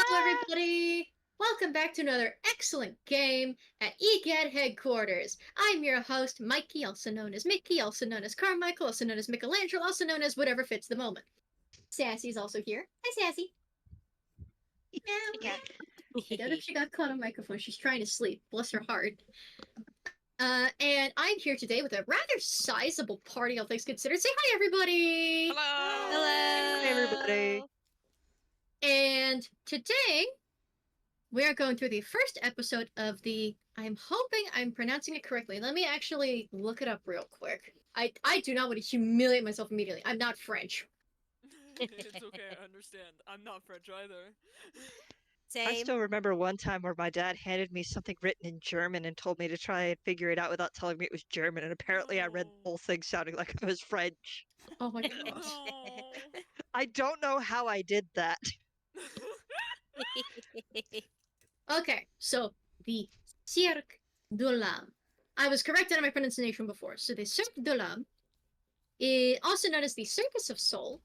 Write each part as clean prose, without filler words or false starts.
Hello, everybody! Welcome back to another excellent game at EGAD headquarters. I'm your host, Mikey, also known as Mickey, also known as Carmichael, also known as Michelangelo, also known as whatever fits the moment. Sassy's also here. Hi, Sassy. Yeah. I don't know if she got caught on microphone. She's trying to sleep. Bless her heart. And I'm here today with a rather sizable party, all things considered. Say hi, everybody! Hello. Hello. Hi, everybody. And today, we are going through the first episode of I'm hoping I'm pronouncing it correctly. Let me actually look it up real quick. I do not want to humiliate myself immediately. I'm not French. It's okay, I understand. I'm not French either. I Same. still remember one time where my dad handed me something written in German and told me to try and figure it out without telling me it was German, and apparently I read the whole thing sounding like I was French. Oh my gosh. No. I don't know how I did that. Okay, so the Cirque de L'ame. I was corrected on my pronunciation before. So the Cirque de L'ame, also known as the Circus of Soul,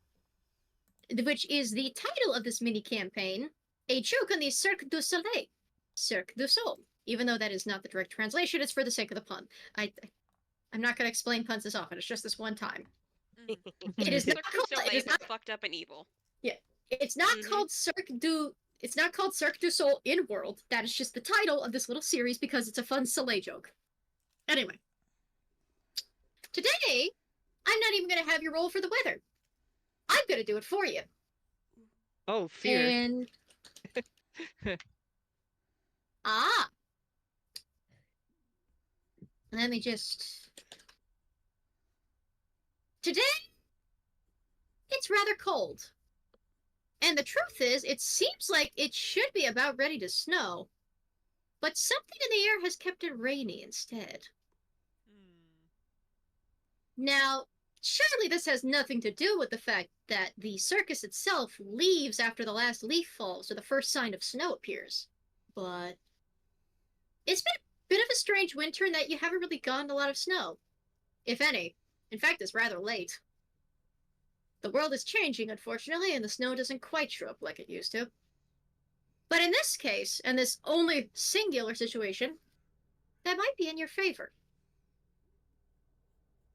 which is the title of this mini campaign, a joke on the Cirque du Soleil, Cirque du Soul. Even though that is not the direct translation, it's for the sake of the pun. I'm not going to explain puns as often. It's just this one time. It is not called. It is not fucked up and evil. It's not called Cirque du. It's not called Cirque du Soleil in world. That is just the title of this little series because it's a fun soleil joke. Anyway, today I'm not even going to have you roll for the weather. I'm going to do it for you. Oh, fear. And let me just. Today, it's rather cold. And the truth is, it seems like it should be about ready to snow, but something in the air has kept it rainy instead. Now, surely this has nothing to do with the fact that the circus itself leaves after the last leaf falls or the first sign of snow appears. But it's been a bit of a strange winter in that you haven't really gotten a lot of snow, if any. In fact, it's rather late. The world is changing, unfortunately, and the snow doesn't quite show up like it used to. But in this case, and this only singular situation, that might be in your favor.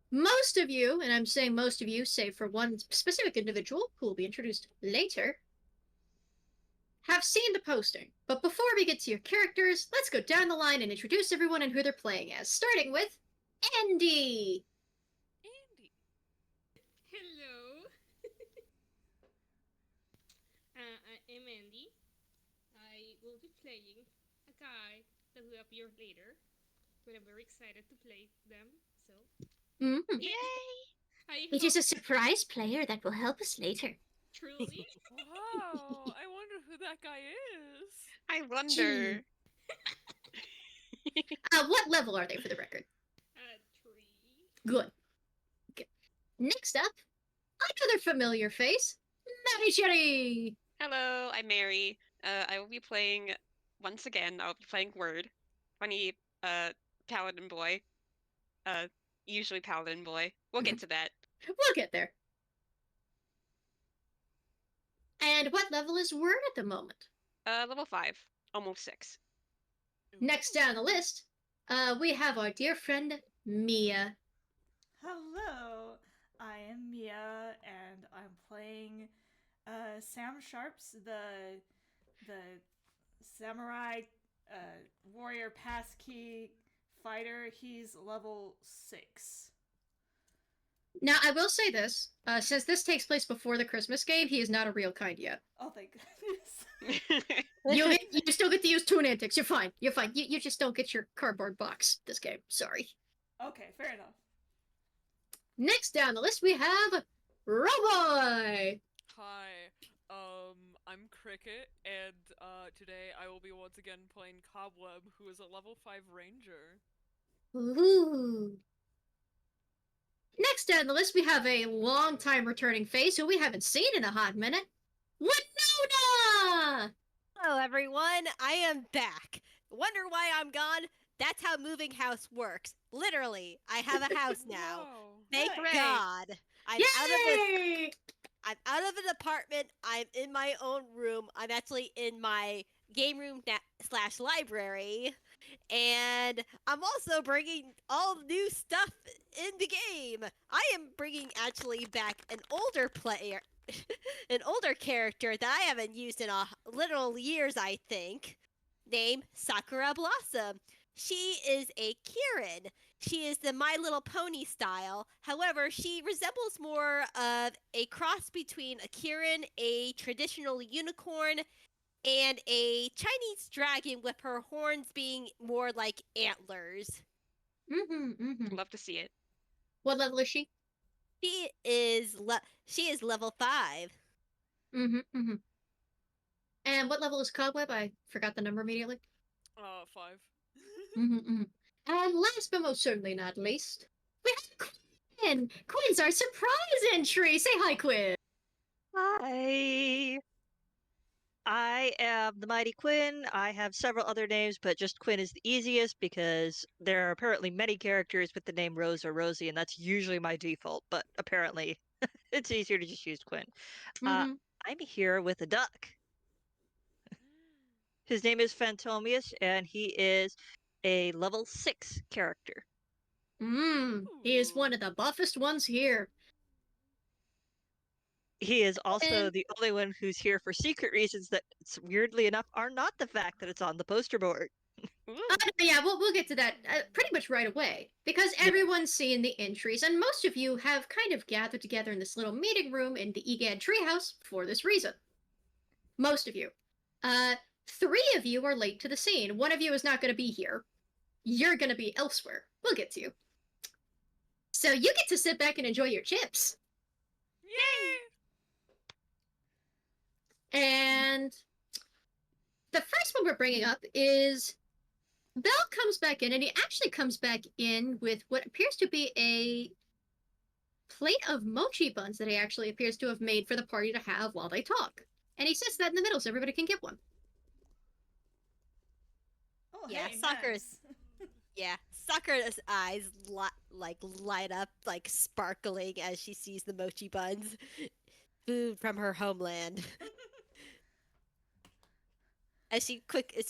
Most of you, and I'm saying most of you, save for one specific individual who will be introduced later, have seen the posting. But before we get to your characters, let's go down the line and introduce everyone and who they're playing as, starting with Andy. Andy. Hello. I'm Andy. I will be playing a guy that will appear later, but I'm very excited to play them. So, Mm-hmm. Yay! It is a surprise player that will help us later. Truly. Wow, I wonder who that guy is. I wonder. What level are they for the record? 3. Good. Next up, another familiar face, Mary Sherry. Hello, I'm Mary. I will be playing, once again, I'll be playing Word. Funny, paladin boy. Usually paladin boy. We'll get to that. We'll get there. And what level is Word at the moment? Level 5. Almost 6. Next down the list, we have our dear friend, Mia. Hello, I am Mia, and I'm playing Sam Sharps, the samurai warrior passkey fighter. He's level 6. Now, I will say this, since this takes place before the Christmas game, he is not a real kind yet. Oh, thank goodness. You still get to use Toon Antics, you're fine, you just don't get your cardboard box this game, sorry. Okay, fair enough. Next down the list, we have Roboy. Hi, I'm Cricket, and today I will be once again playing Cobweb, who is a level 5 ranger. Ooh. Next down the list, we have a long-time returning face who we haven't seen in a hot minute, Winona! Hello, everyone. I am back. Wonder why I'm gone? That's how moving house works. Literally, I have a house now. Wow. Thank Hooray. God. I'm out of this. I'm out of an apartment. I'm in my own room. I'm actually in my game room slash library. And I'm also bringing all new stuff in the game. I am bringing actually back an older player, an older character that I haven't used in a literal years, I think, named Sakura Blossom. She is a Kirin. She is the My Little Pony style. However, she resembles more of a cross between a Kirin, a traditional unicorn, and a Chinese dragon with her horns being more like antlers. Love to see it. What level is she? She is level 5. And what level is Cobweb? I forgot the number immediately. 5. And last but most certainly not least, we have Quinn! Quinn's our surprise entry! Say hi, Quinn! Hi. I am the Mighty Quinn. I have several other names, but just Quinn is the easiest because there are apparently many characters with the name Rose or Rosie, and that's usually my default, but apparently it's easier to just use Quinn. I'm here with a duck. His name is Phantomius, and he is a level 6 character. He is one of the buffest ones here. He is also the only one who's here for secret reasons that, weirdly enough, are not the fact that it's on the poster board. Yeah, we'll get to that pretty much right away. Because everyone's seeing the entries, and most of you have kind of gathered together in this little meeting room in the EGAD treehouse for this reason. Most of you. 3 of you are late to the scene. 1 of you is not going to be here. You're going to be elsewhere. We'll get to you. So you get to sit back and enjoy your chips. Yay! And the first one we're bringing up is Bell comes back in, and he actually comes back in with what appears to be a plate of mochi buns that he actually appears to have made for the party to have while they talk. And he sets that in the middle so everybody can get one. Oh, Yeah, hey, Sakura's- nice. Yeah, Sakura's eyes light up, like sparkling as she sees the mochi buns. Food from her homeland. As she quickly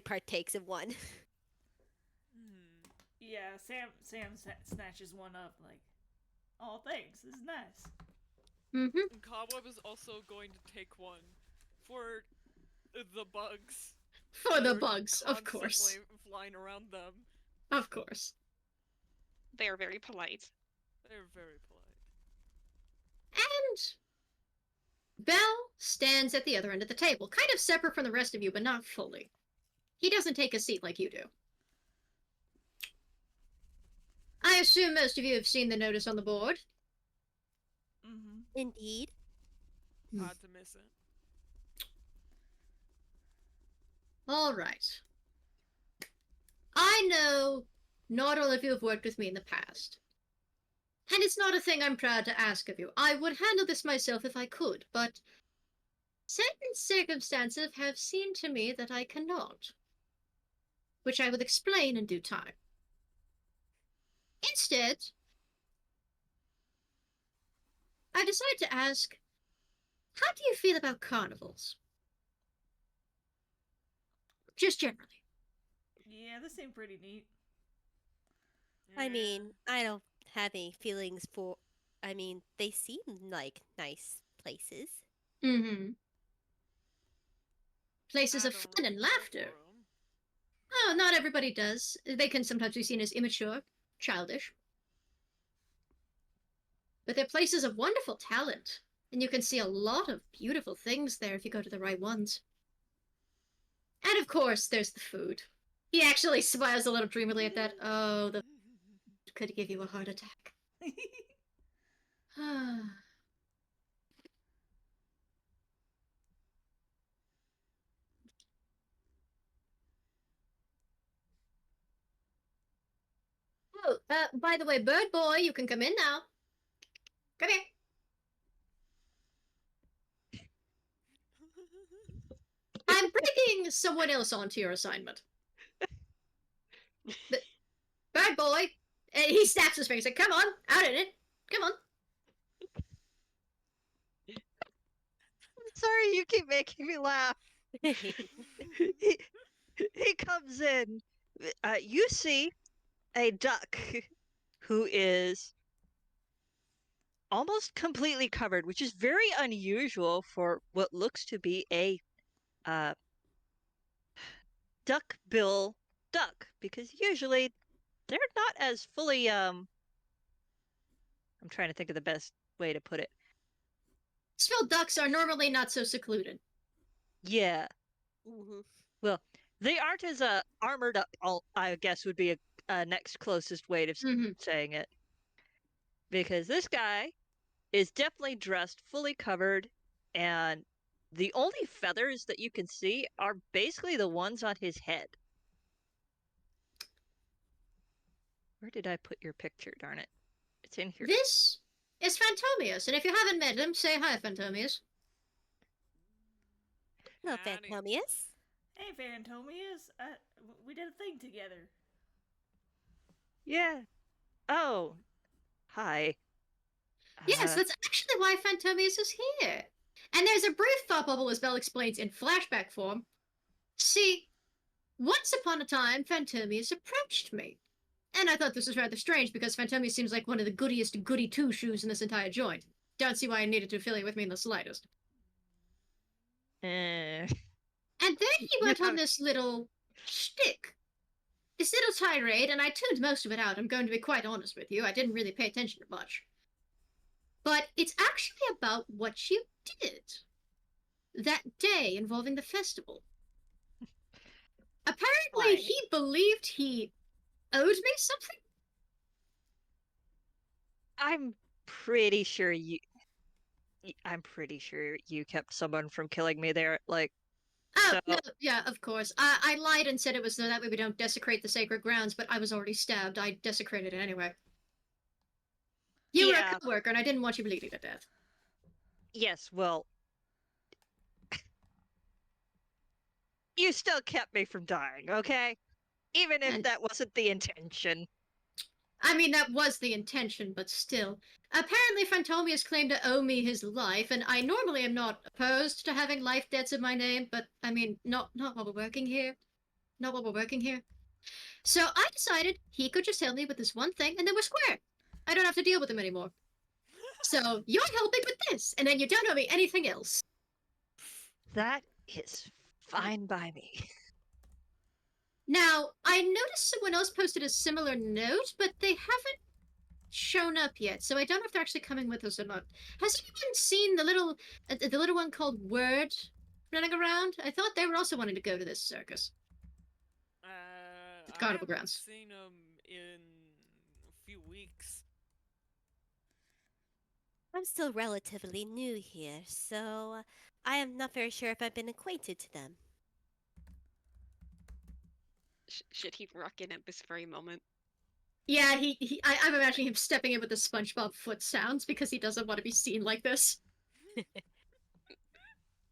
partakes of one. Yeah, Sam snatches one up like, oh, thanks, this is nice. And Cobweb is also going to take one for the bugs. For the that are bugs, of course. constantly flying around them. Of course. They are very polite. They're very polite. And Bell stands at the other end of the table, kind of separate from the rest of you, but not fully. He doesn't take a seat like you do. I assume most of you have seen the notice on the board. Indeed. Hard to miss it. All right. I know not all of you have worked with me in the past. And it's not a thing I'm proud to ask of you. I would handle this myself if I could, but certain circumstances have seen to me that I cannot, which I will explain in due time. Instead, I decided to ask, how do you feel about carnivals? Just generally. Yeah, this seemed pretty neat. I mean, I don't have any feelings for. I mean, they seem like nice places. Places I of don't fun and really care laughter. for 'em. Oh, not everybody does. They can sometimes be seen as immature, childish. But they're places of wonderful talent, and you can see a lot of beautiful things there if you go to the right ones. And of course, there's the food. He actually smiles a little dreamily at that. Oh, the food could give you a heart attack. Oh, by the way, Bird Boy, you can come in now. Come here. I'm bringing someone else onto your assignment. Bird Boy, and he snaps his fingers. Like, come on, out in it. Come on. Sorry, you keep making me laugh. he, he comes in. You see a duck who is almost completely covered, which is very unusual for what looks to be a uh, duck-bill duck, because usually they're not as fully I'm trying to think of the best way to put it. Spilled ducks are normally not so secluded. Yeah. Mhm. Well, they aren't as armored up, I guess would be a next closest way to Mhm. saying it. Because this guy is definitely dressed fully covered, and the only feathers that you can see are basically the ones on his head. Where did I put your picture, darn it? It's in here. This is Phantomius, and if you haven't met him, say hi, Phantomius. Hello, Howdy. Phantomius. Hey, Phantomius. We did a thing together. Yeah. Oh, hi. Yes, that's actually why Phantomius is here. And there's a brief thought bubble, as Belle explains in flashback form. See, once upon a time, Phantomius approached me. And I thought this was rather strange because Phantomius seems like one of the goodiest goody two-shoes in this entire joint. Don't see why he needed to affiliate with me in the slightest. Eh. And then he You went on have- this little shtick. This little tirade, and I tuned most of it out, I'm going to be quite honest with you. I didn't really pay attention to much. But it's actually about what you did that day involving the festival. Apparently, Why? he believed he owed me something? I'm pretty sure I'm pretty sure you kept someone from killing me there. Like, Oh, so no, yeah, of course. I lied and said it was so that way we don't desecrate the sacred grounds, but I was already stabbed. I desecrated it anyway. You were Yeah. a co-worker, and I didn't want you bleeding to death. Yes, well, you still kept me from dying, okay? Even if And- that wasn't the intention. I mean, that was the intention, but still. Apparently, Phantomius claimed to owe me his life, and I normally am not opposed to having life debts in my name, but I mean, not while we're working here. Not while we're working here. So I decided he could just help me with this one thing, and then we're square. I don't have to deal with him anymore. So you're helping with this, and then you don't owe me anything else. That is fine by me. Now, I noticed someone else posted a similar note, but they haven't shown up yet, so I don't know if they're actually coming with us or not. Has anyone seen the little one called Word running around? I thought they were also wanting to go to this circus. I Carnival haven't grounds. seen him in a few weeks. I'm still relatively new here, so I am not very sure if I've been acquainted to them. Should he rock in at this very moment? Yeah, I'm imagining him stepping in with the SpongeBob foot sounds because he doesn't want to be seen like this.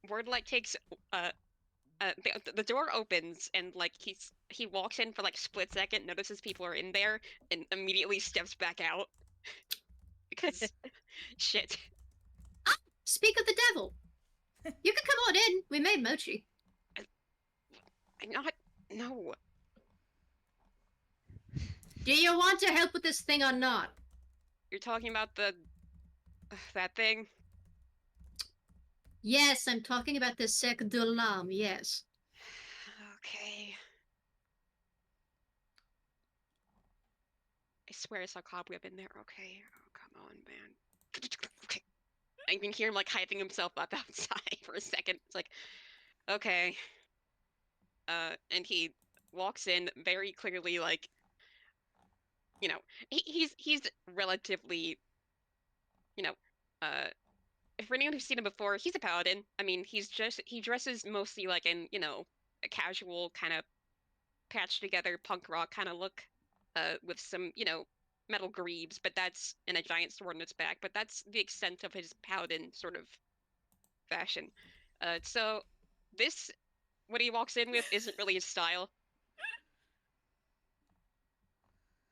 Word like takes the door opens and like he walks in for like a split second, notices people are in there, and immediately steps back out because shit. Speak of the devil. You can come on in. We made mochi. I'm not. No. Do you want to help with this thing or not? You're talking about that thing? Yes, I'm talking about the Cirque de L'ame, yes. Okay. I swear I saw Cobweb in there. Okay. Oh, come on, man. Okay. I can hear him like hyping himself up outside for a second. It's like, okay. And he walks in very clearly like, you know, he's relatively, you know, for anyone who's seen him before, he's a paladin. I mean, he dresses mostly like in, a casual kind of patched together punk rock kind of look, with some, metal greaves, but that's in a giant sword in its back. But that's the extent of his paladin sort of fashion. So this, what he walks in with, isn't really his style.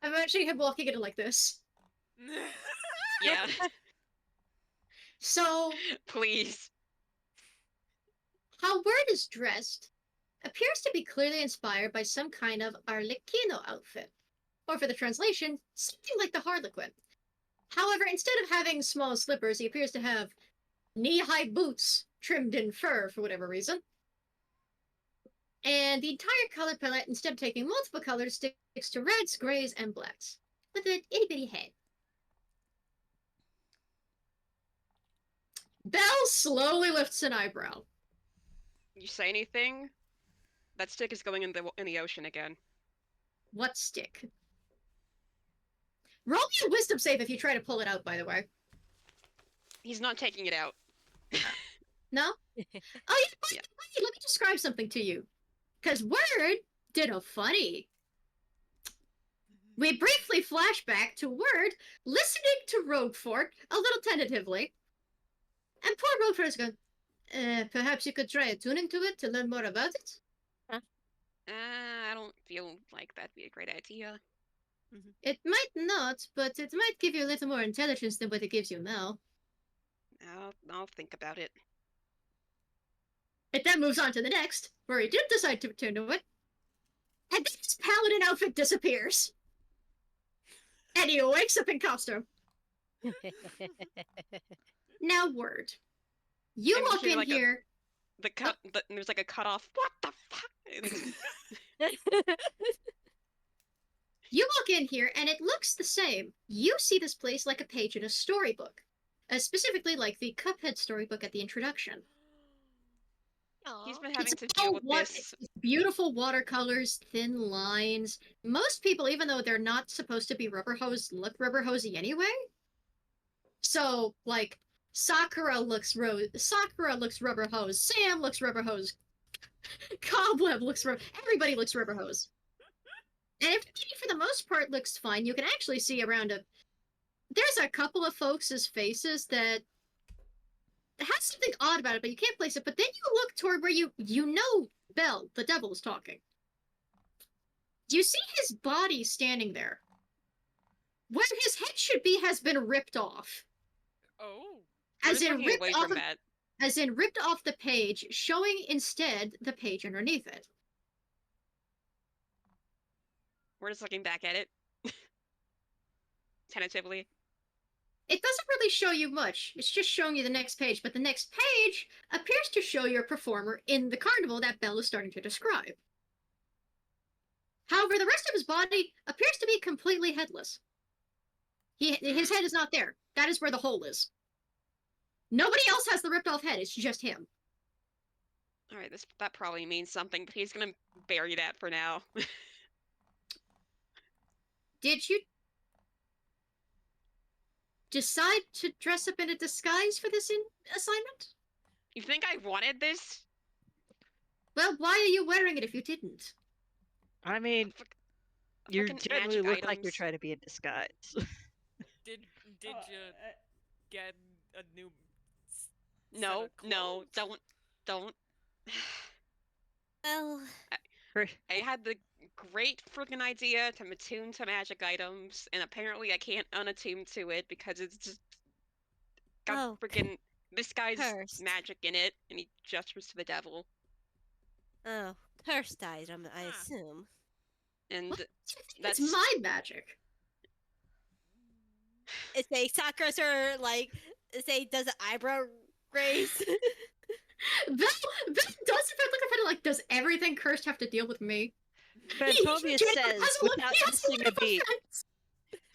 I'm actually him walking in like this. Yeah, So, please. is dressed appears to be clearly inspired by some kind of Arlecchino outfit, or for the translation, something like the Harlequin. However, instead of having small slippers, he appears to have knee-high boots trimmed in fur for whatever reason. And the entire color palette, instead of taking multiple colors, sticks to reds, grays, and blacks, with an itty-bitty head. Belle slowly lifts an eyebrow. You say anything? That stick is going in the ocean again. What stick? Roll me a wisdom save if you try to pull it out, by the way. He's not taking it out. No? Oh, yeah, wait, let me describe something to you. Because Word did a funny. We briefly flash back to Word listening to Roguefort a little tentatively. And poor Roguefort is going, perhaps you could try attuning to it to learn more about it? I don't feel like that'd be a great idea. It might not, but it might give you a little more intelligence than what it gives you now. I'll think about it. It then moves on to the next, where he did decide to return to it. And then his paladin outfit disappears. And he wakes up in costume. Now, Word. You And we walk hear, in like, here. There's like a cutoff. What the fuck? You walk in here, and it looks the same. You see this place like a page in a storybook. Specifically like the Cuphead storybook at the introduction. He's been having It's to all deal with this. it's beautiful watercolors, thin lines. Most people, even though they're not supposed to be rubber hose, look rubber hosey anyway. So, like, Sakura looks rubber hose. Sam looks rubber hose. Cobweb looks rubber. Everybody looks rubber hose. And everybody, for the most part, looks fine. You can actually see around there's a couple of folks' faces that has something odd about it, but you can't place it. But then you look toward where you know Belle, the devil, is talking. You see his body standing there. Where his head should be has been ripped off. Oh. As We're in looking ripped away off from that. as in ripped off the page, showing instead the page underneath it. We're just looking back at it. Tentatively. It doesn't really show you much. It's just showing you the next page, but the next page appears to show your performer in the carnival that Belle is starting to describe. However, the rest of his body appears to be completely headless. His head is not there. That is where the hole is. Nobody else has the ripped off head. It's just him. Alright, that probably means something, but he's gonna bury that for now. Did you decide to dress up in a disguise for this assignment? You think I wanted this? Well, why are you wearing it if you didn't? I mean, you Fucking generally magic look like you're items. trying to be in disguise. Did you get a new set No, of no, clothes? don't. Well, I had the great freaking idea to attune to magic items, and apparently I can't unattune to it because it's just got freaking this guy's cursed. magic in it, and he gestures to the devil. Oh, cursed item, I assume. And What? that's It's my magic. It's a Sakura's or like say does an eyebrow raise. Belle does in fact look at it like, does everything cursed have to deal with me? Fantomia He says, has one- without he has missing one a of beat, offense.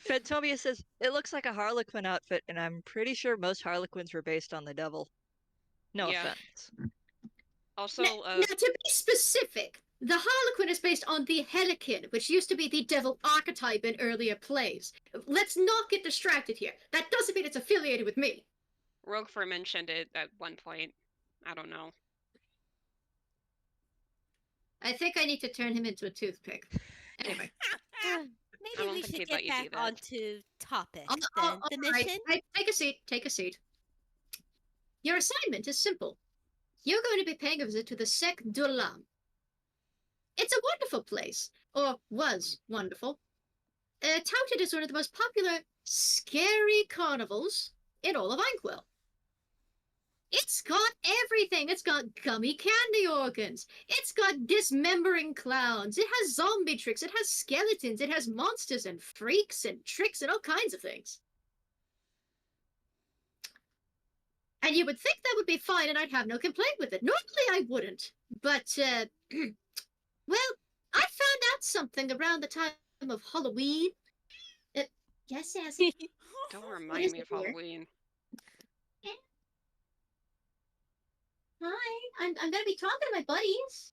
Fantomia says, it looks like a Harlequin outfit, and I'm pretty sure most Harlequins were based on the devil. No Yeah. offense. also Now, to be specific, the Harlequin is based on the Helikin, which used to be the devil archetype in earlier plays. Let's not get distracted here. That doesn't mean it's affiliated with me. Roguefort mentioned it at one point. I don't know. I think I need to turn him into a toothpick. Anyway. I Maybe don't we think should he'd get let you do back that. onto topic All then. The right, mission. take a seat. Take a seat. Your assignment is simple. You're going to be paying a visit to the Cirque de L'ame. It's a wonderful place, or was wonderful. Touted as one of the most popular scary carnivals in all of Inkwell. It's got everything. It's got gummy candy organs. It's got dismembering clowns. It has zombie tricks. It has skeletons. It has monsters and freaks and tricks and all kinds of things. And you would think that would be fine and I'd have no complaint with it. Normally I wouldn't. But, well, I found out something around the time of Halloween. Yes, Sassy? Don't What remind is me it, of dear? Halloween. Hi, I'm gonna be talking to my buddies.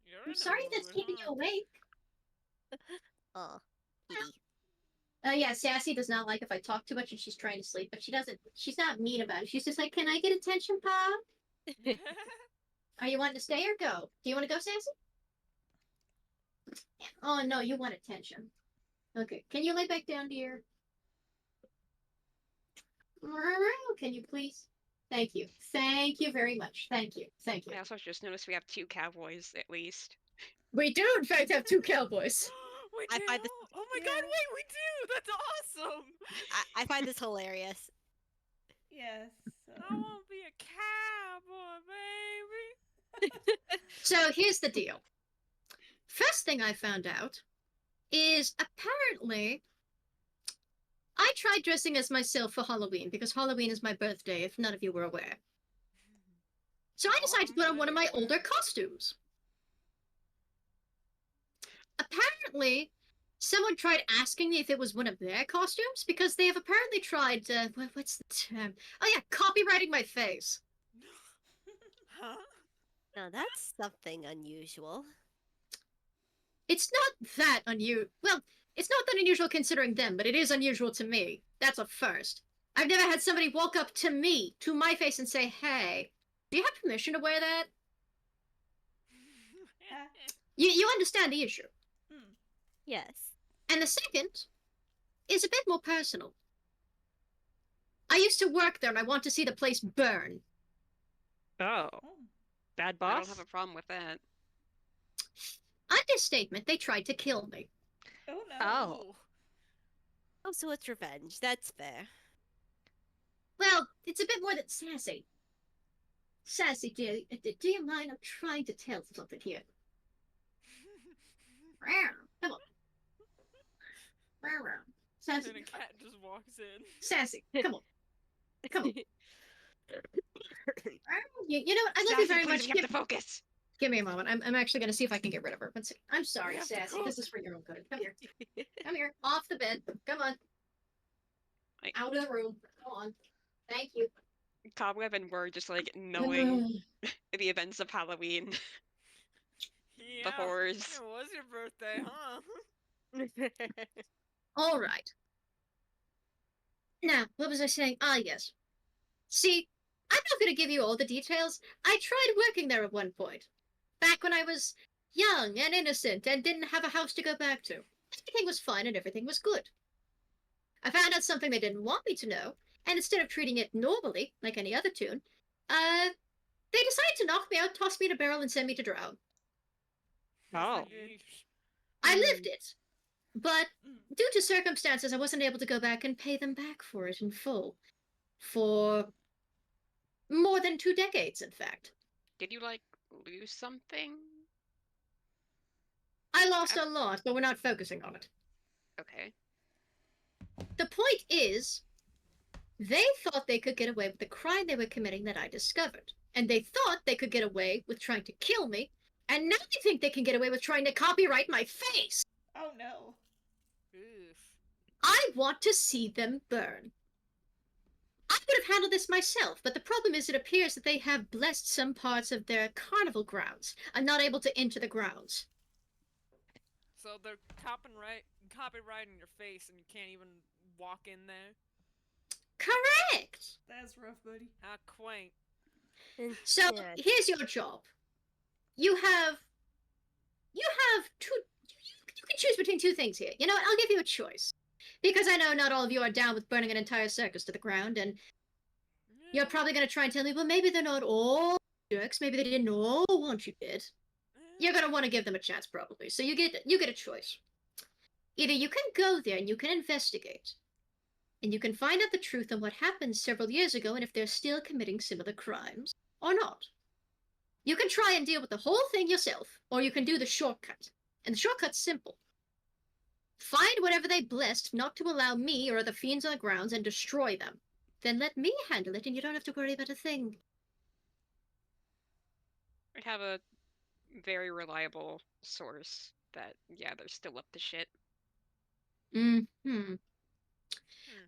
You're I'm in a sorry that's mood, keeping huh? you awake. Oh, kitty. Yeah, Sassy does not like if I talk too much and she's trying to sleep, but she's not mean about it. She's just like, can I get attention, Pop? Are you wanting to stay or go? Do you want to go, Sassy? Oh, no, you want attention. Okay, can you lay back down, dear? Can you please? Thank you. Thank you very much. Thank you. Thank you. I also just noticed we have 2 cowboys at least. We do, in fact, have 2 cowboys. We I do? find this- Oh my god, Yeah. wait, we do! That's awesome! I find this hilarious. Yes. I want to be a cowboy, baby! So here's the deal. First thing I found out is apparently I tried dressing as myself for Halloween because Halloween is my birthday, if none of you were aware. So I decided to put on one of my older costumes. Apparently, someone tried asking me if it was one of their costumes because they have apparently tried, what's the term? Oh yeah, copywriting my face. Huh? Now that's something unusual. It's not that unusual. Well, it's not that unusual considering them, but it is unusual to me. That's a first. I've never had somebody walk up to me, to my face, and say, hey, do you have permission to wear that? You understand the issue. Yes. And the second is a bit more personal. I used to work there and I want to see the place burn. Oh, Oh. bad I boss? don't have a problem with that. Understatement, they tried to kill me. Oh no. Oh. Oh, so it's revenge. That's fair. Well, it's a bit more than sassy. Sassy, dear, do you mind? I'm trying to tell something here. Come on. Sassy, And a cat just walks in. Sassy, come on. Come on. You know what? I love you Sassy, very please, much. we have to focus. Give me a moment. I'm actually going to see if I can get rid of her. One second. I'm sorry, We have to Sassy. cook. This is for your own good. Come here. Come here. Off the bed. Come on. I- Out of the room. Go on. Thank you. Cobweb and Word just like knowing the events of Halloween, Yeah. the horrors. It was your birthday, huh? All right. Now, what was I saying? Ah, yes. See, I'm not going to give you all the details. I tried working there at one point. Back when I was young and innocent and didn't have a house to go back to. Everything was fine and everything was good. I found out something they didn't want me to know, and instead of treating it normally, like any other tune, they decided to knock me out, toss me in a barrel, and send me to drown. Oh. Yeesh. I lived it. But Mm. due to circumstances, I wasn't able to go back and pay them back for it in full. For more than 2 decades, in fact. Did you like lose something? I lost a lot, but we're not focusing on it. Okay. The point is, they thought they could get away with the crime they were committing that I discovered. And they thought they could get away with trying to kill me, and now they think they can get away with trying to copyright my face. Oh no. Oof. I want to see them burn. I would have handled this myself, but the problem is it appears that they have blessed some parts of their carnival grounds. I'm not able to enter the grounds. So they're copyrighting your face and you can't even walk in there? Correct! That's rough, buddy. How quaint. So, Yeah. here's your job. You have two... You can choose between 2 things here. You know what? I'll give you a choice. Because I know not all of you are down with burning an entire circus to the ground, and you're probably going to try and tell me, well, maybe they're not all jerks. Maybe they didn't all want you dead. You're going to want to give them a chance, probably. So you get a choice. Either you can go there and you can investigate, and you can find out the truth on what happened several years ago and if they're still committing similar crimes or not. You can try and deal with the whole thing yourself, or you can do the shortcut. And the shortcut's simple. Find whatever they blessed not to allow me or other fiends on the grounds and destroy them. Then let me handle it and you don't have to worry about a thing. I have a very reliable source that, yeah, they're still up to shit. Mm-hmm.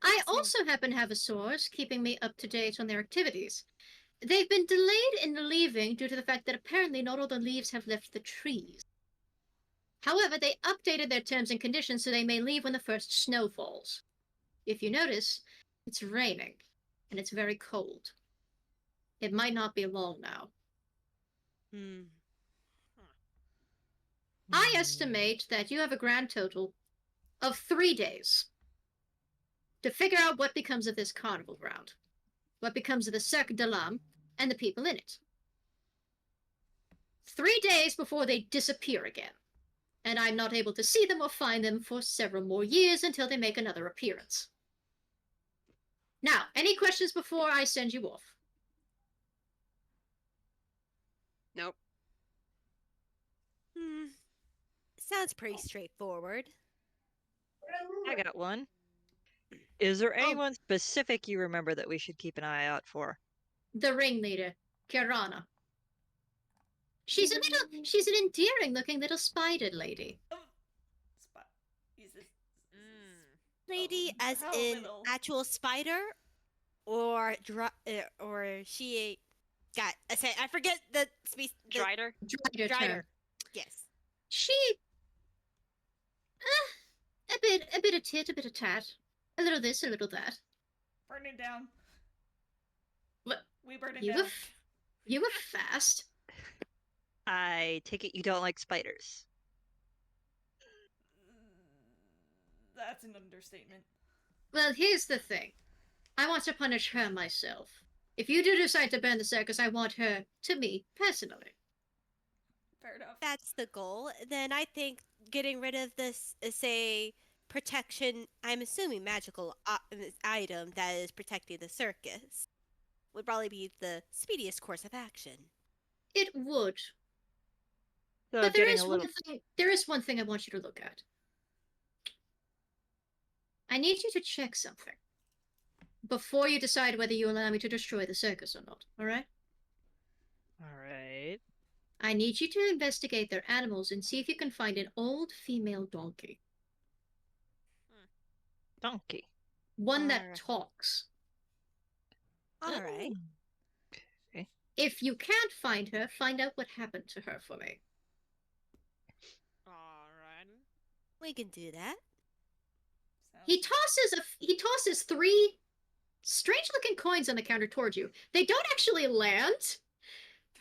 I also happen to have a source keeping me up to date on their activities. They've been delayed in leaving due to the fact that apparently not all the leaves have left the trees. However, they updated their terms and conditions so they may leave when the first snow falls. If you notice, it's raining, and it's very cold. It might not be long now. I estimate that you have a grand total of 3 days to figure out what becomes of this carnival ground, what becomes of the Cirque de L'ame, and the people in it. 3 days before they disappear again, and I'm not able to see them or find them for several more years until they make another appearance. Now, any questions before I send you off? Nope. Sounds pretty straightforward. I got one. Is there anyone specific you remember that we should keep an eye out for? The ringleader, Kirana. She's an endearing-looking little spider lady. Lady, as How in little? actual spider, or she got. I forget the species. Drider? Drider Drider. term. Yes. She, a bit of tit, a bit of tat, a little this, a little that. Burn it down. What? We burn it You down. you were fast. I take it you don't like spiders. That's an understatement. Well, here's the thing. I want to punish her myself. If you do decide to burn the circus, I want her to me personally. Fair enough. That's the goal. Then I think getting rid of this, say, protection. I'm assuming magical item that is protecting the circus would probably be the speediest course of action. It would. So But there getting is a little. there is one thing I want you to look at. I need you to check something before you decide whether you allow me to destroy the circus or not, alright? Alright. I need you to investigate their animals and see if you can find an old female donkey. Donkey. One that Alright. talks. Alright. Okay. If you can't find her, find out what happened to her for me. Alright. We can do that. He tosses 3 strange-looking coins on the counter towards you. They don't actually land.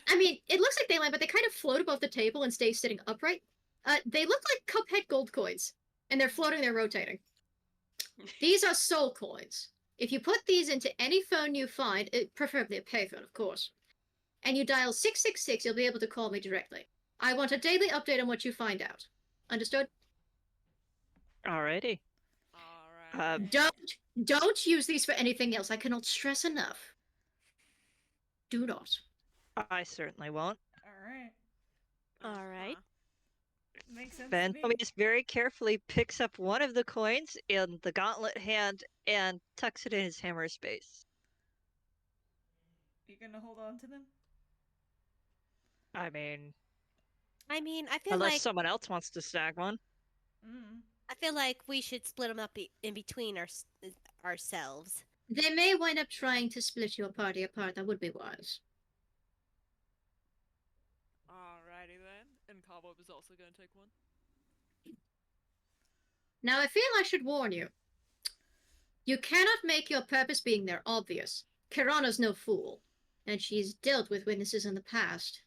I mean, it looks like they land, but they kind of float above the table and stay sitting upright. They look like Cuphead gold coins, and they're floating, they're rotating. These are soul coins. If you put these into any phone you find, preferably a payphone, of course, and you dial 666, you'll be able to call me directly. I want a daily update on what you find out. Understood? Alrighty. Alright. Don't use these for anything else. I cannot stress enough. Do not. I certainly won't. Alright. Alright. Makes sense Ben to me. just very carefully picks up one of the coins in the gauntlet hand and tucks it in his hammer space. You gonna hold on to them? I mean, I mean, I feel unless like someone else wants to snag one. we should split them up in between ourselves. They may wind up trying to split your party apart. That would be wise. Alrighty then. And Cobweb is also gonna take one. Now, I feel I should warn you. You cannot make your purpose being there obvious. Kirana's no fool, and she's dealt with witnesses in the past.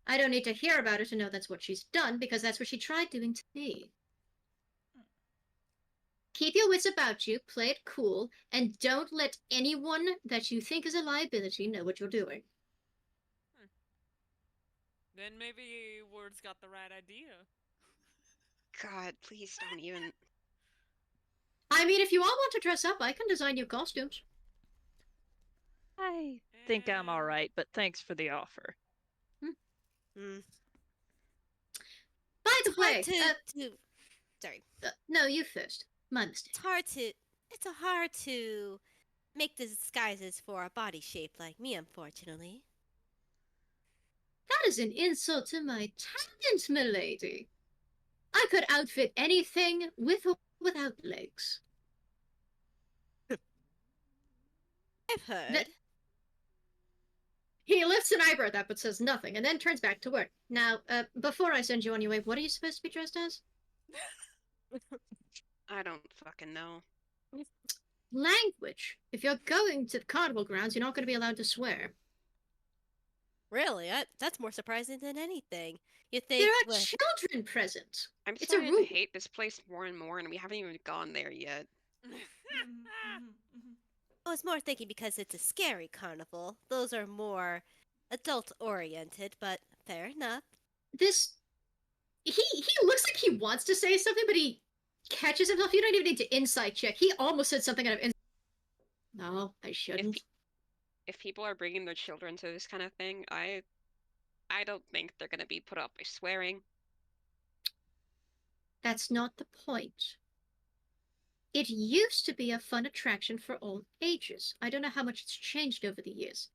I don't need to hear about it to know that's what she's done, because that's what she tried doing to me. Keep your wits about you, play it cool, and don't let anyone that you think is a liability know what you're doing. Then maybe Ward's got the right idea. God, please don't even. I I mean, if you all want to dress up, I can design you costumes. I think I'm Eh, alright, but thanks for the offer. Mm. By the It's hard way, to sorry. no, you first. My mistake. It's hard to make disguises for a body shaped like me, unfortunately. That is an insult to my talent, milady. I could outfit anything with or without legs. I've heard. He lifts an eyebrow at that but says nothing, and then turns back to work. Now, before I send you on your way, what are you supposed to be dressed as? I don't fucking know. Language. If you're going to the carnival grounds, you're not going to be allowed to swear. Really? That's more surprising than anything. You There think are with children present. I'm It's a starting to rule. hate this place more and more, and we haven't even gone there yet. I was more thinking because it's a scary carnival. Those are more adult oriented, but fair enough. This he looks like he wants to say something, but he catches himself. You don't even need to insight check. He almost said something out of No, I shouldn't. If people are bringing their children to this kind of thing, I don't think they're gonna be put off by swearing. That's not the point. It used to be a fun attraction for all ages. I don't know how much it's changed over the years.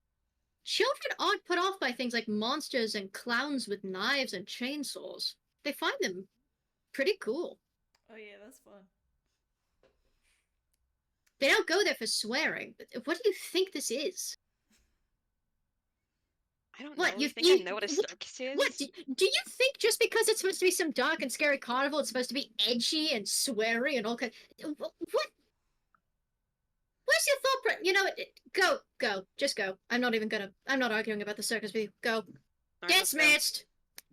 Children aren't put off by things like monsters and clowns with knives and chainsaws. They find them pretty cool. Oh yeah, that's fun. They don't go there for swearing. What do you think this is? I don't What, know. you- You think you- I know what a what- circus is? What? Do you think just because it's supposed to be some dark and scary carnival, it's supposed to be edgy and sweary and all kind? What? Where's your thought? You know, go, just go. I'm not arguing about the circus with you. Go. Alright, let's go. Dismissed.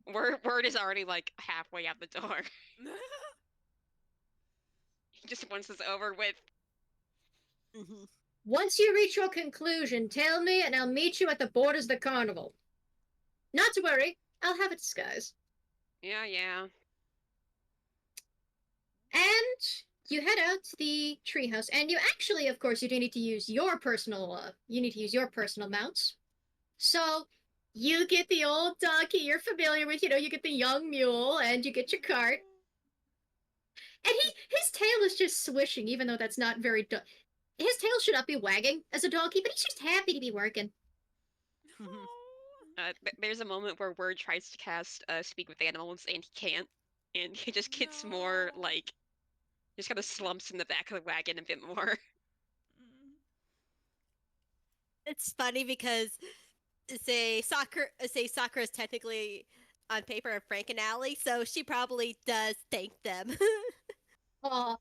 Word is already like halfway out the door. He just wants this over with. Mhm. Once you reach your conclusion, tell me and I'll meet you at the borders of the carnival. Not to worry, I'll have a disguise. Yeah. And you head out to the treehouse, and you actually, of course, you do need to use your personal, mounts. So, you get the old donkey you're familiar with, you get the young mule, and you get your cart. And his tail is just swishing, even though that's not very, his tail should not be wagging as a donkey, but he's just happy to be working. There's a moment where Word tries to cast Speak with Animals, and he can't. And he just gets more, No. like, just kind of slumps in the back of the wagon a bit more. It's funny because Sakura is technically on paper a Frank and Allie, so she probably does thank them. Aw,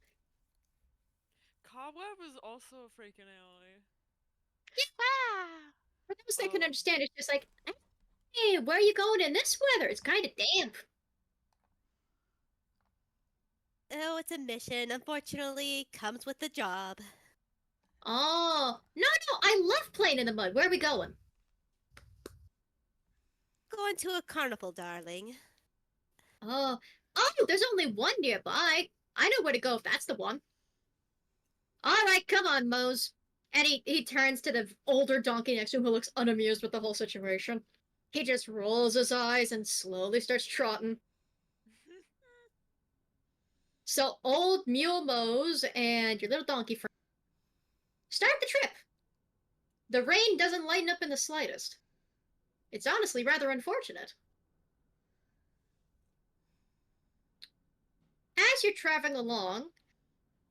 Cobweb is also a freaking alley. for those that can Oh. understand, it's just like, hey, where are you going in this weather? It's kind of damp. Oh, it's a mission. Unfortunately, comes with the job. Oh, no, I love playing in the mud. Where are we going? Going to a carnival, darling. Oh, there's only one nearby. I know where to go if that's the one. All right, come on, Mose. And he turns to the older donkey next to him who looks unamused with the whole situation. He just rolls his eyes and slowly starts trotting. So old mule Mose and your little donkey friend start the trip. The rain doesn't lighten up in the slightest. It's honestly rather unfortunate. As you're traveling along,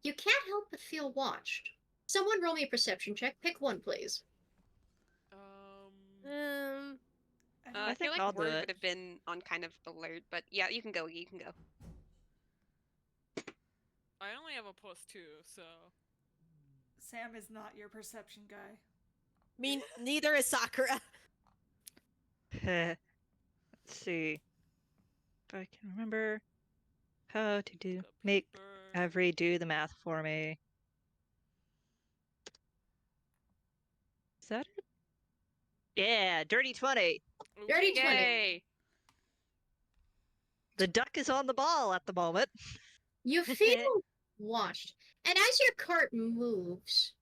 you can't help but feel watched. Someone roll me a perception check. Pick one, please. Um, I feel think like I'll do Word it. would have been on kind of alert, but yeah, you can go. I only have a +2, so. Sam is not your perception guy. neither is Sakura. Let's see. If I can remember how to the make paper. Avery do the math for me. Is that it? Yeah, dirty 20. Ooh, Dirty 20. Yay! The duck is on the ball at the moment. You feel watched. And as your cart moves,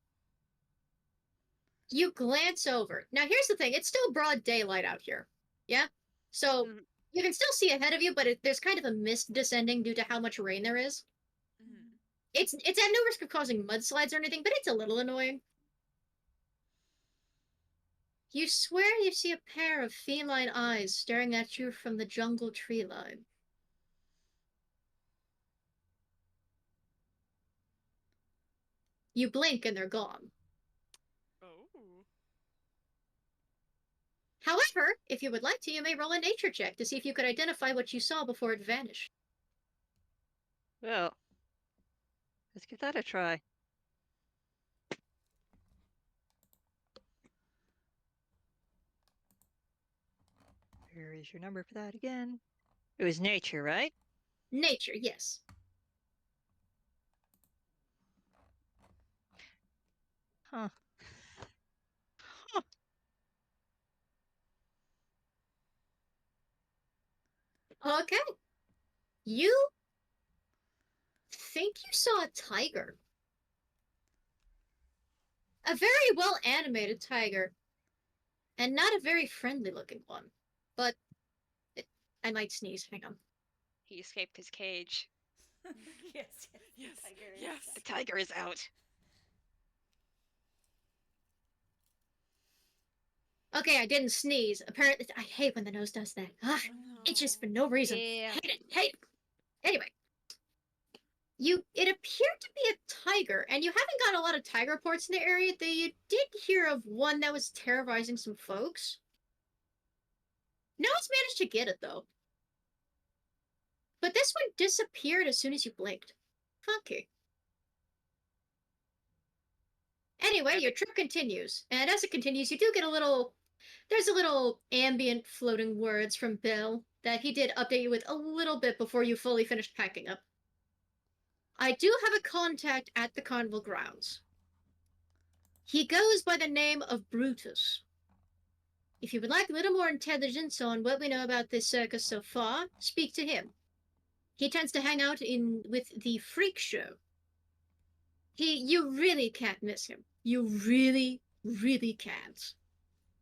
you glance over. Now, here's the thing. It's still broad daylight out here. Yeah? So, Mhm. you can still see ahead of you, but there's kind of a mist descending due to how much rain there is. Mhm. It's at no risk of causing mudslides or anything, but it's a little annoying. You swear you see a pair of feline eyes staring at you from the jungle tree line. You blink and they're gone. Oh. However, if you would like to, you may roll a nature check to see if you could identify what you saw before it vanished. Well, let's give that a try. Where is your number for that again? It was nature, right? Nature, yes. Huh. Okay. You think you saw a tiger. A very well animated tiger. And not a very friendly looking one. But I might sneeze. Hang on. He escaped his cage. Yes, Yes. tiger is- Yes. The tiger is out. Okay, I didn't sneeze. Apparently, I hate when the nose does that. Ah, it's just for no reason. Yeah. Hate it. Hate it. Anyway, it appeared to be a tiger, and you haven't got a lot of tiger reports in the area, though you did hear of one that was terrorizing some folks. No one's managed to get it, though. But this one disappeared as soon as you blinked. Funky. Anyway, your trip continues, and as it continues, you do get there's a little ambient floating words from Bill that he did update you with a little bit before you fully finished packing up. I do have a contact at the carnival grounds. He goes by the name of Brutus. If you would like a little more intelligence on what we know about this circus so far, speak to him. He tends to hang out with the freak show. You really can't miss him. You really, really can't.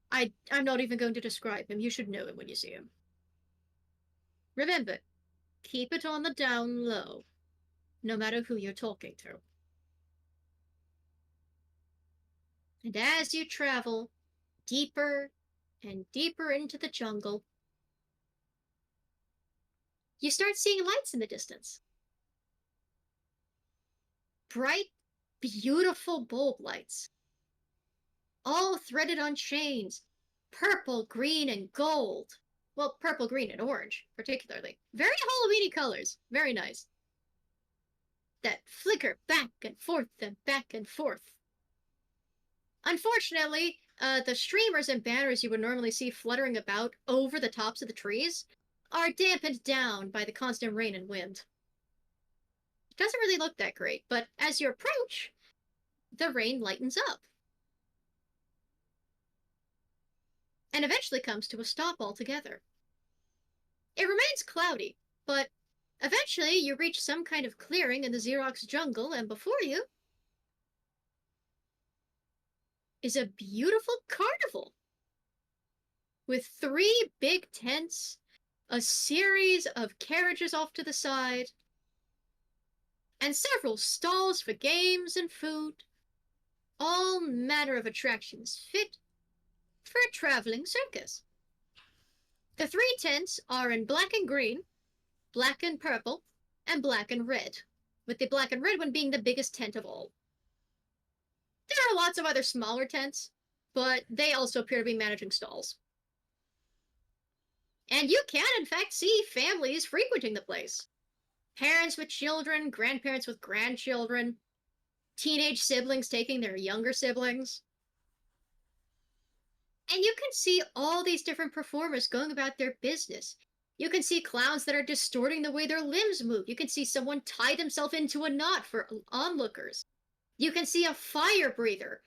I'm not even going to describe him. You should know him when you see him. Remember, keep it on the down low, no matter who you're talking to. And as you travel deeper and deeper into the jungle, you start seeing lights in the distance. Bright, beautiful bulb lights, all threaded on chains, purple, green, and gold. Well, purple, green, and orange, particularly. Very Halloween-y colors. Very nice. That flicker back and forth and back and forth. Unfortunately, the streamers and banners you would normally see fluttering about over the tops of the trees are dampened down by the constant rain and wind. It doesn't really look that great, but as you approach, the rain lightens up. And eventually comes to a stop altogether. It remains cloudy, but eventually you reach some kind of clearing in the Xerox jungle, and before you is a beautiful carnival with 3 big tents, a series of carriages off to the side, and several stalls for games and food. All manner of attractions fit for a traveling circus. The 3 tents are in black and green, black and purple, and black and red, with the black and red one being the biggest tent of all. There are lots of other smaller tents, but they also appear to be managing stalls. And you can, in fact, see families frequenting the place. Parents with children, grandparents with grandchildren, teenage siblings taking their younger siblings. And you can see all these different performers going about their business. You can see clowns that are distorting the way their limbs move. You can see someone tie themselves into a knot for onlookers. You can see a fire breather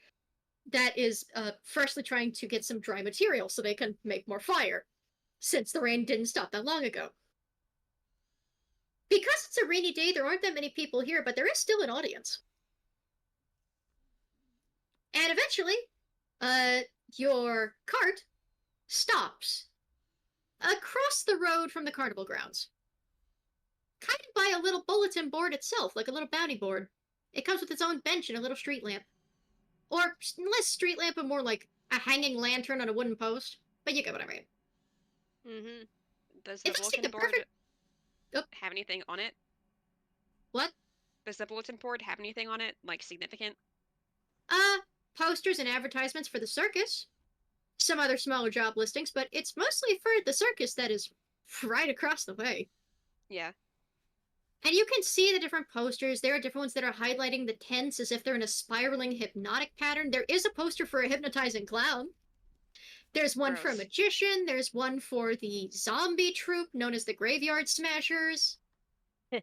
that is freshly trying to get some dry material so they can make more fire, since the rain didn't stop that long ago. Because it's a rainy day, there aren't that many people here, but there is still an audience. And eventually, your cart stops across the road from the carnival grounds. Kind of by a little bulletin board itself, like a little bounty board. It comes with its own bench and a little street lamp. Or less street lamp and more like a hanging lantern on a wooden post. But you get what I mean. Mm-hmm. Does the It looks like bulletin the board perfect... Oh. have anything on it? What? Does the bulletin board have anything on it, like significant? Posters and advertisements for the circus. Some other smaller job listings, but it's mostly for the circus that is right across the way. Yeah. And you can see the different posters. There are different ones that are highlighting the tents as if they're in a spiraling hypnotic pattern. There is a poster for a hypnotizing clown. There's one for a Gross. magician. There's one for the zombie troupe known as the Graveyard Smashers. And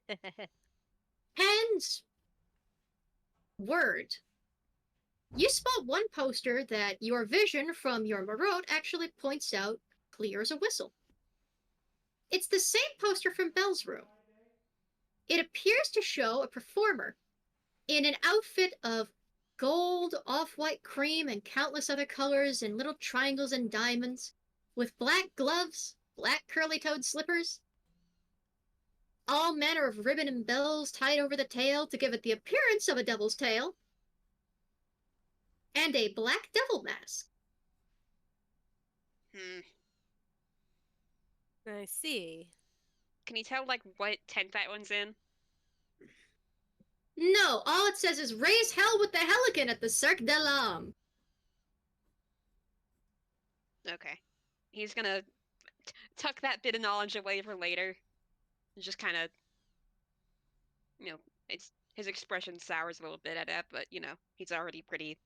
word. You spot one poster that your vision from your Marot actually points out clear as a whistle. It's the same poster from Belle's room. It appears to show a performer in an outfit of gold, off-white cream, and countless other colors and little triangles and diamonds, with black gloves, black curly-toed slippers, all manner of ribbon and bells tied over the tail to give it the appearance of a devil's tail, and a black devil mask. I see. Can you tell, like, what tent that one's in? No, all it says is raise hell with the Helican at the Cirque de L'ame. Okay. He's gonna tuck that bit of knowledge away for later. Just kind of, it's his expression sours a little bit at that, but he's already pretty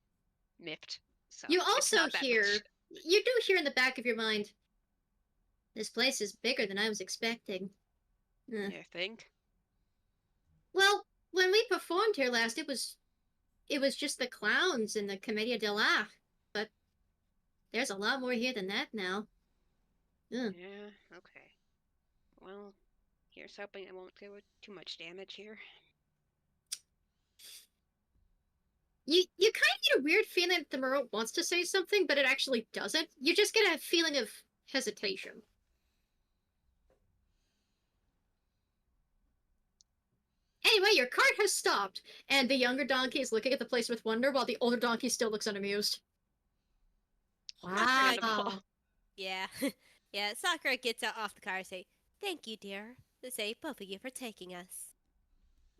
miffed. So You it's also not that hear, much. you do hear in the back of your mind, this place is bigger than I was expecting. You think? Well, when we performed here last, it was just the clowns and the Commedia dell'arte, but there's a lot more here than that now. Ugh. Yeah. Okay. Well, here's hoping it won't do too much damage here. You kind of get a weird feeling that the Marot wants to say something, but it actually doesn't. You just get a feeling of hesitation. Anyway, your cart has stopped, and the younger donkey is looking at the place with wonder, while the older donkey still looks unamused. Understandable. Yeah. Yeah, Sakura gets out off the car and say, "Thank you, dear." To say both of you for taking us.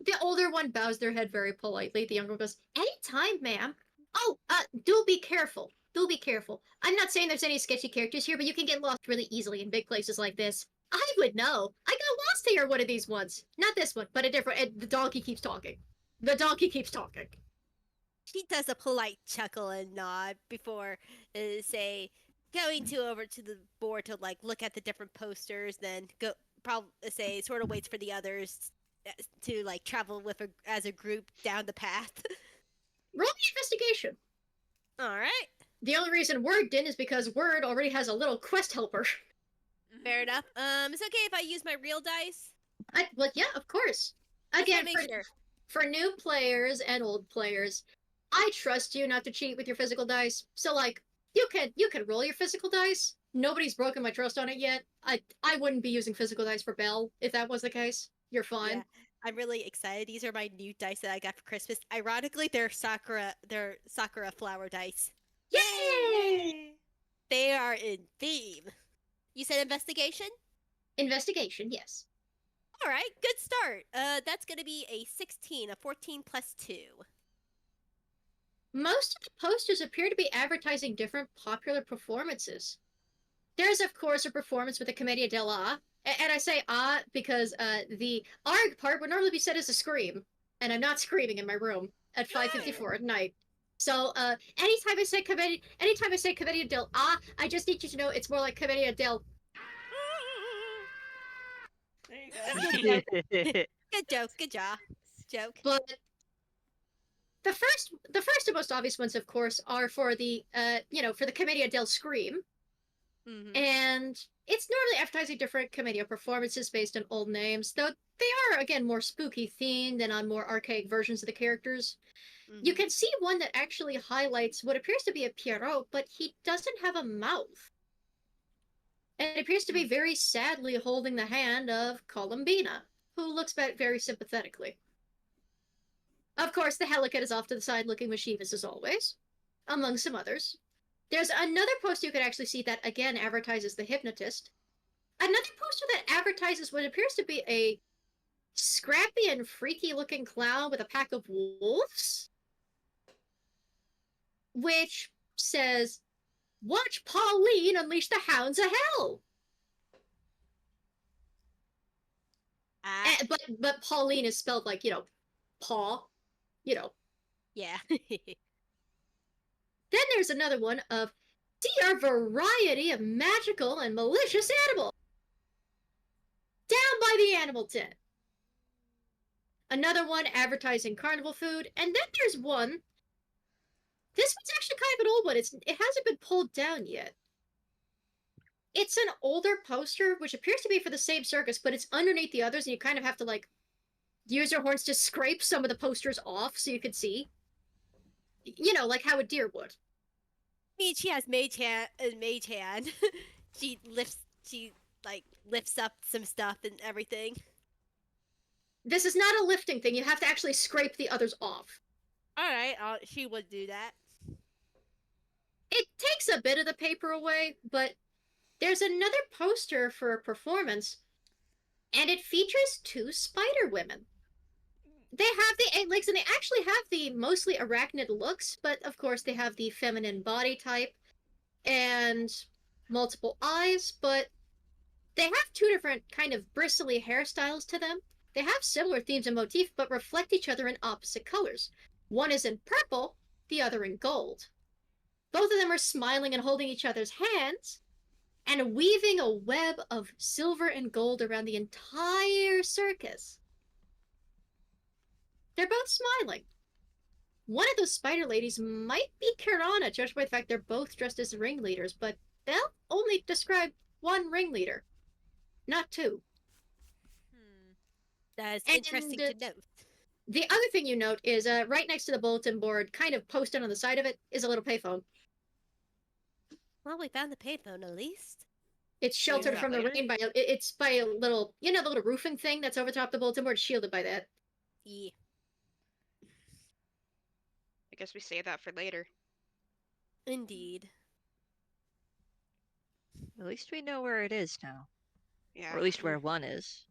The older one bows their head very politely. The younger one goes, "Anytime, ma'am." Oh, do be careful. Do be careful. I'm not saying there's any sketchy characters here, but you can get lost really easily in big places like this. I would know. I got lost here one of these ones. Not this one, but a different. And the donkey keeps talking. The donkey keeps talking. She does a polite chuckle and nod before, say, going over to the board to look at the different posters. Then go probably say sort of waits for the others to travel with as a group down the path. Roll the investigation. All right, The only reason Word didn't is because Word already has a little quest helper. fair enough. It's okay if I use my real dice. Well, yeah, of course. Just wanna Again, make sure. for new players and old players, I trust you not to cheat with your physical dice. So you can roll your physical dice. Nobody's broken my trust on it yet. I wouldn't be using physical dice for Belle if that was the case. You're fine. Yeah, I'm really excited. These are my new dice that I got for Christmas. Ironically, they're Sakura flower dice. Yay! They are in theme. You said investigation? Investigation, yes. All right, good start. That's gonna be a 16, a 14 plus 2. Most of the posters appear to be advertising different popular performances. There's, of course, a performance with the Commedia dell'arte, and I say because the arg part would normally be said as a scream, and I'm not screaming in my room at 5:54 at night. So anytime I say Commedia dell'arte, I just need you to know it's more like Commedia del. There you go. Good joke, good joke. But the first and most obvious ones, of course, are for the for the Commedia del Scream. Mm-hmm. And it's normally advertising different Commedia performances based on old names, though they are, again, more spooky themed and on more archaic versions of the characters. You can see one that actually highlights what appears to be a Pierrot, but he doesn't have a mouth. And it appears to be very sadly holding the hand of Columbina, who looks back very sympathetically. Of course, the Helicat is off to the side looking mischievous as always, among some others. There's another poster you can actually see that, again, advertises the hypnotist. Another poster that advertises what appears to be a scrappy and freaky-looking clown with a pack of wolves, which says, "Watch Pauline unleash the hounds of hell." But Pauline is spelled like, paw, Yeah. Then there's another one of, "See our variety of magical and malicious animals." Down by the animal tent. Another one advertising carnival food. And then there's one. This one's actually kind of an old one. It hasn't been pulled down yet. It's an older poster, which appears to be for the same circus, but it's underneath the others, and you kind of have to, like, use your horns to scrape some of the posters off so you can see. Like how a deer would. I mean, she has mage hand. she lifts up some stuff and everything. This is not a lifting thing. You have to actually scrape the others off. All right, she would do that. It takes a bit of the paper away, but there's another poster for a performance, and it features 2 spider women. They have the 8 legs, and they actually have the mostly arachnid looks, but of course they have the feminine body type and multiple eyes, but they have 2 different kind of bristly hairstyles to them. They have similar themes and motif, but reflect each other in opposite colors. One is in purple, the other in gold. Both of them are smiling and holding each other's hands, and weaving a web of silver and gold around the entire circus. They're both smiling. One of those spider ladies might be Kirana, judged by the fact they're both dressed as ringleaders, but they'll only describe one ringleader, not 2. That's And interesting to note. The other thing you note is right next to the bulletin board, kind of posted on the side of it, is a little payphone. Well, we found the payphone at least. It's sheltered from the rain by it's by a little, the little roofing thing that's over top the bulletin board, shielded by that. Yeah. I guess we save that for later. Indeed. At least we know where it is now. Yeah. Or at least where one is.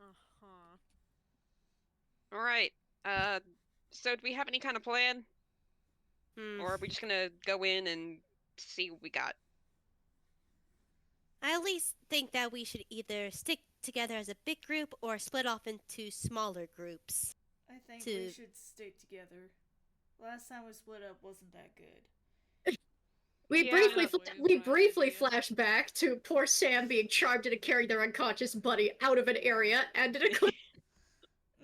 Uh-huh. All right. So do we have any kind of plan? Or are we just gonna go in and see what we got? I at least think that we should either stick together as a big group or split off into smaller groups. I think we should stick together. Last time we split up wasn't that good. We Yeah, briefly flash back to poor Sam being charmed into carrying their unconscious buddy out of an area and in a cliff.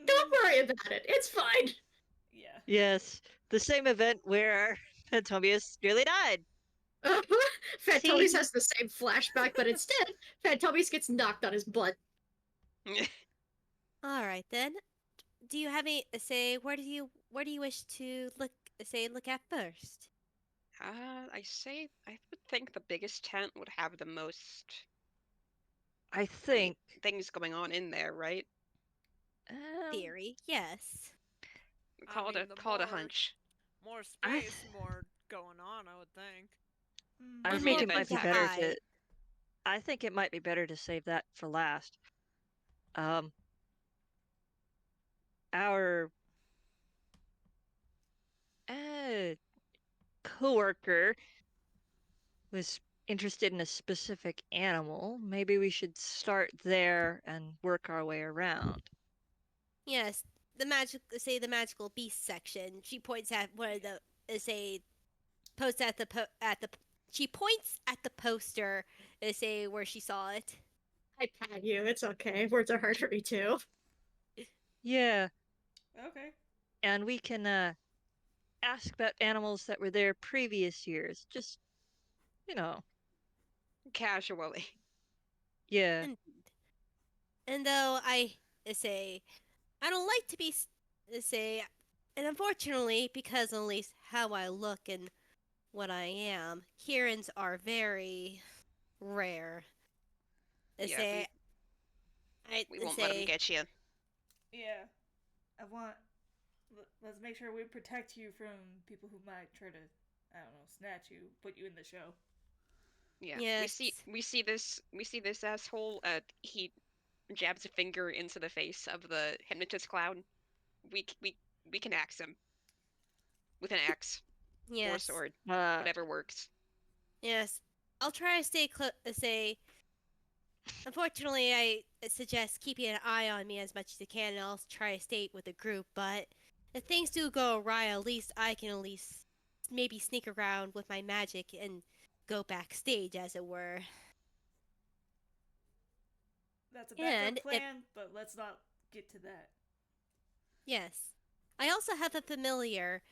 Don't worry about it. It's fine. Yeah. Yes, the same event where Phantomius nearly died. Phantomius has the same flashback, but instead, Phantomius gets knocked on his butt. All right then. Do you have any where do you wish to look at first? I would think the biggest tent would have the most I think. things going on in there, right? Theory, yes. Call it a hunch. More space, more going on, I would think. I And think more it might be things to better hide. to. I think it might be better to save that for last. Our coworker was interested in a specific animal. Maybe we should start there and work our way around. Yes, the magical beast section. She points at where she points at the poster where she saw it. I pat you. It's okay. Words are hard for me too. Yeah, Okay. and we can ask about animals that were there previous years. Just, Casually. yeah. And though I don't like to be And unfortunately, because at least how I look and what I am, Kieran's are very rare. They Yeah, say, we they won't let him say, get you. Yeah. I want. Let's make sure we protect you from people who might try to, I don't know, snatch you, put you in the show. Yeah, yes, we see this asshole. He jabs a finger into the face of the hypnotist clown. We c- we we can axe him with an axe or a yes, sword, Uh, whatever works. yes. I'll try to stay say. Unfortunately, I suggest keeping an eye on me as much as you can, and I'll try to stay with the group. But if things do go awry, at least I can at least maybe sneak around with my magic and go backstage, as it were. That's a And backup if plan, but let's not get to that. yes, I also have a familiar,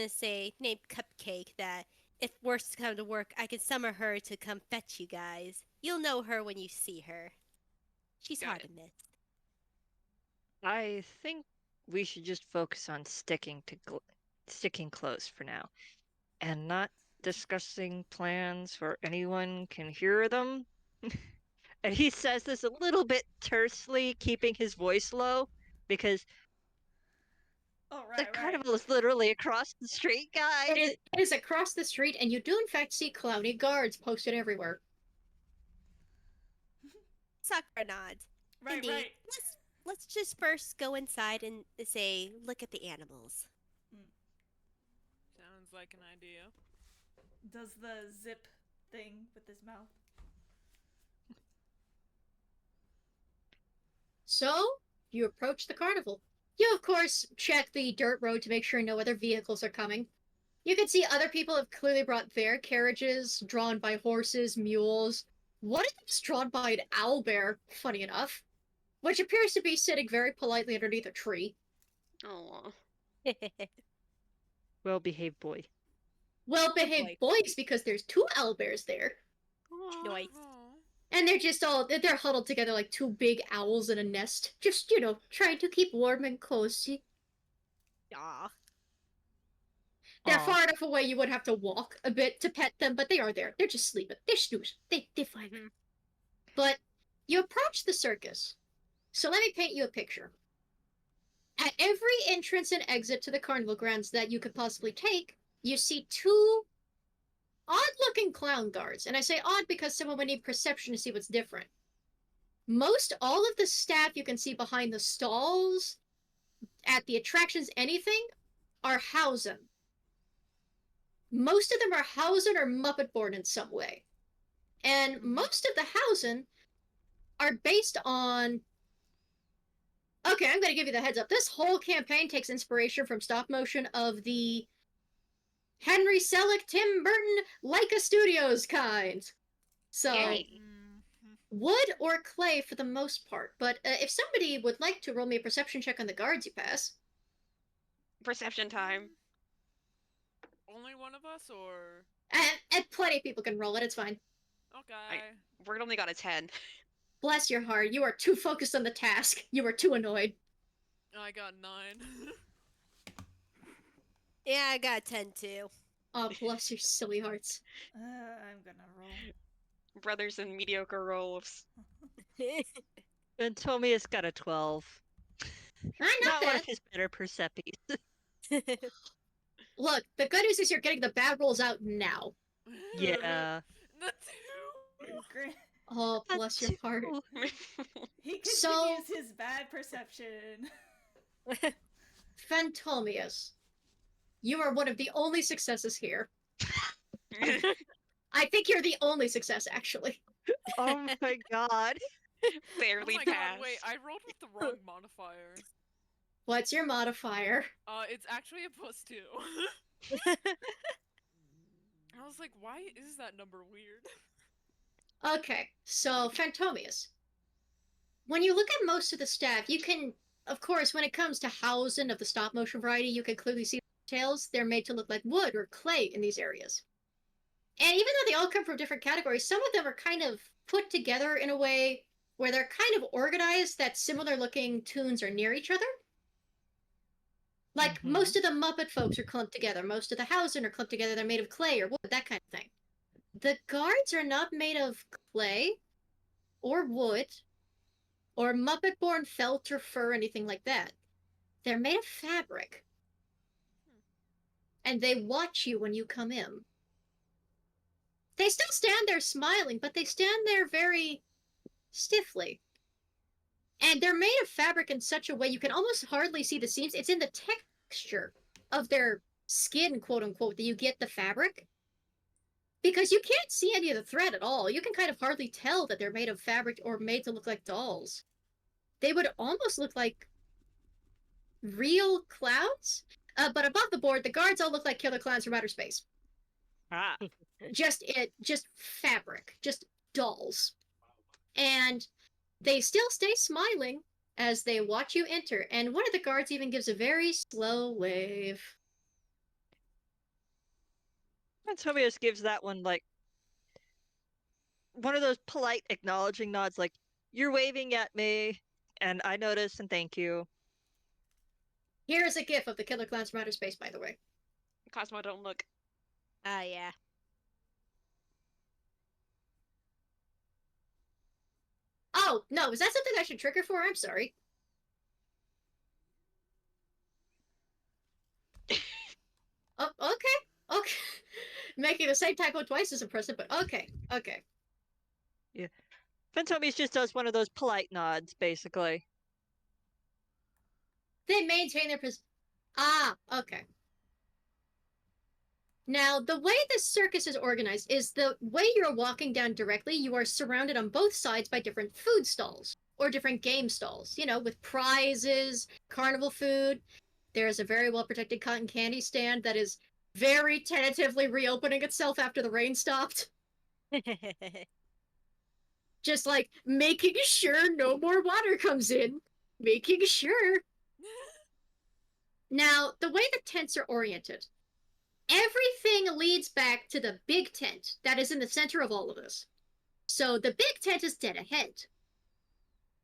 say named Cupcake, that if worse come to work, I can summon her to come fetch you guys. You'll know her when you see her. She's Got hard it. to miss. I think we should just focus on sticking close for now, and not discussing plans where anyone can hear them. And he says this a little bit tersely, keeping his voice low, because Oh, the right. carnival is literally across the street, guys. It is across the street, and you do in fact see clowny guards posted everywhere. Sakura nods. Right, Indeed. right. Let's just first go inside and say look at the animals. Sounds like an idea. Does the zip thing with his mouth. So, you approach the carnival. You, of course, check the dirt road to make sure no other vehicles are coming. You can see other people have clearly brought their carriages, drawn by horses, mules. One of them is drawn by an owlbear, funny enough, which appears to be sitting very politely underneath a tree. Oh, Well-behaved boy. Well-behaved boys, because there's two owlbears there. Noise. And they're huddled together like two big owls in a nest. Just, trying to keep warm and cozy. Aw. They're Aw. far enough away you would have to walk a bit to pet them, but they are there. They're just sleeping. They're snoozing. They're fine. Mhm. But you approach the circus. So let me paint you a picture. At every entrance and exit to the carnival grounds that you could possibly take, you see two odd-looking clown guards. And I say odd because someone would need perception to see what's different. Most all of the staff you can see behind the stalls, at the attractions, anything, are Hausen. Most of them are Hausen or Muppet born in some way. And most of the Hausen are based on... Okay, I'm going to give you the heads up. This whole campaign takes inspiration from stop motion of the Henry Selick, Tim Burton, Leica Studios kind. So, yay! wood or clay for the most part. But if somebody would like to roll me a perception check on the guards you pass... Perception time. Only one of us, or And plenty of people can roll it, it's fine. okay? Word only got a 10. Bless your heart, you are too focused on the task. You are too annoyed. I got 9. Yeah, I got 10 too. Oh, bless your silly hearts. I'm gonna roll. Brothers in mediocre roles. And Tomia's got a 12. Not Not one bad. of his better perceppies. Look, the good news is you're getting the bad rolls out now. Yeah. The 2. Oh, bless your heart. He continues So- his bad perception. Phantomius, you are one of the only successes here. I think you're the only success, actually. Oh my god. Barely Oh my passed. god, wait, I rolled with the wrong modifier. What's your modifier? It's actually a +2. I was like, why is that number weird? Okay, so Phantomius. When you look at most of the staff, you can, of course, when it comes to Hausen of the stop motion variety, you can clearly see the details. They're made to look like wood or clay in these areas. And even though they all come from different categories, some of them are kind of put together in a way where they're kind of organized that similar looking tunes are near each other. Like, most of the Muppet folks are clumped together. Most of the Hausen are clumped together. They're made of clay or wood, that kind of thing. The guards are not made of clay or wood or Muppet-born felt or fur, anything like that. They're made of fabric. And they watch you when you come in. They still stand there smiling, but they stand there very stiffly. And they're made of fabric in such a way you can almost hardly see the seams. It's in the texture of their skin, quote unquote, that you get the fabric. Because you can't see any of the thread at all. You can kind of hardly tell that they're made of fabric or made to look like dolls. They would almost look like real clowns. But above the board, the guards all look like killer clowns from outer space. Ah. Just fabric, just dolls. And they still stay smiling as they watch you enter, and one of the guards even gives a very slow wave. Tobias gives that one like one of those polite acknowledging nods, like, you're waving at me, and I notice and thank you. Here is a gif of the killer clowns from outer space, by the way. Cosmo, don't look. Yeah. Oh, no, is that something I should trigger for? I'm sorry. Oh, okay, okay. Making the same typo twice is impressive, but okay. Yeah. Fantomius just does one of those polite nods, basically. They maintain their okay. Now, the way this circus is organized is the way you're walking down directly, you are surrounded on both sides by different food stalls or different game stalls, with prizes, carnival food. There's a very well-protected cotton candy stand that is very tentatively reopening itself after the rain stopped. Just like making sure no more water comes in. Making sure. Now, the way the tents are oriented, everything leads back to the big tent that is in the center of all of this. So the big tent is dead ahead.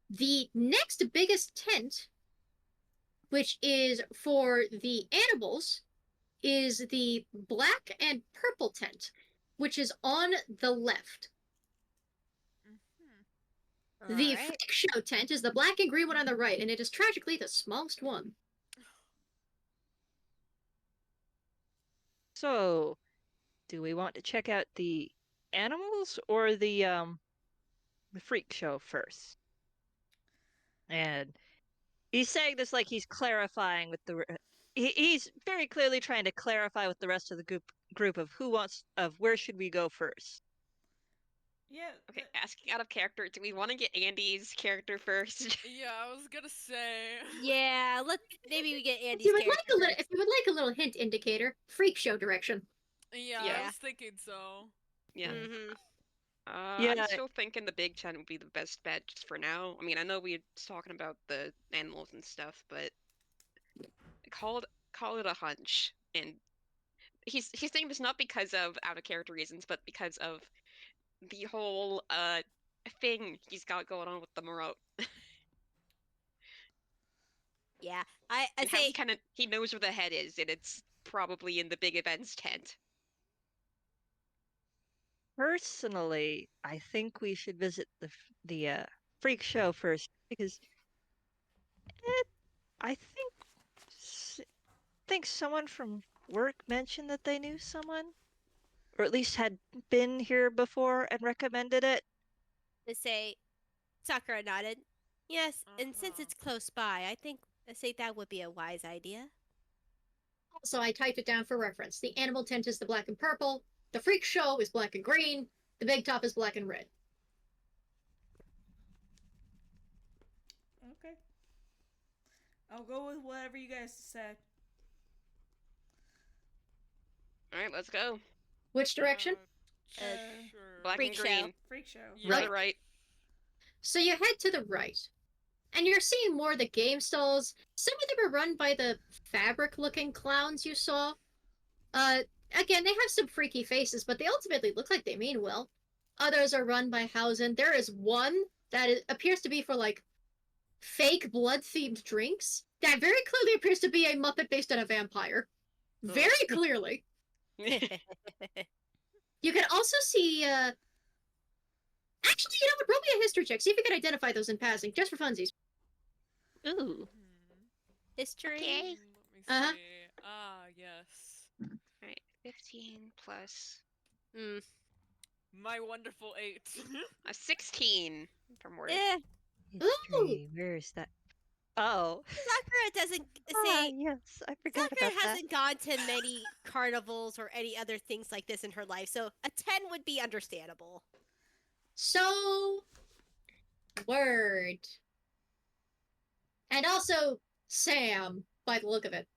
The next biggest tent, which is for the animals, is the black and purple tent, which is on the left. The freak show tent is the black and green one on the right, and it is tragically the smallest one. So, do we want to check out the animals or the freak show first? And he's saying this like he's clarifying with the. He's very clearly trying to clarify with the rest of the group of where should we go first. Yeah. Okay, asking out of character, do we want to get Andy's character first? Yeah, I was gonna say. Yeah, maybe we get Andy's If you would character like first. if you would like a little hint indicator, freak show direction. Yeah, Yeah. I was thinking so. Yeah. Mm-hmm. Yeah. I'm still thinking the big tent would be the best bet just for now. I mean, I know we were talking about the animals and stuff, but call it a hunch. And he's saying this not because of out of character reasons, but because of the whole thing he's got going on with the Moreau. Yeah, I And how say he knows where the head is, and it's probably in the big events tent. Personally, I think we should visit the freak show first because I think someone from work mentioned that they knew someone, or at least had been here before and recommended it. to say Sakura nodded. Yes, and since it's close by, I say that would be a wise idea. So I typed it down for reference. The animal tent is the black and purple. The freak show is black and green. The big top is black and red. Okay. I'll go with whatever you guys decide. Alright, let's go. Which direction? Sure. Black Freak and show. green. Freak show. Yeah. You're on the right. So you head to the right. And you're seeing more of the game stalls. Some of them are run by the fabric-looking clowns you saw. Again, they have some freaky faces, but they ultimately look like they mean well. Others are run by Hausen. There is one that appears to be for, like, fake blood-themed drinks that very clearly appears to be a Muppet based on a vampire. Very clearly. You can also see, actually, you know what? Roll me a history check. See if you can identify those in passing, just for funsies. Ooh, Hmm. history. Okay. Let me see. Uh-huh. Ah, yes. Alright, 15 plus My wonderful 8. a 16 from word. Eh, History. Where is that? Oh. Sakura doesn't Ah, say. yes, I forgot Sakura about that. hasn't gone to many carnivals or any other things like this in her life, so a 10 would be understandable. So, Word. And also, Sam, by the look of it.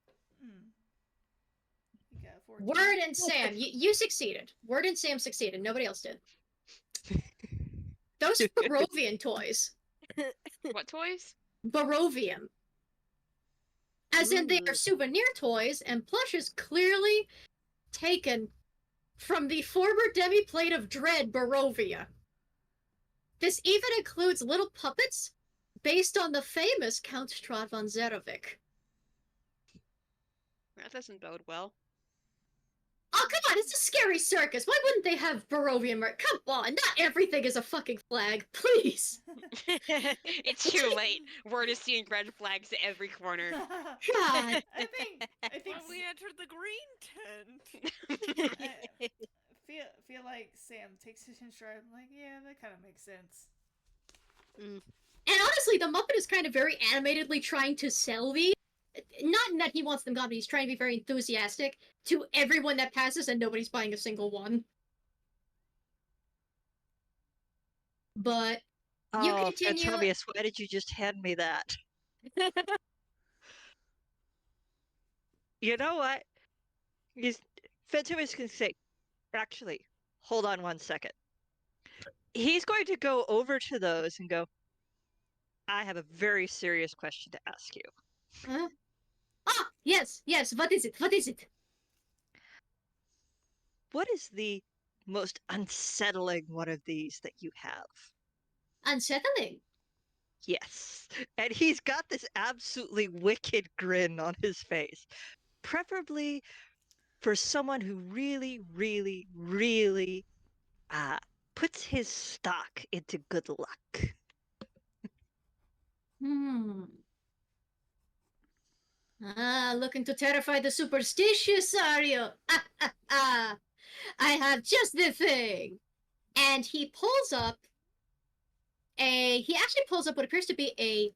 You got 14. Word and Sam, you succeeded. Word and Sam succeeded. Nobody else did. Those Barovian toys. What toys? Barovian. As in, they are Ooh. souvenir toys and plushes clearly taken from the former demi-plate of Dread, Barovia. This even includes little puppets based on the famous Count Strahd von Zerovic. That doesn't bode well. Oh, come on, it's a scary circus. Why wouldn't they have Barovian merch? Come on, not everything is a fucking flag, please. It's too late. We're just seeing red flags at every corner. God. I think When we entered the green tent. I feel like Sam takes it in stride. I'm like, yeah, that kind of makes sense. And honestly, the Muppet is kind of very animatedly trying to sell these. Not in that he wants them gone, but he's trying to be very enthusiastic to everyone that passes, and nobody's buying a single one. But you Oh, continue. Fantomius, why did you just hand me that? You know what? Fantomius can say, actually, hold on one second. He's going to go over to those and go, I have a very serious question to ask you. Ah, yes, what is it? What is it? What is the most unsettling one of these that you have? Unsettling. Yes. And he's got this absolutely wicked grin on his face. Preferably for someone who really, really, really puts his stock into good luck. Looking to terrify the superstitious, are you? I have just the thing. And he actually pulls up what appears to be a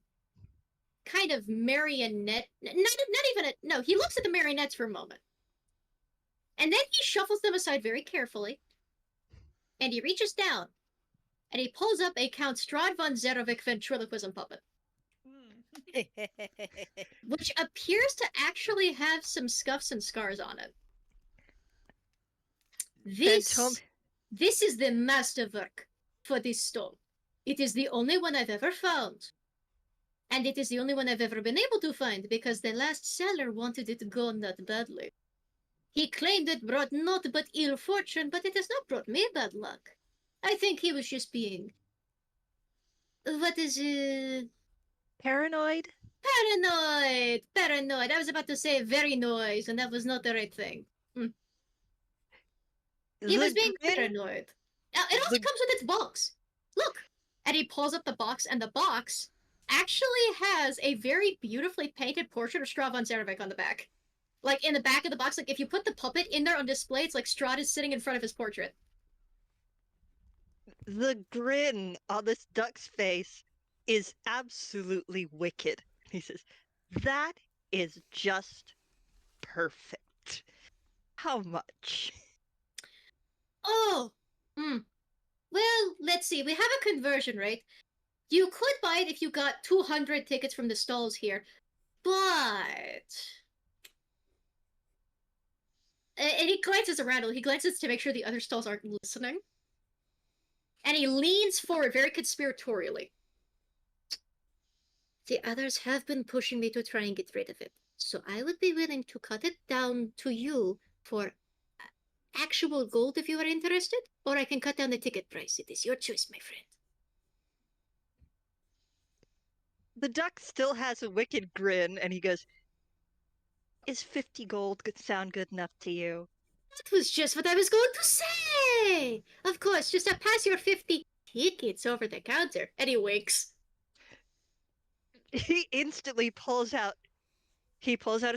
kind of marionette. Not even no, he looks at the marionettes for a moment. And then he shuffles them aside very carefully. And he reaches down. And he pulls up a Count Strahd von Zerovic ventriloquism puppet. Which appears to actually have some scuffs and scars on it. This is the masterwork for this stone. It is the only one I've ever found. And it is the only one I've ever been able to find because the last seller wanted it gone that badly. He claimed it brought naught but ill fortune, but it has not brought me bad luck. I think he was just being... What is it? Paranoid? Paranoid. I was about to say very noise, and that was not the right thing. He was being paranoid. It also comes with its box. Look! And he pulls up the box, and the box actually has a very beautifully painted portrait of Strahd von Zerovic on the back. Like, in the back of the box, like, if you put the puppet in there on display, it's like Strahd is sitting in front of his portrait. The grin on this duck's face is absolutely wicked. He says, that is just perfect. How much? Oh! Well, let's see. We have a conversion rate. You could buy it if you got 200 tickets from the stalls here. But... And he glances around. He glances to make sure the other stalls aren't listening. And he leans forward very conspiratorially. The others have been pushing me to try and get rid of it. So I would be willing to cut it down to you for actual gold if you are interested. Or I can cut down the ticket price. It is your choice, my friend. The duck still has a wicked grin, and he goes, "Is 50 gold sound good enough to you?" That was just what I was going to say! Of course, just pass your 50 tickets over the counter. And he winks. He instantly pulls out He pulls out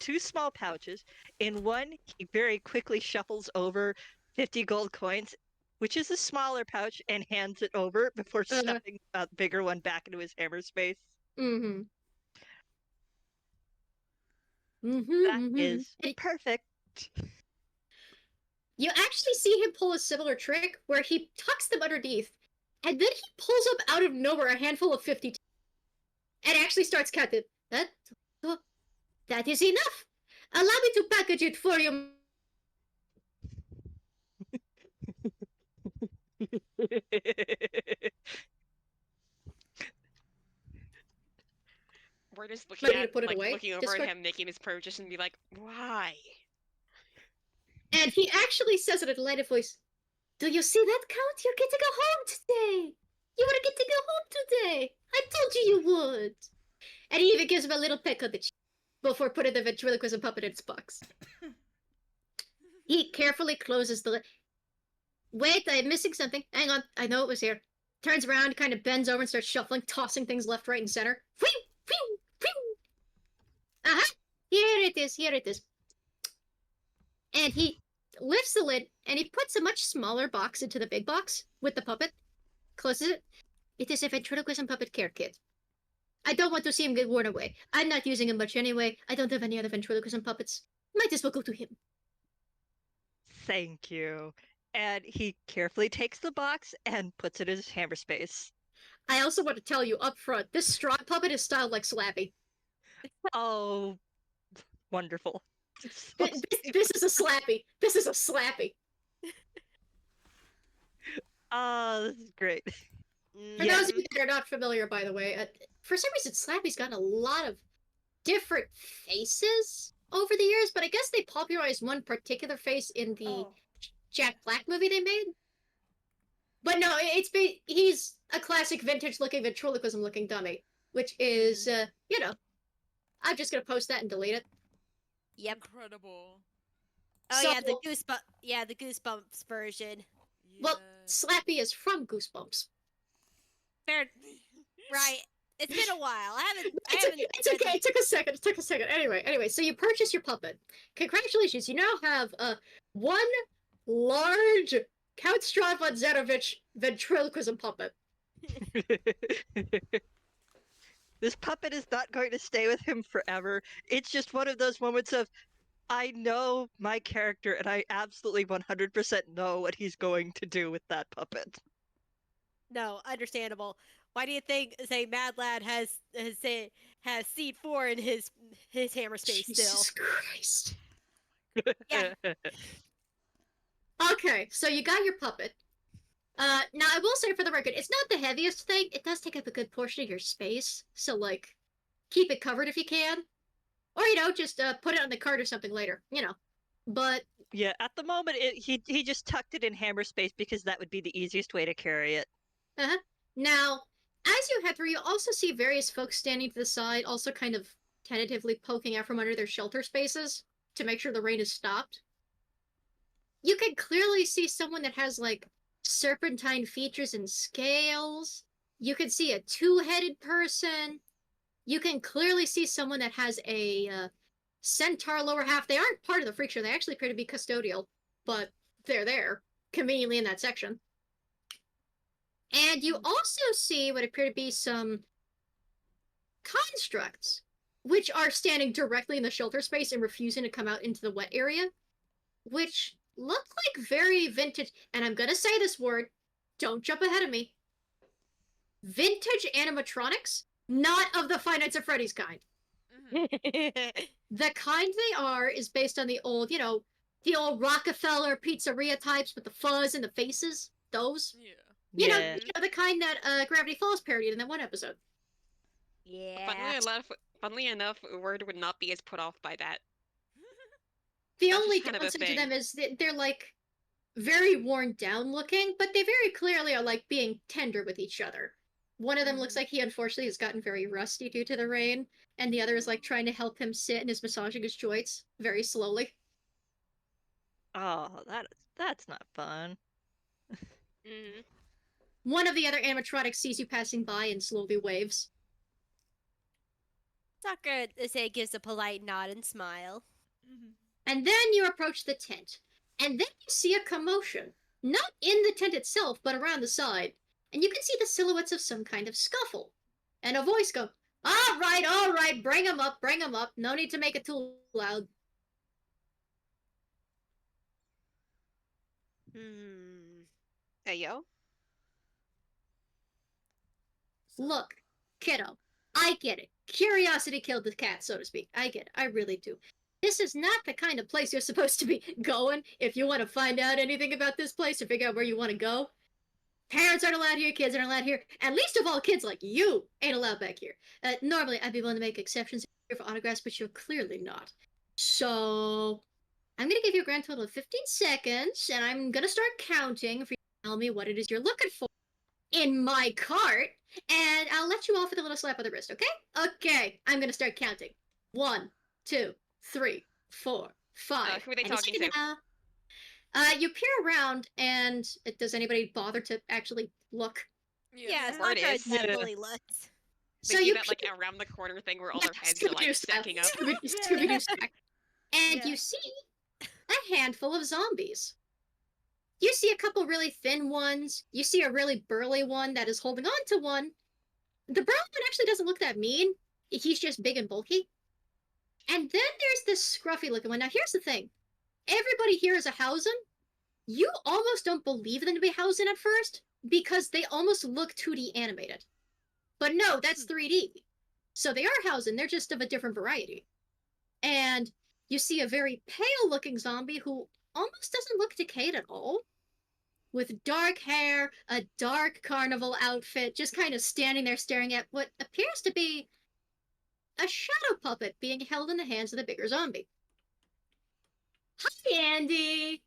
two small pouches. In one, he very quickly shuffles over 50 gold coins, which is a smaller pouch, and hands it over before stuffing a bigger one back into his hammer space. Mm-hmm. That is perfect. You actually see him pull a similar trick where he tucks them underneath, and then he pulls up out of nowhere a handful of 50 and actually starts counting. That is enough. Allow me to package it for you. We're just looking Ready to at, put it like, away? looking over at him making his purchase and be like, why? And he actually says it in a lighted voice. Do you see that, Count? You get to go home today. You want to get to go home today. I told you you would. And he even gives him a little peck on the cheek before putting the ventriloquism puppet in its box. He carefully closes the lid. Wait, I'm missing something. Hang on, I know it was here. Turns around, kind of bends over and starts shuffling, tossing things left, right, and center. Aha! Here it is, here it is. And he lifts the lid, and he puts a much smaller box into the big box with the puppet. Closes it. It is a ventriloquism puppet care kit. I don't want to see him get worn away. I'm not using him much anyway. I don't have any other ventriloquism puppets. Might as well go to him. Thank you. And he carefully takes the box and puts it in his hammer space. I also want to tell you up front, this straw puppet is styled like Slappy. Oh, wonderful. This is a Slappy. This is a Slappy. Oh, this is great. For those of you that are not familiar, by the way, for some reason Slappy's gotten a lot of different faces over the years, but I guess they popularized one particular face in the Jack Black movie they made. But no, he's a classic vintage-looking, ventriloquism-looking dummy, which is, you know, I'm just gonna post that and delete it. Yep. Incredible. Oh So- yeah, the Goosebumps version. Well, Slappy is from Goosebumps. Fair, right? It's been a while. I haven't. It's okay. It took a second. Anyway, so you purchase your puppet. Congratulations, you now have one large Count Strahd Zarovich ventriloquism puppet. This puppet is not going to stay with him forever. It's just one of those moments of, I know my character and I absolutely 100% know what he's going to do with that puppet. No, understandable. Why do you think, say, Mad Lad has seed 4 in his hammer space Jesus still? Christ. Yeah. Okay, so you got your puppet. Now I will say for the record, it's not the heaviest thing. It does take up a good portion of your space, so like, keep it covered if you can, or just put it on the cart or something later. But Yeah, at the moment he just tucked it in hammer space because that would be the easiest way to carry it. now, as you head through, you also see various folks standing to the side, also kind of tentatively poking out from under their shelter spaces to make sure the rain is stopped. You can clearly see someone that has like serpentine features and scales. You can see a two-headed person. You can clearly see someone that has a centaur lower half. They aren't part of the freak show. They actually appear to be custodial, but they're there, conveniently in that section. And you also see what appear to be some constructs, which are standing directly in the shelter space and refusing to come out into the wet area, which look like very vintage, and I'm gonna say this word, don't jump ahead of me. Vintage animatronics, not of the Five Nights at Freddy's kind. The kind they are is based on the old, the old Rockefeller pizzeria types with the fuzz and the faces. Those. Yeah. You know, the kind that Gravity Falls parodied in that one episode. Yeah. Funnily enough, Word would not be as put off by that. The That's only just kind of a downside to thing. them is that they're like very worn down looking, but they very clearly are like being tender with each other. One of them looks like he unfortunately has gotten very rusty due to the rain, and the other is like trying to help him sit and is massaging his joints very slowly. Oh, that's not fun. Mm. One of the other animatronics sees you passing by and slowly waves. Sakura, they say, gives a polite nod and smile. Mm-hmm. And then you approach the tent. And then you see a commotion. Not in the tent itself, but around the side. And you can see the silhouettes of some kind of scuffle. And a voice go, all right, bring 'em up. No need to make it too loud. Hey, yo. Look, kiddo, I get it. Curiosity killed the cat, so to speak. I get it. I really do. This is not the kind of place you're supposed to be going if you want to find out anything about this place or figure out where you want to go. Parents aren't allowed here, kids aren't allowed here, and least of all, kids like you ain't allowed back here. Normally, I'd be willing to make exceptions here for autographs, but you're clearly not. So, I'm going to give you a grand total of 15 seconds, and I'm going to start counting for you to tell me what it is you're looking for in my cart, and I'll let you off with a little slap on the wrist, okay? Okay, I'm going to start counting. 1, 2, 3, 4, 5. Who are they And talking to? You peer around, and does anybody bother to actually look? Yeah, Word Sakura is- definitely looks. They So do you that like peer- around the corner thing where all Yeah, their heads are like Scooby-Doo style. stacking up. Scooby-Doo style. And Yeah. you see a handful of zombies. You see a couple really thin ones. You see a really burly one that is holding on to one. The burly one actually doesn't look that mean. He's just big and bulky. And then there's this scruffy looking one. Now here's the thing. Everybody here is a Hausen. You almost don't believe them to be Hausen at first because they almost look 2D animated. But no, that's 3D. So they are Hausen, they're just of a different variety. And you see a very pale looking zombie who almost doesn't look decayed at all. With dark hair, a dark carnival outfit, just kind of standing there staring at what appears to be a shadow puppet being held in the hands of the bigger zombie. Hi, Andy!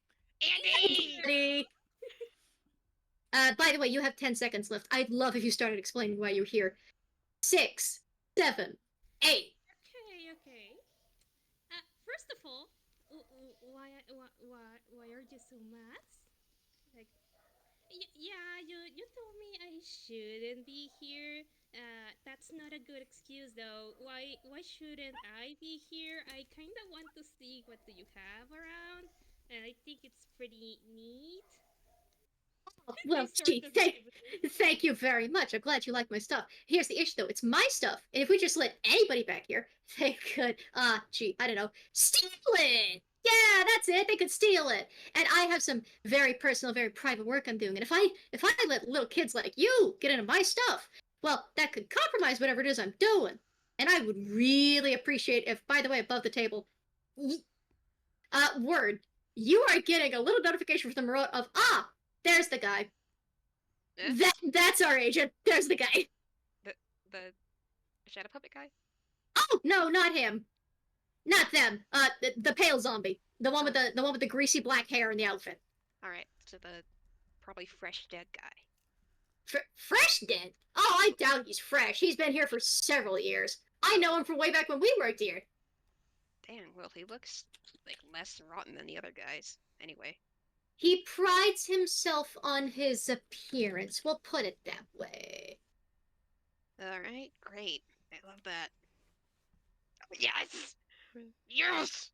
Andy! By the way, you have 10 seconds left. I'd love if you started explaining why you're here. 6, 7, 8. Okay. First of all, why are you so mad? Like, yeah, you told me I shouldn't be here. That's not a good excuse, though. Why shouldn't I be here? I kind of want to see what do you have around, and I think it's pretty neat. Well, They sort gee, of give- thank you very much. I'm glad you like my stuff. Here's the issue, though. It's my stuff. And if we just let anybody back here, they could, I don't know, steal it. Yeah, that's it. They could steal it. And I have some very personal, very private work I'm doing. And if I let little kids like you get into my stuff, well, that could compromise whatever it is I'm doing. And I would really appreciate if, by the way, above the table, word, you are getting a little notification from the remote of, there's the guy. Eh? That's our agent. There's the guy. The shadow puppet guy? Oh no, not him. Not them. The pale zombie. The one with the greasy black hair and the outfit. Alright, so the probably fresh dead guy. Fresh dead? Oh, I doubt he's fresh. He's been here for several years. I know him from way back when we worked here. Damn, well, he looks like less rotten than the other guys. Anyway. He prides himself on his appearance. We'll put it that way. Alright, great. I love that. Yes! Yes!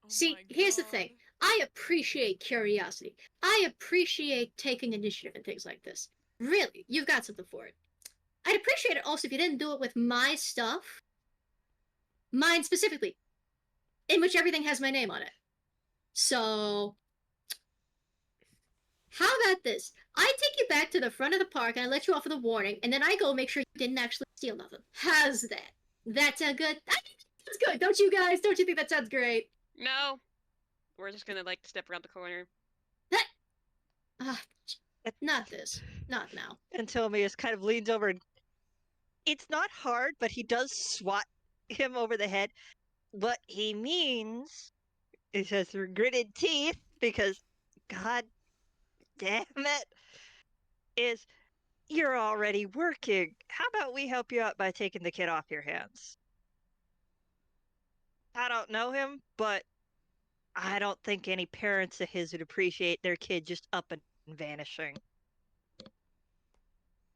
Oh See, my here's the God. thing. I appreciate curiosity. I appreciate taking initiative in things like this. Really, you've got something for it. I'd appreciate it also if you didn't do it with my stuff. Mine specifically. In which everything has my name on it. So, how about this? I take you back to the front of the park and I let you off with a warning, and then I go make sure you didn't actually steal nothing. How's that? That sound good? I think that's good, don't you guys? Don't you think that sounds great? No! We're just gonna, like, step around the corner. Not this. Not now. And Tomius kind of leans over and it's not hard, but he does swat him over the head. What he means is has through gritted teeth because god damn it is you're already working. How about we help you out by taking the kid off your hands? I don't know him, but I don't think any parents of his would appreciate their kid just up and vanishing.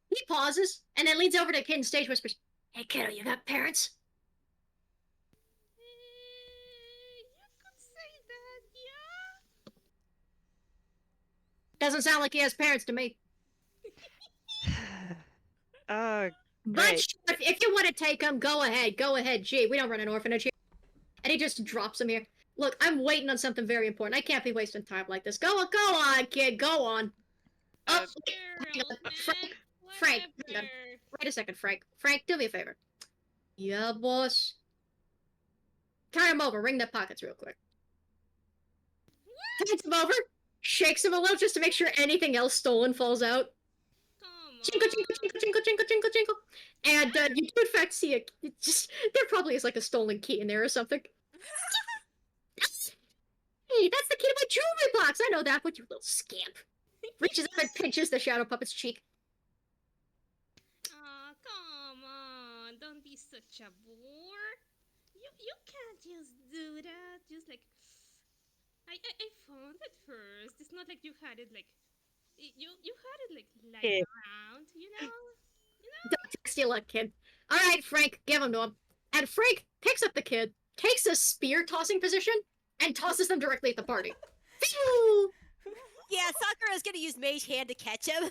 He pauses and then leans over to the kid and stage whispers, "Hey kiddo, you got parents?" You could say that, yeah. Doesn't sound like he has parents to me. Uh, But Great. if you want to take him, go ahead. Go ahead. Gee, we don't run an orphanage here. And he just drops him here. Look, I'm waiting on something very important. I can't be wasting time like this. Go on, kid. Go on. Oh, wait, hang Girls, on. man. Frank, hang on. Whatever. Wait a second, Frank. Frank, do me a favor. Yeah, boss. Turn him over. Ring the pockets real quick. Turns him over. Shakes him a little just to make sure anything else stolen falls out. Come Chinkle, chinkle, on. chinkle, chinkle, chinkle, chinkle, chinkle. And you do in fact see there probably is like a stolen key in there or something. Hey, that's the key to my jewelry box. I know that, but you little scamp. Reaches up and pinches the shadow puppet's cheek. Aw, come on. Don't be such a bore. You can't just do that. Just like I found it first. It's not like you had it like you had it like lying around, you know? Don't steal a kid. All right, Frank, give him to him. And Frank picks up the kid, takes a spear tossing position, and tosses them directly at the party. Phew! Yeah, Sakura is gonna use Mage Hand to catch him.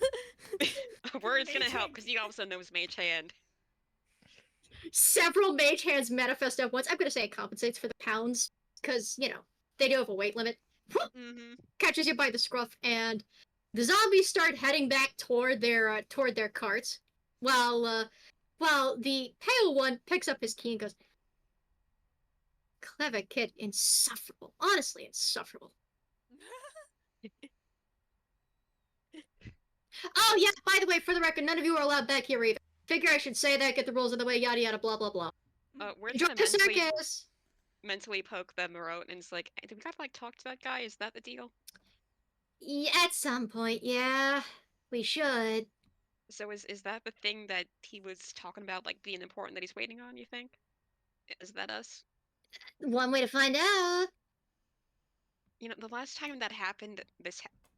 A word's gonna help because he also knows Mage Hand. Several mage hands manifest at once. I'm gonna say it compensates for the pounds, because, you know, they do have a weight limit. Mm-hmm. Catches you by the scruff, and the zombies start heading back toward their carts, while the pale one picks up his key and goes, "Clever kid, insufferable. Honestly, insufferable." Oh yeah, by the way, for the record, none of you are allowed back here either. Figure I should say that, get the rules of the way, yada yada, blah blah blah. We're Enjoy gonna the circus. mentally poke them around and it's like, hey, do we gotta like talk to that guy? Is that the deal? Yeah, at some point, yeah, we should. So is that the thing that he was talking about, like being important that he's waiting on? You think? Is that us? One way to find out. You know, the last time that happened,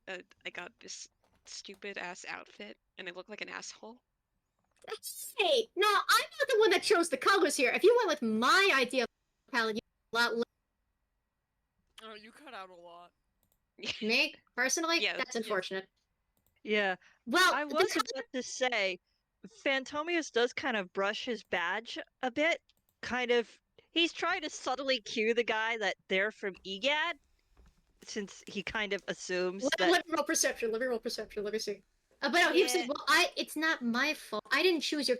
I got this stupid ass outfit and I look like an asshole. Hey, no, I'm not the one that chose the colors here. If you went with my idea of palette, you a lot less. Oh, you cut out a lot. Me, personally, Yeah, that's yeah. unfortunate. Yeah, Well, I was about to say, Phantomius does kind of brush his badge a bit. Kind of, he's trying to subtly cue the guy that they're from EGAD, since he kind of assumes that. let me roll perception. Let me roll perception. Let me see. But no, he said, Yeah. "Well, it's not my fault. I didn't choose your.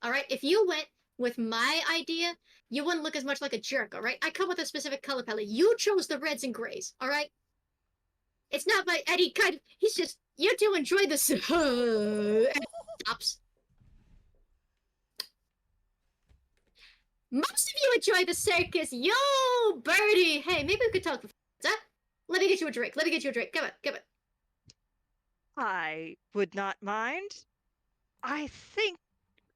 All right, if you went with my idea, you wouldn't look as much like a jerk. All right, I come with a specific color palette. You chose the reds and grays. All right. It's not my Eddie kind of. He's just you do enjoy this. And stops. Most of you enjoy the circus. Yo, Birdie. Hey, maybe we could talk. Huh? Let me get you a drink. Let me get you a drink. Come on, come on. I would not mind. I think,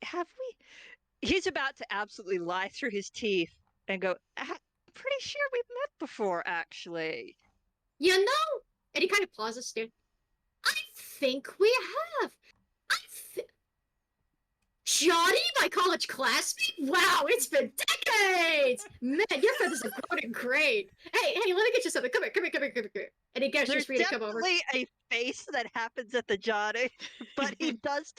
have we? He's about to absolutely lie through his teeth and go, I'm pretty sure we've met before, actually. You know, and he kind of pauses, dude. I think we have. Johnny, my college classmate? Wow, it's been decades! Man, your feathers have grown and great. Hey, let me get you something. Come here, come here, come here, come here. And he gestures There's for you to come over. definitely a face that happens at the Johnny, but he does.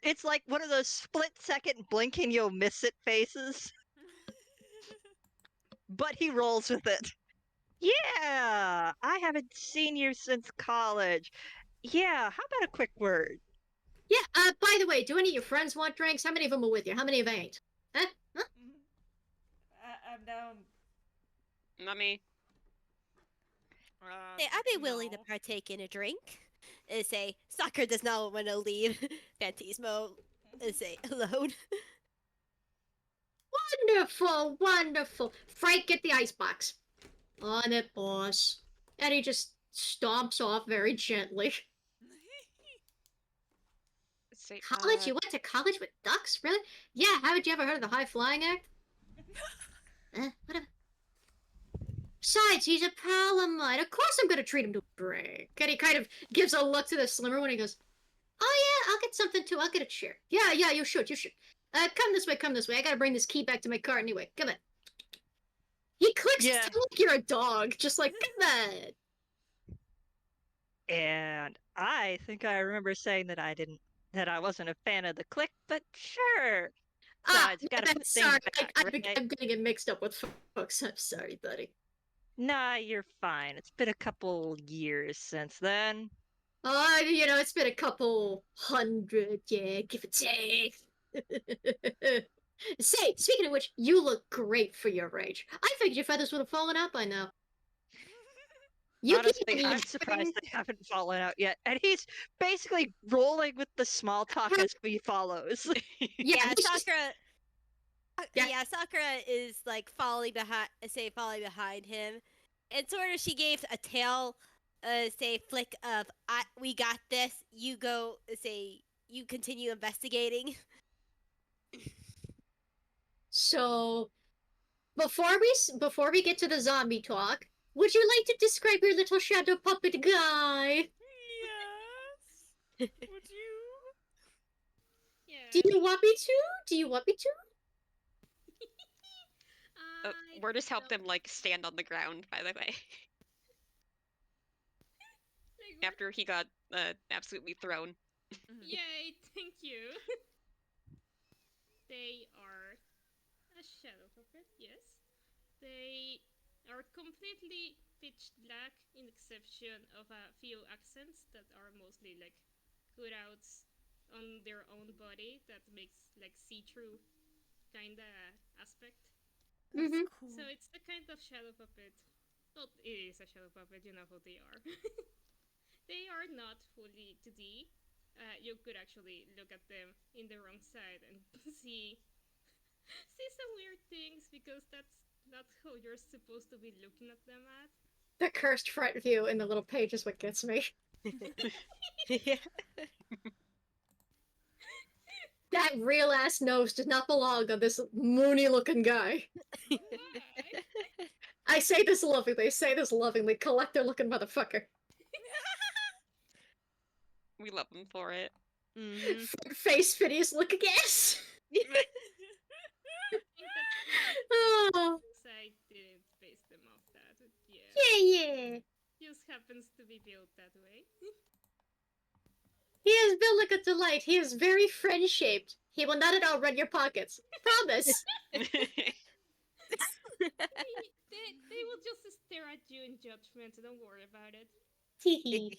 It's like one of those split-second blink and you'll miss it faces. But he rolls with it. Yeah, I haven't seen you since college. Yeah, how about a quick word? Yeah, by the way, do any of your friends want drinks? How many of them are with you? How many of them ain't? Huh? I'm down. Not me. Hey, I'd be willing to No. partake in a drink. And say, Sakura does not want to leave Phantismo. And say, alone. Wonderful, wonderful. Frank, get the icebox. On it, boss. And he just stomps off very gently. Say, College? You went to college with ducks? Really? Yeah, haven't you ever heard of the High Flying Act? Whatever. Besides, he's a pal of mine. Of course I'm gonna treat him to a break. And he kind of gives a look to the slimmer one. He goes, oh yeah, I'll get something too. I'll get a chair. Yeah, you should. Come this way, come this way. I gotta bring this key back to my car anyway. Come on. He clicks Yeah. like you're a dog. Just like, come on. And I think I remember saying that I wasn't a fan of the click, but sure. Besides, you gotta I'm put things sorry. back, right? I'm getting it mixed up with folks. I'm sorry, buddy. Nah, you're fine. It's been a couple years since then. Oh, it's been a couple hundred, yeah, give or take. Say, speaking of which, you look great for your age. I figured your feathers would have fallen out by now. You Honestly, keep I'm surprised they haven't fallen out yet. And he's basically rolling with the small talk as he follows. Yeah, he's just- Sakura. Yeah. Yeah, Sakura is like falling behind him, and sort of she gave a tail, flick of "We got this." You go, you continue investigating. So, before we get to the zombie talk, would you like to describe your little shadow puppet guy? Yes. Would you? Yeah. Do you want me to? Do you want me to? We're just help don't- them like stand on the ground. By the way, Like, what- after he got absolutely thrown. Mhm. Yay, thank you. They are a shadow puppet, yes. They are completely pitch black, in exception of a few accents that are mostly like cutouts on their own body that makes like see-through kinda aspect. That's Mhm. cool. So it's the kind of shadow puppet. Well, it is a shadow puppet, you know who they are. They are not fully 2D. You could actually look at them in the wrong side and see some weird things because that's not how you're supposed to be looking at them at. The cursed front view in the little page is what gets me. That real ass nose does not belong on this moony looking guy. Why? I say this lovingly, collector looking motherfucker. We love him for it. Mhm. Face Phineas looking ass. I think that's Oh, I didn't base them off that. Yeah. yeah. Just happens to be built that way. He is built like a delight. He is very friend-shaped. He will not at all run your pockets. Promise. They will just stare at you in judgment, so don't worry about it. Teehee.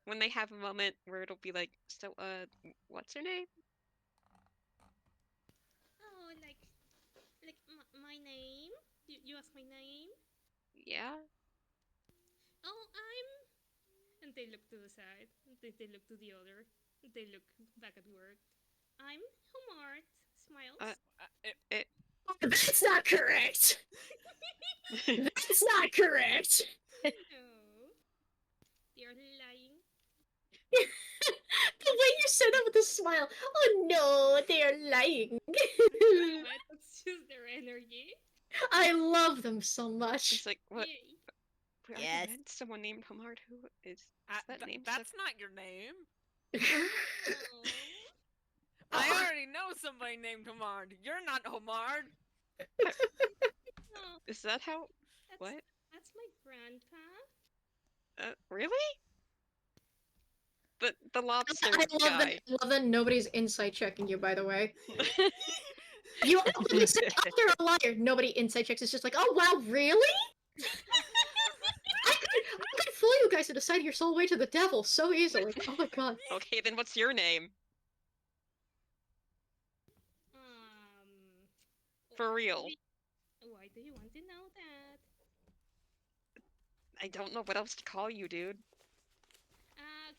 When they have a moment where it'll be like, so, what's her name? Oh, like my name? You ask my name? Yeah. Oh, I'm. And they look to the side. They look to the other. They look back at work. I'm Homart. Smiles. That's not correct. That's not correct. No. They're lying. The way you said that with a smile. Oh no, they are lying. What? That's just their energy. I love them so much. It's like, what? Yay. I Yes. met someone named Homard. Who is that name? That's not your name. Oh. I already know somebody named Homard. You're not Homard. Oh, Is that how? that's, What? That's my grandpa. Really? The lobster I love that. guy. I love that nobody's insight checking you. By the way, you always say, "Oh, you're a liar." Nobody insight checks. It's just like, "Oh wow, really?" I could fool you guys to decide your soul way to the devil so easily. Oh my god. Okay, then what's your name? For real. Why do you want to know that? I don't know what else to call you, dude.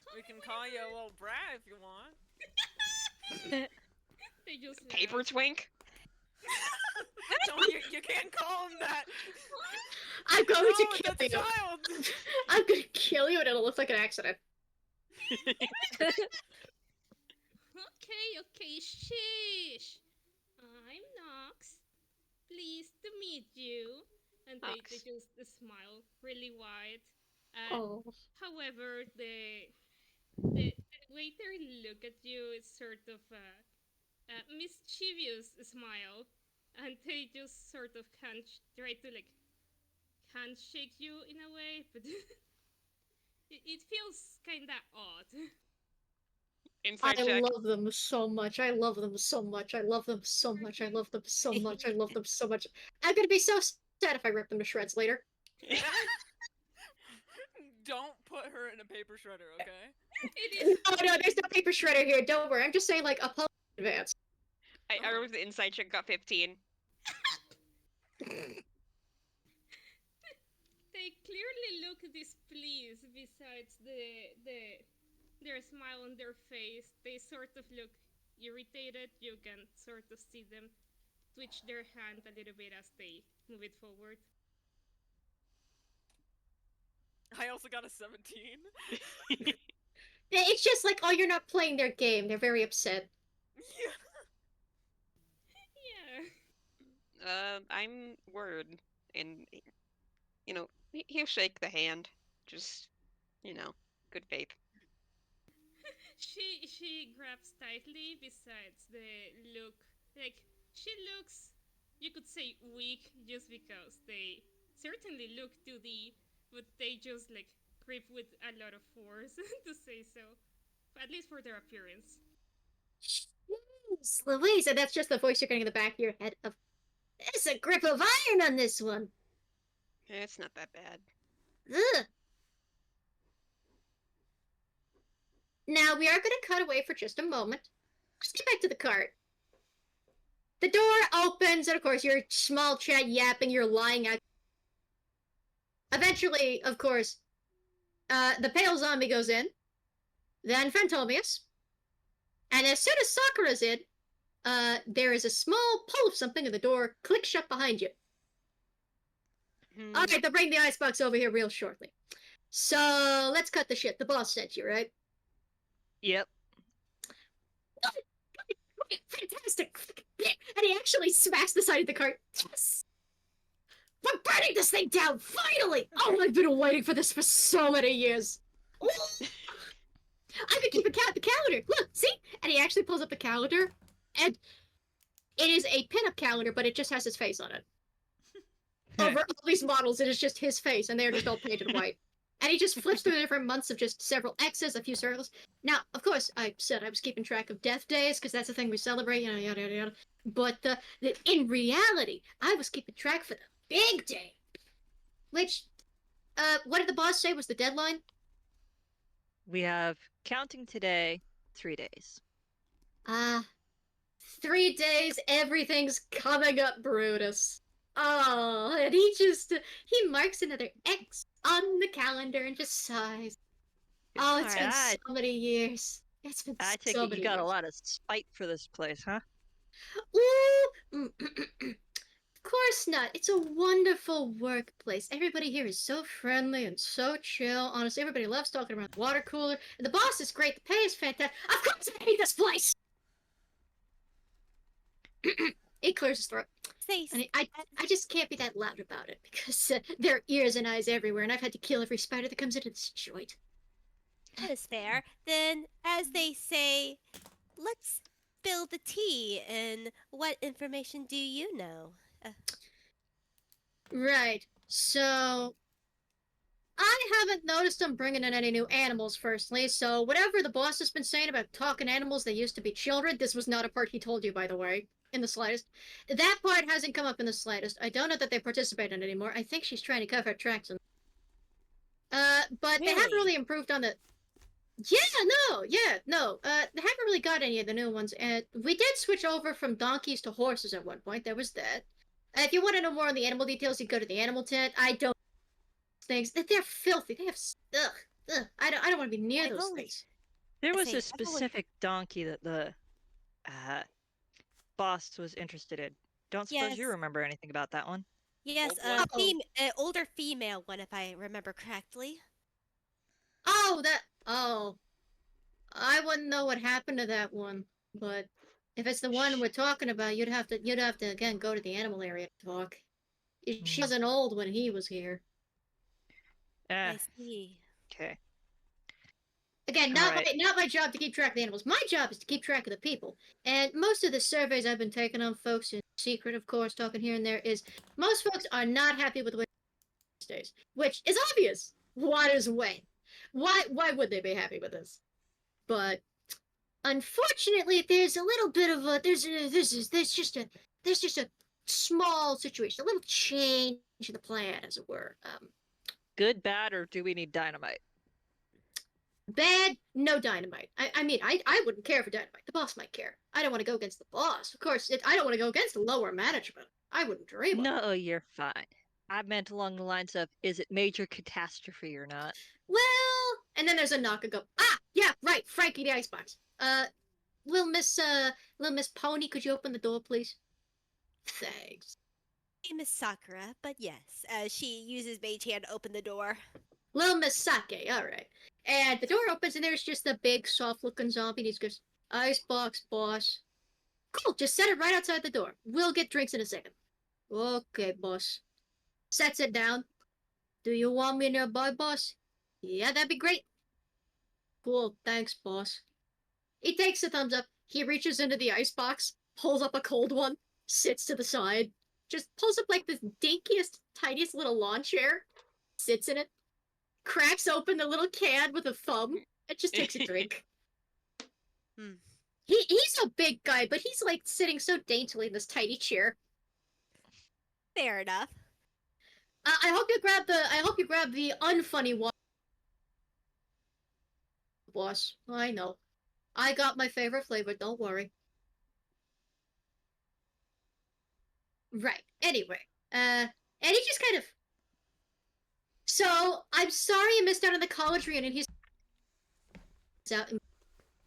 Call We me can call you a whatever. little brat if you want. They just laugh. Paper twink? No, you can't call him that. I'm going No, to kill that's a you. child. I'm gonna kill you, and it'll look like an accident. sheesh. I'm Nox. Pleased to meet you. And they Nox. just smile really wide. Oh. However, the waiter look at you is sort of a mischievous smile, and they just sort of try to like handshake you in a way, but it feels kinda odd. Inside I check. love them so much. I love them so much. I love them so much. I love them so much. I love them so much. I'm gonna be so sad if I rip them to shreds later. Don't put her in a paper shredder, okay? It is. No, there's no paper shredder here. Don't worry. I'm just saying, like, apologize in advance. I remember the inside check got 15. They clearly look displeased. Besides their smile on their face, they sort of look irritated. You can sort of see them twitch their hand a little bit as they move it forward. I also got a 17. It's just like, oh, you're not playing their game. They're very upset. Yeah. Yeah. I'm Word, and he'll shake the hand. Just, good faith. She grabs tightly. Besides the look, like she looks, you could say weak, just because they certainly look 2D, but they just like grip with a lot of force to say so, at least for their appearance. Jeez Louise, and that's just the voice you're getting in the back of your head of, there's a grip of iron on this one. It's not that bad. Ugh. Now, we are going to cut away for just a moment. Let's get back to the cart. The door opens, and of course, your small chat yapping, you're lying out. Eventually, of course, the pale zombie goes in, then Phantomius, and as soon as Sakura's in, there is a small pull of something, and the door clicks shut behind you. Alright, they'll bring the icebox over here real shortly. So, let's cut the shit. The boss sent you, right? Yep. Fantastic! And he actually smashed the side of the cart. Yes! We're burning this thing down, finally! Oh, I've been waiting for this for so many years. I've been keeping count the calendar. Look, see? And he actually pulls up the calendar, and it is a pinup calendar, but it just has his face on it. Over all these models, it is just his face, and they're just all painted white. And he just flips through the different months of just several X's, a few circles. Now, of course, I said I was keeping track of death days, because that's the thing we celebrate, yada, yada, yada. But in reality, I was keeping track for the big day. Which, what did the boss say was the deadline? We have, counting today, 3 days. 3 days, everything's coming up, Brutus. Oh, and he marks another X on the calendar and just sighs. Oh, it's been Alright. so many years. It's been I take so it many you got a years. lot of spite for this place, huh? Ooh, of course not. It's a wonderful workplace. Everybody here is so friendly and so chill. Honestly, everybody loves talking around the water cooler. And the boss is great. The pay is fantastic. Of course I hate this place! He clears his throat. And I just can't be that loud about it, because there are ears and eyes everywhere, and I've had to kill every spider that comes into this joint. That is fair. Then, as they say, let's spill the tea. And what information do you know? Right. So, I haven't noticed them bringing in any new animals, firstly, so whatever the boss has been saying about talking animals that used to be children, this was not a part he told you, by the way, in the slightest. That part hasn't come up in the slightest. I don't know that they participate in it anymore. I think she's trying to cover tracks in. But they haven't really improved on the... They haven't really got any of the new ones, and we did switch over from donkeys to horses at one point, there was that. If you want to know more on the animal details, you go to the animal tent. I don't... things, they're filthy, they have... Ugh, I don't want to be near those things. There I was say, a I've always- specific donkey that the boss was interested in. Don't suppose you Yes. remember anything about that one? Yes, Old one? older female one, if I remember correctly. Oh, I wouldn't know what happened to that one, but If it's the one we're talking about, you'd have to again go to the animal area to talk. She wasn't old when he was here. I see. Okay. Again, not my job to keep track of the animals. My job is to keep track of the people. And most of the surveys I've been taking on folks, in secret, of course, talking here and there, is most folks are not happy with the way these days, which is obvious. What is when? Why would they be happy with this? But unfortunately, there's a little bit of a there's just a small situation, a little change in the plan, as it were. Good, bad, or do we need dynamite? Bad, no dynamite. I mean, I wouldn't care for dynamite. The boss might care. I don't want to go against the boss. Of course, I don't want to go against the lower management. I wouldn't dream of it. No, you're fine. I meant along the lines of, is it major catastrophe or not? Well, and then there's a knock and go, yeah, right, Frankie the Icebox. Little Miss Pony, could you open the door, please? Thanks. Hey, Miss Sakura, but yes, she uses Mage Hand to open the door. Little Miss Sake, alright. And the door opens and there's just a big, soft-looking zombie and he goes, Icebox, boss. Cool, just set it right outside the door. We'll get drinks in a second. Okay, boss. Sets it down. Do you want me nearby, boss? Yeah, that'd be great. Cool, thanks, boss. He takes a thumbs up. He reaches into the icebox, pulls up a cold one, sits to the side, just pulls up like this dinkiest, tiniest little lawn chair, sits in it, cracks open the little can with a thumb, and just takes a drink. He's a big guy, but he's like sitting so daintily in this tiny chair. Fair enough. I hope you grab the unfunny one, boss. I know. I got my favorite flavor, don't worry. Right. Anyway, and he just kind of. So I'm sorry you missed out on the college reunion. He's out.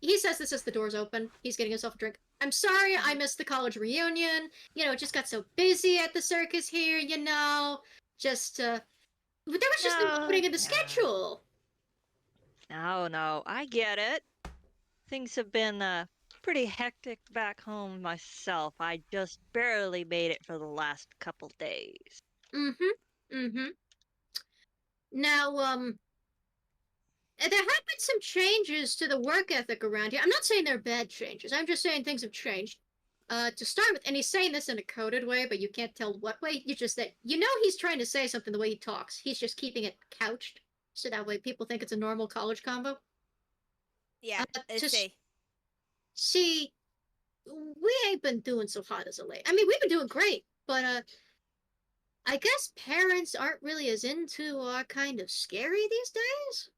He says this as the door's open. He's getting himself a drink. I'm sorry I missed the college reunion. You know, it just got so busy at the circus here. You know, just there was just no opening in the schedule. No, I get it. Things have been pretty hectic back home myself. I just barely made it for the last couple days. Now, there have been some changes to the work ethic around here. I'm not saying they're bad changes. I'm just saying things have changed. To start with, and he's saying this in a coded way, but you can't tell what way. You just that you know he's trying to say something the way he talks. He's just keeping it couched, so that way people think it's a normal college combo. Yeah, see, we ain't been doing so hot as of late. I mean, we've been doing great, but I guess parents aren't really as into our kind of scary these days.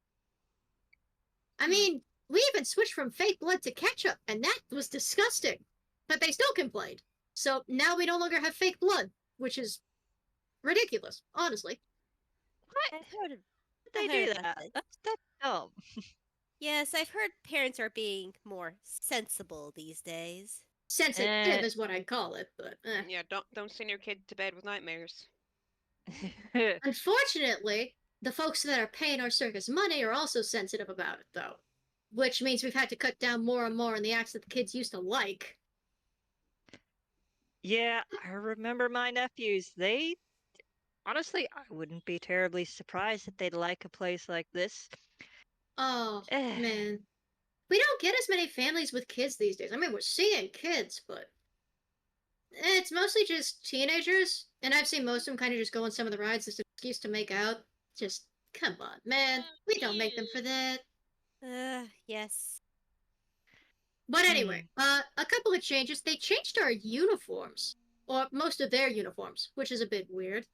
I mean, we even switched from fake blood to ketchup, and that was disgusting. But they still complained. So now we no longer have fake blood, which is ridiculous, honestly. What? How did they do that? That's dumb. Yes, I've heard parents are being more sensible these days. Sensitive is what I'd call it, but Yeah, don't send your kid to bed with nightmares. Unfortunately, the folks that are paying our circus money are also sensitive about it, though. Which means we've had to cut down more and more on the acts that the kids used to like. Yeah, I remember my nephews. Honestly, I wouldn't be terribly surprised if they'd like a place like this. Oh, man. We don't get as many families with kids these days. I mean, we're seeing kids, but it's mostly just teenagers. And I've seen most of them kind of just go on some of the rides as an excuse to make out. Just, come on, man. We don't make them for that. Yes. But anyway, a couple of changes. They changed our uniforms. Or most of their uniforms, which is a bit weird.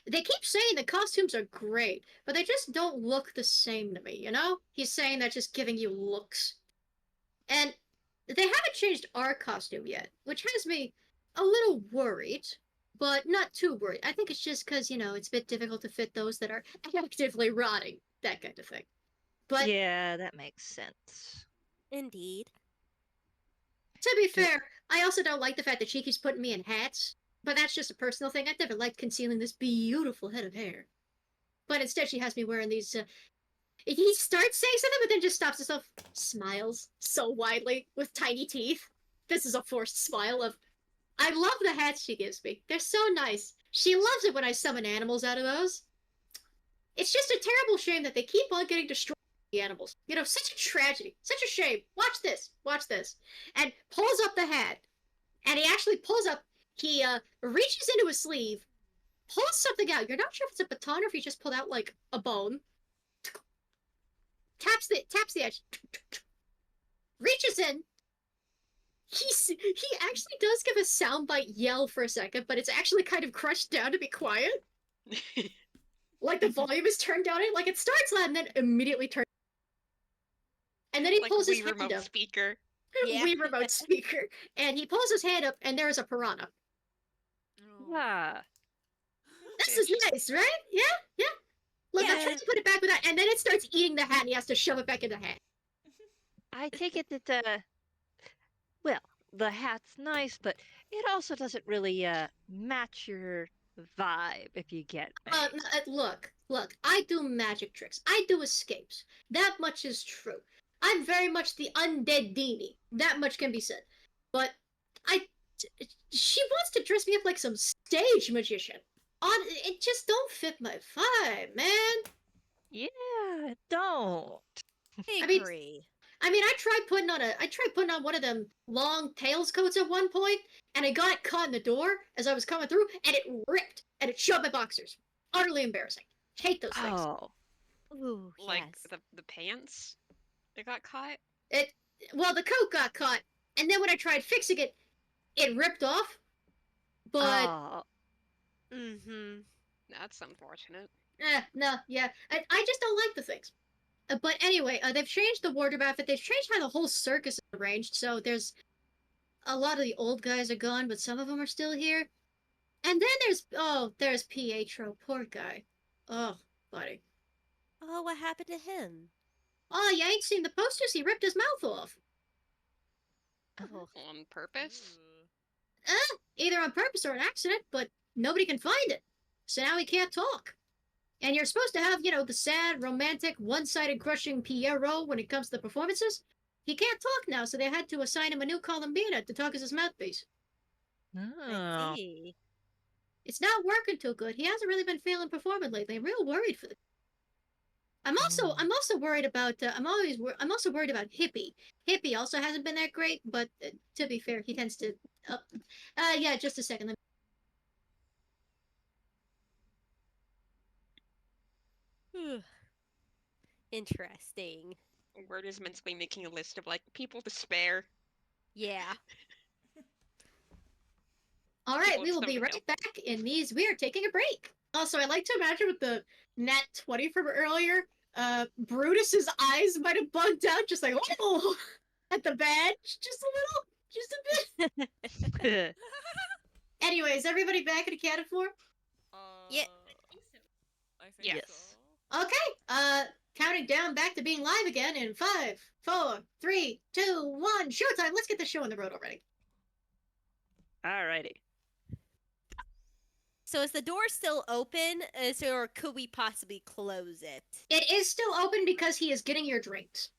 They keep saying the costumes are great, but they just don't look the same to me, you know? He's saying that's just giving you looks. And they haven't changed our costume yet, which has me a little worried, but not too worried. I think it's just because, you know, it's a bit difficult to fit those that are actively rotting, that kind of thing. But yeah, that makes sense. Indeed. To be fair, I also don't like the fact that she keeps putting me in hats. But that's just a personal thing. I've never liked concealing this beautiful head of hair. But instead she has me wearing these, he starts saying something, but then just stops himself, smiles so widely, with tiny teeth. this is a forced smile of, I love the hats she gives me. They're so nice. She loves it when I summon animals out of those. It's just a terrible shame that they keep on getting destroyed by the animals. You know, such a tragedy. Such a shame. Watch this. Watch this. And pulls up the hat. And he actually pulls up, he reaches into his sleeve, pulls something out. You're not sure if it's a baton or if he just pulled out, like, a bone. Taps the edge. Reaches in. He actually does give a soundbite yell for a second, but it's actually kind of crushed down to be quiet. Like the volume is turned down. Like it starts loud and then immediately turns. And then he Like pulls his Wii hand remote up. speaker. Yeah. Wii remote speaker. And he pulls his hand up and there is a piranha. Oh. Yeah. This is nice, right? Yeah, yeah. Look, I'm Yeah. trying to put it back with that, and then it starts eating the hat and he has to shove it back in the hat. I take it that, well, the hat's nice, but it also doesn't really, match your vibe, if you get me. Look, I do magic tricks. I do escapes. That much is true. I'm very much the undead Deanie. That much can be said. But she wants to dress me up like some stage magician. It just don't fit my vibe, man. Yeah, don't. I I mean- agree. I mean, I tried putting on one of them long tails coats at one point, and I got caught in the door as I was coming through, and it ripped, and it shoved my boxers. Utterly embarrassing. Hate those things. Oh. Ooh, Like yes. the pants that got caught. Well, the coat got caught, and then when I tried fixing it, it ripped off. But Oh. Mm-hmm. That's unfortunate. no, yeah, I just don't like the things. But anyway, they've changed the wardrobe outfit. They've changed how the whole circus is arranged. So there's a lot of the old guys are gone, but some of them are still here. And then there's Pietro, poor guy. Oh, buddy. Oh, what happened to him? Oh, you ain't seen the posters? He ripped his mouth off. Oh. On purpose. Either on purpose or an accident, but nobody can find it. So now he can't talk. And you're supposed to have, the sad, romantic, one-sided crushing Piero when it comes to the performances. He can't talk now, so they had to assign him a new Columbina to talk as his mouthpiece. I Oh. see. It's not working too good. He hasn't really been feeling performing lately. I'm real worried for the. I'm also worried about. I'm also worried about Hippie. Hippie also hasn't been that great, but to be fair, he tends to. Yeah, just a second. Interesting. Word is meant to be making a list of like people to spare. Yeah. All right, People we will with be something right back in these. We are taking a break. Also, I like to imagine with the nat 20 from earlier, Brutus's eyes might have bugged out, just like, oh, at the badge, just a bit. Anyways, everybody back at accounted for? Yeah. I think Yes. so. Okay, counting down back to being live again in 5, 4, 3, 2, 1, showtime. Let's get the show on the road already. Alrighty. So is the door still open, or could we possibly close it? It is still open because he is getting your drinks.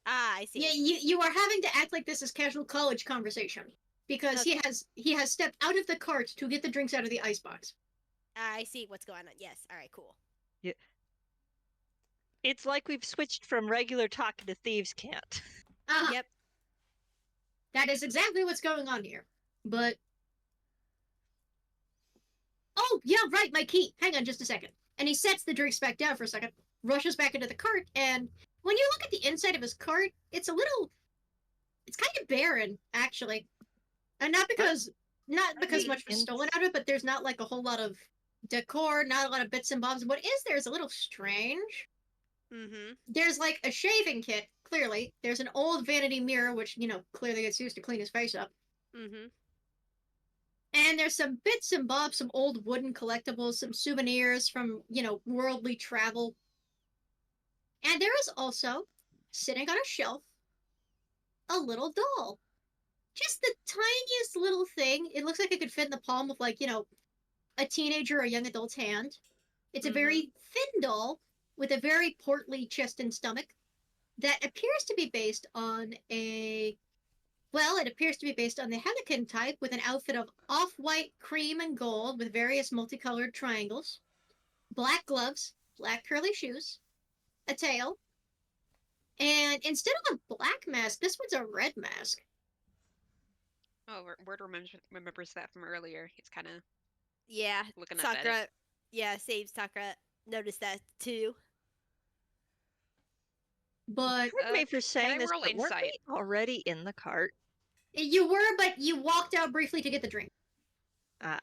Ah, I see. Yeah, you are having to act like this is casual college conversation because Okay. he has stepped out of the cart to get the drinks out of the icebox. I see what's going on. Yes. All right. Cool. It's like we've switched from regular talking to thieves' can't. Yep. That is exactly what's going on here. But oh yeah, right, my key. Hang on just a second. And he sets the drinks back down for a second, rushes back into the cart, and when you look at the inside of his cart, it's kind of barren, actually. And not because much was stolen out of it, but there's not like a whole lot of decor, not a lot of bits and bobs. What is there is a little strange. Mm-hmm. There's like a shaving kit, clearly. There's an old vanity mirror, which, clearly gets used to clean his face up. Mm-hmm. And there's some bits and bobs, some old wooden collectibles, some souvenirs from, worldly travel. And there is also, sitting on a shelf, a little doll. Just the tiniest little thing. It looks like it could fit in the palm of, like, a teenager or a young adult's hand. It's a very thin doll with a very portly chest and stomach that appears to be based on a Well, it appears to be based on the Helican type with an outfit of off-white, cream, and gold with various multicolored triangles, black gloves, black curly shoes, a tail, and instead of a black mask, this one's a red mask. Oh, Word remembers that from earlier. He's kind of Yeah, looking up at Sakura. it. Yeah, same Sakura noticed that too. But Pardon me for Can saying I this, roll but weren't insight? we already in the cart? you were, but you walked out briefly to get the drink. Ah,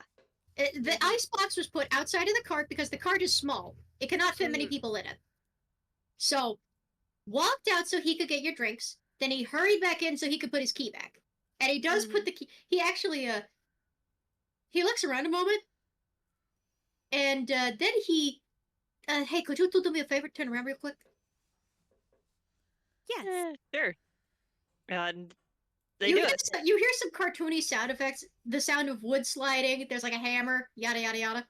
The icebox was put outside of the cart because the cart is small. It cannot fit many Mhm. people in it. So, walked out so he could get your drinks. Then he hurried back in so he could put his key back. And he does put the key. He actually, he looks around a moment. And then he, hey, could you do me a favor? Turn around real quick. Yes. sure. And they You do hear, it. you hear some cartoony sound effects. The sound of wood sliding. There's like a hammer. Yada, yada, yada.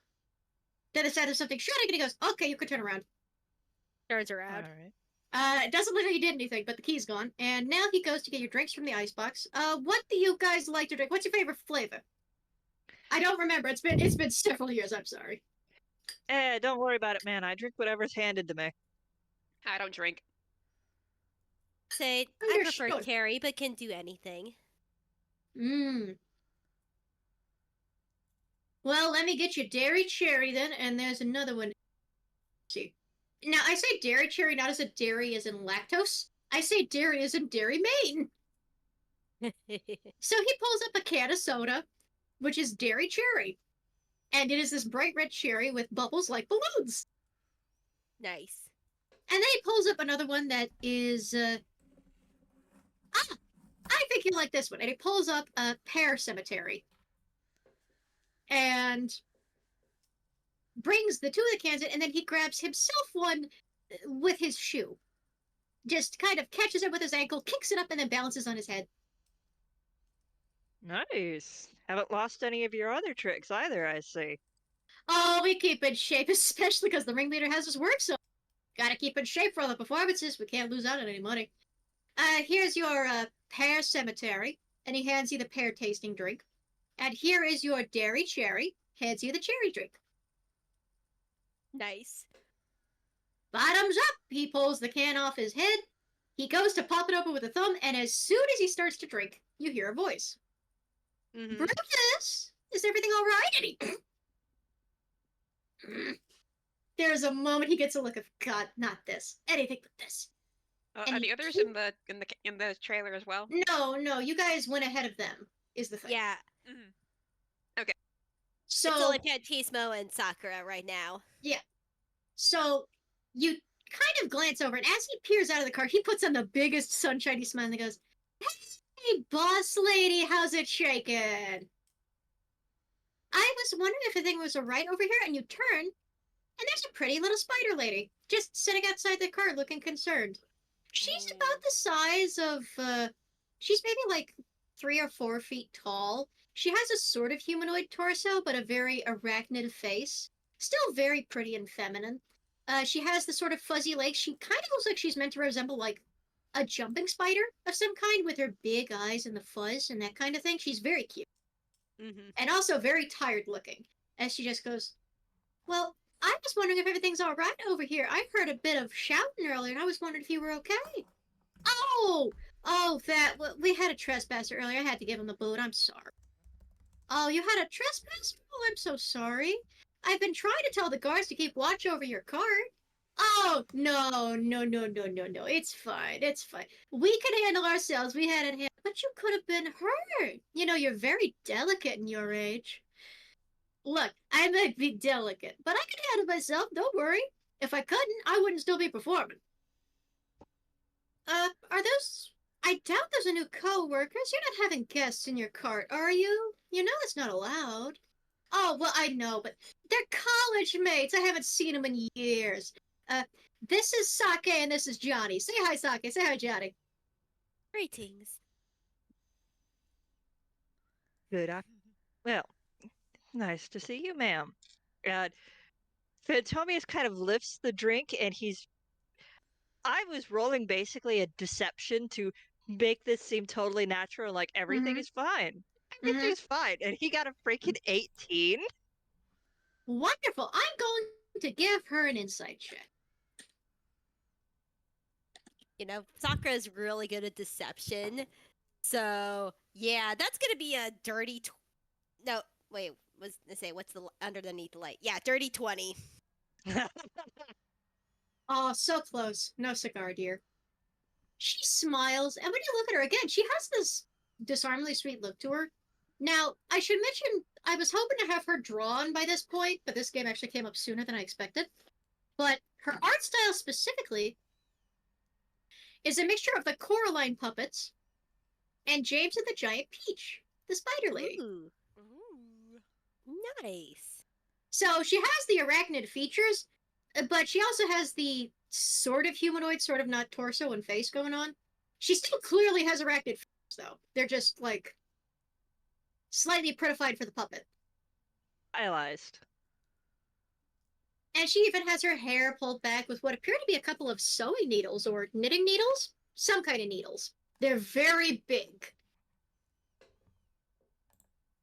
Then the sound of something shutting, and he goes, okay, you can turn around. Turns All around. right. It doesn't look like he did anything, but the key's gone. And now he goes to get your drinks from the icebox. What do you guys like to drink? What's your favorite flavor? I don't remember. It's been several years. I'm sorry. Don't worry about it, man. I drink whatever's handed to me. I don't drink. Say, I prefer Understood. cherry, but can do anything. Well, let me get you dairy cherry then, and there's another one. Let's see. Now I say dairy cherry not as a dairy as in lactose. I say dairy as in Dairy Maine. So he pulls up a can of soda, which is dairy cherry. And it is this bright red cherry with bubbles like balloons. Nice. And then he pulls up another one that is, I think you like this one. And he pulls up a pear cemetery. And brings the two of the cans in, and then he grabs himself one with his shoe. Just kind of catches it with his ankle, kicks it up, and then balances on his head. Nice. Haven't lost any of your other tricks either, I see. Oh, we keep in shape, especially because the ringleader has his work, so gotta keep in shape for all the performances. We can't lose out on any money. Here's your pear cemetery, and he hands you the pear tasting drink. And here is your dairy cherry, hands you the cherry drink. Nice. Bottoms up, he pulls the can off his head. He goes to pop it open with a thumb, and as soon as he starts to drink, you hear a voice. Brutus, is everything all right? And he... There's a moment he gets a look of, God, not this, anything but this. Are And the others in the trailer as well? No, you guys went ahead of them, is the thing. Yeah. So It's only Pantismo and Sakura right now. So you kind of glance over, and as he peers out of the car, he puts on the biggest sunshiny smile and goes, "Hey, boss lady, how's it shaking?" I was wondering if everything was all right over here, and you turn, and there's a pretty little spider lady just sitting outside the car looking concerned. She's about the size of, she's maybe like 3 or 4 feet tall. She has a sort of humanoid torso, but a very arachnid face. Still very pretty and feminine. She has the sort of fuzzy legs. She kind of looks like she's meant to resemble like a jumping spider of some kind with her big eyes and the fuzz and that kind of thing. She's very cute. And also very tired looking. As she just goes, "Well, I was wondering if everything's all right over here. I heard a bit of shouting earlier, and I was wondering if you were okay." Oh, we had a trespasser earlier. I had to give him the boot. I'm sorry. Oh, you had a trespasser? Oh, I'm so sorry. I've been trying to tell the guards to keep watch over your cart. Oh, no. It's fine. We can handle ourselves. We had it handled. But you could have been hurt. You know, you're very delicate in your age. Look, I might be delicate, but I can handle myself. Don't worry. If I couldn't, I wouldn't still be performing. Are those... I doubt those are new co-workers. You're not having guests in your cart, are you? You know it's not allowed. Oh, well, I know, but they're college mates. I haven't seen them in years. This is Sake and this is Johnny. Say hi, Sake. Say hi, Johnny. Greetings. Good. Well, nice to see you, ma'am. Fantomius kind of lifts the drink, and I was rolling basically a deception to make this seem totally natural, like everything Mhm. is fine. Everything's fine. And he got a freaking 18. Wonderful. I'm going to give her an insight check. You know, Sakura is really good at deception. So, yeah, that's going to be a dirty. No, wait, was I say what's the underneath the light? Yeah, dirty 20. Oh, so close. No cigar, dear. She smiles, and when you look at her again, she has this disarmingly sweet look to her. Now, I should mention, I was hoping to have her drawn by this point, but this game actually came up sooner than I expected. But her art style specifically is a mixture of the Coraline puppets and James and the Giant Peach, the spider lady. Ooh, Ooh. nice. So she has the arachnid features, but she also has the sort of humanoid, sort of not torso and face going on. She still clearly has arachnid features, though. They're just, like, slightly prettified for the puppet. Stylized. And she even has her hair pulled back with what appear to be a couple of sewing needles or knitting needles. Some kind of needles. They're very big.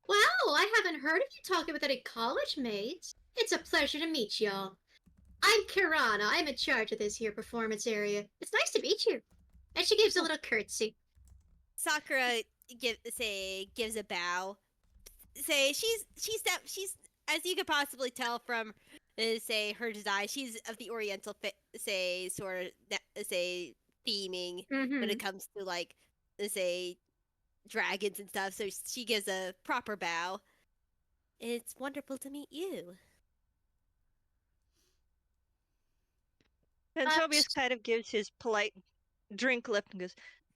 Well, I haven't heard of you talking with any college mates. It's a pleasure to meet y'all. I'm Kirana. I'm in charge of this here performance area. It's nice to meet you. And she gives a little curtsy. Sakura gives a bow. She's as you could possibly tell from her design, she's of the Oriental sort of theming when it comes to like dragons and stuff. So she gives a proper bow. It's wonderful to meet you. And Tobias kind of gives his polite drink lip and goes,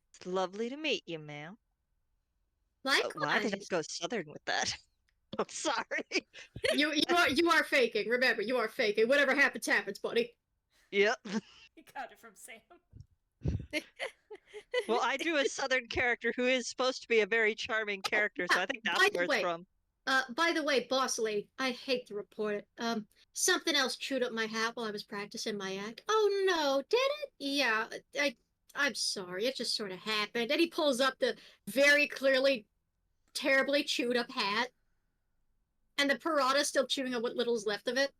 "It's lovely to meet you, ma'am." Likewise. Why did I go southern with that? I'm sorry. You are faking. Remember, you are faking. Whatever happens, happens, buddy. Yep. You got it from Sam. Well, I drew a southern character who is supposed to be a very charming character, so I think that's by the where it's way, from. By the way, boss lady, I hate to report it. Something else chewed up my hat while I was practicing my act. Oh no, did it? Yeah, I'm sorry. It just sort of happened. And he pulls up the very clearly, terribly chewed up hat. And the piranha's still chewing on what little's left of it.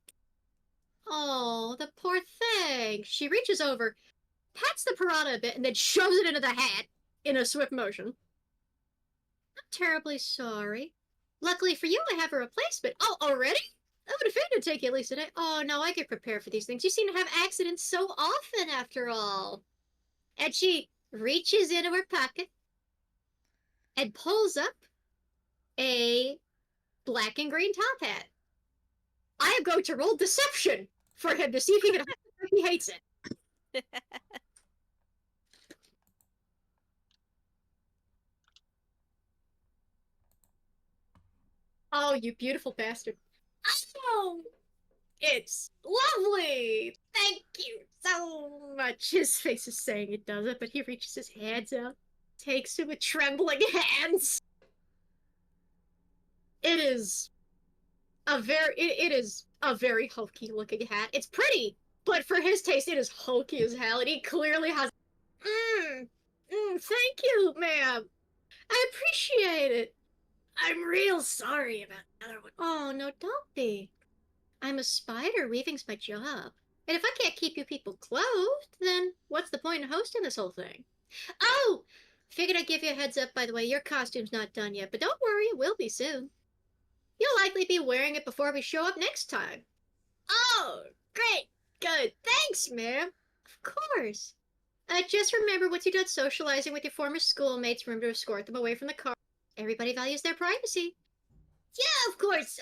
Oh, the poor thing. She reaches over, pats the piranha a bit, and then shoves it into the hat in a swift motion. I'm terribly sorry. Luckily for you, I have a replacement. Oh, already? I would have figured it'd take you at least a day. Oh, no, I get prepared for these things. You seem to have accidents so often, after all. And she reaches into her pocket and pulls up a black and green top hat. I am going to roll deception for him to see if he hates it. Oh, you beautiful bastard. Oh, it's lovely. Thank you so much. His face is saying it doesn't, but he reaches his hands out, takes it with trembling hands. It is a very hulky looking hat. It's pretty, but for his taste, it is hulky as hell, and he clearly has. Thank you, ma'am. I appreciate it. I'm real sorry about the other one. Oh, no, don't be. I'm a spider. Weaving's my job. And if I can't keep you people clothed, then what's the point in hosting this whole thing? Oh! Figured I'd give you a heads up, by the way. Your costume's not done yet, but don't worry, it will be soon. You'll likely be wearing it before we show up next time. Oh, great. Good. Thanks, ma'am. Of course. Just remember, once you're done socializing with your former schoolmates, remember to escort them away from the car. Everybody values their privacy. Yeah, of course.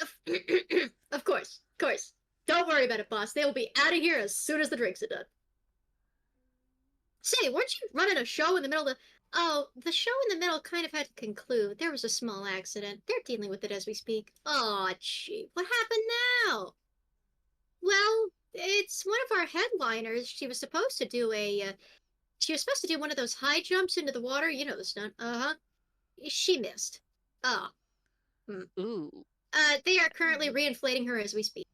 Of course. Of course. Don't worry about it, boss. They will be out of here as soon as the drinks are done. Say, weren't you running a show in the middle of the... Oh, the show in the middle kind of had to conclude. There was a small accident. They're dealing with it as we speak. Aw, gee. What happened now? Well, it's one of our headliners. She was supposed to do one of those high jumps into the water. You know the stunt. Uh-huh. She missed. Oh. Ooh. They are currently reinflating her as we speak.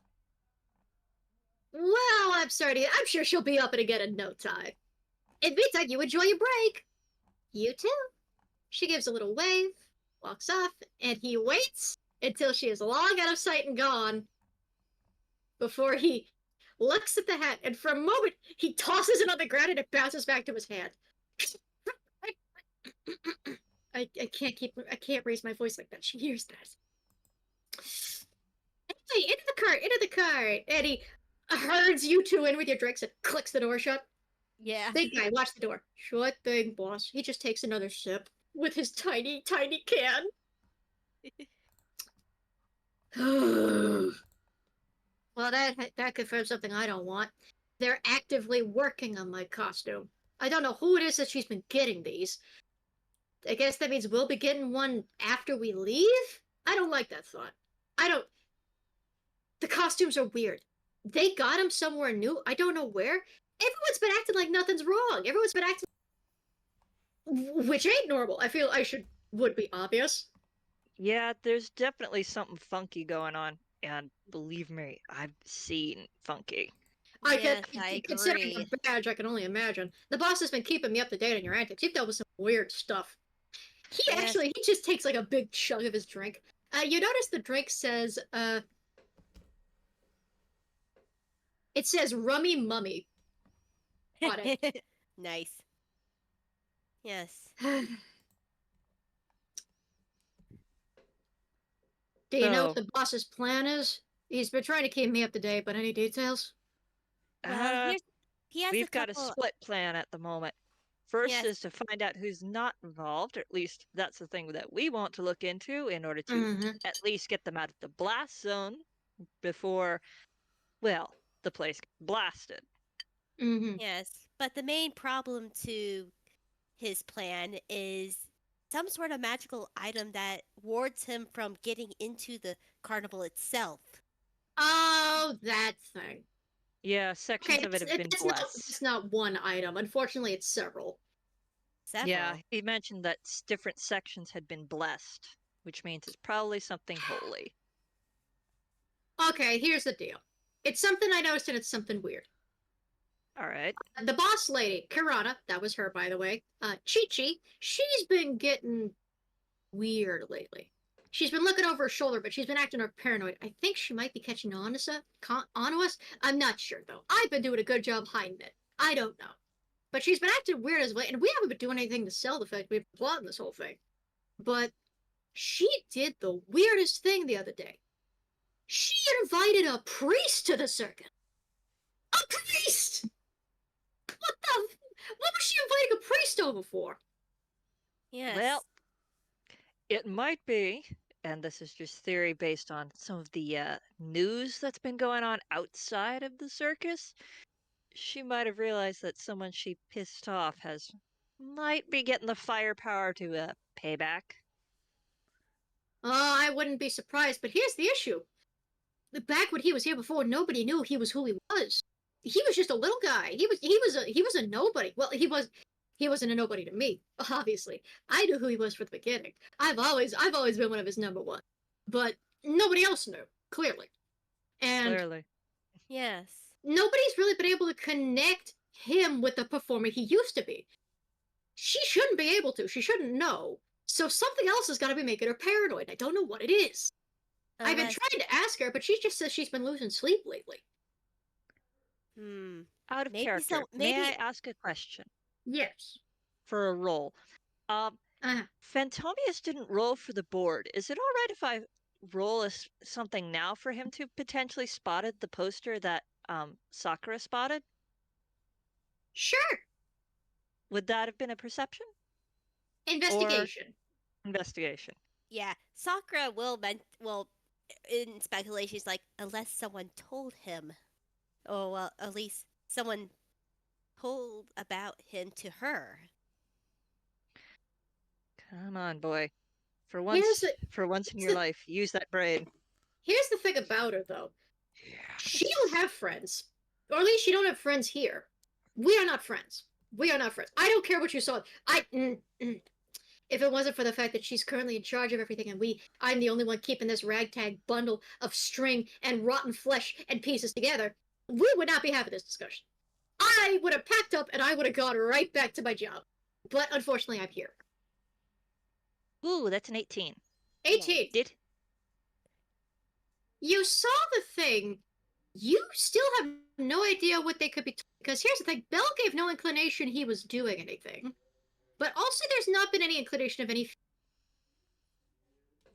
Well, I'm sorry. I'm sure she'll be up and again in no time. In the meantime, you enjoy your break. You too. She gives a little wave, walks off, and he waits until she is long out of sight and gone before he looks at the hat, and for a moment he tosses it on the ground and it bounces back to his hand. I can't raise my voice like that. She hears that. Anyway, into the cart, and he herds you two in with your drinks and clicks the door shut. Yeah. Big guy, watch the door. Shut thing, boss. He just takes another sip with his tiny, tiny can. Well, that confirms something I don't want. They're actively working on my costume. I don't know who it is that she's been getting these. I guess that means we'll be getting one after we leave? I don't like that thought. The costumes are weird. They got them somewhere new. I don't know where. Everyone's been acting like nothing's wrong. Everyone's been acting... Which ain't normal. I feel would be obvious. Yeah, there's definitely something funky going on. And believe me, I've seen funky. Considering agree. the badge, I can only imagine. The boss has been keeping me up to date on your antics. You've dealt with some weird stuff. He just takes like a big chug of his drink. You notice the drink says, it says Rummy Mummy on it. Nice. Yes. Do you know So- what the boss's plan is? He's been trying to keep me up to date, but any details? Well, he has We've a got a couple... split plan at the moment. First Yes. is to find out who's not involved, or at least that's the thing that we want to look into in order to Mhm. at least get them out of the blast zone before, well, the place gets blasted. Mhm. Yes, but the main problem to his plan is some sort of magical item that wards him from getting into the carnival itself. Oh, that thing. Yeah, sections of it have been blessed. It's not one item. Unfortunately, it's several. Several. Yeah, he mentioned that different sections had been blessed, which means it's probably something holy. Okay, here's the deal. It's something I noticed and it's something weird. All right. The boss lady, Karana, that was her, by the way, Chi-Chi, she's been getting weird lately. She's been looking over her shoulder, but she's been acting paranoid. I think she might be catching on to us. I'm not sure, though. I've been doing a good job hiding it. I don't know. But she's been acting weird as well, and we haven't been doing anything to sell the fact we've been plotting this whole thing. But she did the weirdest thing the other day. She invited a priest to the circus. A priest! What was she inviting a priest over for? Yes. Well, it might be, and this is just theory based on some of the news that's been going on outside of the circus. She might have realized that someone she pissed off might be getting the firepower to pay back. Oh, I wouldn't be surprised, but here's the issue. Back when he was here before, nobody knew he was who he was. He was just a little guy. He was a nobody. Well, he wasn't a nobody to me, obviously. I knew who he was from the beginning. I've always been one of his number one. But nobody else knew, clearly. And Clearly. Yes. nobody's really been able to connect him with the performer he used to be. She shouldn't be able to. She shouldn't know. So something else has got to be making her paranoid. I don't know what it is. I've been Unless- trying to ask her, but she just says she's been losing sleep lately. Out of Maybe character, so- may I maybe- ask a question Yes. for a roll? Phantomius didn't roll for the board. Is it all right if I roll something now for him to potentially spotted the poster that Sakura spotted? Sure. Would that have been a perception? Investigation. Investigation. Yeah, Sakura will in speculation, she's like, unless someone told him, or well, at least someone told about him to her. Come on, boy. For Here's once in your life, use that brain. Here's the thing about her, though. She don't have friends. Or at least she don't have friends here. We are not friends. We are not friends. I don't care what you saw. If it wasn't for the fact that she's currently in charge of everything and I'm the only one keeping this ragtag bundle of string and rotten flesh and pieces together, we would not be having this discussion. I would have packed up and I would have gone right back to my job. but unfortunately I'm here. Ooh, that's an 18. 18. Did You saw the thing. You still have no idea what they could be. Because here's the thing: Bell gave no inclination he was doing anything, but also there's not been any inclination of any.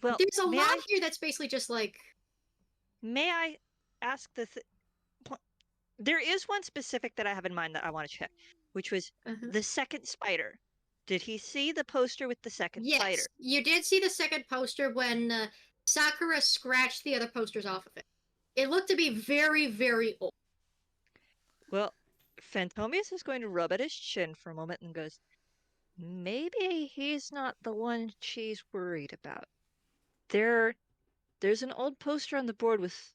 well? There's a may lot I here that's basically just like. may I ask there is one specific that I have in mind that I want to check, which was the second spider. Did he see the poster with the second spider? Yes, you did see the second poster when Sakura scratched the other posters off of it. It looked to be very, very old. Well, Phantomius is going to rub at his chin for a moment and goes, maybe he's not the one she's worried about. There's an old poster on the board with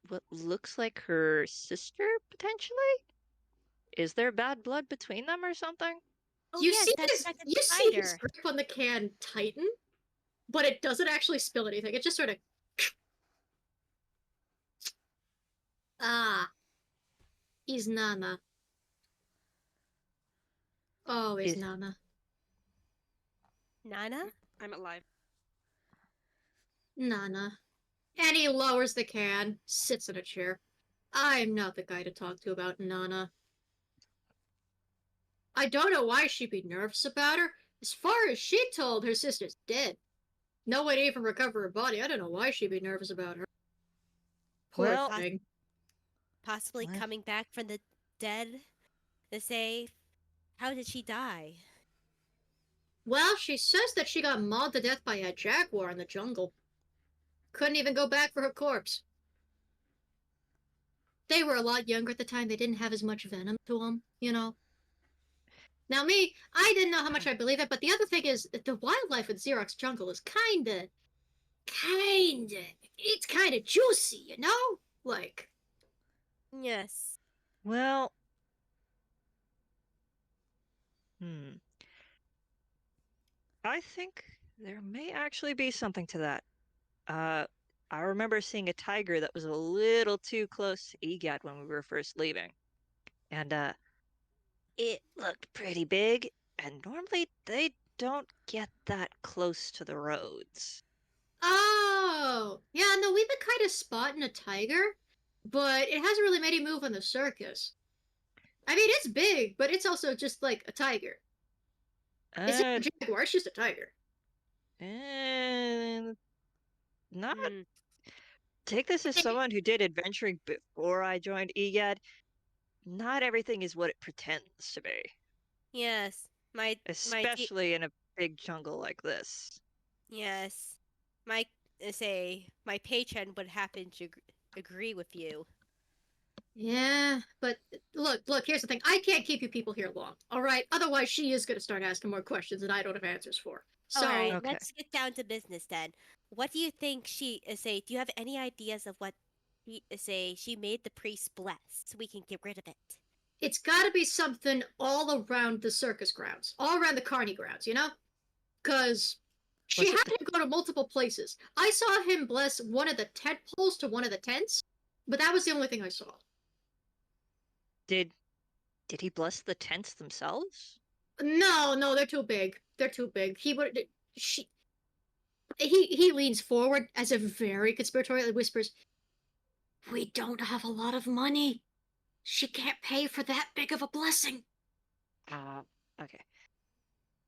what looks like her sister, potentially? Is there bad blood between them or something? Oh, You yes, see that's his, second you see spider. his grip on the can tighten, but it doesn't actually spill anything. It just sort of. Ah, is Nana. Oh, is Is- Nana. Nana? I'm alive. Nana. And he lowers the can, sits in a chair. I'm not the guy to talk to about Nana. I don't know why she'd be nervous about her. As far as she told, her sister's dead. No way to even recover her body. I don't know why she'd be nervous about her. Poor Well- thing. Possibly What? coming back from the dead to say, how did she die? Well, she says that she got mauled to death by a jaguar in the jungle. Couldn't even go back for her corpse. They were a lot younger at the time. They didn't have as much venom to them, you know. Now me, I didn't know how much I believe it, but the other thing is that the wildlife in Xerox Jungle is it's kinda juicy, you know? Like, Yes. Well, I think there may actually be something to that. I remember seeing a tiger that was a little too close to EGAD when we were first leaving. And, it looked pretty big, and normally they don't get that close to the roads. oh, yeah, no, we've been kind of spotting a tiger, but it hasn't really made a move on the circus. I mean, it's big, but it's also just like a tiger. It's not Uh, a jaguar, it's just a tiger. not Hmm. take this as someone who did adventuring before I joined EGAD. Not everything is what it pretends to be, Yes. My especially in a big jungle like this. yes. My my patron would happen to agree with you. Yeah, but look, here's the thing. I can't keep you people here long, all right? Otherwise, she is going to start asking more questions that I don't have answers for. So, All right, Okay. let's get down to business then. What do you think she say? Do you have any ideas of what she made the priest bless so we can get rid of it? it's got to be something all around the circus grounds, all around the carny grounds, you know? Because she Was it had to go to multiple places. I saw him bless one of the tent poles to one of the tents, but that was the only thing I saw. Did he bless the tents themselves? No, they're too big. They're too big. He leans forward as if very conspiratorially whispers, "We don't have a lot of money. She can't pay for that big of a blessing. Okay.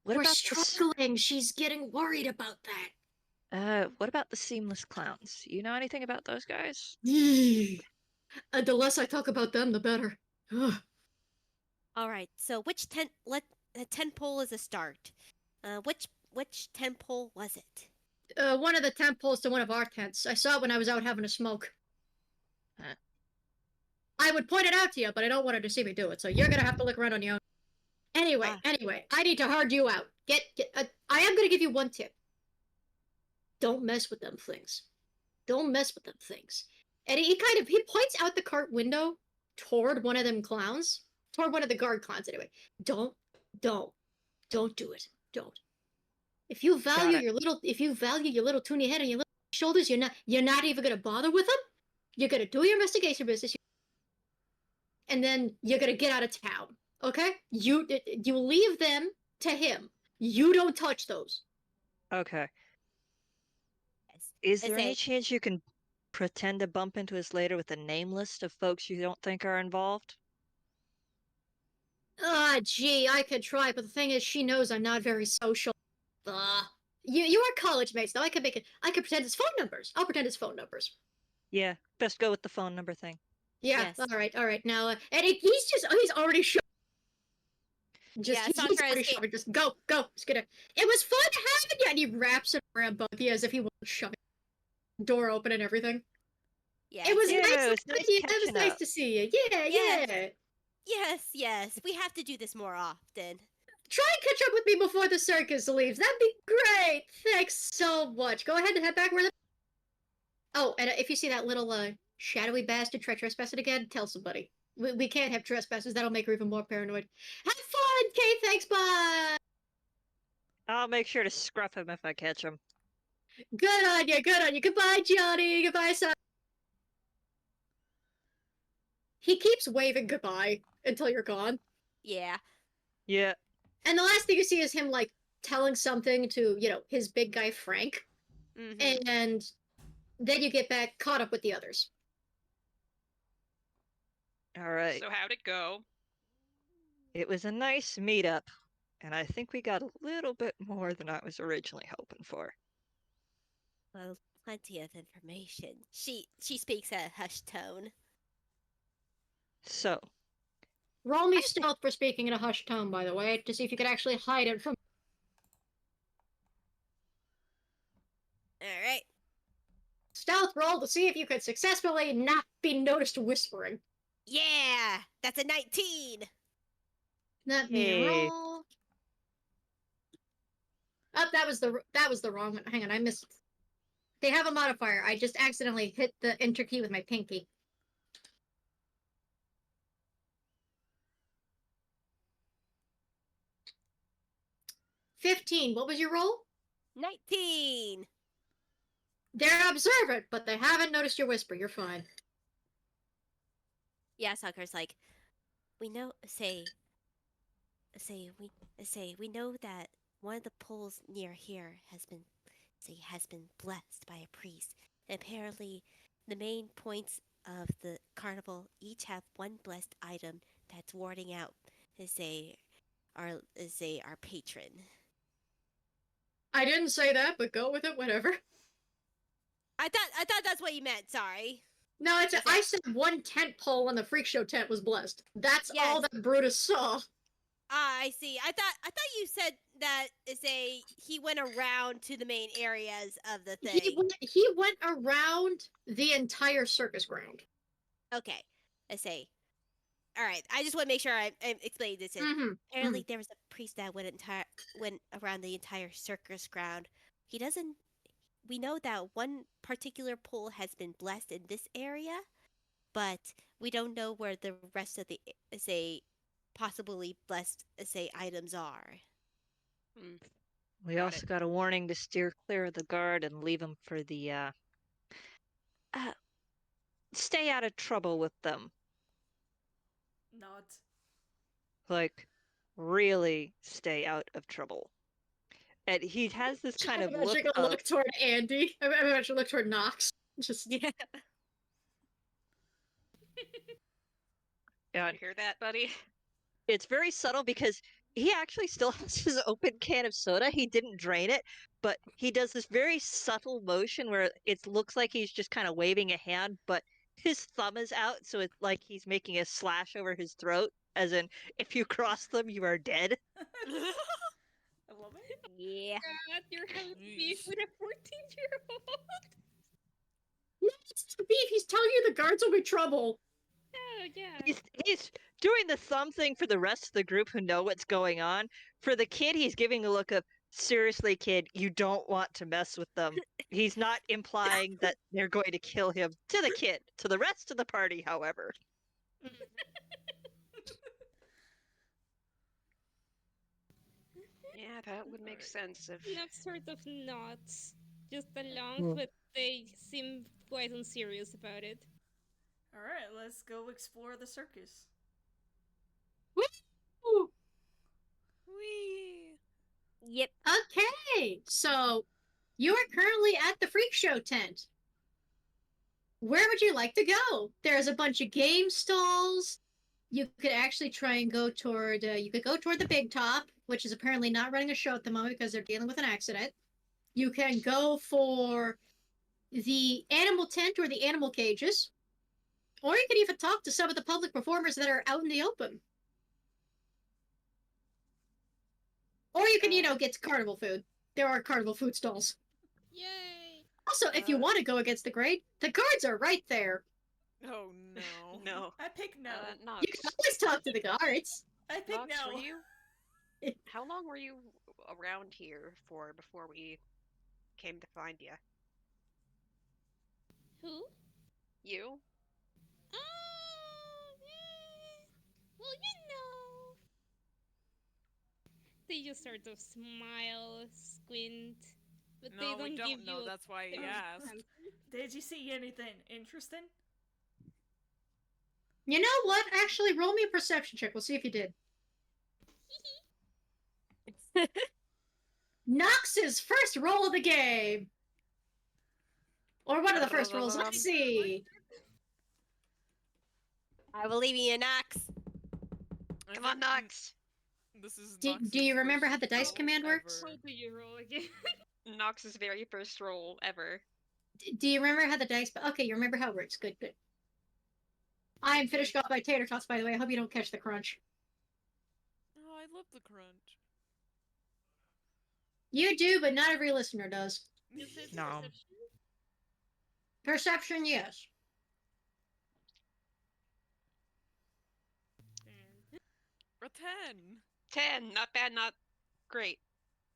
What We're about struggling. She's getting worried about that." what about the seamless clowns? You know anything about those guys? And the less I talk about them, the better. Ugh. All right. So which tent? The tent pole is a start. Which tent pole was it? One of the tent poles to one of our tents. I saw it when I was out having a smoke. Huh. I would point it out to you, but I don't want her to see me do it, so you're gonna have to look around on your own. Anyway, Ah. I need to hard you out. I am gonna give you one tip. Don't mess with them things. Don't mess with them things. And he points out the cart window toward one of them clowns, toward one of the guard clowns. Anyway, don't do it. Don't. If you value it. your little toony head and your little shoulders, you're not even gonna bother with them. You're gonna do your investigation business, and then you're gonna get out of town. Okay? You leave them to him. You don't touch those. Okay. Yes. Is I there any say, chance you can pretend to bump into us later with a name list of folks you don't think are involved? Gee, I could try, but the thing is, she knows I'm not very social. You are college mates, though. I could pretend it's phone numbers. I'll pretend it's phone numbers. Yeah, best go with the phone number thing. Yeah, Yes. all right. Now, and he's already showing. Yeah, He's Sakura already is showing. Just go. Just gonna. It was fun having you, and he wraps it around both of you as if he was shoving the door open and everything. yeah, It was Yeah, nice. no, it's nice It was catching nice up. to see you. Yeah, Yes. yeah. Yes. We have to do this more often. Try and catch up with me before the circus leaves. That'd be great. Thanks so much. Go ahead and head back where the. Oh, and if you see that little shadowy bastard try trespassing again, tell somebody. We can't have trespassers. That'll make her even more paranoid. Have fun, Kate. Thanks. Bye. I'll make sure to scruff him if I catch him. Good on you. Good on you. Goodbye, Johnny. Goodbye, son. He keeps waving goodbye until you're gone. Yeah. Yeah. And the last thing you see is him like telling something to, his big guy Frank. Mm-hmm. And then you get back caught up with the others. All right. So how'd it go? It was a nice meetup, and I think we got a little bit more than I was originally hoping for. Well, plenty of information. She speaks at a hushed tone. So, Roll me stealth for speaking in a hushed tone, by the way, to see if you could actually hide it from. All right. Stealth roll to see if you could successfully not be noticed whispering. Yeah, that's a 19. Let me Hey. roll. Oh, that was the wrong one. Hang on, I missed. They have a modifier. I just accidentally hit the enter key with my pinky. $15. What was your roll? 19. They're observant, but they haven't noticed your whisper. You're fine. Yeah, Sakura's like, we know. We know that one of the pools near here has been blessed by a priest. And apparently, the main points of the carnival each have one blessed item that's warding out, our patron. I didn't say that, but go with it, whatever. I thought that's what you meant. Sorry. No, I said one tent pole on the freak show tent was blessed. That's all Yes. that Brutus saw. I see. I thought you said that he went around to the main areas of the thing. He went around the entire circus ground. Okay. All right. I just want to make sure I'm explaining this. Apparently, there was a priest that went around the entire circus ground. We know that one particular pool has been blessed in this area, but we don't know where the rest of the possibly blessed items are. we also got a warning to steer clear of the guard and leave them for the, stay out of trouble with them. Not. Like, really stay out of trouble. And he has this kind of I'm look actually gonna of... look toward Andy. I'm actually look toward Knox. Just Yeah. Yeah, You hear that, buddy? it's very subtle because he actually still has his open can of soda. He didn't drain it, but he does this very subtle motion where it looks like he's just kind of waving a hand, but his thumb is out, so it's like he's making a slash over his throat, as in, if you cross them, you are dead. I love it. Yeah. God, you're having beef Jeez. with a 14-year-old. no, it's the beef. He's telling you the guards will be trouble. Oh, yeah. He's doing the thumb thing for the rest of the group who know what's going on. For the kid, he's giving a look of, seriously, kid, you don't want to mess with them. He's not implying that they're going to kill him. To the kid. To the rest of the party, however. Yeah, that would make sense if. Not sort of nuts. Just along, Hmm. but they seem quite unserious about it. Alright, let's go explore the circus. Woo! Whee! Yep. Okay, so you are currently at the freak show tent. Where would you like to go? There's a bunch of game stalls. You could actually try and go toward. You could go toward the big top, which is apparently not running a show at the moment because they're dealing with an accident. You can go for the animal tent or the animal cages, or you could even talk to some of the public performers that are out in the open. Or you can, get carnival food. There are carnival food stalls. Yay! Also, if you want to go against the grain, the guards are right there. Oh no. No. I pick no. Nox. You can always talk to the guards. I pick Nox, no. were you? How long were you around here for before we came to find you? Who? You? Well, they just sort of smile, squint, but No, they we don't don't give know. you. That's why he a asked. answer. Did you see anything interesting? You know what? Actually, roll me a perception check. We'll see if you did. Nox's first roll of the game. Or one of the first rolls. Let's see. I believe in you, Nox. I Come on, think Nox! This is Do Nox's you remember how first the dice roll command works? ever. How do you roll again? Nox's very first roll ever. Do you remember how the dice... Okay, you remember how it works. Good, good. I'm finished off by tater tots, by the way. I hope you don't catch the crunch. Oh, I love the crunch. You do, but not every listener does. Is it No. perception? Perception, yes. And A 10. 10! Not bad, not great.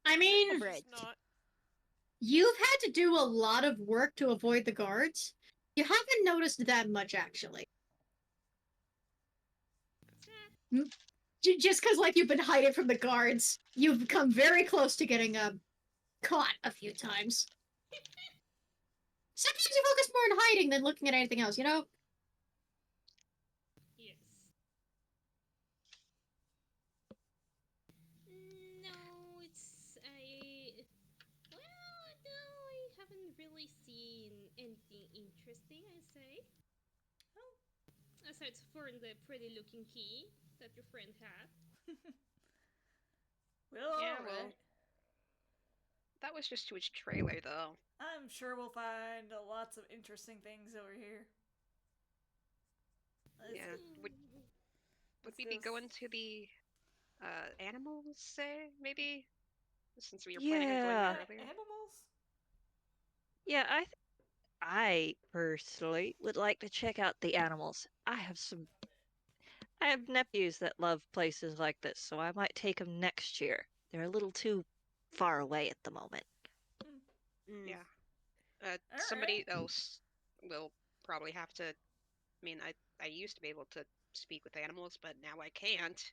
I mean, Average. It's not. you've had to do a lot of work to avoid the guards. You haven't noticed that much, actually. Just because, you've been hiding from the guards, you've come very close to getting caught a few times. Sometimes you focus more on hiding than looking at anything else, you know? yes. No, it's well, no, I haven't really seen anything interesting. I say. Oh. Aside from the pretty-looking key that your friend had. Well, Yeah, alright. well. That was just to his trailer, though. I'm sure we'll find lots of interesting things over here. Yeah. Would let's we go be s- going to the animals, say, maybe? Since we were planning on going Yeah. there earlier. Animals? Yeah, I personally would like to check out the animals. I have nephews that love places like this, so I might take them next year. They're a little too far away at the moment. Mm. Yeah. Alright. Somebody else will probably have to. I mean, I used to be able to speak with animals, but now I can't.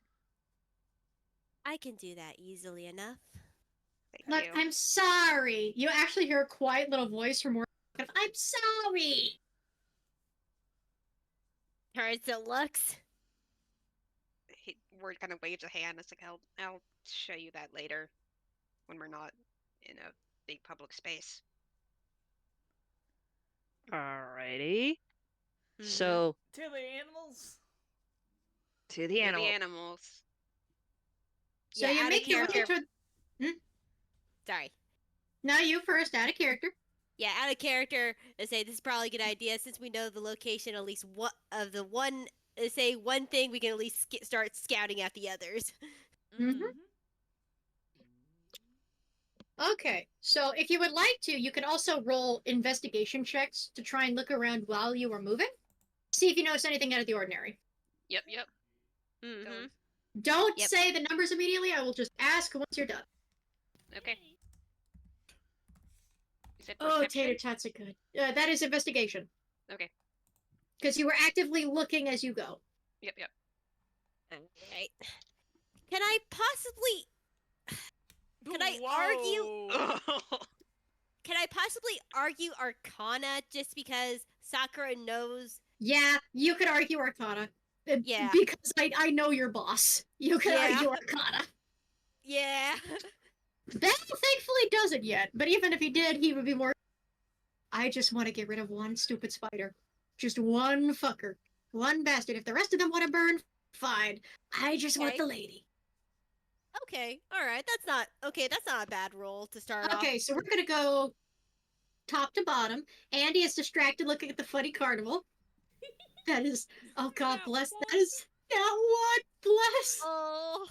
I can do that easily enough. Thank Look, you. I'm sorry. You actually hear a quiet little voice from where... I'm sorry! Turns to Lux. Word kind of waves a hand. It's like I'll show you that later, when we're not in a big public space. Alrighty. Mhm. So, To the animals? to the Yeah, animal. the animals. So Yeah, you out of make your way character. toward... Sorry. No, you first, out of character. Yeah, out of character, I say this is probably a good idea since we know the location. At least one of the one, say one thing, we can at least start scouting out the others. Mhm. Okay, so if you would like to, you can also roll investigation checks to try and look around while you are moving. See if you notice anything out of the ordinary. Yep. Mm-hmm. Don't Yep. say the numbers immediately, I will just ask once you're done. Okay. Is it Oh, perception? tater tots are good. That is investigation. Okay. Because you were actively looking as you go. Yep. Right. Can I possibly? Can I argue? Whoa. Can I possibly argue Arcana just because Sakura knows? Yeah, you could argue Arcana. Yeah. Because I know your boss. You could Yeah. argue Arcana. Yeah. Bell thankfully doesn't yet, but even if he did, he would be more. I just want to get rid of one stupid spider. Just one fucker. One bastard. If the rest of them want to burn, fine. I just want Okay. the lady. Okay, alright, that's not a bad roll to start off. Okay, so we're gonna go top to bottom. Andy is distracted looking at the funny carnival. That is, oh god That bless. one. That is that one. Bless. Oh,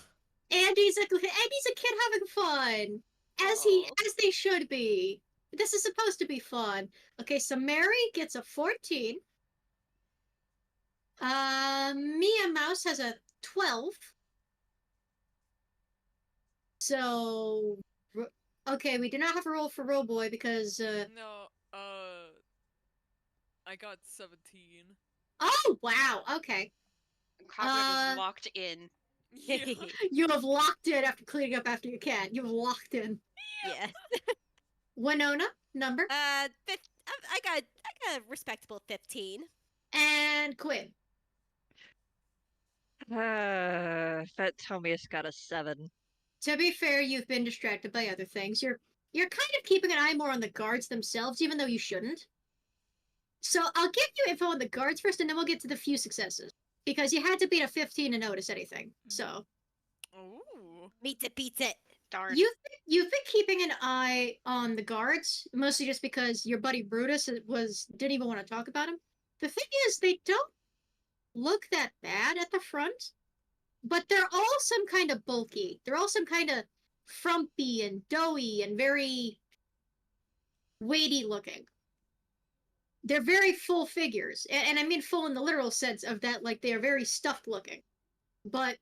Andy's a kid having fun, Aw. as they should be. This is supposed to be fun. Okay, so Mary gets a 14. Mia Mouse has a 12. So, okay, we do not have a roll for Roll Boy because No, I got 17. oh wow, okay. Cobweb is locked in. Yeah. You have locked in after cleaning up after your cat. You have locked in. yes. Winona, number, I got a respectable 15. and Quinn. That Tomius got a 7. To be fair, you've been distracted by other things. You're kind of keeping an eye more on the guards themselves, even though you shouldn't. So I'll give you info on the guards first, and then we'll get to the few successes. Because you had to beat a 15 to notice anything. So Ooh. Meet it, beats it. Darn. you've been keeping an eye on the guards, mostly just because your buddy Brutus didn't even want to talk about him. The thing is, they don't look that bad at the front, but they're all some kind of bulky. They're all some kind of frumpy and doughy and very weighty looking. They're very full figures, and I mean full in the literal sense of that, like they are very stuffed looking. But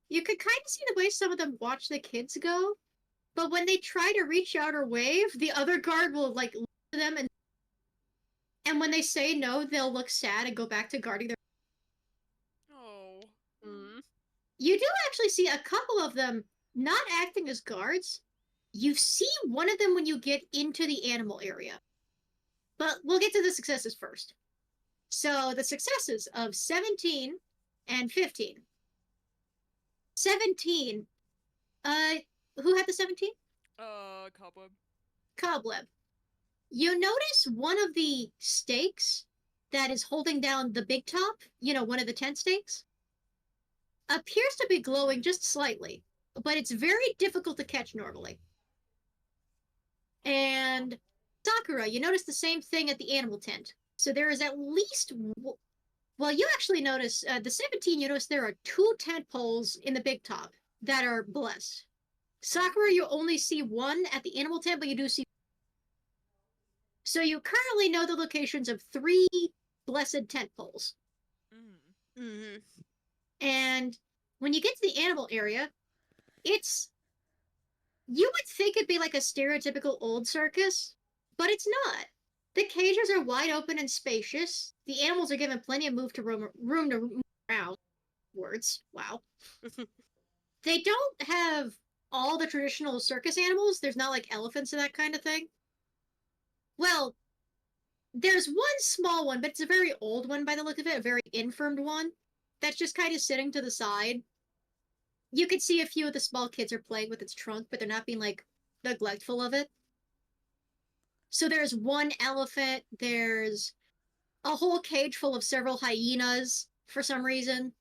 you could kind of see the way some of them watch the kids go. But when they try to reach out or wave, the other guard will like look at them, and when they say no, they'll look sad and go back to guarding their. Oh. Mm. You do actually see a couple of them not acting as guards. You see one of them when you get into the animal area. But we'll get to the successes first. So the successes of 17 and 15. 17. Who had the 17? Cobweb. Cobweb. You notice one of the stakes that is holding down the big top, one of the tent stakes, appears to be glowing just slightly, but it's very difficult to catch normally. And Sakura, you notice the same thing at the animal tent. So there is at least, well, you actually notice, the 17, you notice there are 2 tent poles in the big top that are blessed. Sakura, you only see one at the animal tent, but you do see. So you currently know the locations of 3 blessed tent poles. Mm. Mm-hmm. And when you get to the animal area, you would think it'd be like a stereotypical old circus, but it's not. The cages are wide open and spacious. The animals are given plenty of room to move around. Words. Wow. They don't have all the traditional circus animals. There's not like elephants and that kind of thing. Well, there's one small one, but it's a very old one by the look of it, a very infirmed one, that's just kind of sitting to the side. You can see a few of the small kids are playing with its trunk, but they're not being, like, neglectful of it. So there's one elephant, there's a whole cage full of several hyenas, for some reason.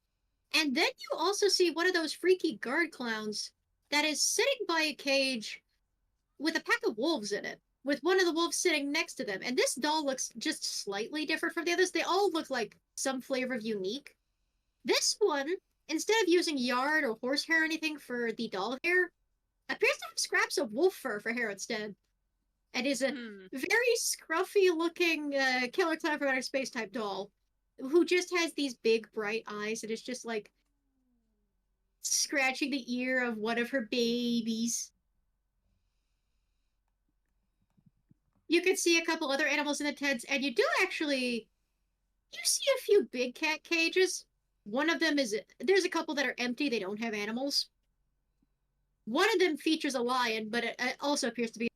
And then you also see one of those freaky guard clowns that is sitting by a cage with a pack of wolves in it, with one of the wolves sitting next to them. And this doll looks just slightly different from the others. They all look like some flavor of unique. This one, instead of using yard or horsehair or anything for the doll hair, appears to have scraps of wolf fur for hair instead. And is a very scruffy looking Killer Clown from Outer Space type doll who just has these big bright eyes and is just like scratching the ear of one of her babies. You can see a couple other animals in the tents, and you see a few big cat cages. One of them there's a couple that are empty, they don't have animals. One of them features a lion, but it also appears to be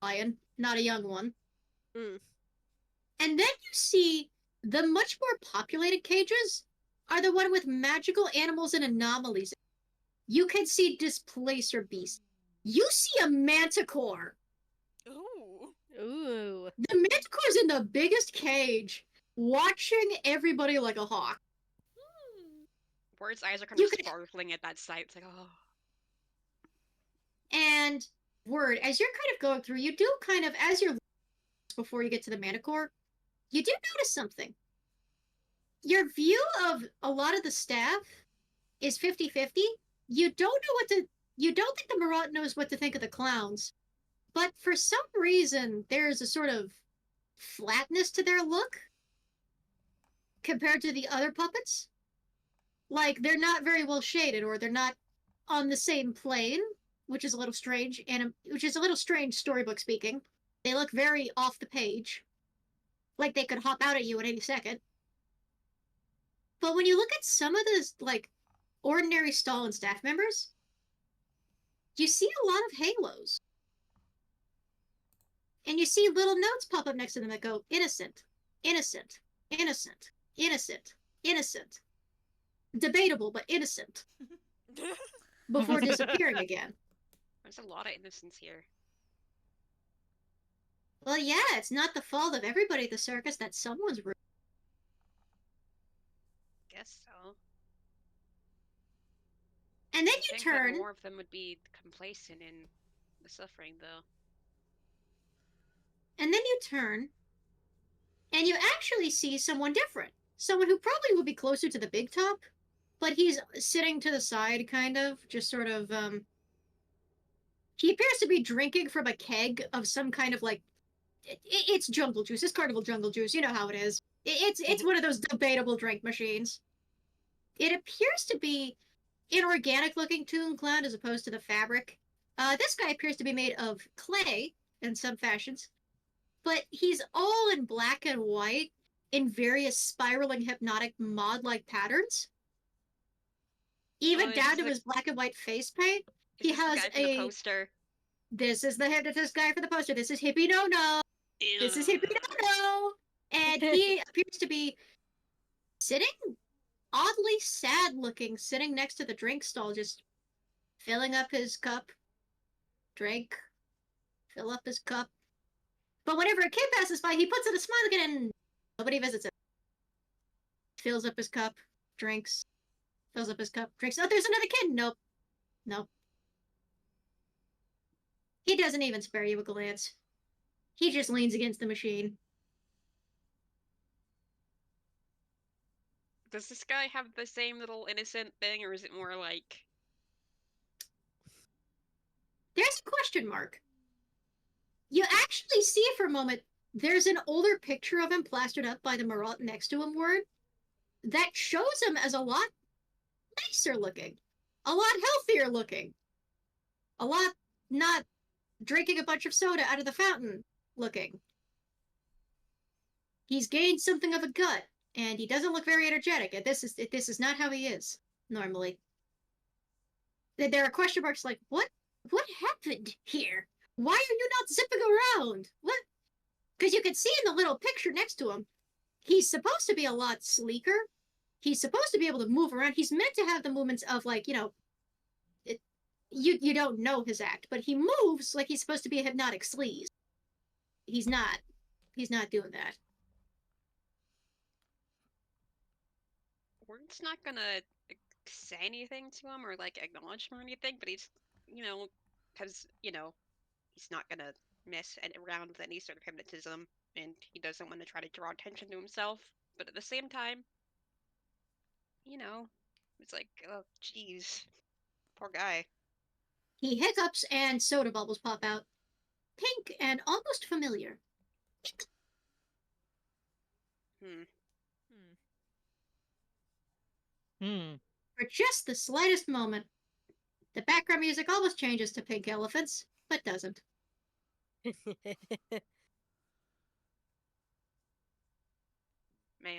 a lion, not a young one. Mm. And then you see the much more populated cages are the one with magical animals and anomalies. You can see displacer beasts. you see a manticore. Ooh. Ooh. The manticore's in the biggest cage, watching everybody like a hawk. Ooh. Ward's eyes are kind You of could- sparkling at that sight. It's like, oh. And Word, as you're kind of going through, you do kind of, as you're before you get to the manticore, you do notice something. Your view of a lot of the staff is 50-50. You don't know what to, you don't think the Marat knows what to think of the clowns, but for some reason, there's a sort of flatness to their look compared to the other puppets. Like, they're not very well shaded, or they're not on the same plane, which is a little strange, and which is a little strange storybook speaking. They look very off the page, like they could hop out at you at any second. But when you look at some of the like ordinary stall and staff members, you see a lot of halos, and you see little notes pop up next to them that go innocent, innocent, innocent, innocent, innocent, debatable but innocent, before disappearing again. There's a lot of innocence here. Well, yeah, it's not the fault of everybody at the circus that someone's rude. Guess so. And then I you think turn, that more of them would be complacent in the suffering, though. and then you turn, and you actually see someone different. Someone who probably would be closer to the big top, but he's sitting to the side, kind of, just sort of, he appears to be drinking from a keg of some kind of, like, it's jungle juice. It's carnival jungle juice. You know how it is. It's one of those debatable drink machines. It appears to be an organic-looking Toon Clown as opposed to the fabric. This guy appears to be made of clay in some fashions, but he's all in black and white in various spiraling hypnotic mod-like patterns. Even Oh, down to his black and white face paint. Is He this the has guy from the poster? This is the hypnotist guy for the poster. This is Hippie No No. This is Hippie No No. And he appears to be sitting oddly sad looking, sitting next to the drink stall, just filling up his cup. Drink. Fill up his cup. But whenever a kid passes by, he puts in a smile again and nobody visits him. Fills up his cup. Drinks. Fills up his cup. Drinks. Oh, there's another kid. Nope. Nope. He doesn't even spare you a glance. He just leans against the machine. Does this guy have the same little innocent thing, or is it more like... There's a question mark. You actually see for a moment, there's an older picture of him plastered up by the Marat next to him, Word, that shows him as a lot nicer looking, a lot healthier looking, a lot not drinking a bunch of soda out of the fountain looking. He's gained something of a gut, and he doesn't look very energetic. And this is not how he is normally. There are question marks like, what happened here? Why are you not zipping around? What? Because you can see in the little picture next to him, he's supposed to be a lot sleeker. He's supposed to be able to move around. He's meant to have the movements of, like, you know, you don't know his act, but he moves like he's supposed to be a hypnotic sleaze. He's not. He's not doing that. Word's not gonna say anything to him or, like, acknowledge him or anything, but he's, you know, because, you know, he's not gonna mess around with any sort of hypnotism, and he doesn't want to try to draw attention to himself. But at the same time, you know, it's like, oh, jeez, poor guy. He hiccups and soda bubbles pop out. Pink and almost familiar. Hmm. Hmm. For just the slightest moment, the background music almost changes to pink elephants, but doesn't. Man.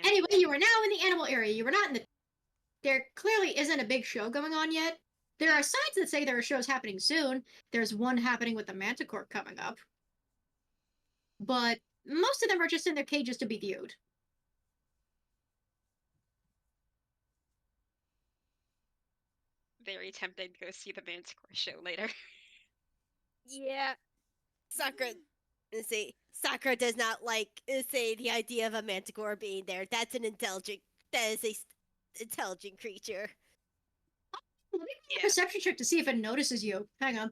Anyway, you are now in the animal area. You are not in the... There clearly isn't a big show going on yet. There are signs that say there are shows happening soon. There's one happening with the Manticore coming up. But most of them are just in their cages to be viewed. Very tempted to go see the Manticore show later. Yeah. Sakura, Sakura does not like say the idea of a manticore being there. That is a intelligent creature. Let me do a Yeah. perception check to see if it notices you. Hang on.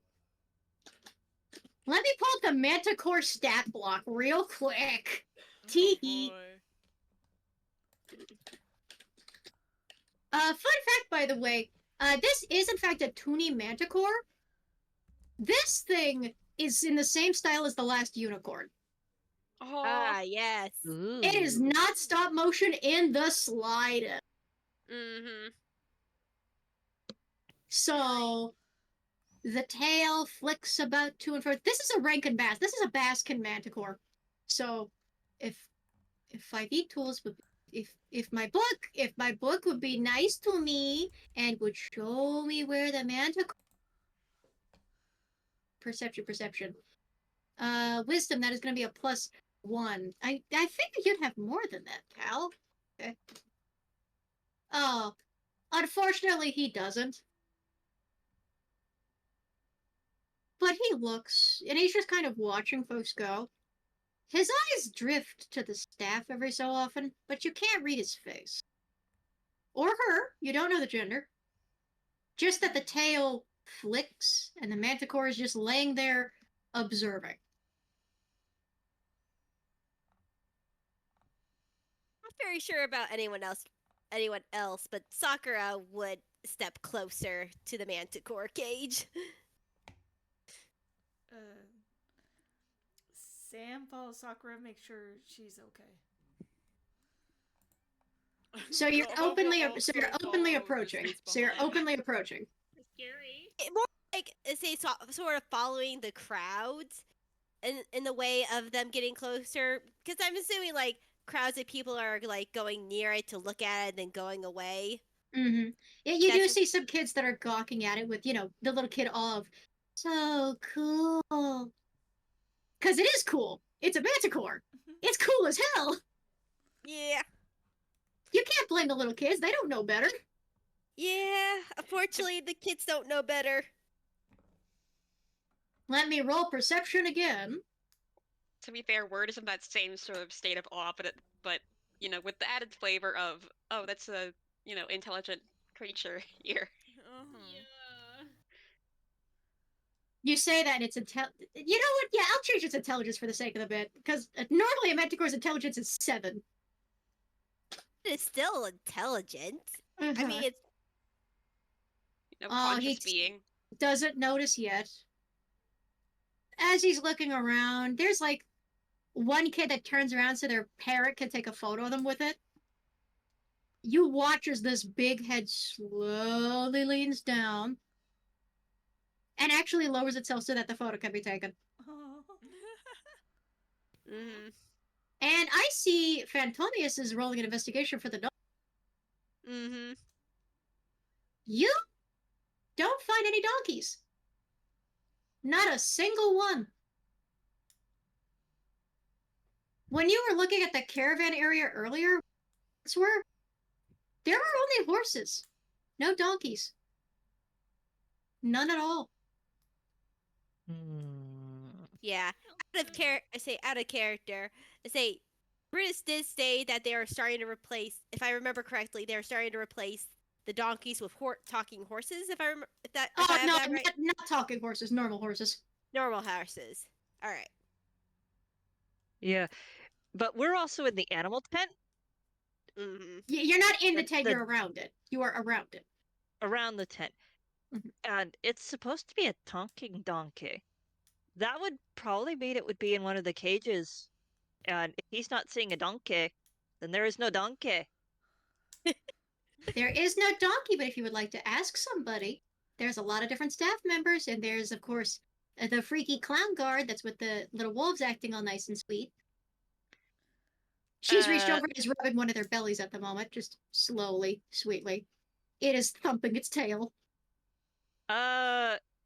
Let me pull up the Manticore stat block real quick. Oh Tee-hee. boy. Fun fact, by the way, this is in fact a Toonie Manticore. This thing is in the same style as the last unicorn. Oh. Ah, yes. It is not stop motion in the slightest. Mm-hmm. So the tail flicks about to and fro. This is a Rankin Bass. This is a Baskin Manticore. So if 5e tools would if my book would be nice to me and would show me where the Manticore perception. Wisdom, that is gonna be a +1. I figured you'd have more than that, Cal. Okay. Oh. Unfortunately he doesn't. But he looks, and he's just kind of watching folks go. His eyes drift to the staff every so often, but you can't read his face. Or her, you don't know the gender. Just that the tail flicks, and the manticore is just laying there, observing. Not very sure about anyone else, but Sakura would step closer to the manticore cage. Sam follows Sakura, make sure she's okay. So you're I'll openly also follow approaching. distance So you're behind. openly approaching. Scary. More like sort of following the crowds in the way of them getting closer, because I'm assuming like crowds of people are like going near it to look at it and then going away. Mm-hmm. Yeah, you do That's- see some kids that are gawking at it with, the little kid all of, so cool. Because it is cool. It's a manticore. It's cool as hell. Yeah. You can't blame the little kids. They don't know better. Yeah, unfortunately the kids don't know better. Let me roll perception again. To be fair, Word is in that same sort of state of awe, but with the added flavor of, oh, that's a intelligent creature here. Uh-huh. Yeah. You say that and it's You know what? Yeah, I'll change its intelligence for the sake of the bit. Because normally a manticore's intelligence is 7. It is still intelligent. I Uh-huh. mean, it's Oh, Conscious he being. doesn't notice yet. As he's looking around, there's like one kid that turns around so their parent can take a photo of them with it. You watch as this big head slowly leans down and actually lowers itself so that the photo can be taken. Oh. Mm-hmm. And I see Phantomius is rolling an investigation for the dog. Mm-hmm. You don't find any donkeys. Not a single one. When you were looking at the caravan area earlier, there were only horses. No donkeys. None at all. yeah. Out of character. I say Brutus did say that they are starting to replace, if I remember correctly, they're starting to replace the donkeys with talking horses. If I remember, if I Oh, have no, that right, not talking horses, normal horses. normal horses. All right. Yeah, but we're also in the animal tent Mm-hmm. You're not in the The- tent, the- you're around it. You are around it. around the tent. Mhm. And it's supposed to be a talking donkey. That would probably mean it would be in one of the cages. And if he's not seeing a donkey, then there is no donkey. There is no donkey, but if you would like to ask somebody, there's a lot of different staff members, and there's, of course, the freaky clown guard that's with the little wolves acting all nice and sweet. She's reached over and is rubbing one of their bellies at the moment, just slowly, sweetly. It is thumping its tail.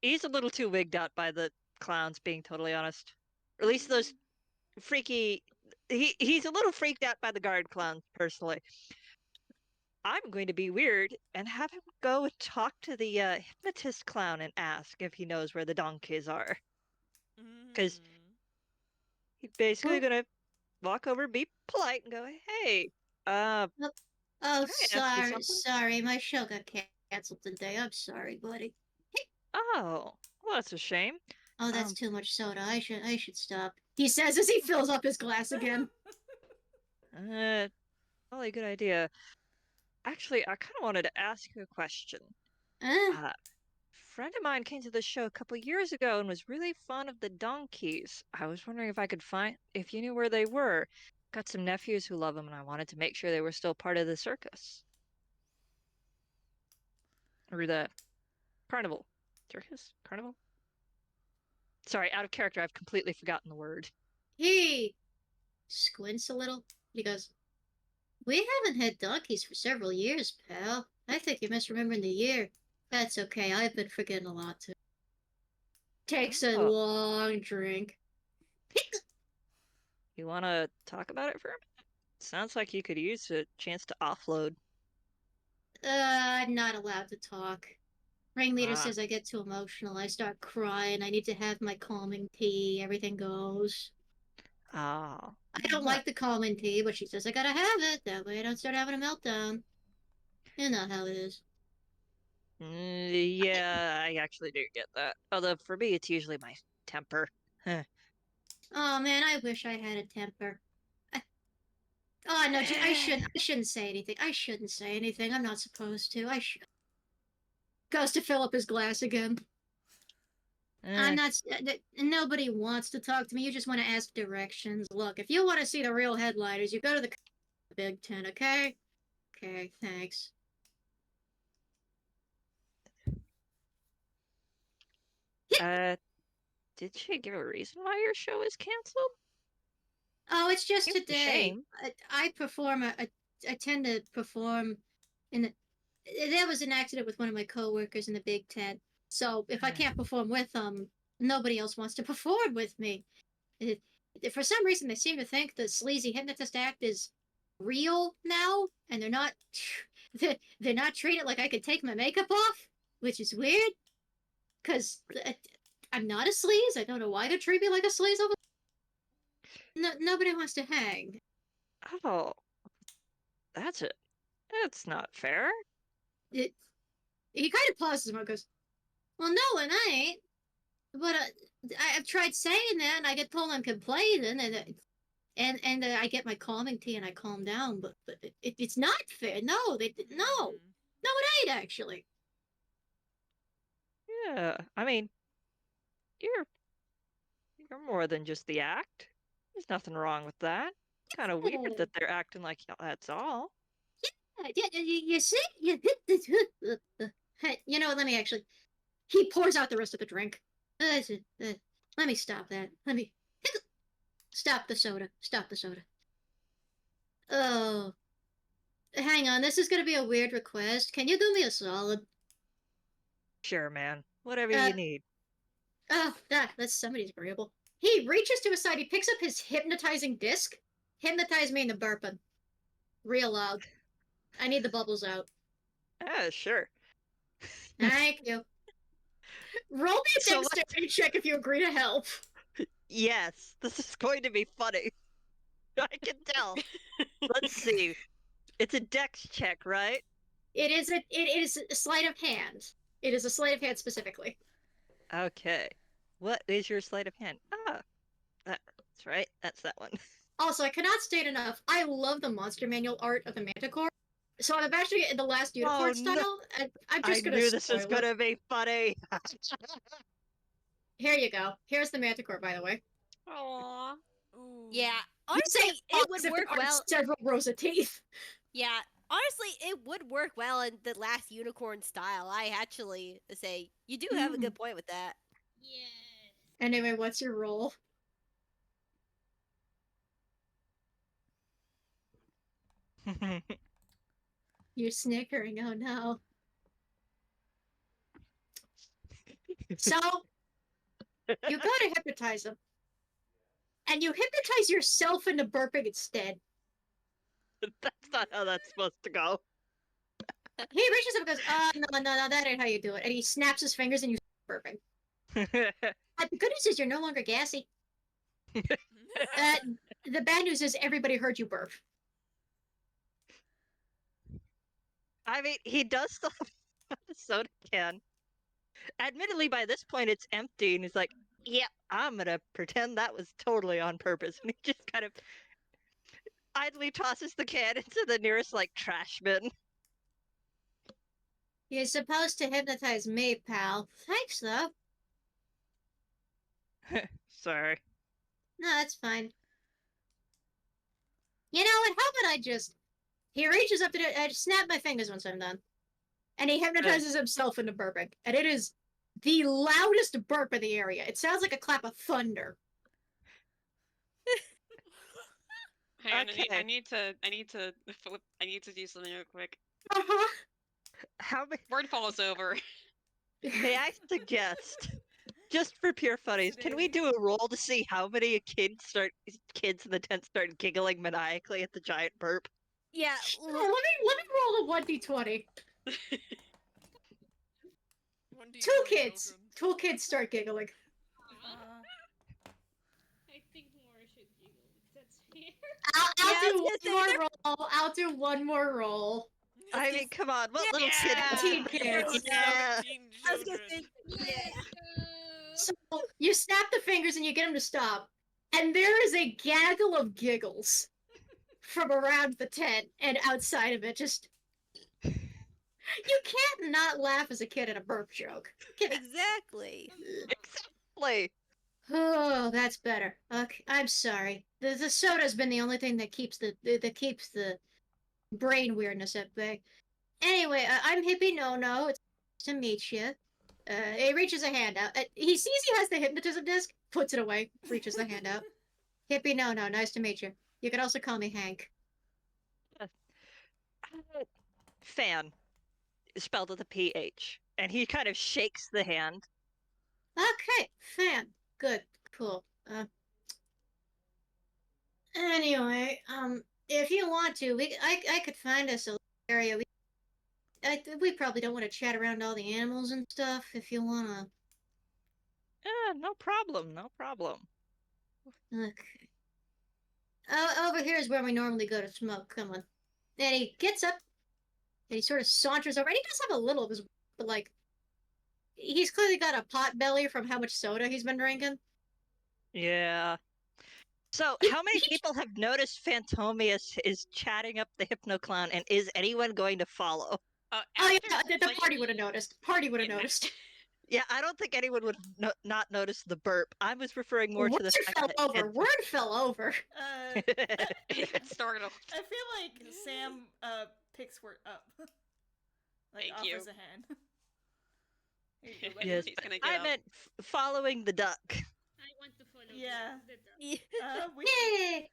He's a little too wigged out by the clowns, being totally honest. Or at least those freaky. He's a little freaked out by the guard clowns, personally. I'm going to be weird and have him go and talk to the hypnotist clown and ask if he knows where the donkeys are. 'Cause he's basically gonna walk over, be polite, and go, "Hey, Oh, can I ask you something?" sorry, my show got canceled today. I'm sorry, buddy. Oh, well, that's a shame. Oh, that's Um, too much soda. I should stop. He says as he fills up his glass again. Probably a good idea. Actually, I kind of wanted to ask you a question. Eh? A friend of mine came to the show a couple years ago and was really fond of the donkeys. I was wondering if I could find, if you knew where they were. Got some nephews who love them, and I wanted to make sure they were still part of the circus. Or the carnival. Circus? Carnival? Sorry, out of character, I've completely forgotten the word. He squints a little. He goes, "We haven't had donkeys for several years, pal. I think you're misremembering the year. That's okay. I've been forgetting a lot too." Takes a Oh, long drink. you want to talk about it for a minute? Sounds like you could use a chance to offload. I'm not allowed to talk. Ringleader Ah, says I get too emotional. I start crying. I need to have my calming tea. Everything goes. ah. I don't like the calming tea, but she says I gotta have it. That way I don't start having a meltdown. You know how it is. Yeah, I actually do get that. Although for me, it's usually my temper. Huh. Oh man, I wish I had a temper. I, oh no, I shouldn't say anything. I shouldn't say anything. I'm not supposed to. I should. Goes to fill up his glass again. I'm Eh, not. Nobody wants to talk to me. You just want to ask directions. Look, if you want to see the real headliners, you go to the Big Ten, okay? Okay, thanks. did she give a reason why your show is canceled? Oh, it's just Seems a today. shame. I perform. I tend to perform in the. There was an accident with one of my coworkers in the Big Ten. So if I can't perform with them, nobody else wants to perform with me. It, for some reason, they seem to think the sleazy hypnotist act is real now, and they're not. They're not treating it like I could take my makeup off, which is weird. Cause I'm not a sleaze. I don't know why they treat me like a sleaze. No, nobody wants to hang. Oh, that's it. That's not fair. It, he kind of pauses and goes, "Well, no, it ain't. But I've tried saying that, and I get told I'm complaining, and I get my calming tea and I calm down. But it's not fair. No, no, it ain't actually. Yeah, I mean, you're you're more than just the act. There's nothing wrong with that. Kind of weird that they're acting like that's all. You see, you know. Let me actually. He pours out the rest of the drink. Let me stop that. Let me stop the soda. Stop the soda. Oh, hang on. This is gonna be a weird request. Can you do me a solid? Sure, man. Whatever Uh, you need. Oh, that's somebody's agreeable. He reaches to his side. He picks up his hypnotizing disc. Hypnotize me in the burping. Real loud. I need the bubbles out. Sure. Thank you. Roll me a So dexterity check if you agree to help. yes, this is going to be funny. I can tell. Let's see. It's a dex check, right? It is a sleight of hand. It is a sleight of hand specifically. Okay. What is your sleight of hand? Ah, that's right. That's that one. Also, I cannot state enough. I love the monster manual art of the Manticore. So I'm actually in the last unicorn Oh, no. style, and I'm I just gonna knew this was spoil it. gonna be funny. Here you go. Here's the Manticore, by the way. Aww. Ooh. Yeah, You say honestly, it would as if work there aren't well. several rows of teeth. Yeah, honestly, it would work well in the last unicorn style. I actually say you do have a good point with that. Yes. Anyway, what's your roll? You're snickering. Oh no. So you go to hypnotize him, and you hypnotize yourself into burping instead. That's not how that's supposed to go. He reaches up and goes, no, that ain't how you do it. And he snaps his fingers and you start burping. The good news is you're no longer gassy. The bad news is everybody heard you burp. I mean, he does still have a soda can. Admittedly, by this point, it's empty, and he's like, "Yep, I'm gonna pretend that was totally on purpose." And he just kind of idly tosses the can into the nearest like trash bin. You're supposed to hypnotize me, pal. Thanks, though. Sorry. No, that's fine. You know what? How about I just... He reaches up to do... I just snap my fingers once I'm done. And he hypnotizes himself into burping. And it is the loudest burp in the area. It sounds like a clap of thunder. Hang on, Okay. I need to flip. I need to do something real quick. Uh-huh. How many? Word falls over. May I suggest, just for pure funnies, can we do a roll to see how many kids in the tent start giggling maniacally at the giant burp? Yeah. Let me roll a 1d20. 1d20 Two kids. children. 2 kids start giggling. I think more should giggle. That's fair. I'll Yeah, I do was one gonna more say roll. I'll do one more roll. I mean, come on, what little Yeah! kid? 17 kids. Yeah. 17 I was gonna children. say, yeah. So you snap the fingers and you get them to stop. And there is a gaggle of giggles from around the tent and outside of it. Just... You can't not laugh as a kid at a burp joke. Exactly. Exactly. Oh, that's better. Okay, I'm sorry. The soda's been the only thing that keeps the brain weirdness at bay. Anyway, I'm Hippie No. It's nice to meet you. He reaches a hand out. He sees he has the hypnotism disc, puts it away, reaches the hand out. Hippie No. Nice to meet you. You can also call me Hank. Fan, spelled with a PH, and he kind of shakes the hand. Okay, fan. Good, cool. Anyway, if you want to, I could find us a area. We probably don't want to chat around all the animals and stuff. If you wanna, No problem, no problem. okay. Over here is where we normally go to smoke. Come on. And he gets up, and he sort of saunters over. And he does have a little of his, but like, he's clearly got a pot belly from how much soda he's been drinking. Yeah. So, how many people have noticed Phantomius is chatting up the Hypnoclown, and is anyone going to follow? Oh After, yeah, the like, party would have noticed. Party would have noticed. Yeah, I don't think anyone would not notice the burp. I was referring more to Word the fact fell that over. Word fell over. it started. I feel like Sam picks word up. Like Thank offers you. a hand. Here you go, buddy. Yes, He's gonna get I up. meant following the duck. I want to follow Yeah. the dog. Yeah. We Yay!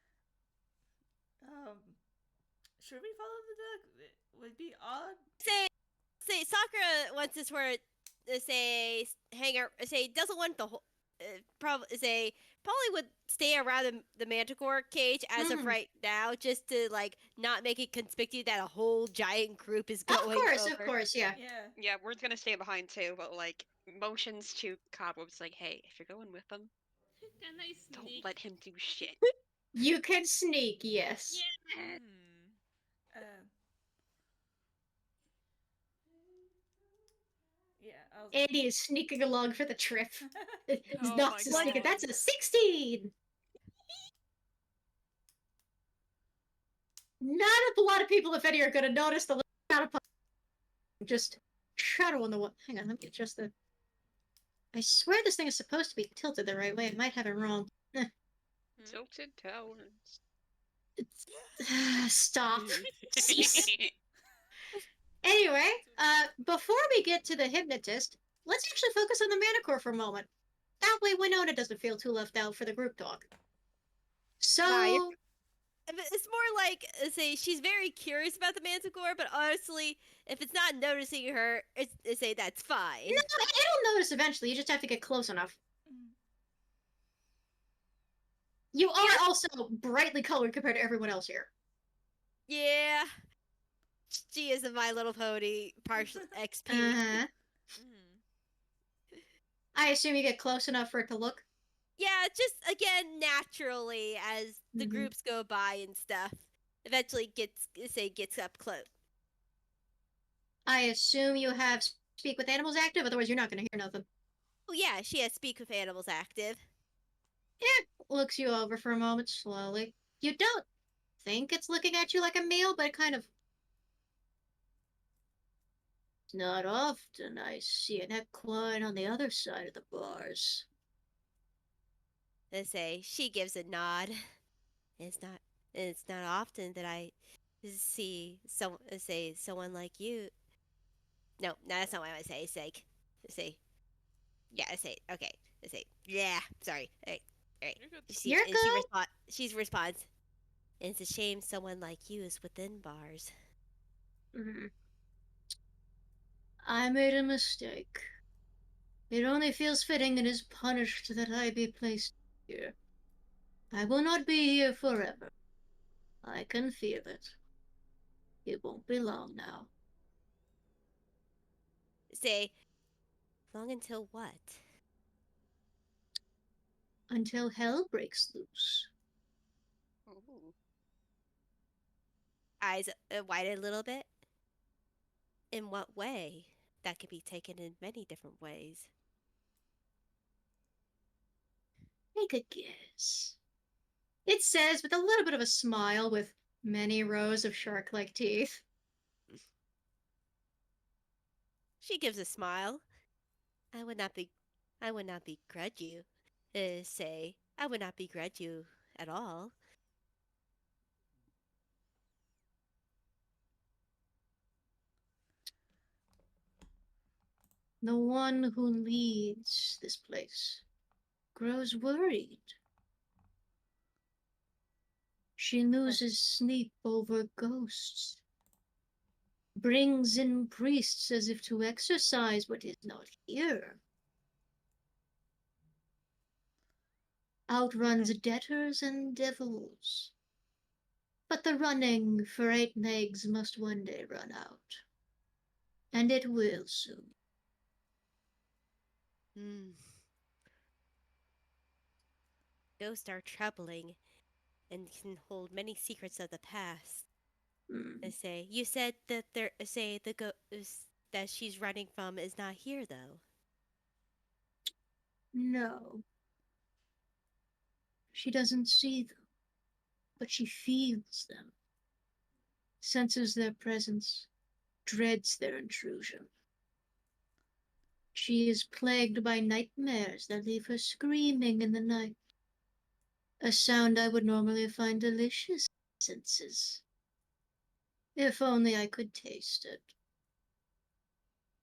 should we follow the duck? It would be odd. Say Sakura wants to swear say doesn't want the whole probably would stay around the Manticore cage as of Mhm. right now, just to like not make it conspicuous that a whole giant group is going Of over. course, yeah. Yeah. Yeah, Word's gonna stay behind too, but like motions to Cobwebs like, hey, if you're going with them, Can I don't sneak? let him do shit. You can sneak, yes. Hmm. Yeah. I was. Andy is sneaking along for the trip. He's Oh not my sneaking. God. That's a 16. Not a lot of people, if any, are going to notice the little shadow. Just shadow on the wall. Hang on, let me adjust the. I swear this thing is supposed to be tilted the right way. I might have it wrong. Tilted towers. Stop. Cease. Anyway, before we get to the hypnotist, let's actually focus on the Manicore for a moment. That way Winona doesn't feel too left out for the group talk. So, Right. It's more like say she's very curious about the Manticore, but honestly, if it's not noticing her, it's say that's fine. no, it'll notice eventually. You just have to get close enough. You are also brightly colored compared to everyone else here. Yeah. She is a My Little Pony partial XP. Uh-huh. Mhm. I assume you get close enough for it to look. Yeah, just again naturally as the Mhm. groups go by and stuff. Eventually gets up close. I assume you have speak with animals active, otherwise you're not gonna hear nothing. Oh yeah, she has speak with animals active. It looks you over for a moment slowly. You don't think it's looking at you like a meal, but it kind of. It's not often I see an equine on the other side of the bars. They say she gives a nod. It's not it's not often that I see someone like you. No, that's not what I say. It's like say yeah, I say okay. I say yeah. Sorry. All right. You're good. She You're and good. she responds. It's a shame someone like you is within bars. Mhm. I made a mistake. It only feels fitting and is punished that I be placed here. I will not be here forever. I can feel it. It won't be long now. Say long until what? Until hell breaks loose. Ooh. Eyes widen a little bit. In what way? That could be taken in many different ways. Take a guess. It says with a little bit of a smile with many rows of shark like teeth. She gives a smile. I would not be I would not begrudge you. Say I would not begrudge you at all. The one who leads this place grows worried. She loses sleep over ghosts, brings in priests as if to exorcise what is not here, outruns debtors and devils. But the running for 8 legs must one day run out, and it will soon. Hmm. Ghosts are troubling and can hold many secrets of the past. Hmm. I say you said that there say the ghost that she's running from is not here though. No, she doesn't see them, but she feels them, senses their presence, dreads their intrusion. She is plagued by nightmares that leave her screaming in the night, a sound I would normally find delicious in senses. If only I could taste it.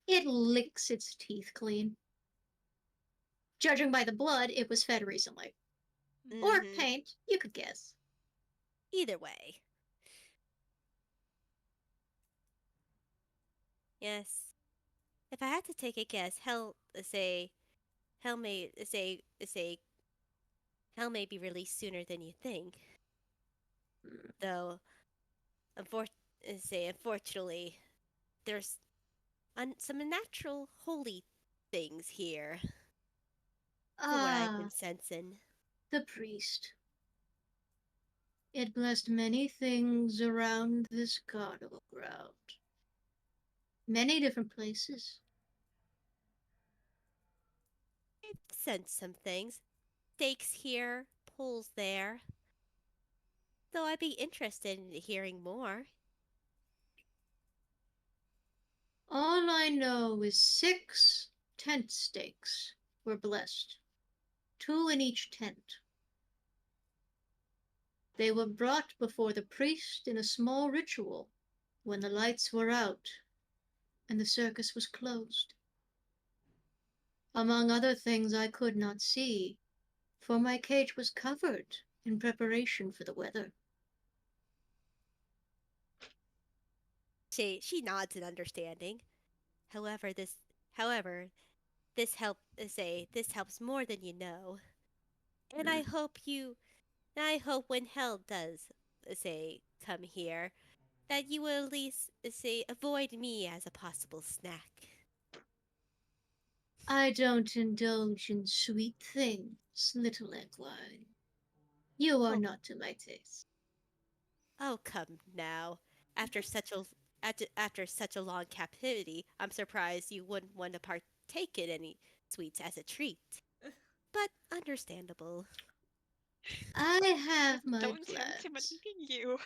It licks its teeth clean. Judging by the blood, it was fed recently. Or Mhm. paint, you could guess. Either way. Yes. If I had to take a guess, hell may hell may be released sooner than you think. Though unfortunately there's some unnatural holy things here from what I've Ah, been sensing. the priest. It blessed many things around this carnival ground. Many different places. I've sensed some things. Stakes here, pulls there. Though I'd be interested in hearing more. All I know is 6 tent stakes were blessed, 2 in each tent. They were brought before the priest in a small ritual when the lights were out and the circus was closed. Among other things I could not see, for my cage was covered in preparation for the weather. She nods in understanding. However, however, this helps more than you know. And I hope when hell does come here, that you will at least avoid me as a possible snack. I don't indulge in sweet things, little Eggline. You are Oh. not to my taste. Oh, come now. After such a long captivity, I'm surprised you wouldn't want to partake in any sweets as a treat. But understandable. I have my Don't tempt him plans. at eating you.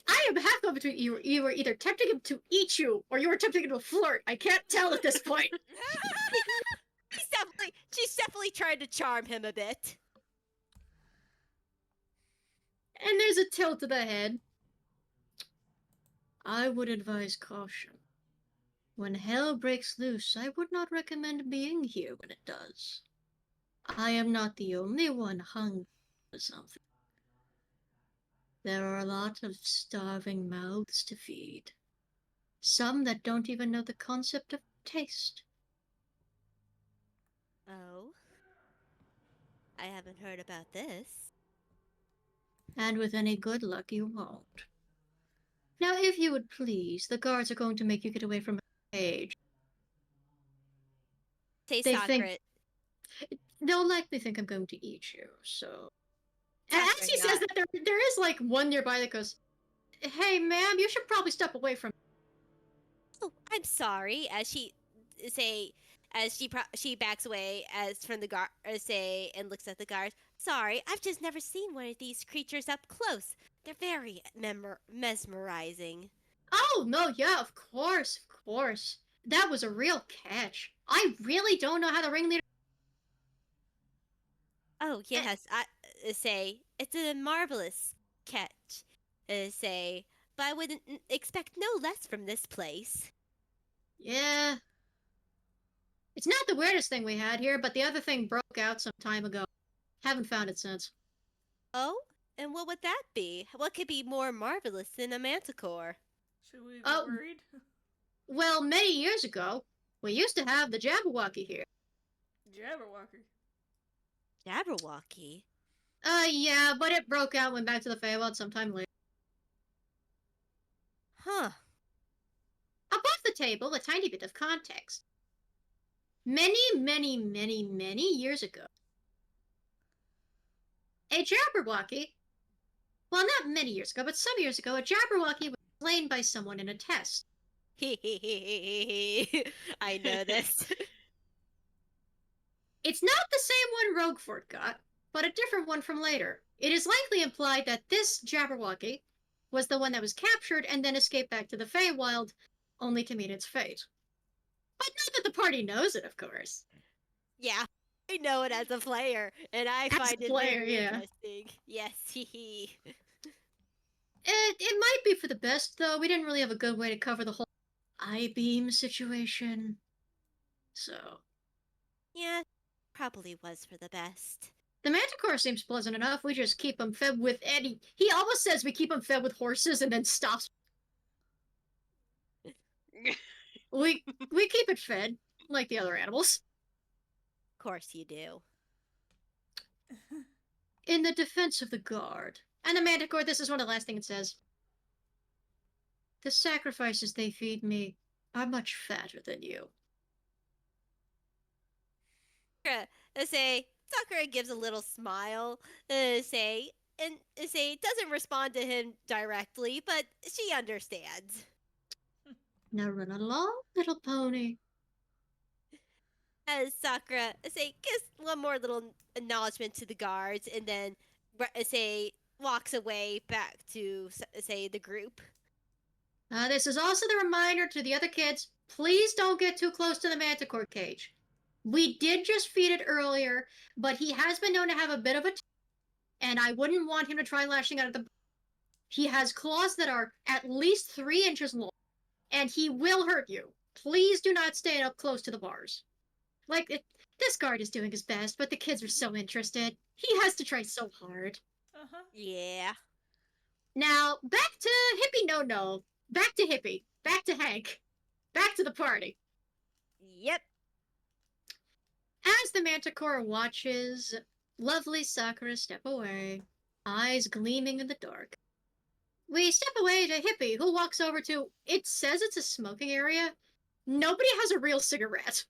I am half between you. You were either tempting him to eat you, or you were tempting him to flirt. I can't tell at this point. She's definitely trying to charm him a bit. And there's a tilt of the head. I would advise caution. When hell breaks loose, I would not recommend being here when it does. I am not the only one hungry for something. There are a lot of starving mouths to feed. Some that don't even know the concept of taste. Oh. I haven't heard about this. And with any good luck, you won't. Now, if you would please, the guards are going to make you get away from the cage. Say They Sakura. think- They'll likely think I'm going to eat you, so... And Sakura as he says not- that, there is, like, one nearby that goes, "Hey, ma'am, you should probably step away from..." Oh, I'm sorry. She backs away as from the guard, and looks at the guards. Sorry, I've just never seen one of these creatures up close. They're very mesmerizing. Oh, no, yeah, of course, of course. That was a real catch. I really don't know how the ringleader... Oh yes, I say it's a marvelous catch. But I wouldn't expect no less from this place. Yeah. It's not the weirdest thing we had here, but the other thing broke out some time ago. Haven't found it since. Oh, and what would that be? What could be more marvelous than a manticore? Should we be Oh. worried? Well, many years ago, we used to have the Jabberwocky here. Jabberwocker. Jabberwocky. Yeah, but it broke out and went back to the Feywild sometime later. Huh. Above the table, a tiny bit of context. Many, many, many, many years ago, a Jabberwocky, well, not many years ago, but some years ago, a Jabberwocky was slain by someone in a test. I know this. It's not the same one Roguefort got, but a different one from later. It is likely implied that this Jabberwocky was the one that was captured and then escaped back to the Feywild, only to meet its fate. But not that the party knows it, of course. Yeah, I know it as a player, and I As a find it player, very yeah. interesting. Yes, hee. It might be for the best, though. We didn't really have a good way to cover the whole I-beam situation. So... Yeah, probably was for the best. The Manticore seems pleasant enough. We just keep him fed with Eddie. He almost says we keep him fed with horses and then stops. We keep it fed, like the other animals. Of course you do. In the defense of the guard. And the Manticore, this is one of the last things it says. The sacrifices they feed me are much fatter than you. Sakura gives a little smile, doesn't respond to him directly, but she understands. Now run along, little pony. As Sakura, gives one more little acknowledgement to the guards, and then, walks away back to, the group. This is also the reminder to the other kids, please don't get too close to the Manticore cage. We did just feed it earlier, but he has been known to have a bit of a and I wouldn't want him to try lashing out at the... He has claws that are at least 3 inches long, and he will hurt you. Please do not stay up close to the bars. This guard is doing his best, but the kids are so interested. He has to try so hard. Uh-huh. Yeah. Now, back to Hippie No-No. Back to Hippie. Back to Hank. Back to the party. Yep. As the Manticore watches lovely Sakura step away, eyes gleaming in the dark, we step away to Hippie, who walks over to, it says it's a smoking area, nobody has a real cigarette.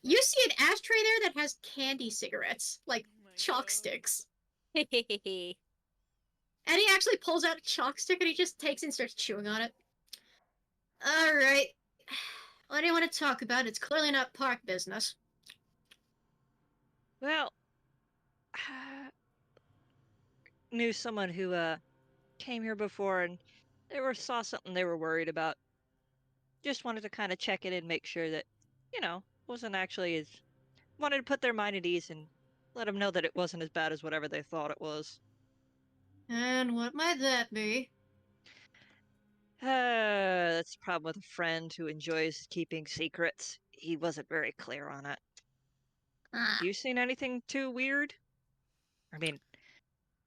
You see an ashtray there that has candy cigarettes, like Oh my chalk God. sticks. Hehehe. And he actually pulls out a chalk stick and he just takes it and starts chewing on it. Alright. What do you want to talk about? It's clearly not park business. Well, knew someone who came here before and saw something they were worried about. Just wanted to kind of check it and make sure that, wasn't actually as wanted to put their mind at ease and let them know that it wasn't as bad as whatever they thought it was. And what might that be? That's the problem with a friend who enjoys keeping secrets. He wasn't very clear on it. Ah. You seen anything too weird? I mean,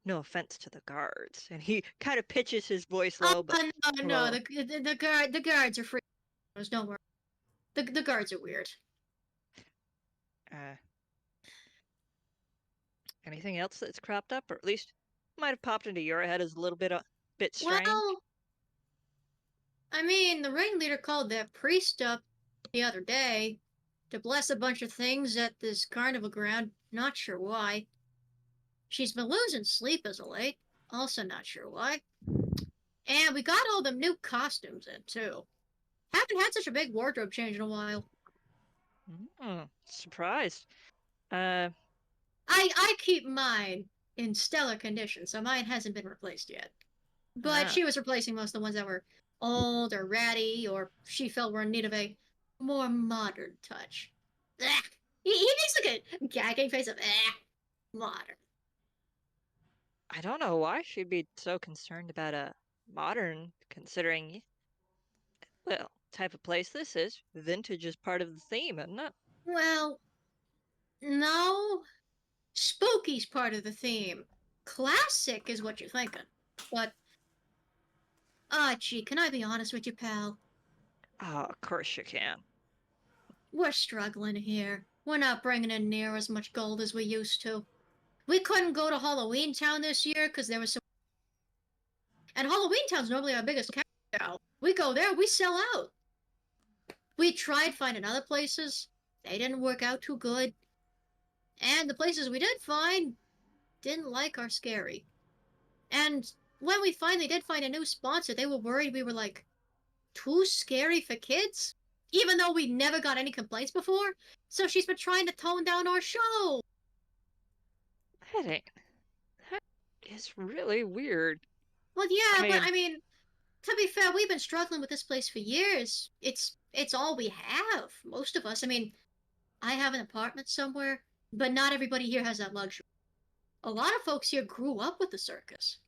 no offense to the guards. And he kind of pitches his voice low, but no, low. the guards are free. Don't worry. The guards are weird. Anything else that's cropped up, or at least might have popped into your head as a little bit strange? Well, I mean, the ringleader called that priest up the other day to bless a bunch of things at this carnival ground. Not sure why. She's been losing sleep as of late. Also not sure why. And we got all them new costumes in, too. Haven't had such a big wardrobe change in a while. Surprised. I keep mine in stellar condition, so mine hasn't been replaced yet. But she was replacing most of the ones that were old or ratty, or she felt were in need of a more modern touch. Ugh. He makes like a gagging face of modern. I don't know why she'd be so concerned about a modern, considering, well, type of place this is. Vintage is part of the theme, isn't it? Well, no. Spooky's part of the theme. Classic is what you're thinking. But, gee, can I be honest with you, pal? Oh, of course you can. We're struggling here. We're not bringing in near as much gold as we used to. We couldn't go to Halloween Town this year because there was so... And Halloween Town's normally our biggest cash. We go there, we sell out. We tried finding other places. They didn't work out too good. And the places we did find didn't like our scary. And when we finally did find a new sponsor, they were worried we were, like, too scary for kids. Even though we never got any complaints before. So she's been trying to tone down our show. That is really weird. Well, yeah, but I mean, to be fair, we've been struggling with this place for years. It's all we have, most of us. I mean, I have an apartment somewhere, but not everybody here has that luxury. A lot of folks here grew up with the circus.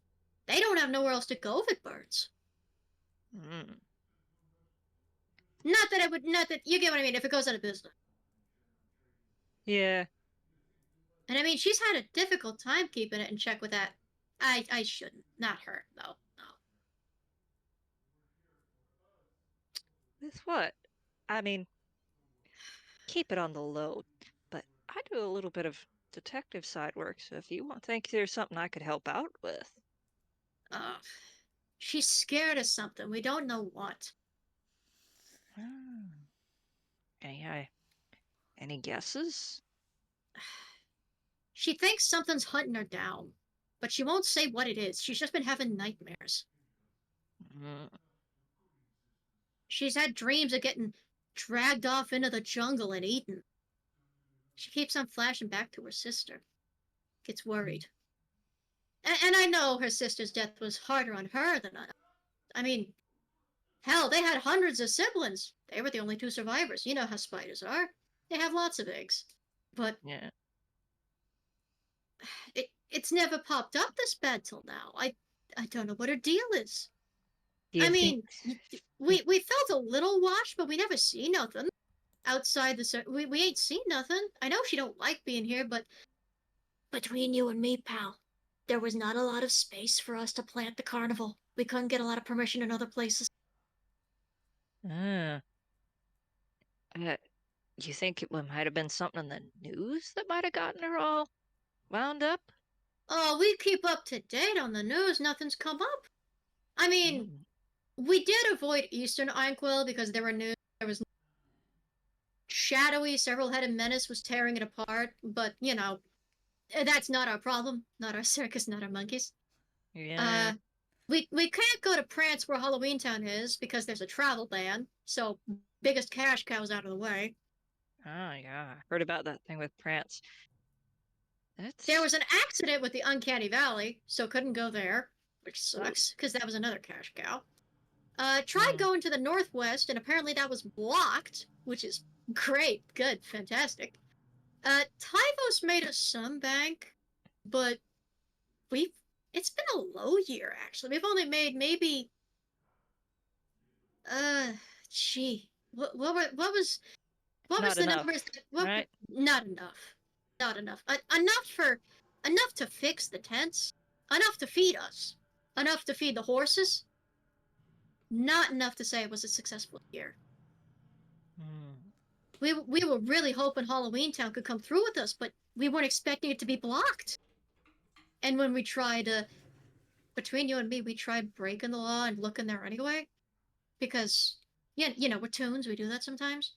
They don't have nowhere else to go if it burns. Not that you get what I mean, if it goes out of business. Yeah. And I mean, she's had a difficult time keeping it in check with that. I shouldn't. Not her, though. No. With what? I mean, keep it on the low, but I do a little bit of detective side work, so if you think there's something I could help out with. She's scared of something. We don't know what. Any guesses? She thinks something's hunting her down, but she won't say what it is. She's just been having nightmares. She's had dreams of getting dragged off into the jungle and eaten. She keeps on flashing back to her sister. Gets worried. And I know her sister's death was harder on her than on us. I mean, hell, they had hundreds of siblings. They were the only two survivors. You know how spiders are. They have lots of eggs. But yeah, it's never popped up this bad till now. I don't know what her deal is. I mean, we felt a little washed, but we never see nothing outside the. We ain't seen nothing. I know she don't like being here, but between you and me, pal, there was not a lot of space for us to plant the carnival. We couldn't get a lot of permission in other places. You think it might have been something in the news that might have gotten her all wound up? Oh, we keep up to date on the news. Nothing's come up. I mean, we did avoid Eastern Inkwell because there was shadowy, several-headed menace was tearing it apart, but, you know, that's not our problem. Not our circus, not our monkeys. Yeah. We can't go to Prance where Halloween Town is because there's a travel ban, so biggest cash cow's out of the way. Oh, yeah. Heard about that thing with Prance. There was an accident with the Uncanny Valley, so couldn't go there, which sucks, because that was another cash cow. Tried going to the Northwest, and apparently that was blocked, which is great, good, fantastic. Tyvos made us some bank, but it's been a low year, actually. We've only made maybe, what was Not the enough, numbers? right? Not enough. Not enough. Enough to fix the tents. Enough to feed us. Enough to feed the horses. Not enough to say it was a successful year. We were really hoping Halloween Town could come through with us, but we weren't expecting it to be blocked. And when we tried, between you and me, we tried breaking the law and looking there anyway, because you know we're toons, we do that sometimes.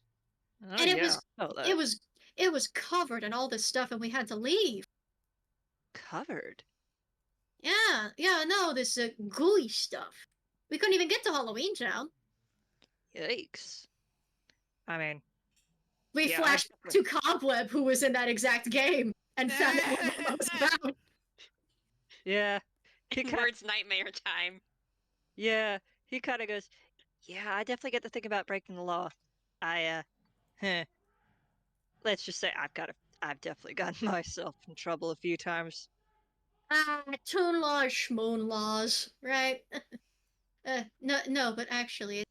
Oh, And yeah. it was covered in all this stuff, and we had to leave. Covered? Yeah, no, this gooey stuff. We couldn't even get to Halloween Town. Yikes. I mean, We yeah, flashed to Cobweb, who was in that exact game, and found out what was about. yeah. Words nightmare time. Yeah, he kind of goes, yeah, I definitely get to think about breaking the law. Let's just say I've definitely gotten myself in trouble a few times. Toon laws, schmoon laws, right? No, but actually,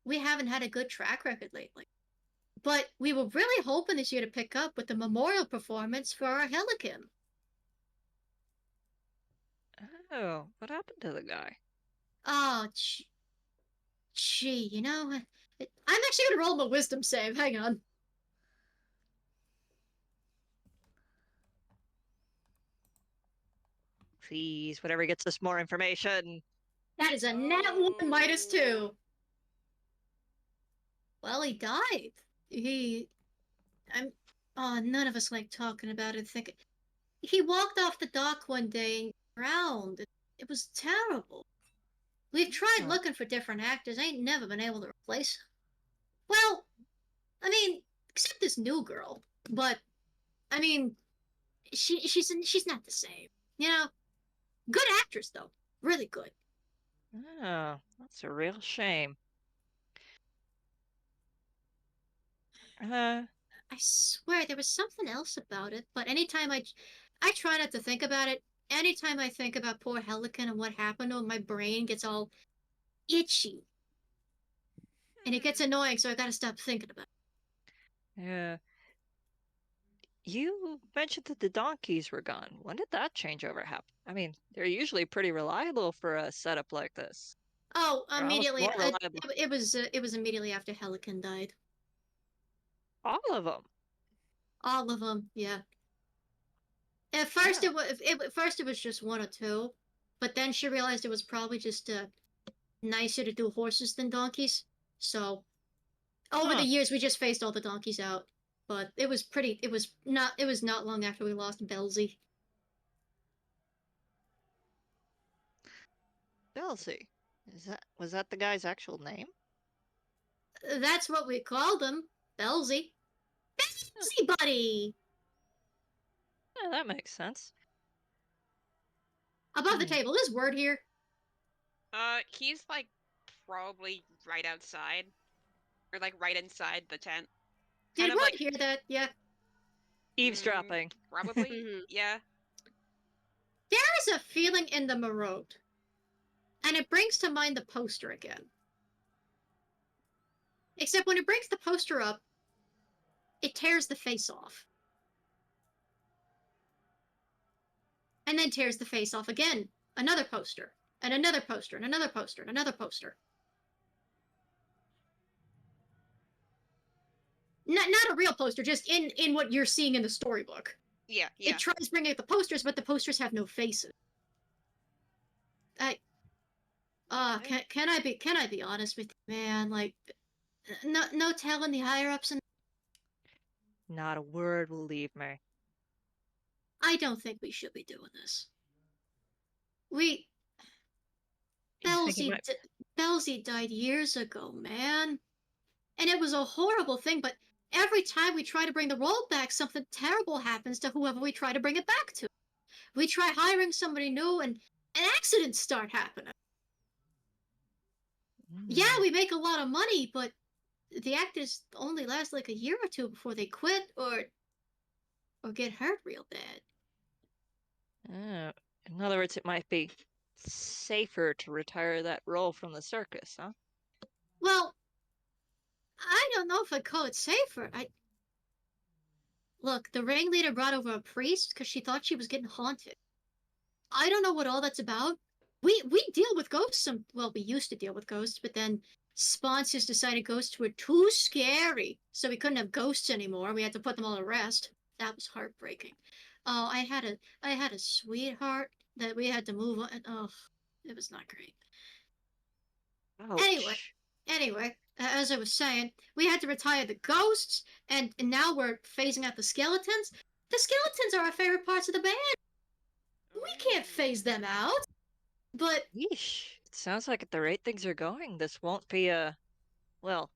we haven't had a good track record lately. But we were really hoping this year to pick up with the memorial performance for our Helican. Oh, what happened to the guy? Oh, gee, you know, I'm actually gonna roll my wisdom save. Hang on. Please, whatever gets us more information. That is a nat 1 -2. Well, he died. None of us like talking about it. He walked off the dock one day and drowned. It was terrible. We've tried looking for different actors. Ain't never been able to replace. Well, I mean, except this new girl. But, I mean, she's not the same. You know, good actress though, really good. Oh, that's a real shame. I swear there was something else about it, but anytime I try not to think about it. Anytime I think about poor Helican and what happened to him, my brain gets all itchy. And it gets annoying, so I gotta stop thinking about it. Yeah. You mentioned that the donkeys were gone. When did that changeover happen? I mean, they're usually pretty reliable for a setup like this. Oh, They're almost immediately. more reliable. It was immediately after Helican died. All of them. All of them, yeah. At first, it was just one or two, but then she realized it was probably just nicer to do horses than donkeys. So, over the years, we just phased all the donkeys out. But it was pretty. It was not long after we lost Belzy. Belzy. Was that the guy's actual name? That's what we called him, Belzy. Belzy buddy. Yeah, that makes sense. Above the table, is Word here? He's like probably right outside, or like right inside the tent. Did Kind of Word like hear that? Yeah. Eavesdropping. probably, yeah. There is a feeling in the Maraude, and it brings to mind the poster again. Except when it brings the poster up, it tears the face off. And then tears the face off again. Another poster, and another poster, and another poster, and another poster. Not a real poster, just in what you're seeing in the storybook. Yeah. It tries bringing up the posters, but the posters have no faces. Can I be honest with you, man? Like, no telling the higher ups, and Not a word will leave me. I don't think we should be doing this. We You think it might... Belzy died years ago, man. And it was a horrible thing, but every time we try to bring the role back, something terrible happens to whoever we try to bring it back to. We try hiring somebody new and accidents start happening. Yeah, we make a lot of money, but the actors only last like a year or two before they quit or get hurt real bad. In other words, it might be safer to retire that role from the circus, huh? Well, I don't know if I'd call it safer. Look, the ringleader brought over a priest because she thought she was getting haunted. I don't know what all that's about. We deal with ghosts well, we used to deal with ghosts, but then sponsors decided ghosts were too scary, so we couldn't have ghosts anymore. We had to put them all to rest. That was heartbreaking. Oh, I had a sweetheart that we had to move on. Oh, it was not great. Ouch. Anyway, as I was saying, we had to retire the ghosts, and now we're phasing out the skeletons. The skeletons are our favorite parts of the band. We can't phase them out. But yeesh, it sounds like at the rate things are going, this won't be well,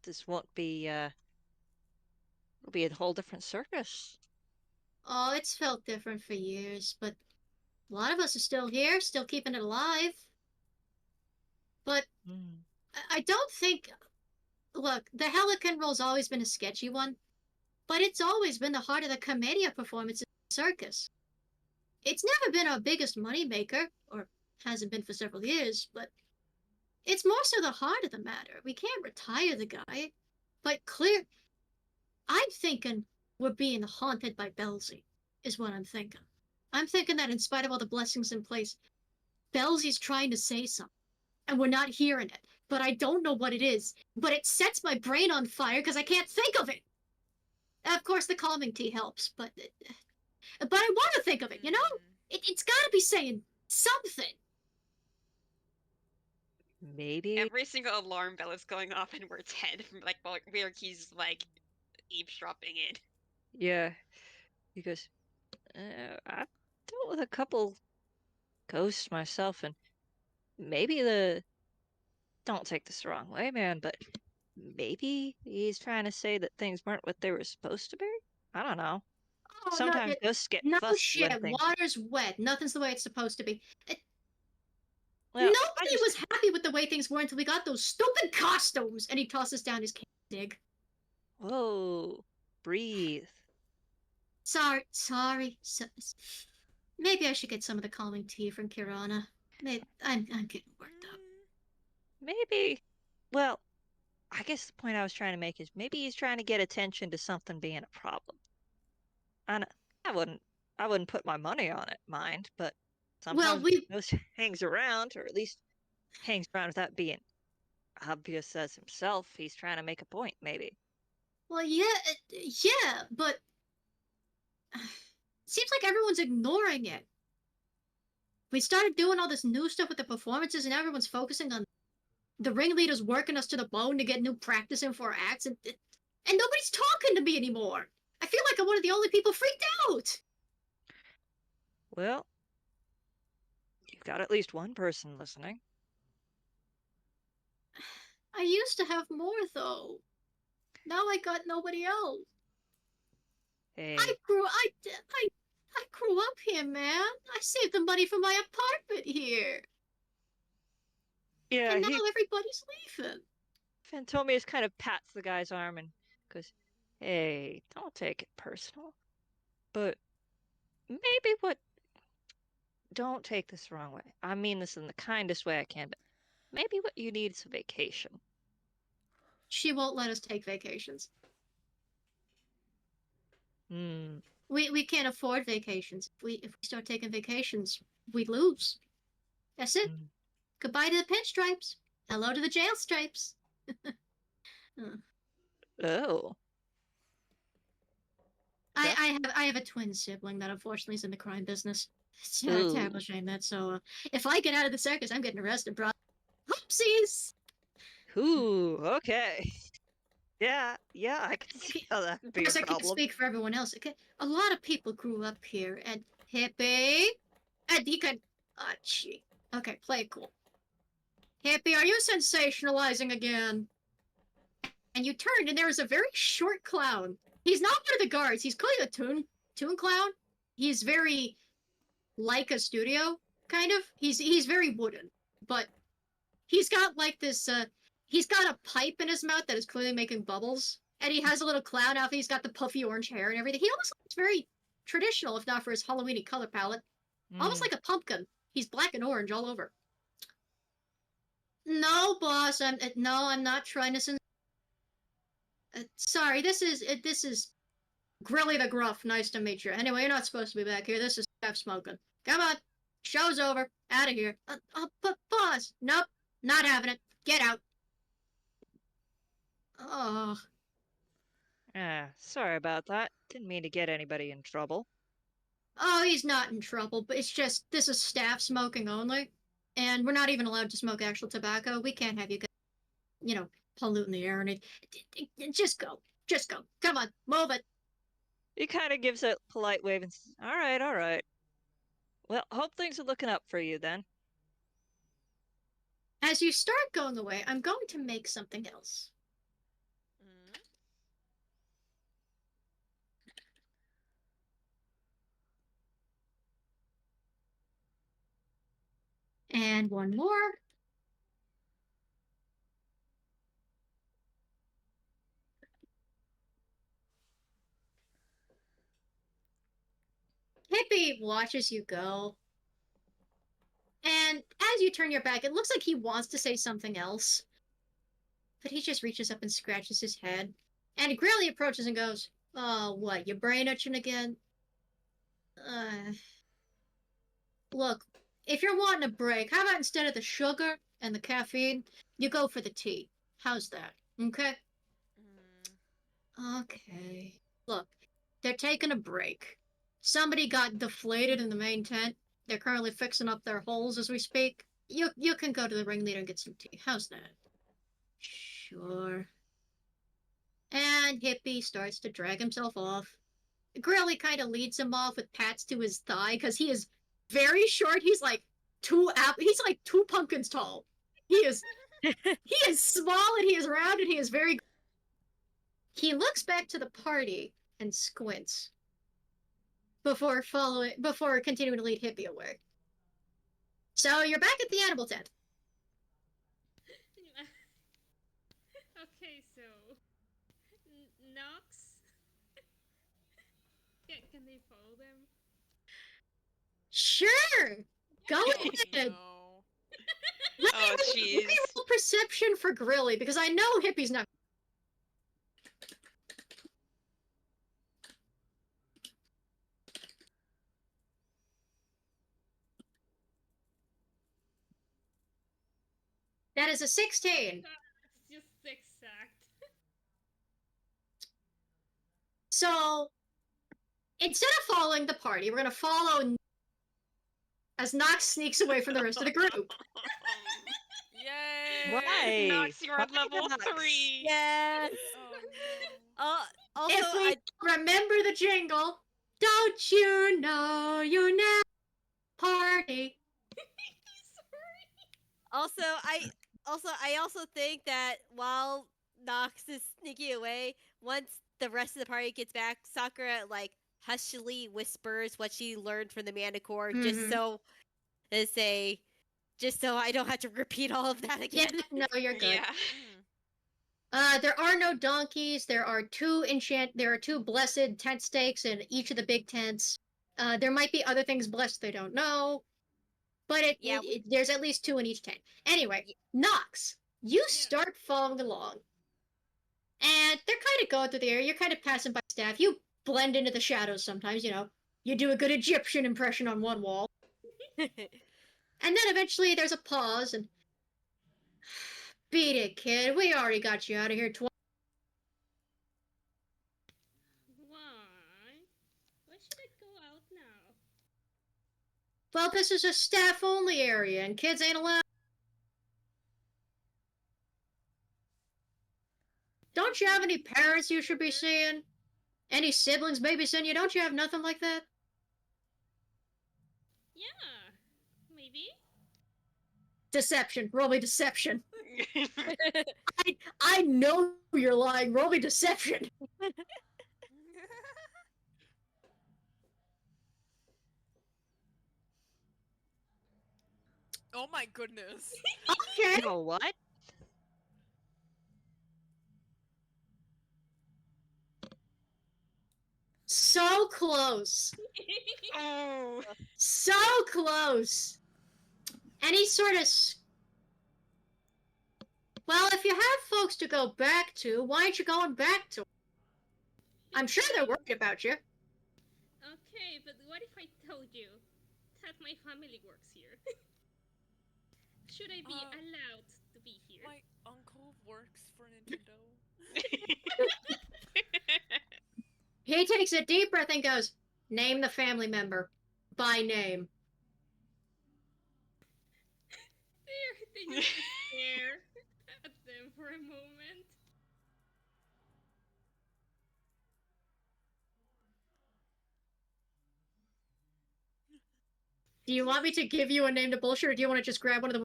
this won't be it'll be a whole different circus. Oh, it's felt different for years, but a lot of us are still here, still keeping it alive. But I don't think... Look, the Helican role's always been a sketchy one, but it's always been the heart of the Commedia performance in the circus. It's never been our biggest moneymaker, or hasn't been for several years, but it's more so the heart of the matter. We can't retire the guy, but I'm thinking we're being haunted by Belzy, is what I'm thinking. I'm thinking that in spite of all the blessings in place, Belzy's trying to say something, and we're not hearing it. But I don't know what it is. But it sets my brain on fire because I can't think of it. Of course, the calming tea helps, but I want to think of it, you know? It's got to be saying something. Maybe Every single alarm bell is going off in Wird's head, like where he's like eavesdropping in. Yeah, because I've dealt with a couple ghosts myself, and maybe don't take this the wrong way, man, but maybe he's trying to say that things weren't what they were supposed to be. I don't know. Oh, Sometimes ghosts get no fussy shit. when things... Water's wet. Nothing's the way it's supposed to be. Well, Nobody was happy with the way things were until we got those stupid costumes. And he tosses down his dig. Whoa, breathe. Sorry. Maybe I should get some of the calming tea from Kirana. Maybe I'm getting worked up. Maybe. Well, I guess the point I was trying to make is maybe he's trying to get attention to something being a problem. And I wouldn't put my money on it, mind, but sometimes ghost hangs around, or at least hangs around without being obvious as himself. He's trying to make a point, maybe. Well, yeah, but seems like everyone's ignoring it. We started doing all this new stuff with the performances, and everyone's focusing on the ringleaders working us to the bone to get new practice in for our acts, and nobody's talking to me anymore. I feel like I'm one of the only people freaked out. Well, you've got at least one person listening. I used to have more, though. Now I got nobody else. Hey. I grew up here, man. I saved the money for my apartment here. Yeah, and now everybody's leaving. Phantomius kind of pats the guy's arm and goes, "Hey, don't take it personal. But maybe don't take this the wrong way. I mean this in the kindest way I can, but maybe what you need is a vacation." She won't let us take vacations. We can't afford vacations. If we start taking vacations, we lose. That's it. Goodbye to the pinstripes. Hello to the jail stripes. Oh. I have a twin sibling that unfortunately is in the crime business. It's a terrible shame that. So if I get out of the circus, I'm getting arrested, bro. Oopsies. Ooh, okay. Yeah, I can see how that could be a Because I can't problem. speak for everyone else. Okay, a lot of people grew up here, and Hippie, and he could. Ah, gee. Okay, play it cool. Hippie, are you sensationalizing again? And you turned, and there was a very short clown. He's not one of the guards. He's clearly a toon clown. He's very like a studio, kind of. He's very wooden, but he's got like this. He's got a pipe in his mouth that is clearly making bubbles, and he has a little clown outfit. He's got the puffy orange hair and everything. He almost looks very traditional, if not for his Halloweeny color palette. Almost like a pumpkin. He's black and orange all over. No, boss. I'm not trying to. Sorry. This is Grilly the Gruff. Nice to meet you. Anyway, you're not supposed to be back here. This is Steph smoking. Come on. Show's over. Out of here. But boss. Nope. Not having it. Get out. Oh. Sorry about that. Didn't mean to get anybody in trouble. Oh, he's not in trouble, but it's just this is staff smoking only. And we're not even allowed to smoke actual tobacco. We can't have you guys, polluting the air and just go. Just go. Come on, move it. He kind of gives a polite wave and says, all right. Well, hope things are looking up for you then. As you start going away, I'm going to make something else. And one more. Hippie watches you go. And as you turn your back, it looks like he wants to say something else. But he just reaches up and scratches his head. And Grilly approaches and goes, oh, what, your brain itching again? Look, if you're wanting a break, how about instead of the sugar and the caffeine, you go for the tea? How's that? Okay? Okay. Look, they're taking a break. Somebody got deflated in the main tent. They're currently fixing up their holes as we speak. You can go to the ringleader and get some tea. How's that? Sure. And Hippie starts to drag himself off. Grilly kind of leads him off with pats to his thigh because he is very short. He's like he's like 2 pumpkins tall. He is small and he is round and he is very. He looks back to the party and squints before continuing to lead Hippie away. So you're back at the animal tent. Okay, so Nox, can they follow them? Sure, go ahead. No. Let me jeez. roll perception for Grilly because I know Hippie's not. That is a 16. It's just exact. So, instead of following the party, we're going to follow as Nox sneaks away from the rest of the group. Yay! Why? Nox, you're at Why level Nox? 3. Yes. Oh Also, If we remember the jingle, don't you know you now party? I also think that while Nox is sneaking away, once the rest of the party gets back, Sakura like hushily whispers what she learned from the Manticore, just so I don't have to repeat all of that Yeah, again. no, you're good. Yeah. There are no donkeys. There are 2 blessed tent stakes in each of the big tents. There might be other things blessed they don't know, but there's at least 2 in each tent. Anyway, Nox, you start following along, and they're kind of going through the area. You're kind of passing by staff. You blend into the shadows sometimes. You do a good Egyptian impression on one wall, and then eventually there's a pause and. Beat it, kid. We already got you out of here twice. Why? Why should I go out now? Well, this is a staff-only area, and kids ain't allowed. Don't you have any parents you should be seeing? Any siblings babysitting you? Don't you have nothing like that? Yeah, maybe. Deception. Roll me deception. I know you're lying. Roll me deception. Oh my goodness. Okay. No, what? So close. Oh. So close. Any sort of... Well, if you have folks to go back to, why aren't you going back to them? I'm sure they're worried about you. Okay, but what if I told you that my family works here? Should I be allowed to be here? My uncle works for Nintendo. He takes a deep breath and goes, name the family member. By name. They just stare at them for a moment. Do you want me to give you a name to bullshit, or do you want to just grab one of the...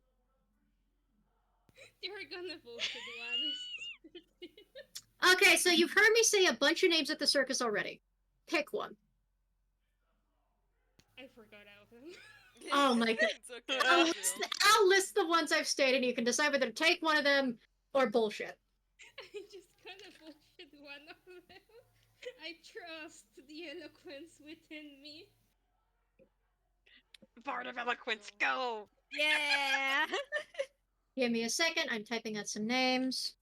They're gonna bullshit one. Okay, so you've heard me say a bunch of names at the circus already. Pick one. I forgot all of them. Oh my god. It's okay. I'll list the ones I've stated, and you can decide whether to take one of them or bullshit. I just gonna bullshit one of them. I trust the eloquence within me. Bard of Eloquence, go! Yeah. Give me a second. I'm typing out some names.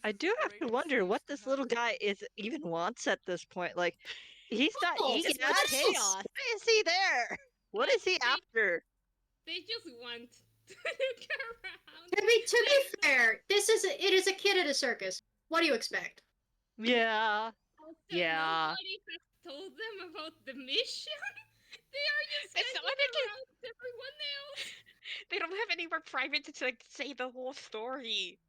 I do have to wonder what this little guy even wants at this point. Like, he's not Oh, eating just out what chaos. else? Why is he there? What is he after? They just want to look around. To be fair, it is a kid at a circus. What do you expect? Yeah. Also, Yeah. nobody has told them about the mission. They are just It's not hanging like they around everyone else. They don't have anywhere private to like say the whole story.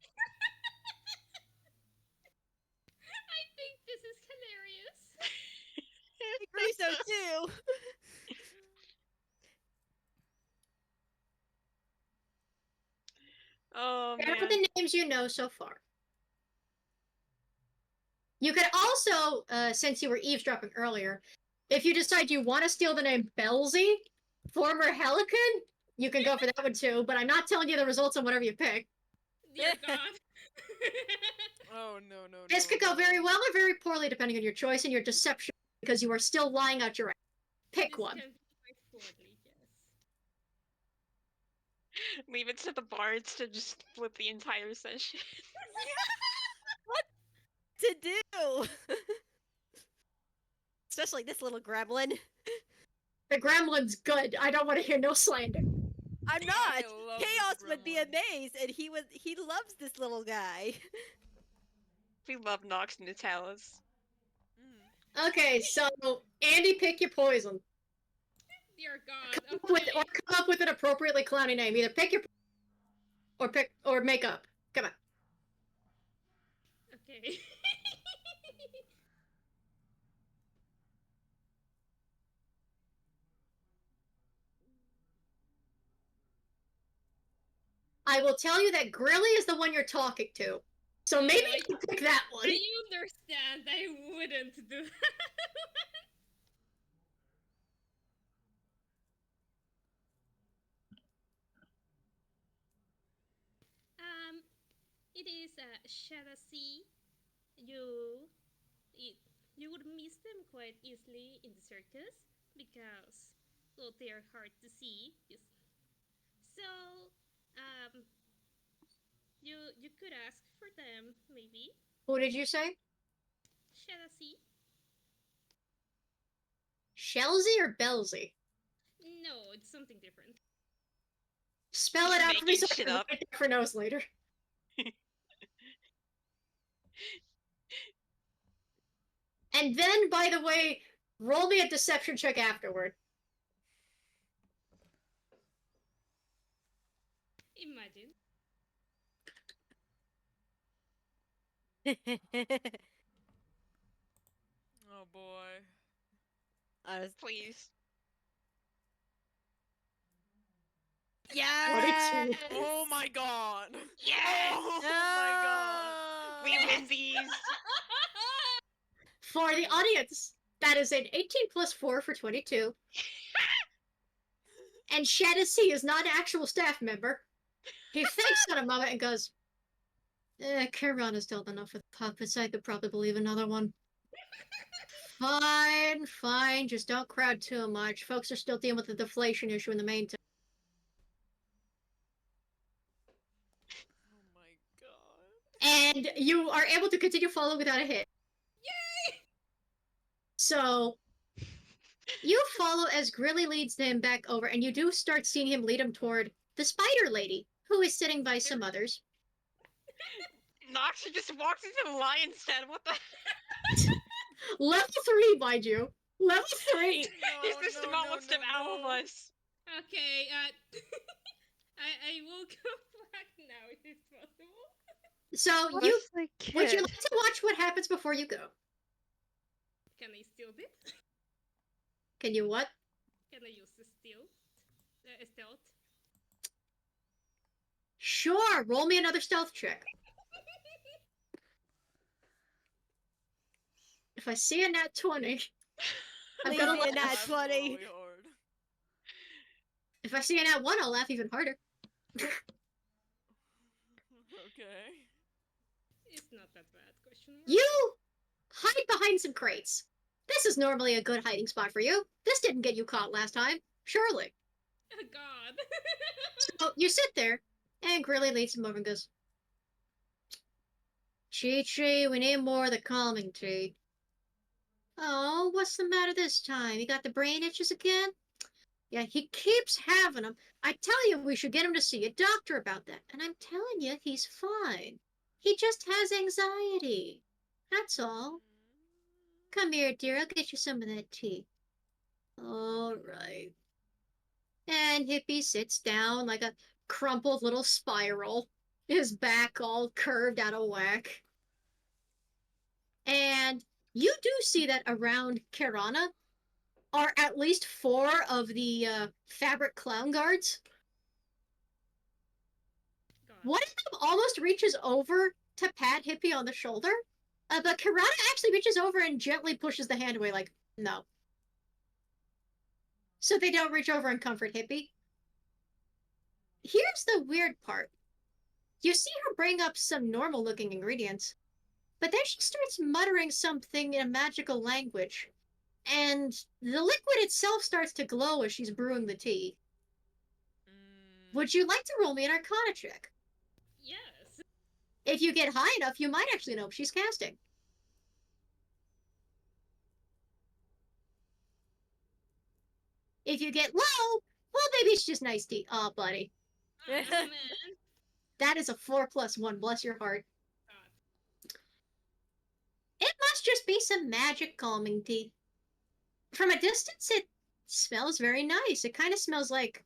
I think this is hilarious. I agree so too. Oh Here are man. the names you know so far. You could also, since you were eavesdropping earlier, if you decide you want to steal the name Belzy, former Helican, you can go for that one too, but I'm not telling you the results on whatever you pick. Dear God. Oh no no. This could go very well or very poorly depending on your choice and your deception, because you are still lying out your ass. Pick This one. can be quite poorly, yes. Leave it to the bards to just flip the entire session. To do. Especially this little gremlin. The gremlin's good. I don't want to hear no slander. I'm I not. love this Chaos would be gremlin. amazed, and he loves this little guy. We love Nox Natalis. Mm. Okay, so Andy, pick your poison. Dear God. Or come up with an appropriately clowny name. Either pick your or make up. Come on. Okay. I will tell you that Grilly is the one you're talking to. So maybe you can pick that one. I understand. I wouldn't do that. It is a Shadasi. You would miss them quite easily in the circus because, well, they are hard to see. So, you could ask for them maybe. Who did you say? Shadasi. Shelzy or Belzy? No, it's something different. Spell it out for me so I Making can shit up. write it for nose later. And then, by the way, roll me a deception check afterward. Imagine. Oh boy. Please. Yeah. Oh my god. Yes! Oh my god. We win these. For the audience, that is an 18 plus 4 for 22. And Shadowsea is not an actual staff member. He thinks on a moment and goes, Kiran has dealt enough with puppets. I could probably believe another one. Fine. Just don't crowd too much. Folks are still dealing with the deflation issue in the main town. Oh my god. And you are able to continue following without a hit. Yay! So, you follow as Grilly leads him back over, and you do start seeing him lead him toward the spider lady, who is sitting by some others. Nox just walks into the lion's den. What the? Level 3, mind you. Level 3. He's the smallest of all of us. Okay, I will go back now if it's possible. So, would you like to watch what happens before you go? Can I steal this? Can you what? Can I use the stealth? Sure, roll me another stealth check. If I see a nat 20, I'm gonna Leave me a nat laugh. 20. Really hard. If I see a nat 1, I'll laugh even harder. Okay. It's not that bad, question mark. You hide behind some crates. This is normally a good hiding spot for you. This didn't get you caught last time, surely. Oh god. So you sit there, and Grilly leads him over and goes, Chi-Chi, we need more of the calming tea. Oh, what's the matter this time? You got the brain itches again? Yeah, he keeps having them. I tell you, we should get him to see a doctor about that. And I'm telling you, he's fine. He just has anxiety. That's all. Come here, dear. I'll get you some of that tea. All right. And Hippie sits down like a crumpled little spiral, his back all curved out of whack. And you do see that around Kirana are at least 4 of the fabric clown guards. God. One of them almost reaches over to pat Hippie on the shoulder, but Kirana actually reaches over and gently pushes the hand away, like, no. So they don't reach over and comfort Hippie. Here's the weird part. You see her bring up some normal-looking ingredients, but then she starts muttering something in a magical language, and the liquid itself starts to glow as she's brewing the tea. Would you like to roll me an Arcana check? Yes. If you get high enough, you might actually know what she's casting. If you get low, well, maybe it's just nice tea. Oh, buddy. Oh, man. That is a 4+1, bless your heart. God. It must just be some magic calming tea. From a distance, it smells very nice. It kind of smells like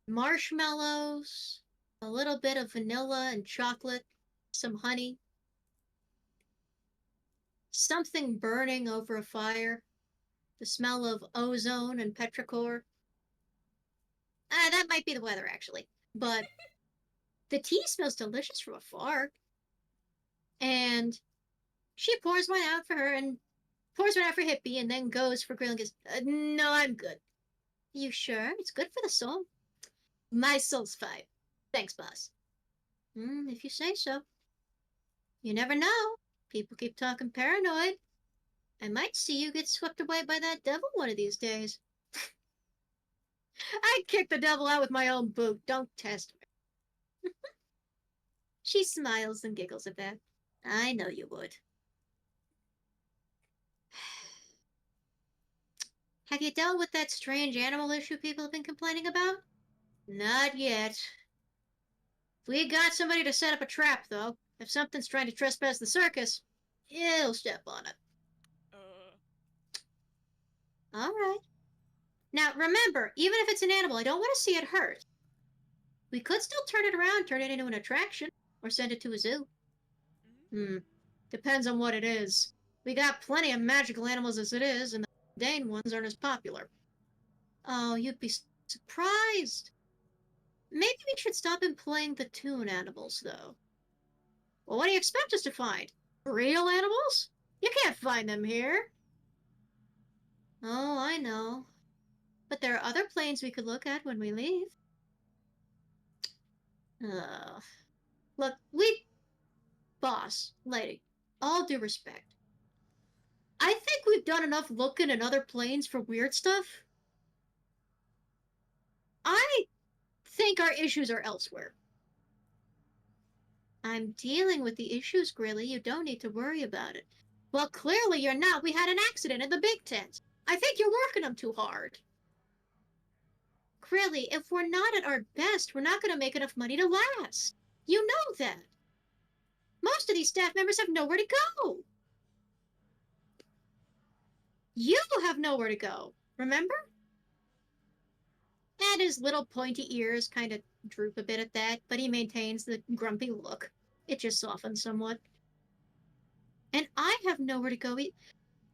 marshmallows, a little bit of vanilla and chocolate, some honey, something burning over a fire, the smell of ozone and petrichor. That might be the weather, actually. But the tea smells delicious from afar. And she pours one out for her and pours one out for Hippie and then goes for Grill and goes, no, I'm good. You sure? It's good for the soul. My soul's fine. Thanks, boss. If you say so. You never know. People keep talking paranoid. I might see you get swept away by that devil one of these days. I'd kick the devil out with my own boot. Don't test me. She smiles and giggles at that. I know you would. Have you dealt with that strange animal issue people have been complaining about? Not yet. We got somebody to set up a trap, though. If something's trying to trespass the circus, he'll step on it. All right. Now, remember, even if it's an animal, I don't want to see it hurt. We could still turn it around, turn it into an attraction, or send it to a zoo. Depends on what it is. We got plenty of magical animals as it is, and the mundane ones aren't as popular. Oh, you'd be surprised. Maybe we should stop employing the toon animals, though. Well, what do you expect us to find? Real animals? You can't find them here. Oh, I know. But there are other planes we could look at when we leave. Look, Boss, lady, all due respect. I think we've done enough looking in other planes for weird stuff. I think our issues are elsewhere. I'm dealing with the issues, Grilly. You don't need to worry about it. Well, clearly you're not. We had an accident in the big tent. I think you're working them too hard. Grilly, if we're not at our best, we're not going to make enough money to last. You know that. Most of these staff members have nowhere to go. You have nowhere to go, remember? And his little pointy ears kind of droop a bit at that, but he maintains the grumpy look. It just softens somewhat. And I have nowhere to go.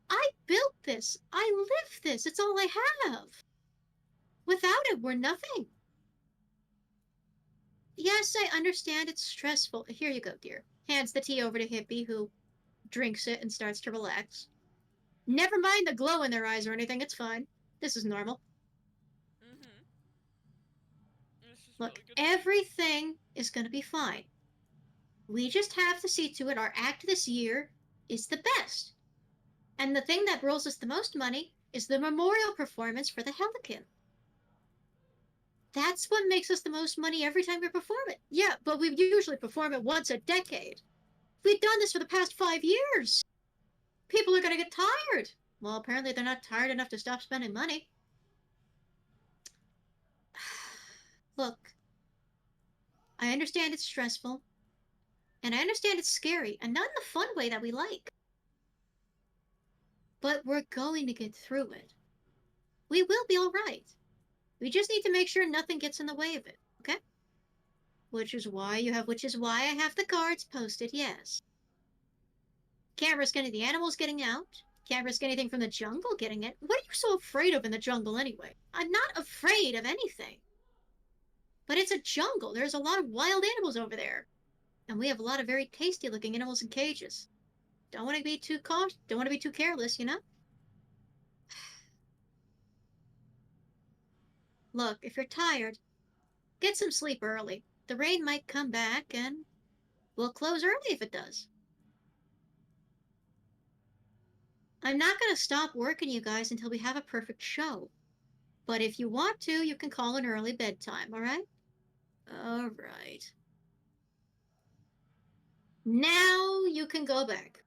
I built this. I live this. It's all I have. Without it, we're nothing. Yes, I understand it's stressful. Here you go, dear. Hands the tea over to Hippie, who drinks it and starts to relax. Never mind the glow in their eyes or anything. It's fine. This is normal. Look, everything is going to be fine. We just have to see to it our act this year is the best. And the thing that rolls us the most money is the memorial performance for the Helican. That's what makes us the most money every time we perform it. Yeah, but we usually perform it once a decade. We've done this for the past 5 years. People are going to get tired. Well, apparently they're not tired enough to stop spending money. Look, I understand it's stressful, and I understand it's scary, and not in the fun way that we like. But we're going to get through it. We will be all right. We just need to make sure nothing gets in the way of it, okay? Which is why I have the guards posted, yes. Can't risk any of the animals getting out. Can't risk anything from the jungle getting it. What are you so afraid of in the jungle anyway? I'm not afraid of anything. But it's a jungle. There's a lot of wild animals over there. And we have a lot of very tasty looking animals in cages. Don't want to be too cautious. Don't want to be too careless, you know? Look, if you're tired, get some sleep early. The rain might come back and we'll close early if it does. I'm not going to stop working you guys until we have a perfect show. But if you want to, you can call an early bedtime, alright? Alright. Now you can go back.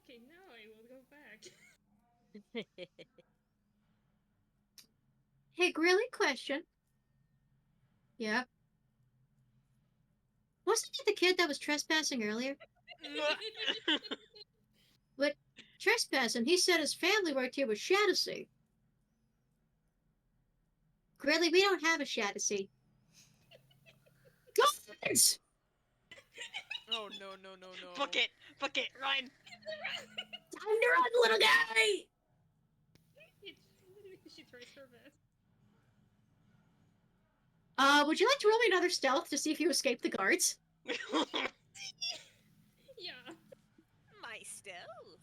Okay, now I will go back. Hey, Grilly, question. Yeah? Wasn't it the kid that was trespassing earlier? But trespassing, he said his family worked here with Shadowsea. Grilly, we don't have a Shadowsea. Guards! Oh no no no no. Book it, run. Time to run, little guy! She tries her best. Would you like to roll me another stealth to see if you escape the guards? Yeah. My stealth.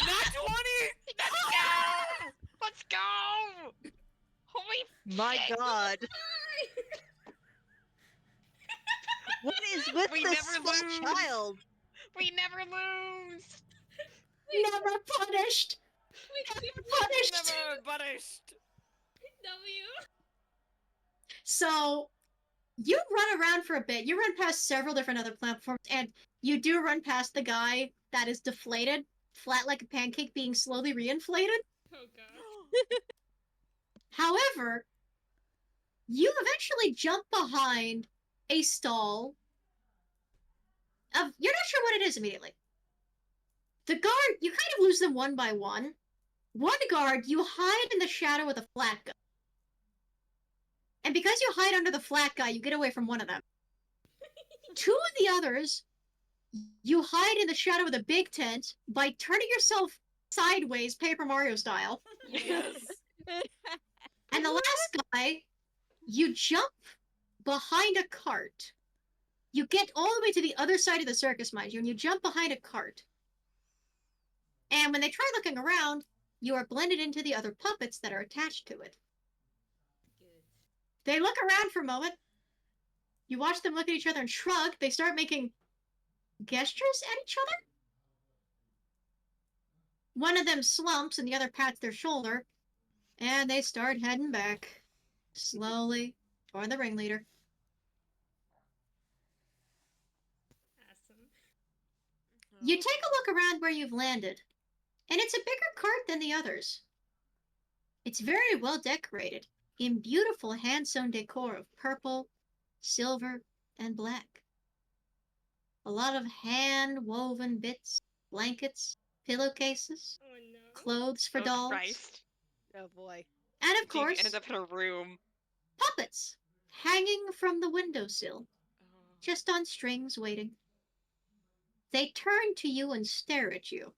Not 20! Let's go! Holy My shit. god. What is with We this never small lose. child? We never lose! Never punished! Never punished! Never punished! W. So, you run around for a bit. You run past several different other platforms, and you do run past the guy that is deflated, flat like a pancake, being slowly reinflated. Oh god. However, you eventually jump behind a stall of... You're not sure what it is immediately. The guard, you kind of lose them one by one. One guard, you hide in the shadow of the flat guy. And because you hide under the flat guy, you get away from one of them. Two of the others, you hide in the shadow of the big tent by turning yourself sideways, Paper Mario style. Yes. And the last guy, you jump behind a cart. You get all the way to the other side of the circus, mind you, and you jump behind a cart. And when they try looking around, you are blended into the other puppets that are attached to it. Good. They look around for a moment. You watch them look at each other and shrug. They start making gestures at each other. One of them slumps and the other pats their shoulder. And they start heading back, slowly, toward the ringleader. Awesome. You take a look around where you've landed, and it's a bigger cart than the others. It's very well decorated, in beautiful hand-sewn decor of purple, silver, and black. A lot of hand-woven bits, blankets, pillowcases, Oh no. clothes for Oh, dolls, Christ. Oh boy. and of So you course, ended up in a room. puppets hanging from the windowsill, Oh. just on strings waiting. They turn to you and stare at you.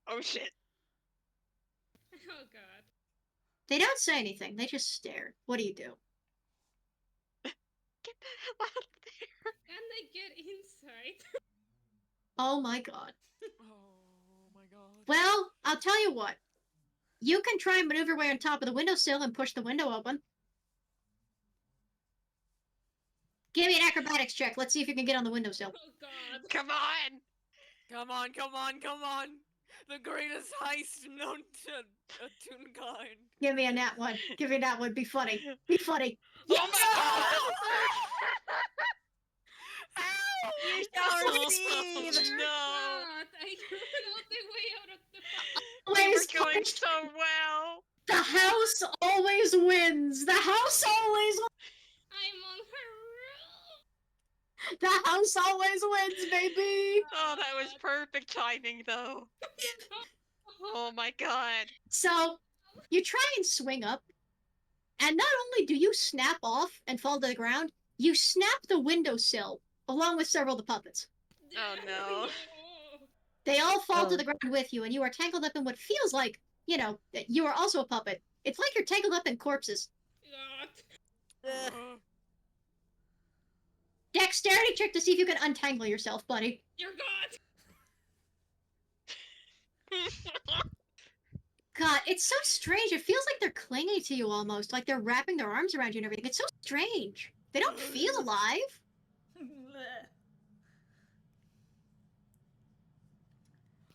Oh shit. Oh god. They don't say anything, they just stare. What do you do? Get the hell out of there. And I get inside. Oh my god. Oh my god. Well, I'll tell you what. You can try and maneuver your way on top of the windowsill and push the window open. Give me an acrobatics check. Let's see if you can get on the windowsill. Oh god. Come on. Come on, come on, come on! The greatest heist known to Toonkind. Give me a nat one. Give me a nat one. Be funny. Be funny. Oh my Ow! You shall god! receive. No. God, I don't know the way out of the We were Always going punished. so well. The house always wins. The house always wins. I'm on her roof. The house always wins, baby. Oh, that was perfect timing, though. Oh my god. So, you try and swing up, and not only do you snap off and fall to the ground, you snap the windowsill along with several of the puppets. Oh, no. They all fall to Oh. the ground with you, and you are tangled up in what feels like, you know, that you are also a puppet. It's like you're tangled up in corpses. God. Ugh. Dexterity check to see if you can untangle yourself, buddy. You're God. God, it's so strange. It feels like they're clinging to you almost, like they're wrapping their arms around you and everything. It's so strange. They don't feel alive. Bleh.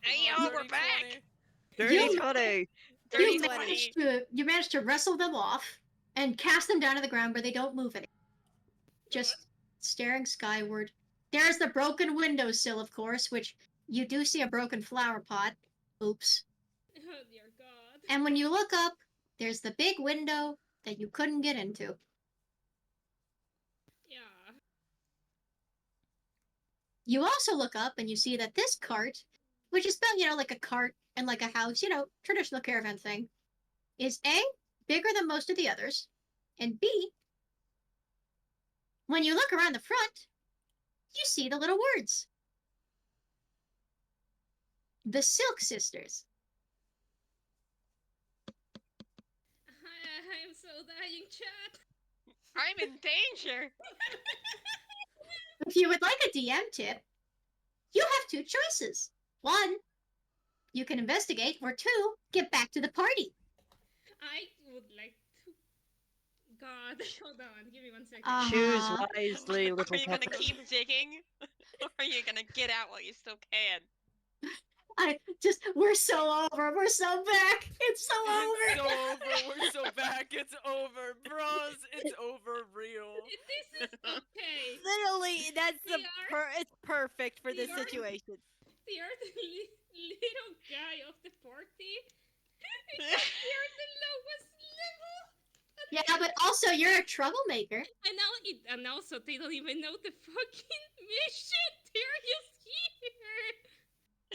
Hey, Oh, yo, we're 30, back. 20. Dirty You- 20. Dirty You 20. managed to wrestle them off and cast them down to the ground where they don't move any. Just staring skyward. There's the broken windowsill, of course, which you do see a broken flower pot. Oops. Oh dear God. And when you look up, there's the big window that you couldn't get into. Yeah. You also look up and you see that this cart, which is spelled, you know, like a cart and like a house, you know, traditional caravan thing, is A, bigger than most of the others, and B, when you look around the front, you see the little words. The Silk Sisters. I'm so dying, chat. I'm in danger. If you would like a DM tip, you have two choices. One, you can investigate, or two, get back to the party. I would like to. God, hold on. Give me 1 second. Choose Uh-huh. wisely, Are little you gonna puppet. keep digging? Or are you gonna get out while you still can? We're so over. We're so back. It's so It's over. so over. We're so back. It's over, bros. It's over, real. This is okay. Literally, that's the We it's perfect for this we are- situation. They are the little guy of the party. They're the lowest level. Yeah, but also you're a troublemaker. And also they don't even know the fucking mission. They're just here.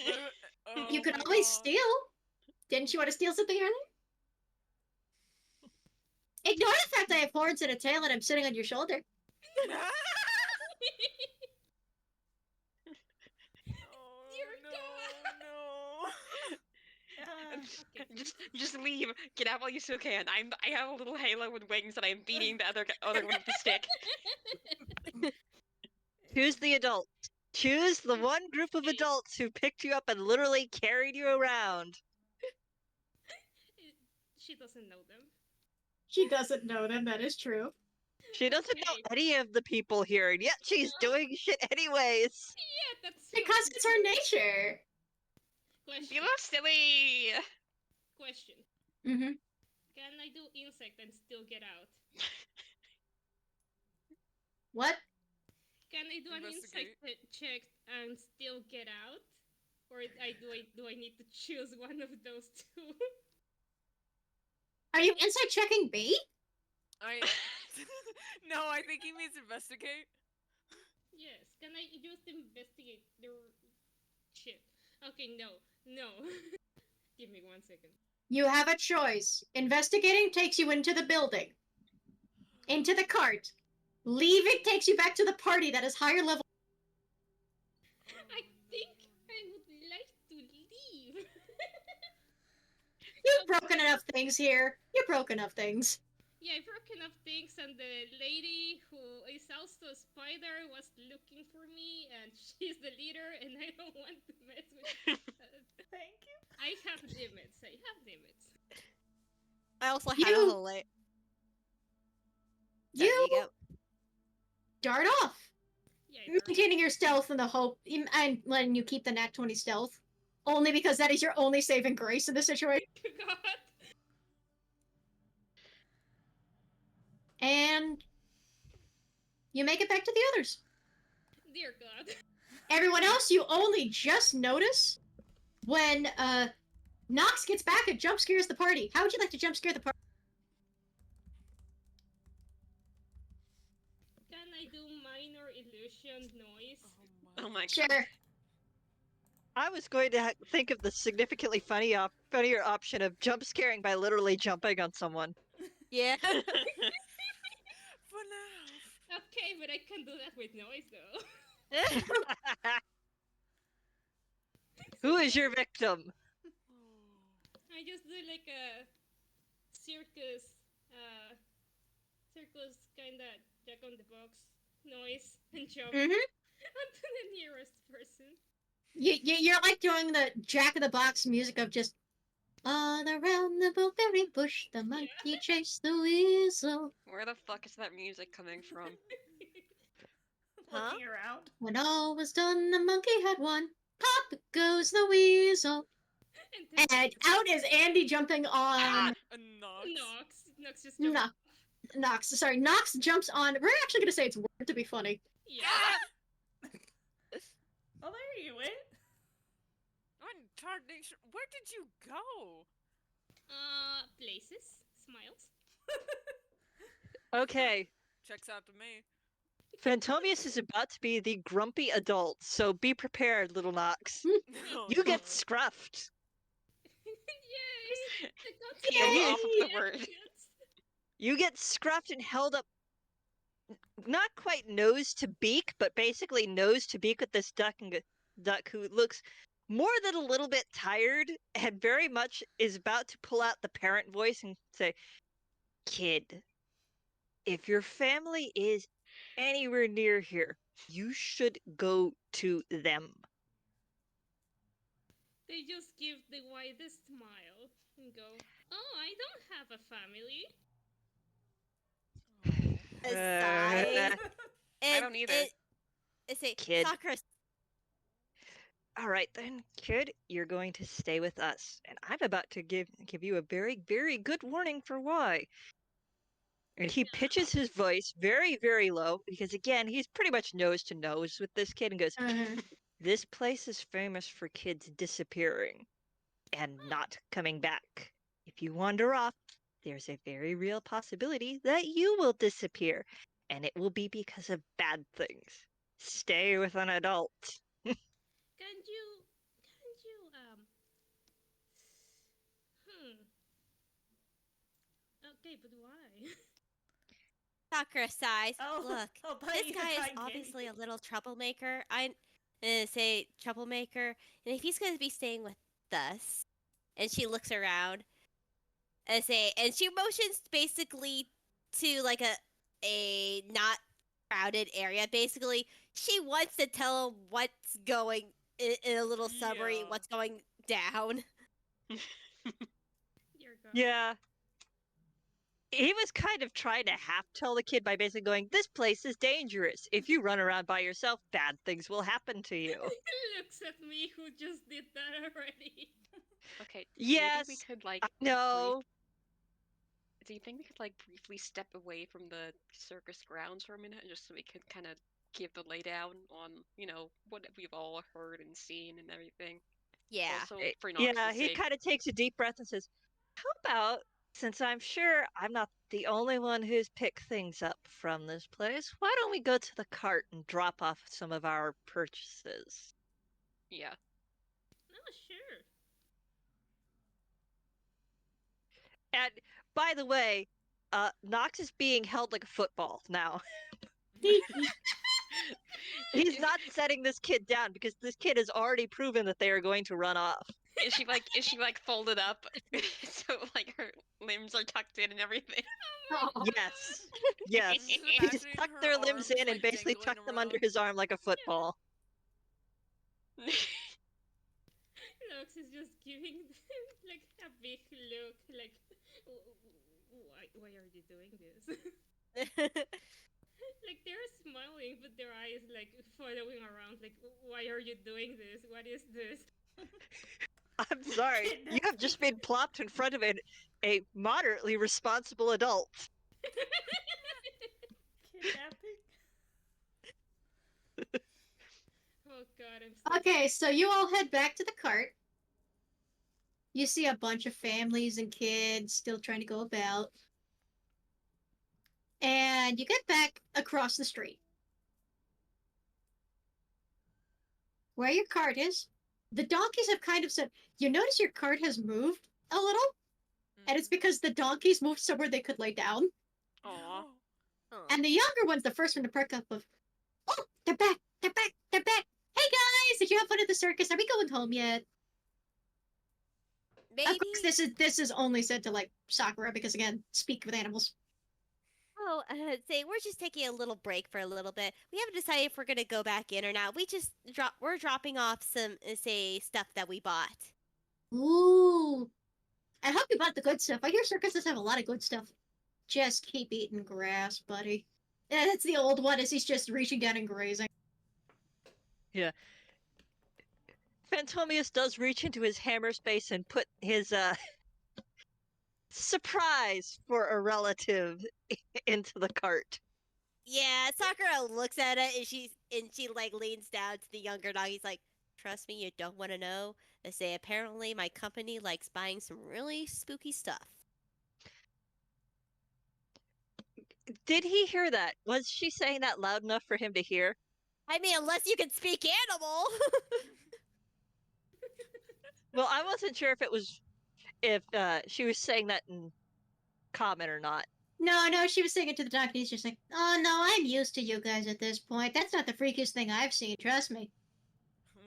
You Oh could my always God. steal. Didn't you want to steal something earlier? Ignore the fact I have horns and a tail and I'm sitting on your shoulder. Oh, Dear God. no. Okay. Just leave. Get out while you still can. I have a little halo with wings and I'm beating the other one with the stick. Choose the adult. Choose the one group of adults who picked you up and literally carried you around. She doesn't know them. She doesn't know them, that is true. She doesn't know Okay. any of the people here, and yet she's doing shit anyways. Yeah, that's Because it's her nature. Question. Be less silly. Question. Mm-hmm. Can I do insect and still get out? What? Can I do an insect check and still get out? Or do I need to choose one of those two? Are you inside checking me? No, I think he means investigate. Yes. Can I just investigate the shit? Okay, no. Give me 1 second. You have a choice. Investigating takes you into the building. Into the cart. Leaving takes you back to the party that is higher level. I think I would like to leave. You've broken enough things here. You've broken enough things. Yeah, I broke enough things, and the lady who is also a spider was looking for me, and she's the leader, and I don't want to mess with Thank you. I have limits. I also have You- a whole light. There you go. Dart off. Yeah, I Maintaining your stealth in the hope. I'm letting you keep the nat 20 stealth. Only because that is your only saving grace in this situation. God. And you make it back to the others. Dear God. Everyone else, you only just notice when Nox gets back and jump scares the party. How would you like to jump scare the party? Can I do minor illusion noise? Oh my god. Sure. I was going to think of the significantly funnier option of jump scaring by literally jumping on someone. Yeah. For now. Okay, but I can do that with noise though. Who is your victim? I just do like a circus kinda jack on the box noise and jump Mhm. onto the nearest person. You're like doing the Jack in the Box music of just all around the blueberry bush, the monkey chased the weasel. Where the fuck is that music coming from? Huh? Looking around. When all was done, the monkey had won. Pop goes the weasel. And then And out is Andy jumping on Ah, A Nox. Nox just jump. Nox. Sorry, Nox jumps on. We're actually gonna say it's word to be funny. Yeah. Oh, there you went. I'm tarnation. Where did you go? Places. Smiles. Okay, Checks out to me. Phantomius is about to be the grumpy adult, so be prepared, little Nox. Oh, You get no. scruffed. Yay! The gods Peel Yay! off of the word. You get scruffed and held up, not quite nose to beak, but basically nose to beak with this duck who looks more than a little bit tired and very much is about to pull out the parent voice and say, "Kid, if your family is anywhere near here, you should go to them." They just give the widest smile and go, "Oh, I don't have a family." Aside. I don't either. It's a Kid. Sakura. All right then, kid, you're going to stay with us, and I'm about to give you a very, very good warning for why. And he pitches his voice very, very low because again, he's pretty much nose to nose with this kid and goes, "This place is famous for kids disappearing and not coming back. If you wander off, there's a very real possibility that you will disappear, and it will be because of bad things. Stay with an adult." Can't Okay, but why? Sakura sighs. Oh, Look, I'll buy this you guy is cotton candy. obviously a little troublemaker. I'm gonna say troublemaker, and if he's gonna be staying with us, and she looks around, and she motions basically to like a not crowded area. Basically, she wants to tell him what's going in a little summary, Yeah. what's going down. Dear God. Yeah. He was kind of trying to half tell the kid by basically going, "This place is dangerous. If you run around by yourself, bad things will happen to you." Looks at me who just did that already. Okay, Yes, maybe we could I know. do you think we could briefly step away from the circus grounds for a minute, just so we could kind of give the laydown on, what we've all heard and seen and everything? Yeah. Also, Eh, for Yeah, Nox's he sake. kind of takes a deep breath and says, "How about, since I'm sure I'm not the only one who's picked things up from this place, why don't we go to the cart and drop off some of our purchases?" Yeah. Oh, sure. And by the way, Nox is being held like a football now. He's not setting this kid down because this kid has already proven that they are going to run off. Is she folded up so her limbs are tucked in and everything? Oh. Yes. Yes. Just He just imagining tucked her their limbs arms, in and basically dangling tucked them under around. his arm like a football. Lux is just giving like a big look, like, why are you doing this? Like they're smiling, but their eyes like following around, like, why are you doing this? What is this? I'm sorry. You have just been plopped in front of a moderately responsible adult. Kidnapping? Oh God, I'm so Okay, so you all head back to the cart. You see a bunch of families and kids still trying to go about. And you get back across the street. Where your cart is, the donkeys have kind of said, you notice your cart has moved a little? And it's because the donkeys moved somewhere they could lay down. Aw. And the younger one's the first one to perk up of, oh, they're back, they're back, they're back. Hey guys, did you have fun at the circus? Are we going home yet? Maybe. Of course, this is only said to Sakura because again, speak with animals. Oh, say we're just taking a little break for a little bit. We haven't decided if we're gonna go back in or not. We're dropping off some say stuff that we bought. Ooh, I hope you bought the good stuff. I hear circuses have a lot of good stuff. Just keep eating grass, buddy. Yeah, that's the old one. Is he's just reaching down and grazing. Yeah. Phantomius does reach into his hammer space and put his surprise for a relative into the cart. Yeah, Sakura looks at it and she leans down to the younger dog. He's like, "Trust me, you don't want to know." They say apparently my company likes buying some really spooky stuff. Did he hear that? Was she saying that loud enough for him to hear? I mean, unless you can speak animal. Well, I wasn't sure if she was saying that in comment or not. No, she was saying it to the donkey. He's just like, oh no, I'm used to you guys at this point. That's not the freakiest thing I've seen, trust me.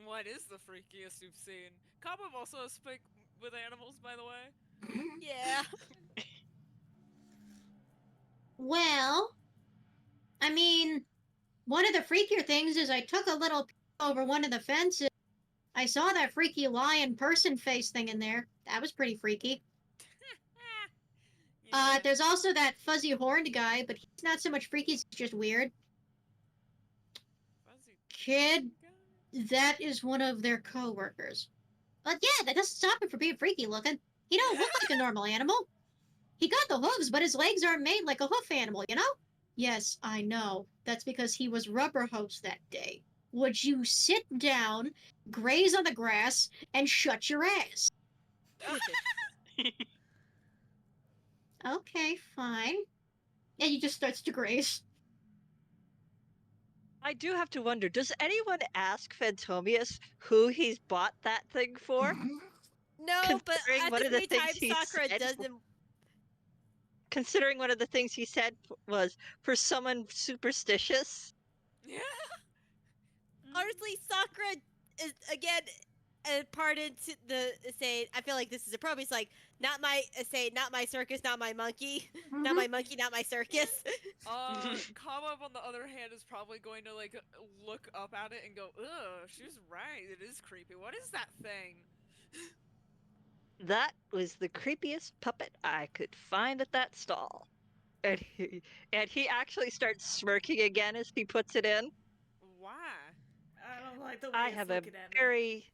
What is the freakiest you've seen? Cobweb also speak with animals, by the way. Yeah. Well, I mean, one of the freakier things is I took a little peek over one of the fences. I saw that freaky lion person face thing in there. That was pretty freaky. Yeah. There's also that fuzzy horned guy, but he's not so much freaky, he's just weird. Fuzzy Kid, guy? that is one of their co-workers. But yeah, that doesn't stop him from being freaky looking. He don't look like a normal animal. He got the hooves, but his legs aren't made like a hoof animal, you know? Yes, I know. That's because he was rubber hosed that day. Would you sit down, graze on the grass, and shut your ass? Okay, fine. And he just starts to graze. I do have to wonder, does anyone ask Phantomius who he's bought that thing for? No, but Considering at one the of the same things time, he Sakura said- doesn't. considering one of the things he said was for someone superstitious. Yeah. Honestly, Sakura is again pardon to the say. I feel like this is appropriate. It's like not my not my circus, not my monkey, not my monkey, not my circus. Kama, on the other hand, is probably going to like look up at it and go, "Ugh, she's right. It is creepy. What is that thing?" That was the creepiest puppet I could find at that stall. And he actually starts smirking again as he puts it in. Why? I don't like the way I it's have a looking at me.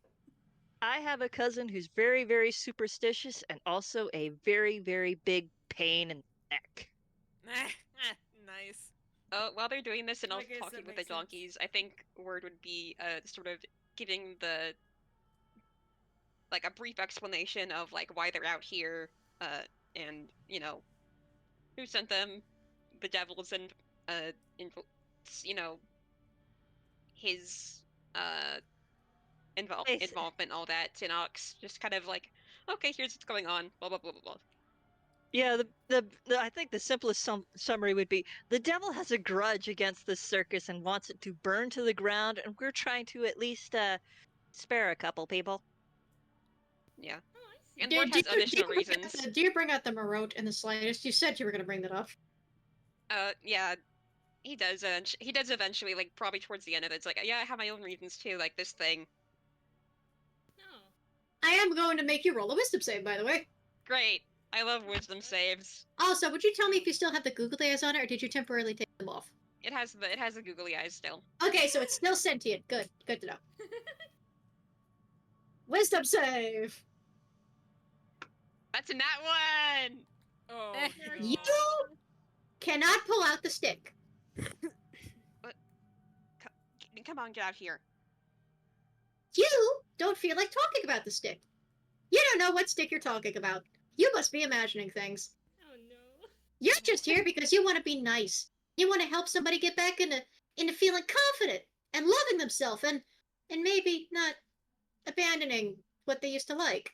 I have a cousin who's very, very superstitious and also a very, very big pain in the neck. Nice. While they're doing this and I also guess that talking with the makes sense. donkeys, I think word would be sort of giving the like a brief explanation of like why they're out here, and who sent them, the devils, and you know his involvement, all that. Tinox just kind of like, okay, here's what's going on, blah blah blah blah blah. Yeah, I think the simplest summary would be the devil has a grudge against this circus and wants it to burn to the ground, and we're trying to at least spare a couple people. Yeah, Oh, I see. and Ward has additional bring out reasons. do you bring out the Marote in the slightest? You said you were going to bring that up. Yeah, he does. He does eventually, like probably towards the end of it. It's like, yeah, I have my own reasons too, like this thing. No. I am going to make you roll a wisdom save, by the way. Great. I love wisdom saves. Also, would you tell me if you still have the googly eyes on it, or did you temporarily take them off? It has the googly eyes still. Okay, so it's still sentient. Good to know. Wisdom save! That's a nat one! Oh, You God. cannot pull out the stick. Come on, get out here. You don't feel like talking about the stick. You don't know what stick you're talking about. You must be imagining things. Oh no. You're just here because you want to be nice. You want to help somebody get back into feeling confident and loving themselves and maybe not abandoning what they used to like.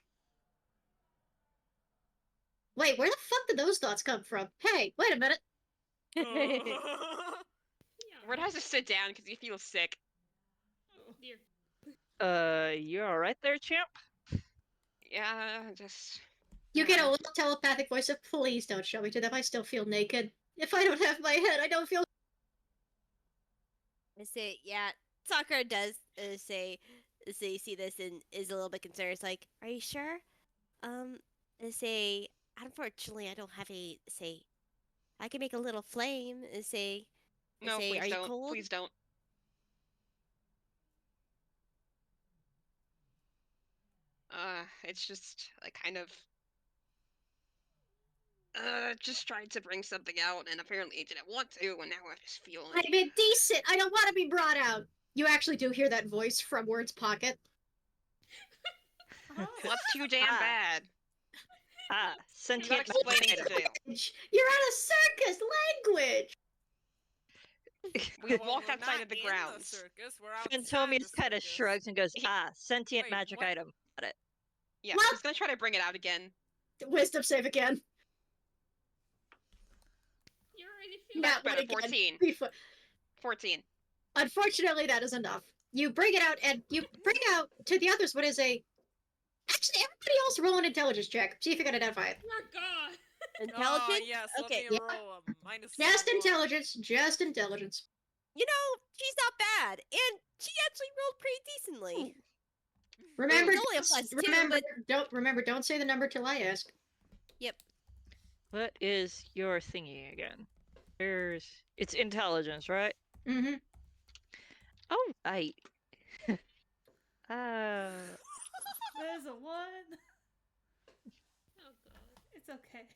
Wait, where the fuck did those thoughts come from? Hey, wait a minute. Yeah. Ward has to sit down because he feels sick. Oh dear. You all right there, champ? Yeah, just. You get a little telepathic voice of, please don't show me to them. I still feel naked. If I don't have my head, I don't feel. I say, yeah, Sakura does say see this and is a little bit concerned. It's like, are you sure? I say, unfortunately, I don't have a say. I can make a little flame. And say, No, say, please are you don't. cold? Please don't. It's just I kind of just tried to bring something out, and apparently I didn't want to, and now I just feel like I'm indecent. I don't want to be brought out. You actually do hear that voice from Word's pocket. what's too damn Ah. bad. Ah, I'm not sentient explaining magic it to you. You're at a circus language. We Well, walked we're outside not of the in grounds. circus. We're outside Fantomius the kind of circus. shrugs and goes, sentient Wait, magic what? item. Got it. Yeah, What? he's gonna try to bring it out again. Wisdom save again. You already feel That better, one again. 14. 14. Unfortunately, that is enough. You bring it out, and you bring out to the others what is a. Actually, everybody else roll an intelligence check. See if you can identify it. Oh god. Intelligence? Oh, yes, Okay, let me yeah. roll a minus Just 1. intelligence. Just intelligence. You know, she's not bad, and she actually rolled pretty decently. Remember, It's only a plus two, remember, don't say the number till I ask. What is your thingy again? It's intelligence, right? Mm-hmm. Oh, right. There's a 1. Oh god. It's okay.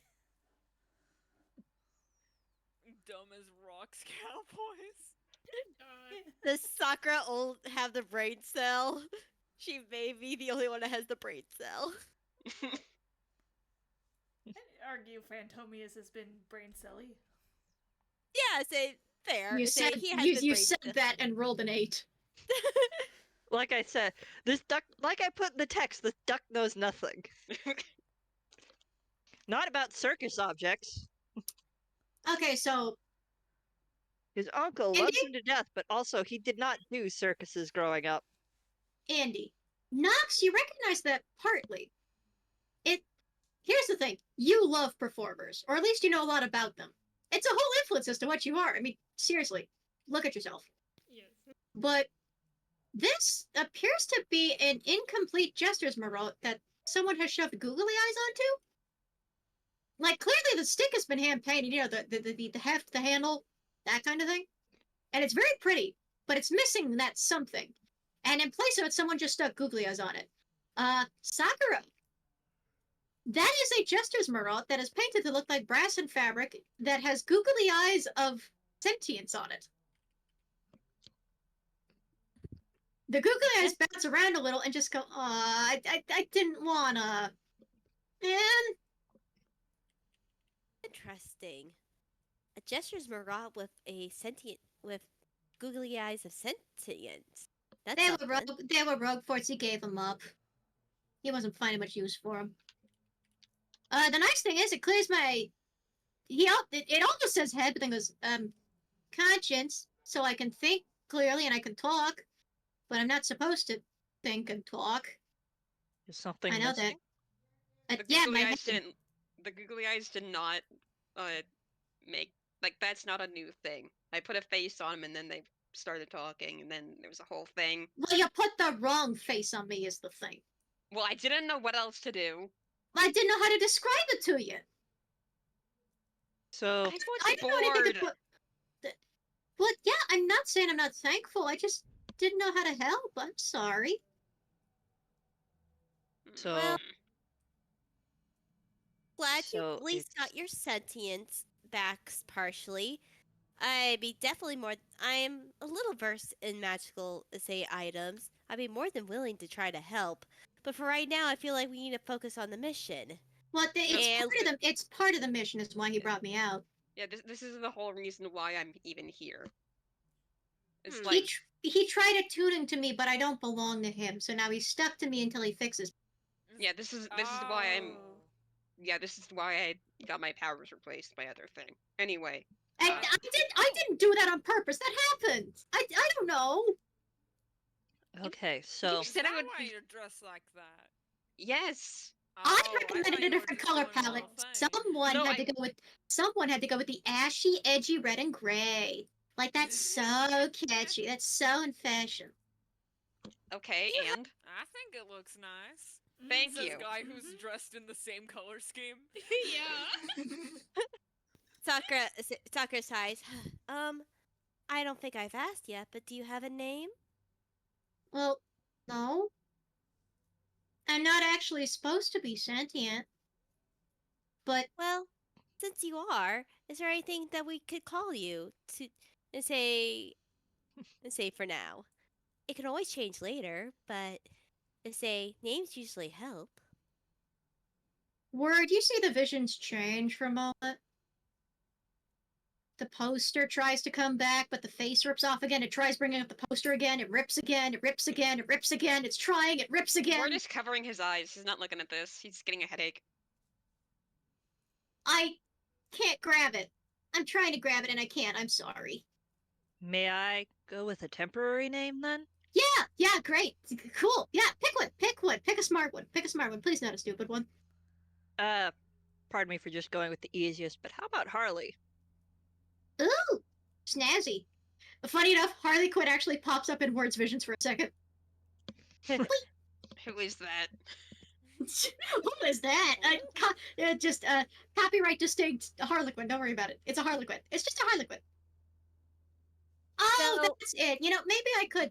Dumb as rocks, cowboys. God. Does Sakura have the brain cell? She may be the only one that has the brain cell. I'd argue Fantomius has been brain celly. Yeah, say fair. You say said he has you the brain said cell. that and rolled an 8. Like I said, this duck, like I put in the text, this duck knows nothing. Not about circus objects. Okay, so His uncle Andy? loves him to death, but also he did not do circuses growing up. Andy, Knox, you recognize that partly. Here's the thing: you love performers, or at least you know a lot about them. It's a whole influence as to what you are. I mean, seriously, look at yourself. Yes. But this appears to be an incomplete gestures marotte that someone has shoved googly eyes onto. Like, clearly the stick has been hand painted, you know, the heft, the handle, that kind of thing. And it's very pretty, but it's missing that something. And in place of it, someone just stuck googly eyes on it. Sakura. That is a gestures marotte that is painted to look like brass and fabric that has googly eyes of sentience on it. The googly eyes bounce around a little and just go, I didn't wanna. Man. Interesting. A gestures marotte with with googly eyes of sentience. That's something. They were rogue forts. He gave them up. He wasn't finding much use for them. The nice thing is, it clears my. It almost says head, but then goes conscience, so I can think clearly and I can talk, but I'm not supposed to think and talk. Is something I know missing? that. The Yeah, googly my eyes head. didn't. The googly eyes did not make like that's not a new thing. I put a face on them and then they started talking and then there was a whole thing. Well, you put the wrong face on me is the thing. Well, I didn't know what else to do. I didn't know how to describe it to you. So, I I was didn't know anything bored. but yeah, I'm not saying I'm not thankful. I just didn't know how to help. I'm sorry. So- Well, glad you So at least it's- got your sentience back partially. I'd be definitely more. I'm a little versed in magical, say, items. I'd be more than willing to try to help. But for right now, I feel like we need to focus on the mission. It's part of the mission is why he brought me out. Yeah, this is the whole reason why I'm even here. It's Hmm. like He tried attuning to me, but I don't belong to him. So now he's stuck to me until he fixes. yeah, this is why I'm Oh. yeah, this is why I got my powers replaced by other thing. Anyway, And I didn't do that on purpose. That happened. I don't know. okay, so You Is said that it would why be- you're dressed like that? yes. I Oh, recommended thought a you were different just color doing a palette. little thing. Someone had to go with the ashy, edgy red and gray. Like that's so catchy. That's so in fashion. Okay, and I think it looks nice. thank Says you. guy who's dressed in the same color scheme. Yeah. Sakura sighs. I don't think I've asked yet, but do you have a name? Well, no. I'm not actually supposed to be sentient. But Well, since you are, is there anything that we could call you to and say for now? It can always change later, but names usually help. Word, you see the visions change for a moment? The poster tries to come back, but the face rips off again. It tries bringing up the poster again. It rips again. It rips again. It rips again. It's trying. It rips again. Ward is covering his eyes. He's not looking at this. He's getting a headache. I can't grab it. I'm trying to grab it and I can't. I'm sorry. may I go with a temporary name then? Yeah, great. Cool. Yeah, pick one. Pick one. Pick a smart one. Pick a smart one. Please not a stupid one. Pardon me for just going with the easiest, but how about Harley? Ooh, snazzy. Funny enough, Harley Quinn actually pops up in Word's visions for a second. Who is that? Who is that? Copyright distinct Harlequin. Don't worry about it. It's a Harlequin. It's just a Harlequin. Oh, So- that's it. You know, maybe I could.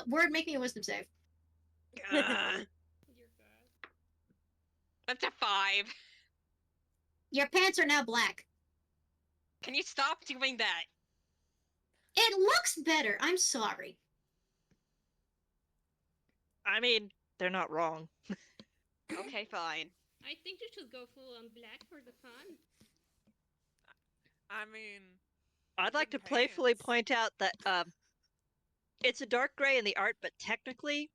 Word, make me a wisdom save. Ugh, You're bad. that's a 5. Your pants are now black. Can you stop doing that? It looks better. I'm sorry. I mean, they're not wrong. Okay, fine. I think you should go full on black for the fun. I mean, I'd like to good playfully pants. point out that it's a dark gray in the art, but technically,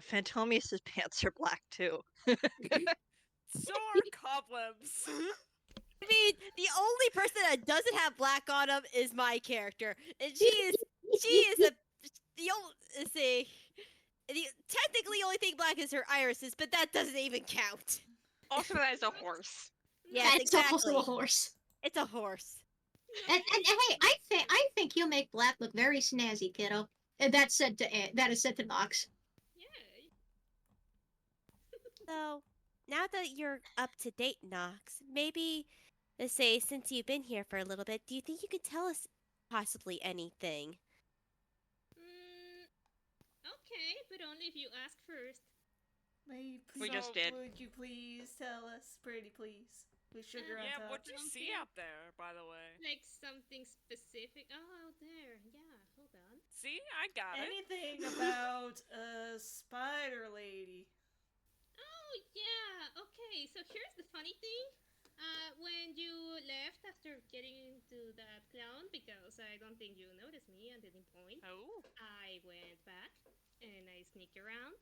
Phantomius's pants are black too. So are cobwebs. I mean, the only person that doesn't have black on him is my character, and she is the only. Let's see. The technically only thing black is her irises, but that doesn't even count. Also, that is a horse. Yes, It's also exactly. a horse. It's a horse. And hey, I think you make black look very snazzy, kiddo. And that is said to Nox. Yeah. So, now that you're up to date, Nox, maybe, let's say, since you've been here for a little bit, do you think you could tell us possibly anything? Okay, but only if you ask first. We just did. Would you please tell us, pretty please, with sugar on Yeah, top? what'd you see out there, by the way? Like something specific. Oh, out there. Yeah, hold on. See, I got it. Anything about a spider lady? Oh, yeah. Okay, so here's the funny thing. When you left after getting into that clown, because I don't think you noticed me at any point, Oh. I went back and I sneaked around.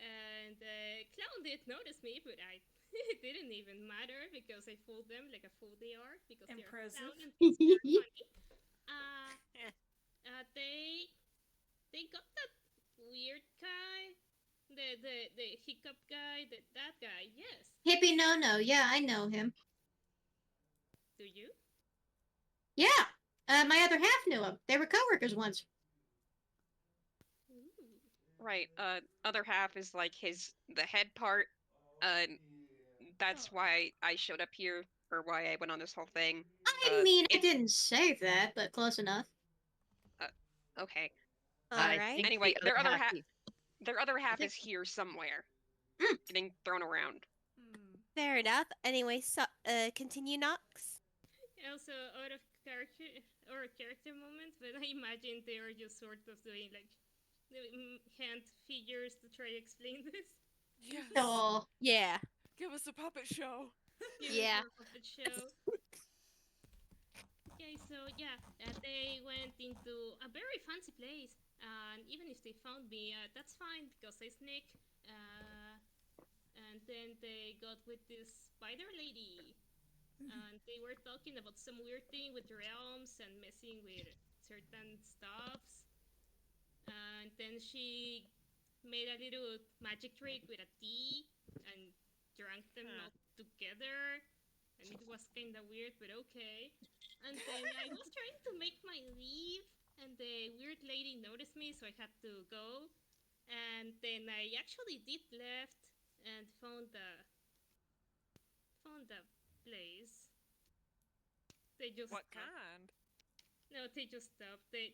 And the clown did notice me, but it didn't even matter because I fooled them like a fool they are because Impressive. they're clown and thinks they're funny. They got that weird guy, the hiccup guy, that guy. Yes, Hippie no, yeah, I know him. do you? Yeah, my other half knew him. They were coworkers once. Ooh. Right. Other half is like the head part. That's why I showed up here, or why I went on this whole thing. I mean, I didn't say that, but close enough. Okay. All right. Anyway, the their other other half half, their other half think- is here somewhere, Mm. getting thrown around. Fair enough. Anyway, so continue, Nox. Also, out of character moments, but I imagine they are just sort of doing like the hand figures to try to explain this. Yes. Oh, Yeah. Give us a puppet show. Yeah. Puppet show. Okay, so yeah, they went into a very fancy place, and even if they found me, that's fine because I sneak. And then they got with this spider lady, and they were talking about some weird thing with realms and messing with certain stuffs. And then she made a little magic trick with a tea and drank them all together. And it was kind of weird, but okay. And then I was trying to make my leave, and the weird lady noticed me, so I had to go. And then I actually did left and found the place. They just What stopped. kind? No, they just stopped. The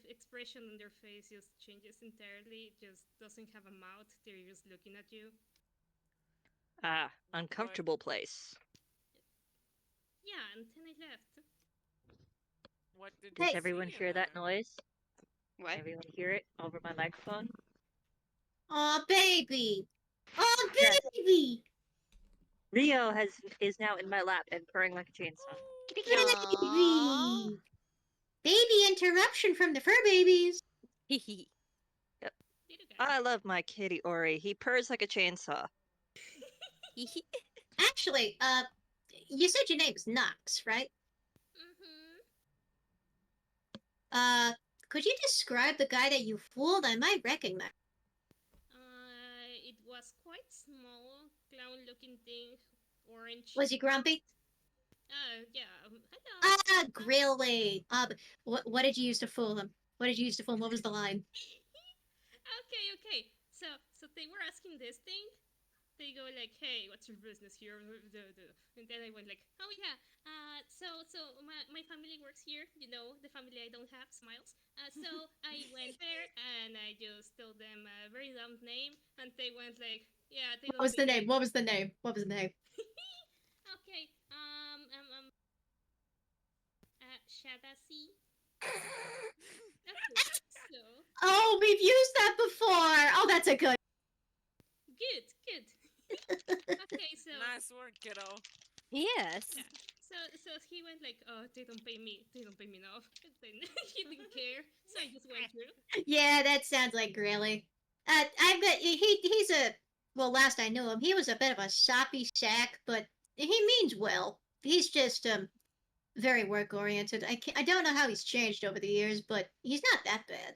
expression on their face just changes entirely. It just doesn't have a mouth. They're just looking at you. Uncomfortable place. Yeah, and then I left. What did Does you everyone see hear in that there? noise? What? Everyone hear it over my microphone? oh, baby. Oh, Yes. baby. Rio is now in my lap and purring like a chainsaw. Kitty cute. Aww. Baby. Baby interruption from the fur babies. Little guy. I love my kitty Ori. He purrs like a chainsaw. Actually, you said your name's Nox, right? Could you describe the guy that you fooled? I might recognize. It was quite small, clown-looking thing, orange. Was he grumpy? Yeah. Hello. Ah, Grilly. What did you use to fool him? What did you use to fool him? What was the line? Okay. So they were asking this thing. They go like, "Hey, what's your business here?" And then I went like, "Oh yeah, so my family works here. You know, the family I don't have, Smiles. So I went there and I just told them a very dumb name, and they went like, yeah, they don't. What was the name? What was the name? What was the name? Okay, Shadasi. Okay, so Oh, we've used that before. Oh, that's a good. good. Okay, so Nice work, kiddo. Yes. yeah. So he went like, oh, they don't pay me enough. And then he didn't care, so I just went through. Yeah, that sounds like Grilly. I bet he's a. Well, last I knew him, he was a bit of a soppy sack, but he means well. He's just very work oriented. I don't know how he's changed over the years, but he's not that bad.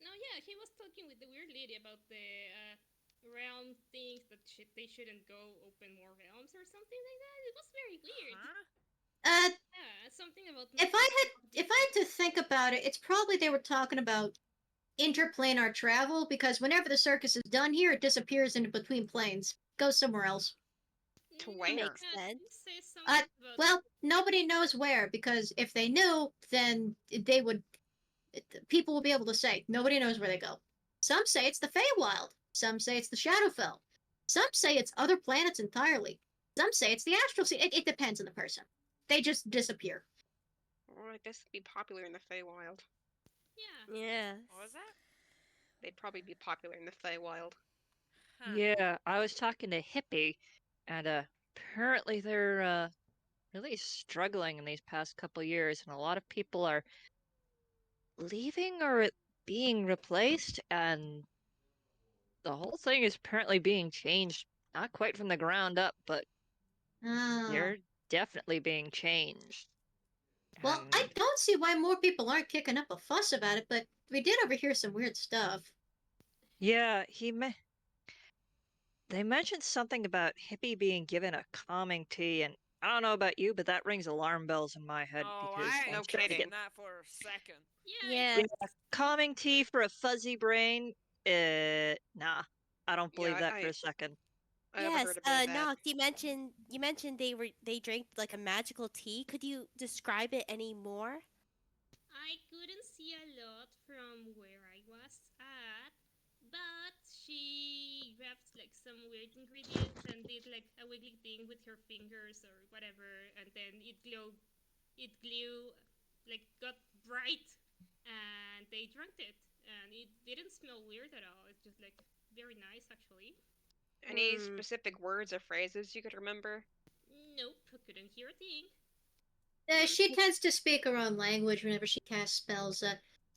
No, yeah, he was talking with the weird lady about the realm things that they shouldn't go open more realms or something like that. It was very weird. Huh? Yeah, something about. If I had to think about it, it's probably they were talking about interplanar travel because whenever the circus is done here, it disappears in between planes, goes somewhere else. To No, where? Makes yeah, sense. it says something about. Well, nobody knows where because if they knew, then they would. People will be able to say nobody knows where they go. Some say it's the Feywild. Some say it's the Shadowfell. Some say it's other planets entirely. Some say it's the astral sea. It depends on the person. They just disappear. Or I guess it'd be popular in the Feywild. Yeah. Yeah. What was that? They'd probably be popular in the Feywild. Huh. Yeah, I was talking to Hippie, and apparently they're really struggling in these past couple years, and a lot of people are leaving or being replaced, and the whole thing is apparently being changed, not quite from the ground up, but Oh. they're definitely being changed. Well, I And don't see why more people aren't kicking up a fuss about it, but we did overhear some weird stuff. yeah, they mentioned something about Hippie being given a calming tea, and I don't know about you, but that rings alarm bells in my head Oh, because I no ain't kidding. taking that for a second. Yeah. Yeah. calming tea for a fuzzy brain, nah, I don't believe that for a second. I haven't Yes. heard about that. Nox, you mentioned they drank like a magical tea. Could you describe it any more? I couldn't see a lot from where I was at, but she grabbed like some weird ingredients and did like a wiggly thing with her fingers or whatever, and then it glue, like got bright, and they drank it, and it didn't smell weird at all. It's just like very nice actually. Any Hmm. specific words or phrases you could remember? Nope, couldn't hear a thing. She tends to speak her own language whenever she casts spells.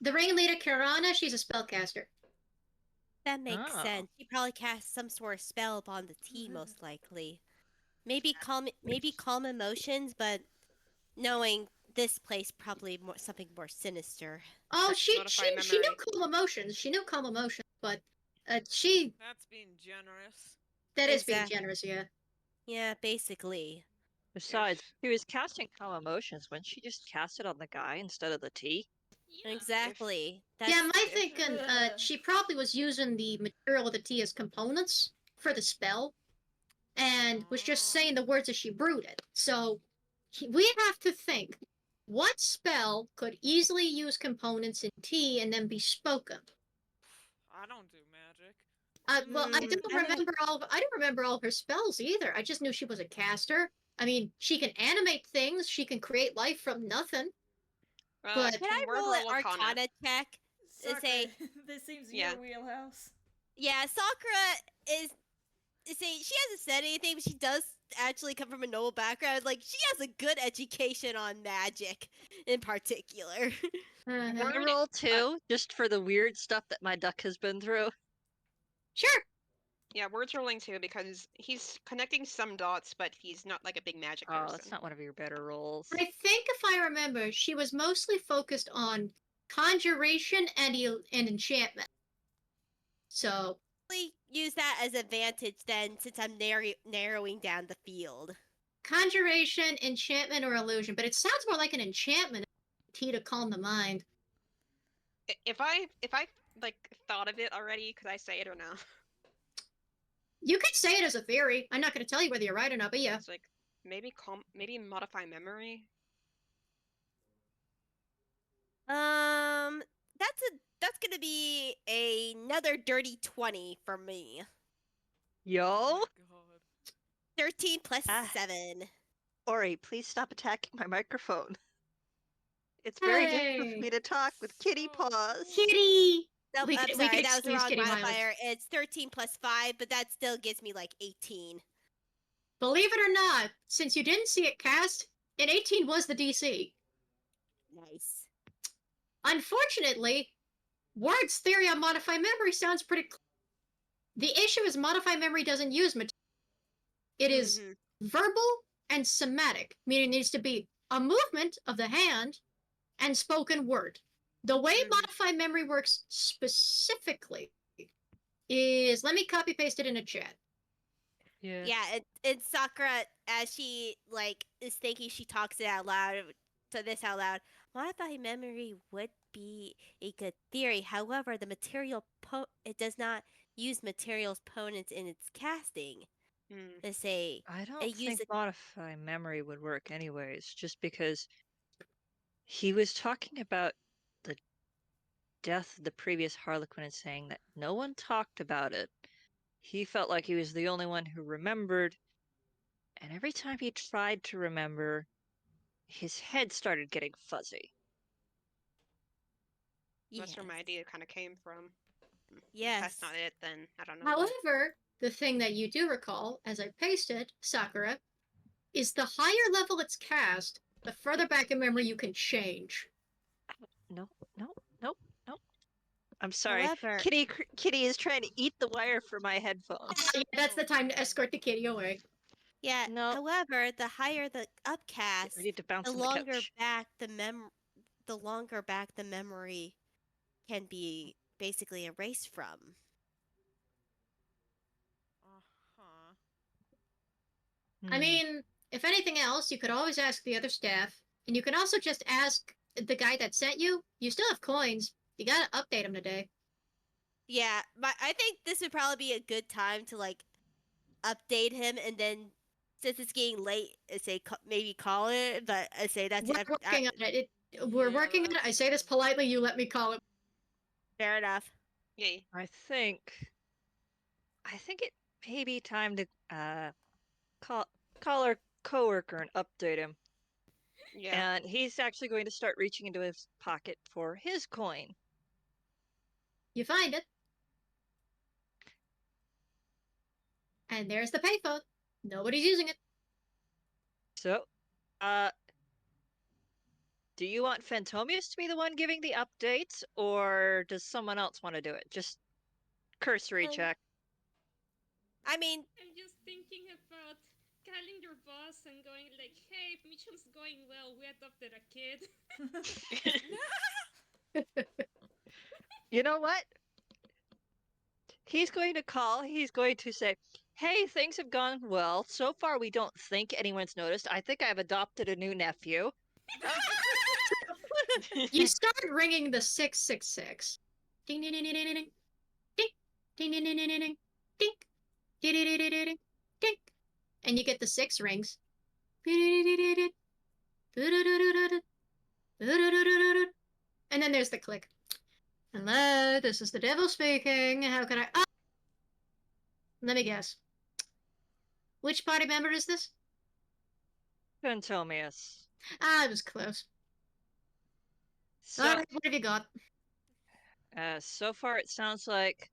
The ringleader, Kirana, she's a spellcaster. That makes Oh. sense. She probably cast some sort of spell upon the tea, most likely. Maybe calm emotions, but knowing this place, probably something more sinister. Oh, she Modify knew memory. calm emotions. She knew calm emotions, but she That's being generous. that is being Exact- generous, yeah. Yeah, basically. Besides, she was casting calm emotions when she just cast it on the guy instead of the tea. Yeah. Exactly. Yeah, my if- thinking, she probably was using the material of the tea as components for the spell, and was just saying the words as she brewed it. So we have to think, what spell could easily use components in tea and then be spoken? I don't do magic. Well, I don't I don't- remember I don't remember all of her spells either. I just knew she was a caster. I mean, she can animate things. She can create life from nothing. But Can I roll an Arcana check? Sakura, say- this seems Yeah. your wheelhouse. Yeah, Sakura is she hasn't said anything, but she does actually come from a noble background. Like she has a good education on magic, in particular. uh, Can I roll two, just for the weird stuff that my duck has been through? sure. Yeah, words rolling too because he's connecting some dots, but he's not like a big magic Oh, person. that's not one of your better rolls. I think if I remember, she was mostly focused on conjuration and enchantment. So Really use that as advantage then, since I'm narrowing down the field. conjuration, enchantment, or illusion, but it sounds more like an enchantment. Tea to calm the mind. If I like thought of it already, could I say it or no? You could say it as a theory. I'm not going to tell you whether you're right or not, but yeah. It's like maybe modify memory. That's gonna be another dirty 20 for me. Yo? Oh my god. 13 plus Ah. 7. Ori, please stop attacking my microphone. It's very difficult Hey. for me to talk with kitty So paws. Kitty! Nope, We I'm could sorry, that was the excuse wrong kitty violence. modifier. It's 13 plus 5, but that still gives me like 18. Believe it or not, since you didn't see it cast, an 18 was the DC. Nice. Unfortunately, Ward's theory on modify memory sounds pretty. The issue is modify memory doesn't use material. It is Mhm. verbal and somatic, meaning it needs to be a movement of the hand and spoken word. The way modified memory works specifically is, let me copy paste it in a chat. Yeah, and Sakura, as she is thinking, she talks it out loud. To this out loud, modified memory would be a good theory. However, the material it does not use material components in its casting. To say, I don't it think uses modify memory would work anyways, just because he was talking about the death of the previous Harlequin and saying that no one talked about it. He felt like he was the only one who remembered, and every time he tried to remember, his head started getting fuzzy. That's where my yes. idea kind of came from. If Yes. that's not it, then I don't know. However, the thing that you do recall, as I pasted, Sakura, is the higher level it's cast, the further back in memory you can change. No. I'm sorry. However, Kitty is trying to eat the wire for my headphones. Yeah, that's the time to escort the kitty away. yeah. No. However, the higher the Get upcast, ready to bounce the on the longer couch. back the longer back the memory can be basically erased from. Uh-huh. I mean, if anything else, you could always ask the other staff, and you can also just ask the guy that sent you. You still have coins. You gotta update them today. Yeah, but I think this would probably be a good time to update him, and then since it's getting late, I say maybe call it. But I say that's We're working on it. We're Yeah, working on it. I say this that's politely. You let me call it. fair enough. Yay. I think it may be time to call our coworker and update him. Yeah. And he's actually going to start reaching into his pocket for his coin. You find it, and there's the payphone. Nobody's using it. So, do you want Phantomius to be the one giving the updates, or does someone else want to do it? Just cursory check. I mean, I'm just thinking about calling your boss and going like, "Hey, mission's going well. We adopted a kid." You know what? He's going to call. He's going to say, "Hey, things have gone well. So far, we don't think anyone's noticed. I think I've adopted a new nephew." You start ringing the 666. Ding ding ding ding ding ding ding ding ding ding ding ding ding ding ding ding ding ding ding, and you get the 6 rings. And then there's the click. Hello, this is the devil speaking. How can I? Let me guess. Which party member is this? Phantomius. Ah, it was close. So, All right, what have you got? so far, it sounds like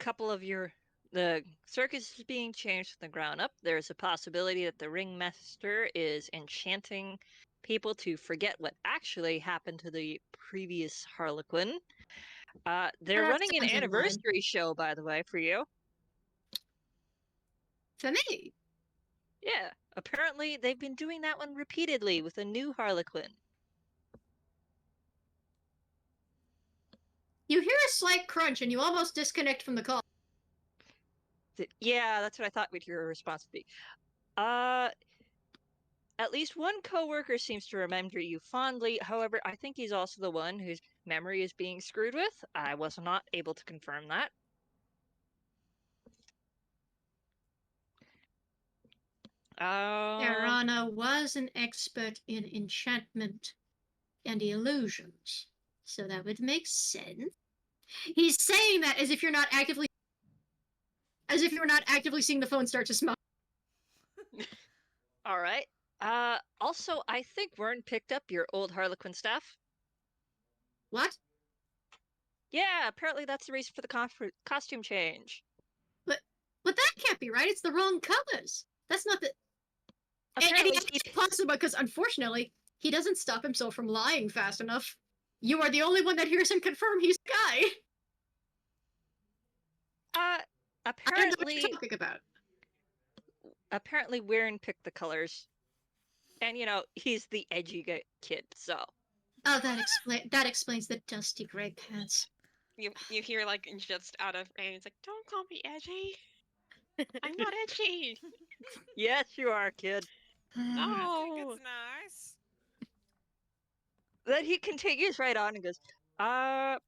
a couple of the circus is being changed from the ground up. There's a possibility that the ringmaster is enchanting people to forget what actually happened to the previous Harlequin. They're That running an sounds in line. anniversary show, by the way, for you. For me? Yeah, apparently they've been doing that one repeatedly with a new Harlequin. You hear a slight crunch and you almost disconnect from the call. Yeah, that's what I thought your response would be. At least one coworker seems to remember you fondly. However, I think he's also the one whose memory is being screwed with. I was not able to confirm that. Arana was an expert in enchantment and illusions, so that would make sense. He's saying that as if you're not actively seeing the phone start to smell. All right. Also, I think Vern picked up your old Harlequin stuff. What? Yeah, apparently that's the reason for the costume change. But that can't be right. It's the wrong colors. That's not the. Apparently, and it's possible because, unfortunately, he doesn't stop himself from lying fast enough. You are the only one that hears him confirm he's the guy. apparently, I don't know what you're talking about. apparently Weirin picked the colors. And, he's the edgy kid, so. Oh, that explains the dusty gray pants. You hear like just out of range, it's like, don't call me edgy. I'm not edgy. Yes, you are, kid. I think No. it's nice. Then he continues right on and goes, I'm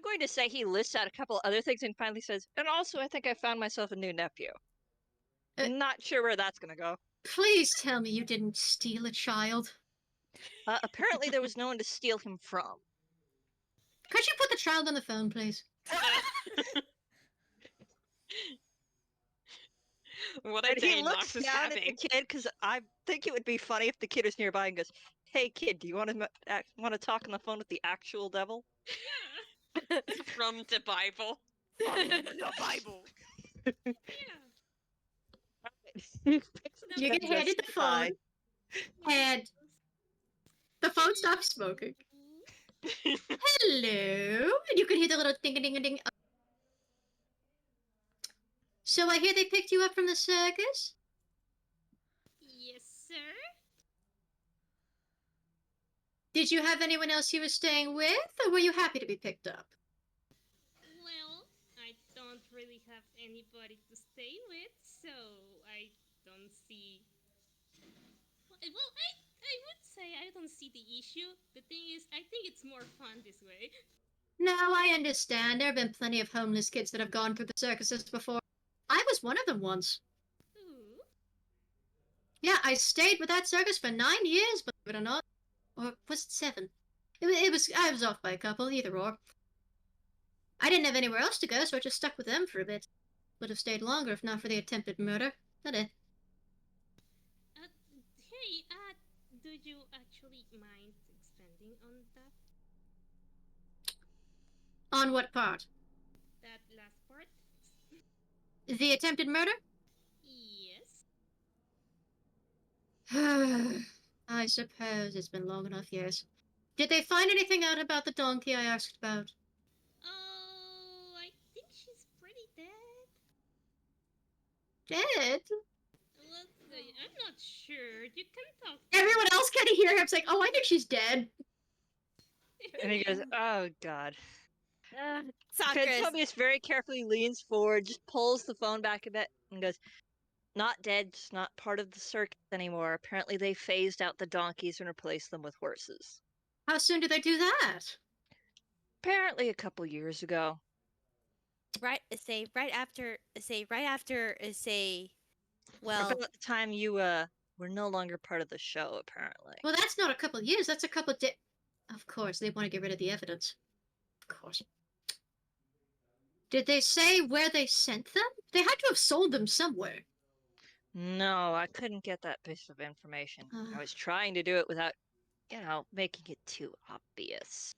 going to say he lists out a couple other things and finally says, and also I think I found myself a new nephew. Not sure where that's gonna go. Please tell me you didn't steal a child. Apparently there was no one to steal him from. Could you put the child on the phone, please? What a And day he looks Nox is down at having. the kid because I think it would be funny if the kid was nearby and goes, "Hey kid, do you want to talk on the phone with the actual devil?" From the Bible. The Bible. Yeah. You get handed the phone, and the phone stops smoking. Hello, and you can hear the little ding-a-ding-a-ding. So I hear they picked you up from the circus? Yes, sir. Did you have anyone else you were staying with, or were you happy to be picked up? Well, I don't really have anybody to stay with, so I don't see. Well, I would say I don't see the issue. The thing is, I think it's more fun this way. No, I understand. There have been plenty of homeless kids that have gone through the circuses before. I was one of them once. Ooh. Yeah, I stayed with that circus for 9 years, believe it or not. Or was it 7? I was off by a couple, either or. I didn't have anywhere else to go, so I just stuck with them for a bit. Would have stayed longer if not for the attempted murder. That it. Hey, do you actually mind expanding on that? On what part? That last part? The attempted murder? Yes. I suppose it's been long enough, yes. Did they find anything out about the donkey I asked about? Oh, I think she's pretty dead. Dead? Let's see, I'm not sure. You can talk. Everyone else kind of hear him saying, "Oh, I think she's dead." And he goes, "Oh God." Sakura. Tobias very carefully leans forward, just pulls the phone back a bit, and goes, "Not dead, just not part of the circus anymore. Apparently they phased out the donkeys and replaced them with horses. How soon did they do that? Apparently a couple years ago." Right after well, About the time you were no longer part of the show, apparently. Well, that's not a couple of years. That's a couple of Of course, they want to get rid of the evidence. Of course. Did they say where they sent them? They had to have sold them somewhere. No, I couldn't get that piece of information. I was trying to do it without, making it too obvious.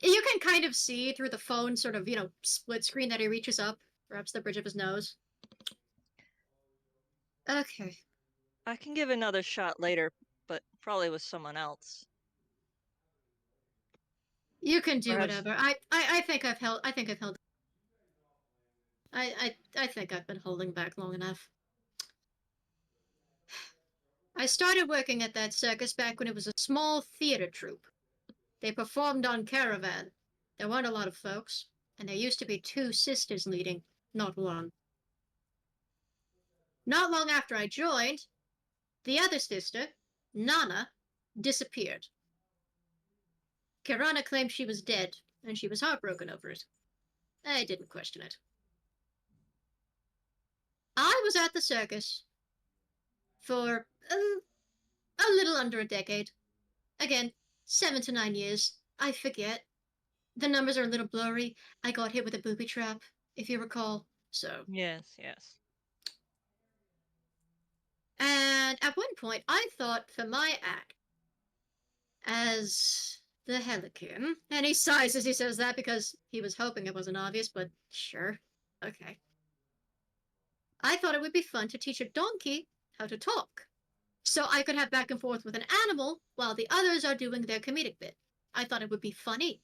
You can kind of see through the phone sort of, split screen that he reaches up, rubs the bridge of his nose. Okay. I can give another shot later, but probably with someone else. You can do Perhaps- whatever. I think I've held. I think I've been holding back long enough. I started working at that circus back when it was a small theater troupe. They performed on Caravan. There weren't a lot of folks, and there used to be 2 sisters leading, not one. Not long after I joined, the other sister, Nana, disappeared. Kirana claimed she was dead, and she was heartbroken over it. I didn't question it. I was at the circus for a little under a decade. Again, 7 to 9 years. I forget. The numbers are a little blurry. I got hit with a booby trap, if you recall. So. Yes. And at one point, I thought for my act as the Helican, and he sighs as he says that because he was hoping it wasn't obvious, but sure. Okay. I thought it would be fun to teach a donkey how to talk, so I could have back and forth with an animal while the others are doing their comedic bit. I thought it would be funny.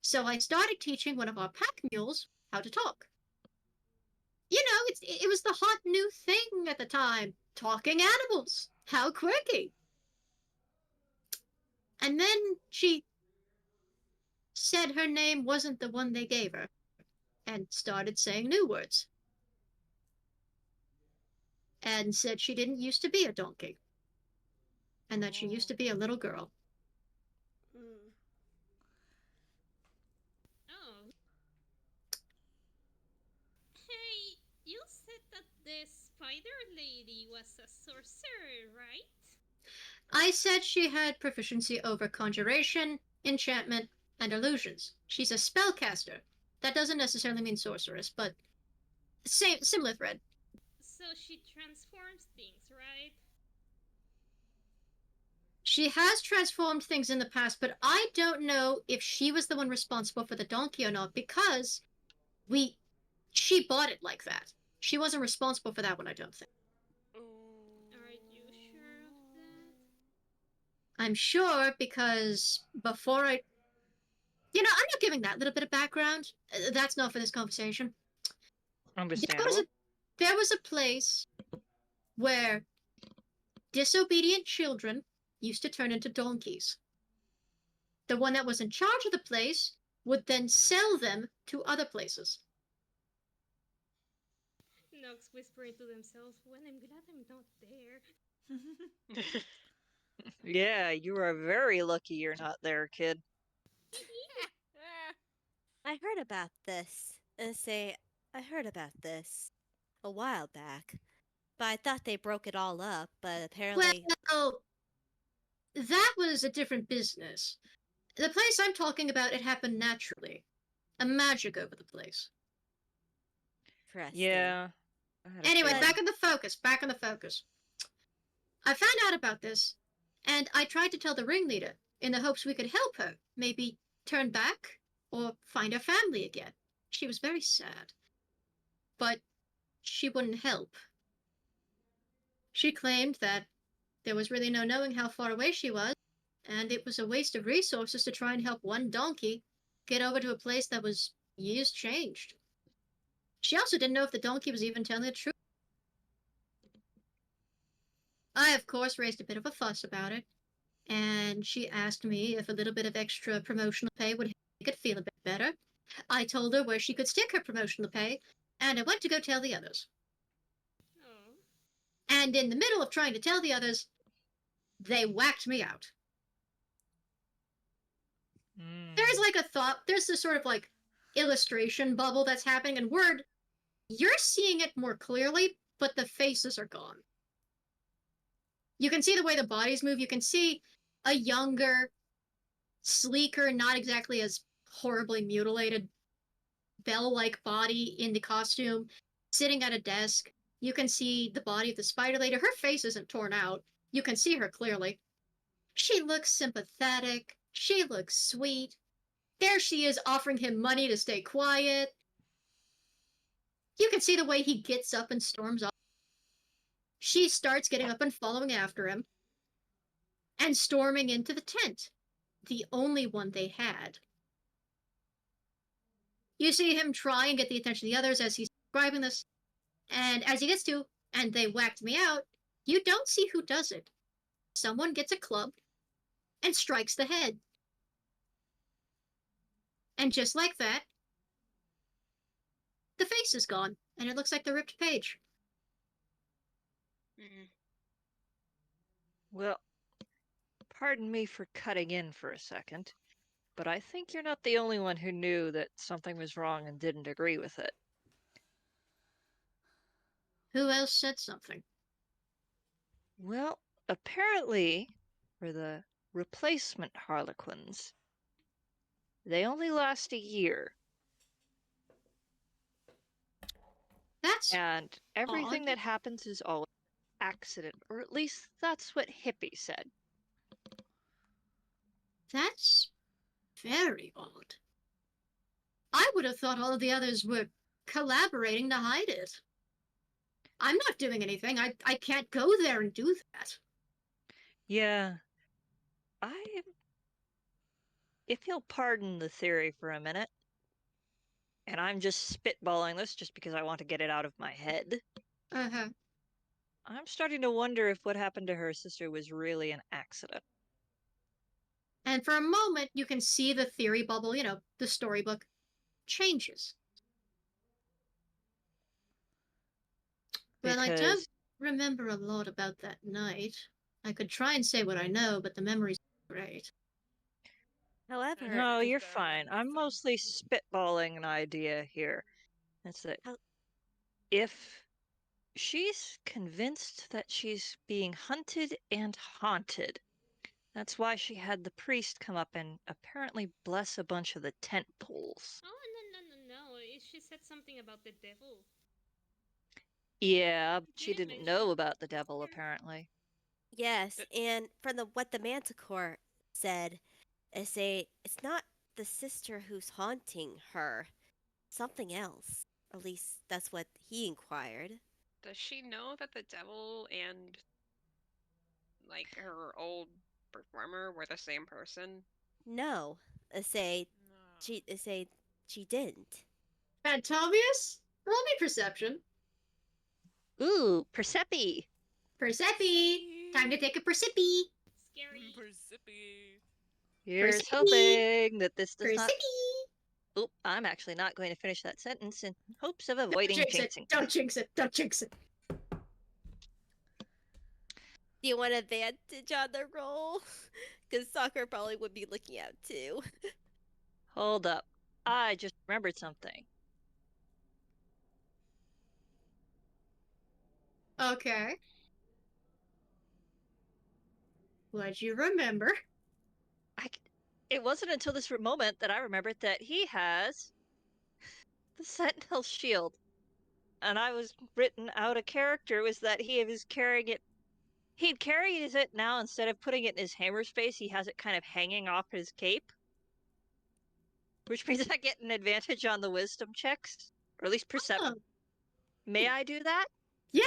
So I started teaching one of our pack mules how to talk. it was the hot new thing at the time. Talking animals. How quirky. And then she said her name wasn't the one they gave her and started saying new words. And said she didn't used to be a donkey. And that she used to be a little girl. Mm. Oh. Hey, you said that the spider lady was a sorcerer, right? I said she had proficiency over conjuration, enchantment, and illusions. She's a spellcaster. That doesn't necessarily mean sorceress, but similar thread. So she transforms things, right? She has transformed things in the past, but I don't know if she was the one responsible for the donkey or not because she bought it like that. She wasn't responsible for that one, I don't think. Are you sure of that? I'm sure because before I'm not giving that little bit of background. That's not for this conversation. Understandable. There was a place where disobedient children used to turn into donkeys. The one that was in charge of the place would then sell them to other places. Nox whispering to themselves, well, I'm glad I'm not there. Yeah, you are very lucky you're not there, kid. I heard about this. I heard about this a while back, but I thought they broke it all up. But apparently, Well, that was a different business. The place I'm talking about, it happened naturally. A magic over the place. interesting. Yeah. I had a Anyway, feeling. back in the focus. I found out about this, and I tried to tell the ringleader in the hopes we could help her, maybe turn back or find her family again. She was very sad. But she wouldn't help. She claimed that there was really no knowing how far away she was, and it was a waste of resources to try and help one donkey get over to a place that was years changed. She also didn't know if the donkey was even telling the truth. I, of course, raised a bit of a fuss about it, and she asked me if a little bit of extra promotional pay would make it feel a bit better. I told her where she could stick her promotional pay, and I went to go tell the others. Oh. And in the middle of trying to tell the others, they whacked me out. There's like a thought, there's this sort of like illustration bubble that's happening, and you're seeing it more clearly, but the faces are gone. You can see the way the bodies move. You can see a younger, sleeker, not exactly as horribly mutilated, Belle-like body in the costume, sitting at a desk. You can see the body of the spider lady. Her face isn't torn out. You can see her clearly. She looks sympathetic. She looks sweet. There she is offering him money to stay quiet. You can see the way he gets up and storms off. She starts getting up and following after him and storming into the tent, the only one they had. You see him try and get the attention of the others as he's describing this, and as he gets to, and they whacked me out, you don't see who does it. Someone gets a club and strikes the head. And just like that, the face is gone, and it looks like the ripped page. Well, pardon me for cutting in for a second, but I think you're not the only one who knew that something was wrong and didn't agree with it. Who else said something? Well, apparently, for the replacement Harlequins, they only last a year, That's and everything odd. that happens is always accident, or at least that's what Hippie said. That's very odd. I would have thought all of the others were collaborating to hide it. I'm not doing anything. I can't go there and do that. Yeah. If you'll pardon the theory for a minute, and I'm just spitballing this just because I want to get it out of my head. Uh-huh. I'm starting to wonder if what happened to her sister was really an accident. And for a moment, you can see the theory bubble, the storybook, changes. Well, I don't Because remember a lot about that night. I could try and say what I know, but the memory's great. However, no, It's you're better fine. than I'm nothing. mostly spitballing an idea here. It's that How- if she's convinced that she's being hunted and haunted, that's why she had the priest come up and apparently bless a bunch of the tent poles. Oh, no. She said something about the devil. Yeah, but she Didn't didn't mention know the about the devil, sister. apparently. yes, and from what the Manticore said, it's not the sister who's haunting her, something else. At least that's what he inquired. Does she know that the devil and like her old performer were the same person? No, No. say she didn't. Fantomius? Roll me perception. Ooh, Persepi! Persepi! Time to take a Persepi! Scary. Persippy. Here's Persepi! hoping that this does not. Persepi! Oop, I'm actually not going to finish that sentence in hopes of Don't avoiding jinx it! jinxing. Don't jinx it! Don't jinx it! Do you want advantage on the roll? Because Soccer probably would be looking out too. Hold up. I just remembered something. Okay. What'd you remember? It wasn't until this moment that I remembered that he has the Sentinel shield. And I was written out a character was that he was carrying it. He'd carries it now instead of putting it in his hammer space, he has it kind of hanging off his cape. Which means I get an advantage on the wisdom checks. Or at least perception. Oh, May I do that? yeah!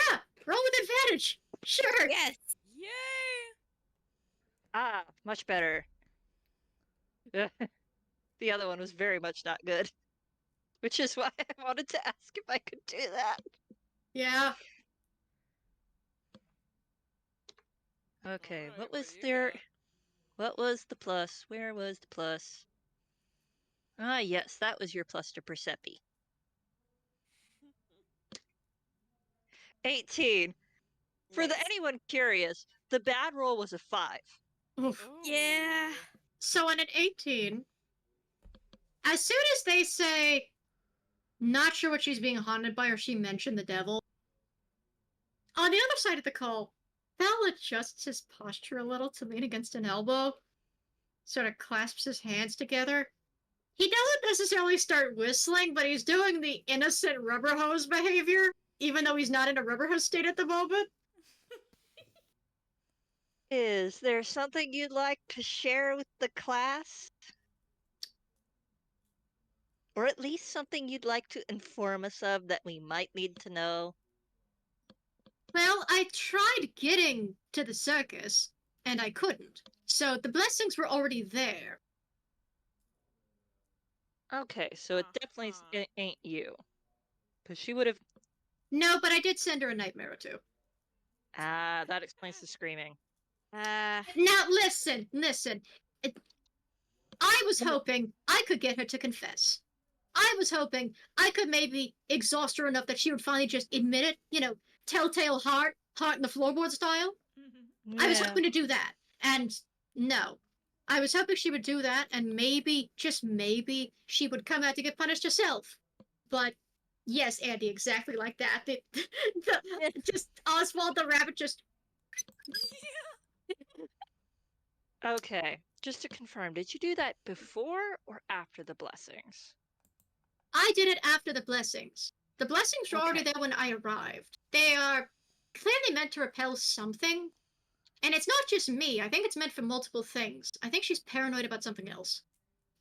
Roll with advantage! Sure! Yes. Yay! Ah, much better. The other one was very much not good. Which is why I wanted to ask if I could do that. Yeah. Okay, Alright, what what was do you there? got? What was the plus? Where was the plus? Ah, yes, that was your plus to Persepi. 18. For Nice. anyone curious, the bad roll was a 5. Oof. Yeah. Ooh. So on an 18, as soon as they say, not sure what she's being haunted by, or she mentioned the devil, on the other side of the call, Val adjusts his posture a little to lean against an elbow, sort of clasps his hands together. He doesn't necessarily start whistling, but he's doing the innocent rubber hose behavior, even though he's not in a rubber hose state at the moment. Is there something you'd like to share with the class? Or at least something you'd like to inform us of that we might need to know? Well, I tried getting to the circus, and I couldn't. So the blessings were already there. Okay, so it definitely Uh-huh. ain't you. Because she would have. No, but I did send her a nightmare or two. Ah, that explains the screaming. Uh, Now, listen. I was hoping I could get her to confess. I was hoping I could maybe exhaust her enough that she would finally just admit it, telltale heart in the floorboard style. I was Yeah. hoping to do that. And no. I was hoping she would do that, and maybe, just maybe, she would come out to get punished herself. But yes, Andy, exactly like that. Just Oswald the rabbit just. Okay, just to confirm, did you do that before or after the blessings? I did it after the blessings. The blessings were already Okay. there when I arrived. They are clearly meant to repel something. And it's not just me. I think it's meant for multiple things. I think she's paranoid about something else.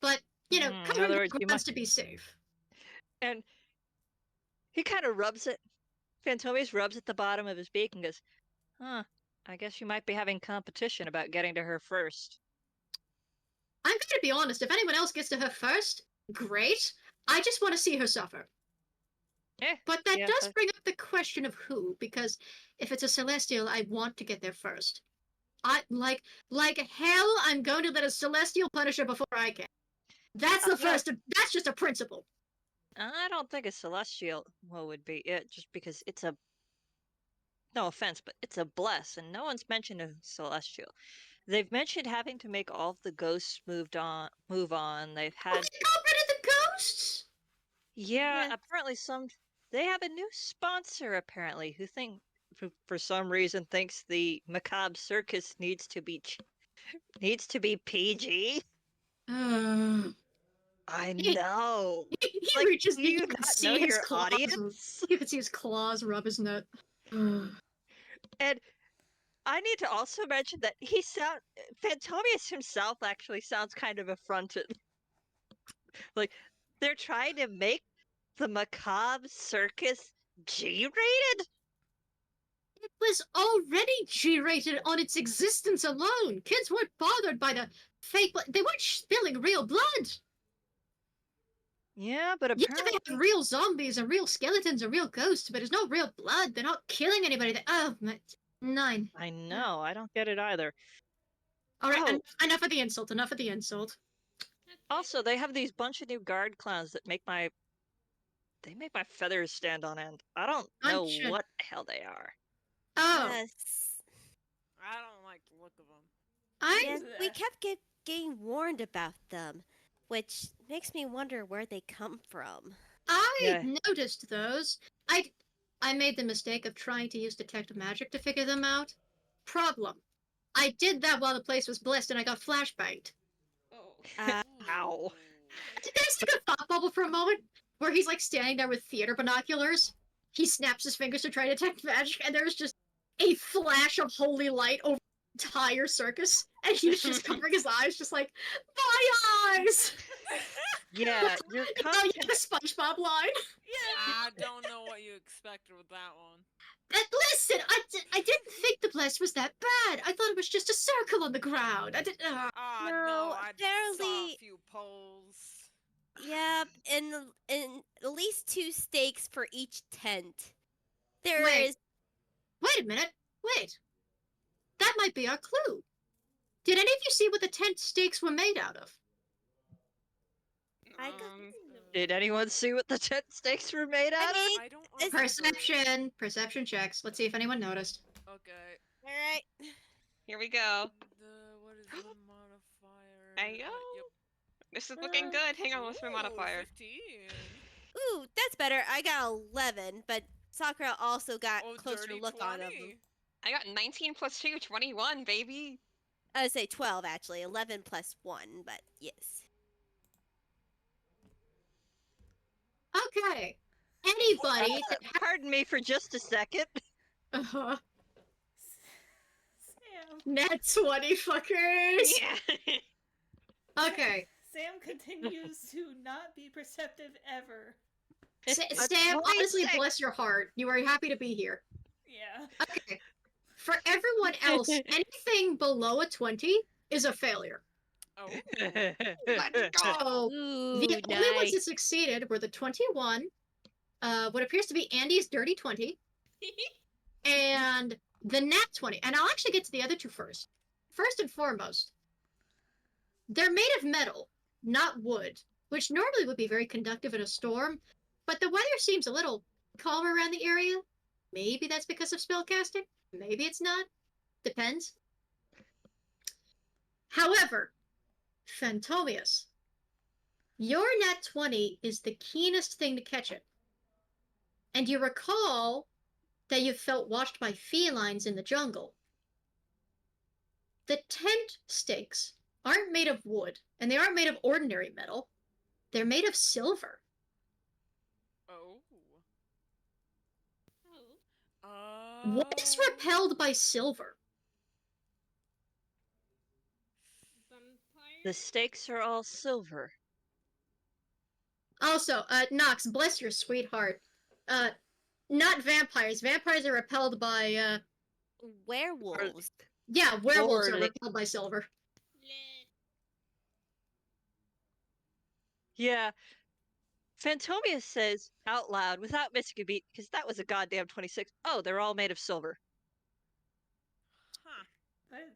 But, In covering other her words, you wants must. to be safe. And he kind of rubs it. Phantomius rubs at the bottom of his beak and goes, huh, I guess you might be having competition about getting to her first. I'm going to be honest. If anyone else gets to her first, great. I just want to see her suffer. But that yeah, does bring up the question of who, because if it's a Celestial, I want to get there first. I like hell. I'm going to let a Celestial punish her before I can. That's the Yeah. first. That's just a principle. I don't think a celestial would be it, just because it's a. No offense, but it's a bless, and no one's mentioned a celestial. They've mentioned having to make all of the ghosts move on. They've Oh, had, they got rid of the ghosts. yeah, Yeah. apparently they have a new sponsor apparently who for some reason thinks the macabre circus needs to be PG. I He- know. He Like, reaches. do You you can not see know his your claws. audience? You can see his claws rub his nut. And I need to also mention that Phantomius himself actually sounds kind of affronted. Like, they're trying to make the macabre circus G-rated? It was already G-rated on its existence alone. Kids weren't bothered by the fake blood. They weren't spilling real blood. Yeah, but Yeah, apparently they have real zombies and real skeletons and real ghosts, but there's no real blood. They're not killing anybody. Oh, my, 9. I know, I don't get it either. All right, Oh. enough of the insult. Enough of the insult. Also, they have these bunch of new guard clowns that make my feathers stand on end. I don't know what the hell they are. Oh, Yes. I don't like the look of them. Yes, we kept getting warned about them, which makes me wonder where they come from. I noticed those. I made the mistake of trying to use detect magic to figure them out. Problem. I did that while the place was blessed and I got flashbanged. Oh. Ow. Did I stick a thought bubble for a moment? Where he's like standing there with theater binoculars. He snaps his fingers to try to detect magic, and there's just a flash of holy light over the entire circus. And he's just covering his eyes, just like, my eyes! Yeah, your You know, content. you have a SpongeBob line. I don't know what you expected with that one. Listen, I didn't think the bless was that bad. I thought it was just a circle on the ground. I didn't. Ah, No, no, I saw apparently- a few poles. Yep, and at least 2 stakes for each tent. There Wait. is. Wait a minute. Wait. That might be our clue. Did any of you see what the tent stakes were made out of? I got. Did anyone see what the tent stakes were made out of? I don't remember. Perception checks. Let's see if anyone noticed. Okay. All right. Here we go. What is the modifier? There you go. Yep. This is looking good. Hang on, what's my Ooh, modifier? 15. Ooh, that's better. I got 11, but Sakura also got Oh, closer dirty look 20. on them. I got 19 plus 2, 21, baby. I would say 12 actually. 11 plus 1, but yes. Okay. Anybody? Pardon me for just a second. Uh-huh. Sam. Net 20 fuckers. Yeah. Okay. Sam continues to not be perceptive ever. Sam, honestly, bless your heart. You are happy to be here. Yeah. Okay. For everyone else, anything below a 20 is a failure. Oh. Let's go. Ooh, The only ones that nice. succeeded were the 21, what appears to be Andy's dirty 20, and the nat 20. And I'll actually get to the other two first. First and foremost, they're made of metal, not wood, which normally would be very conductive in a storm, but the weather seems a little calmer around the area. Maybe that's because of spellcasting. Maybe it's not. Depends. However, Phantomius, your nat 20 is the keenest thing to catch it. And you recall that you felt watched by felines in the jungle. The tent stakes aren't made of wood, and they aren't made of ordinary metal. They're made of silver. Oh. What is repelled by silver? The stakes are all silver. Also, Nox, bless your sweetheart. Not vampires. Vampires are repelled by, Werewolves. yeah, werewolves are Lord. repelled by silver. Yeah. Phantomia says out loud without missing a beat, because that was a goddamn 26. Oh, they're all made of silver. Huh.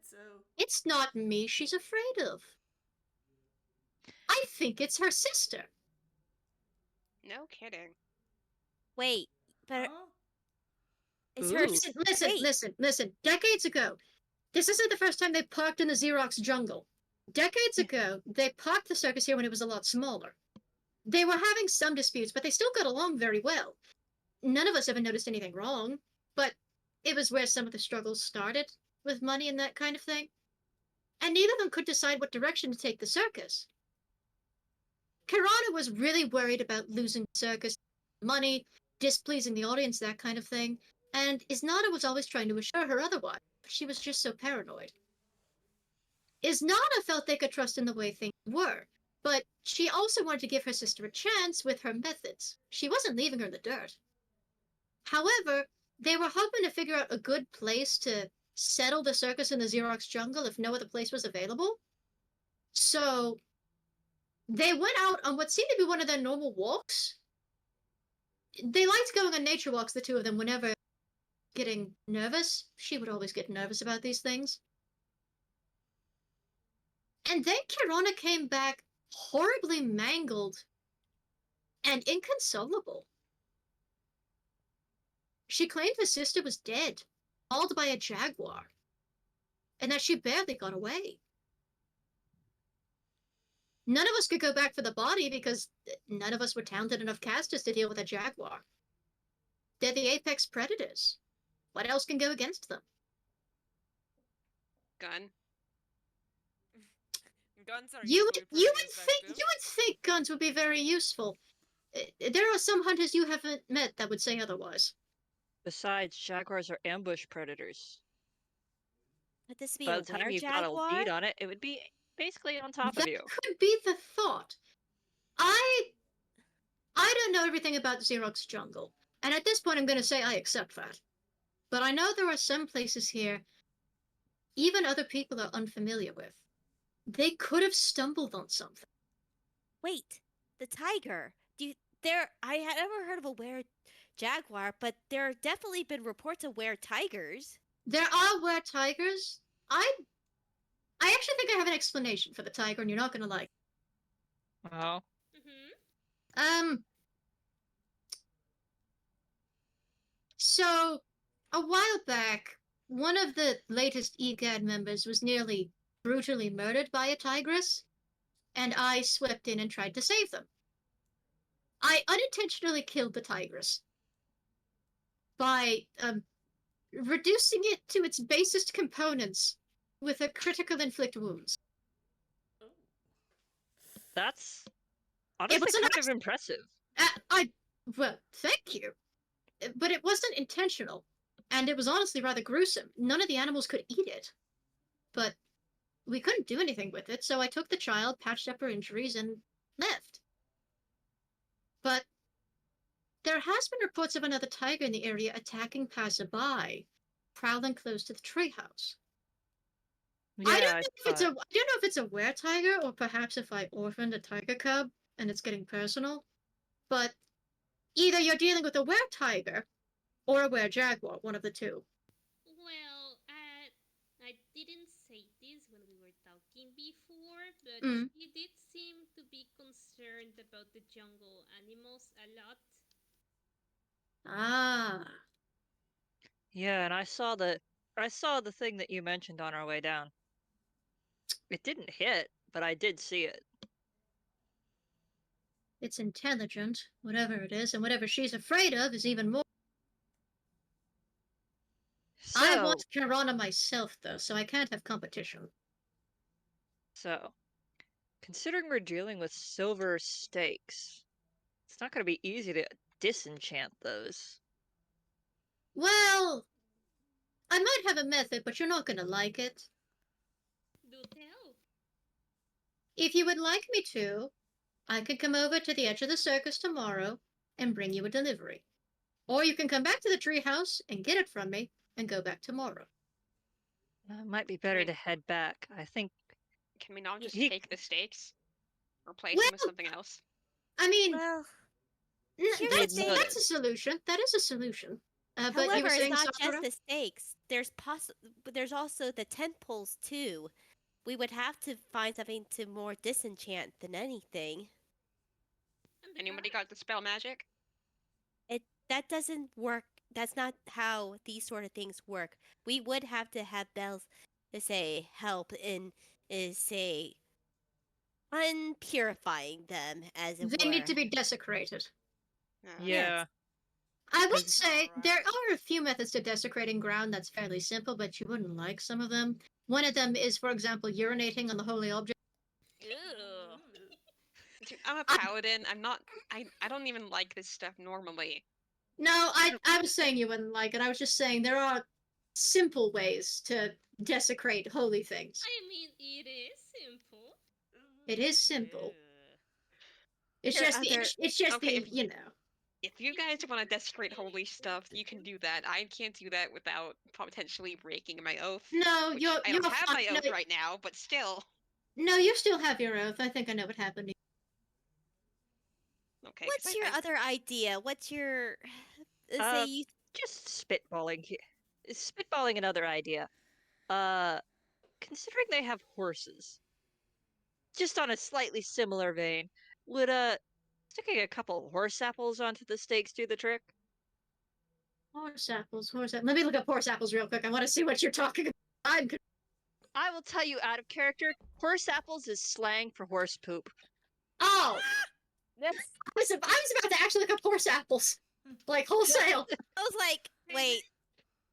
So It's not me she's afraid of. I think it's her sister. No kidding. Wait, but huh? it's her. Ooh. Listen. Decades ago, this isn't the first time they parked in the Xerox jungle. Decades ago, they parked the circus here when it was a lot smaller. They were having some disputes, but they still got along very well. None of us ever noticed anything wrong, but it was where some of the struggles started, with money and that kind of thing. And neither of them could decide what direction to take the circus. Kirana was really worried about losing the circus, money, displeasing the audience, that kind of thing, and Isnada was always trying to assure her otherwise, but she was just so paranoid. Isnada felt they could trust in the way things were, but she also wanted to give her sister a chance with her methods. She wasn't leaving her in the dirt. However, they were hoping to figure out a good place to settle the circus in the Xerox jungle if no other place was available. So they went out on what seemed to be one of their normal walks. They liked going on nature walks, the two of them, whenever getting nervous. She would always get nervous about these things. And then Kirana came back horribly mangled and inconsolable. She claimed her sister was dead, mauled by a jaguar, and that she barely got away. None of us could go back for the body because none of us were talented enough casters to deal with a jaguar. They're the apex predators. What else can go against them? Gun. Guns are You usually pretty effective. would think guns would be very useful. There are some hunters you haven't met that would say otherwise. Besides, jaguars are ambush predators. Would this be By a the time were you've got a jaguar? lead on it, it would be basically on top of That you. could be the thought. I don't know everything about Xerox Jungle, and at this point I'm going to say I accept that. But I know there are some places here even other people are unfamiliar with. They could have stumbled on something. Wait, the tiger. I had never heard of a were jaguar, but there have definitely been reports of were tigers. There are were tigers. I actually think I have an explanation for the tiger, and you're not going to like it. Oh. So, a while back, one of the latest EGAD members was nearly brutally murdered by a tigress, and I swept in and tried to save them. I unintentionally killed the tigress by reducing it to its basest components with a critical inflict wounds. That's honestly kind of impressive. Well, thank you. But it wasn't intentional, and it was honestly rather gruesome. None of the animals could eat it. But we couldn't do anything with it, so I took the child, patched up her injuries, and left. But there has been reports of another tiger in the area attacking passerby, prowling close to the treehouse. Yeah, I don't know if it's a were tiger, or perhaps if I orphaned a tiger cub and it's getting personal. But either you're dealing with a were tiger or a were jaguar, one of the two. Well, I didn't say this when we were talking before, but you did seem to be concerned about the jungle animals a lot. Ah. Yeah, and I saw the thing that you mentioned on our way down. It didn't hit, but I did see it. It's intelligent, whatever it is, and whatever she's afraid of is even more. So, I want Kirana myself, though, so I can't have competition. So, considering we're dealing with silver stakes, it's not going to be easy to disenchant those. Well, I might have a method, but you're not going to like it. Do tell. If you would like me to, I could come over to the edge of the circus tomorrow and bring you a delivery. Or you can come back to the treehouse and get it from me and go back tomorrow. It might be better to head back. I think. Can we not just take the stakes? Replace them with something else? I mean, Well, Here's the That's thing. a solution. That is a solution. But you However, were it's saying, not Sakura? just the stakes. There's also the tent poles too. We would have to find something to more disenchant than anything. Anybody got the spell magic? That doesn't work. That's not how these sort of things work. We would have to have bells to say help in say unpurifying them, as it They were. need to be desecrated. Yeah. I would 'Cause- say there are a few methods to desecrating ground that's fairly simple, but you wouldn't like some of them. One of them is, for example, urinating on the holy object. Ew. Dude, I'm a paladin. I'm not. I don't even like this stuff normally. No, I was saying you wouldn't like it. I was just saying there are simple ways to desecrate holy things. I mean, it is simple. It is simple. Ugh. It's There are just the, other- it's just Okay, the, if- you know. If you guys want to desecrate holy stuff, you can do that. I can't do that without potentially breaking my oath. No, which you're I you're don't have my fine. oath right now, but still. No, you still have your oath. I think I know what happened. Okay. 'cause What's your other idea? What's your say Uh, you Just spitballing here. Spitballing another idea. Considering they have horses, just on a slightly similar vein, would sticking a couple horse apples onto the stakes do the trick? Horse apples, horse apples. Let me look up horse apples real quick. I want to see what you're talking about. I will tell you out of character, horse apples is slang for horse poop. Oh, that's I was about to actually look up horse apples, like wholesale. I was like, wait.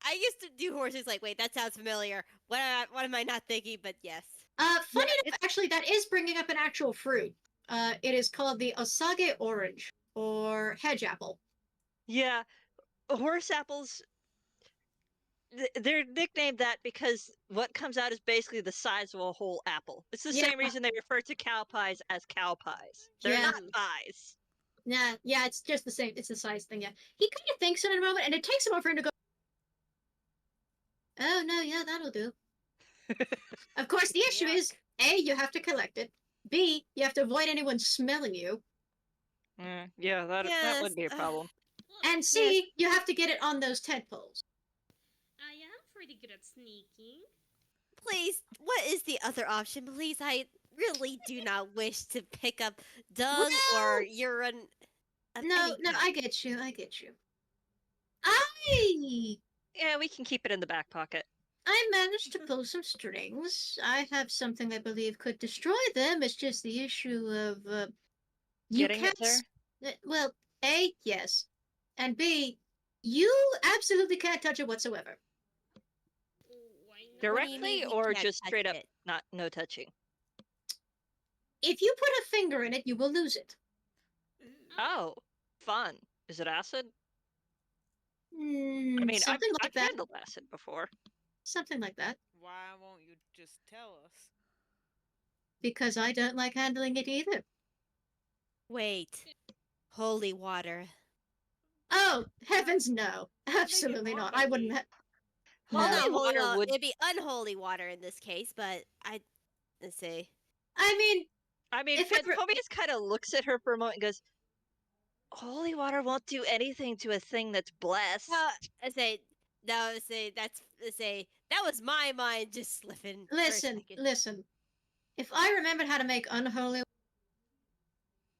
I used to do horses. Like, wait, that sounds familiar. What am I not thinking? But yes. Funny Yeah, enough, actually, that is bringing up an actual fruit. It is called the Osage orange or hedge apple. Yeah, horse apples. They're nicknamed that because what comes out is basically the size of a whole apple. It's the Yeah. same reason they refer to cow pies as cow pies. They're Yeah. not pies. Yeah, it's just the same. It's the size thing. Yeah, he kind of thinks in a moment, and it takes a moment for him to go. Oh no, yeah, that'll do. Of course, the issue is A, you have to collect it. B, you have to avoid anyone smelling you. Yeah, that Yes, would be a problem. Well, And C, you have to get it on those tent poles. I am pretty good at sneaking. Please, what is the other option? Please, I really do not wish to pick up dung or Well, urine. Of No, any no, kind. I get you. I get you. I Yeah, we can keep it in the back pocket. managed to pull some strings. I have something I believe could destroy them. It's just the issue of you Getting it can't. there? Well, A, yes, and B, you absolutely can't touch it whatsoever. Why not? What do you Directly mean we or can't just touch straight up it? no touching? If you put a finger in it, you will lose it. Oh, fun. Is it acid? I Mm, mean, something like I've that. handled acid before. Something like that. Why won't you just tell us? Because I don't like handling it either. Wait, holy water. Oh, heavens no. Absolutely not. I wouldn't have. Well, No. not holy water water. would. It'd be unholy water in this case, but let's see. I mean, I mean, if it were- Phobius kind of looks at her for a moment and goes, "Holy water won't do anything to a thing that's blessed." No, I say that was my mind just slipping. for a listen, second. listen. If I remembered how to make unholy.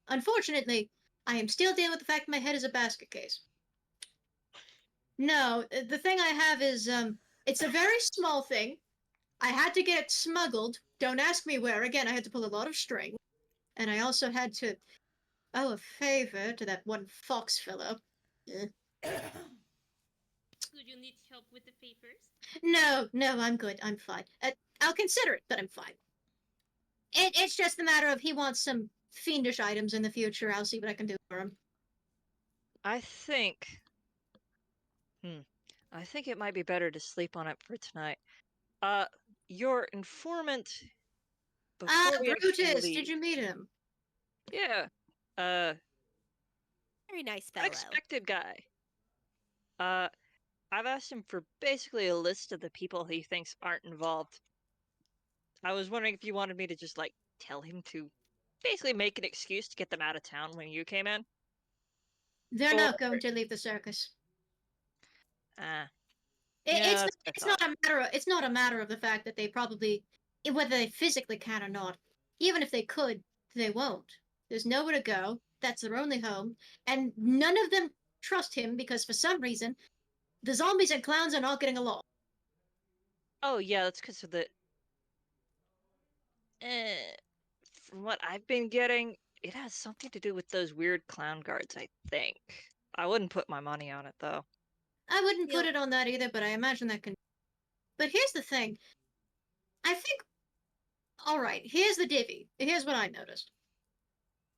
Unfortunately, I am still dealing with the fact my head is a basket case. No, the thing I have is, it's a very small thing. I had to get it smuggled. Don't ask me where. Again, I had to pull a lot of string. And I also had to owe a favor to that one fox fellow. Would you need help with the papers? No, I'm good. I'm fine. I'll consider it, but I'm fine. It's just a matter of he wants some fiendish items in the future. I'll see what I can do for him. I think. I think it might be better to sleep on it for tonight. Your informant. Before we actually Brutus, leave- did you meet him? Yeah. Very nice fellow. Unexpected guy. I've asked him for basically a list of the people he thinks aren't involved. I was wondering if you wanted me to just tell him to basically make an excuse to get them out of town when you came in. They're not Or- going to leave the circus. Ah, It, yeah, it's that's what I it's not thought. a matter of it's not a matter of the fact that they probably whether they physically can or not. Even if they could, they won't. There's nowhere to go. That's their only home, and none of them trust him because for some reason the zombies and clowns are not getting along. Oh yeah, that's because of the. From what I've been getting, it has something to do with those weird clown guards. I think. I wouldn't put my money on it though. I wouldn't put Yep. it on that either, but I imagine that can. But here's the thing. I think. All right. Here's the divvy. Here's what I noticed.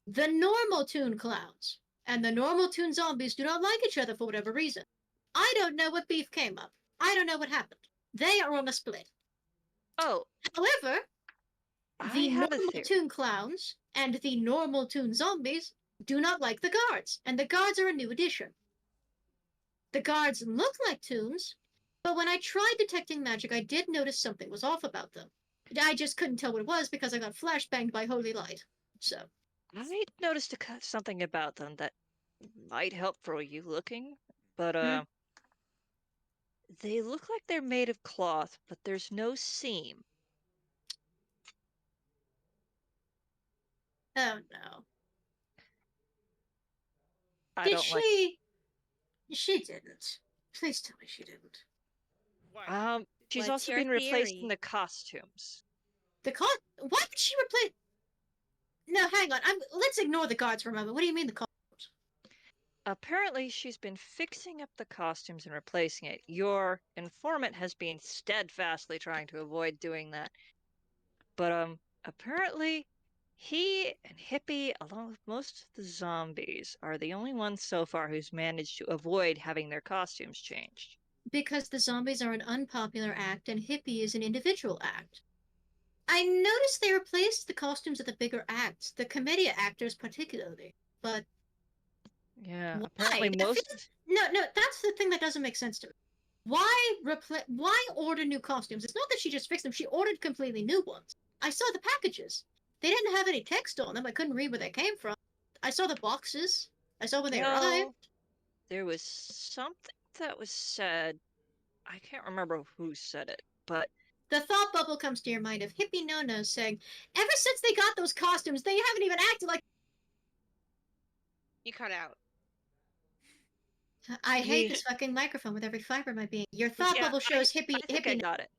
The normal toon clowns and the normal toon zombies do not like each other for whatever reason. I don't know what beef came up. I don't know what happened. They are on a split. Oh, However, I the have a normal theory. toon clowns and the normal toon zombies do not like the guards, and the guards are a new addition. The guards look like toons, but when I tried detecting magic, I did notice something was off about them. I just couldn't tell what it was because I got flashbanged by holy light. So, I noticed something about them that might help for you looking, but they look like they're made of cloth, but there's no seam. oh no. I Did don't like. she? She didn't. Please tell me she didn't. What? She's What's also your been replaced in theory? the costumes. The con. Why would she replace? No, hang on. Let's ignore the guards for a moment. What do you mean the con? Apparently, she's been fixing up the costumes and replacing it. Your informant has been steadfastly trying to avoid doing that. But apparently he and Hippie, along with most of the zombies, are the only ones so far who's managed to avoid having their costumes changed. Because the zombies are an unpopular act and hippie is an individual act. I noticed they replaced the costumes of the bigger acts, the commedia actors particularly. But Yeah, why? apparently most. No, that's the thing that doesn't make sense to me. Why order new costumes? It's not that she just fixed them, she ordered completely new ones. I saw the packages. They didn't have any text on them. I couldn't read where they came from. I saw the boxes. I saw when they arrived. Well, there was something that was said. I can't remember who said it, but The thought bubble comes to your mind of hippie no-nos saying, ever since they got those costumes, they haven't even acted like. You cut out. I hate he. this fucking microphone with every fiber of my being. Your thought Yeah, bubble shows I hippie think I hippie. got it.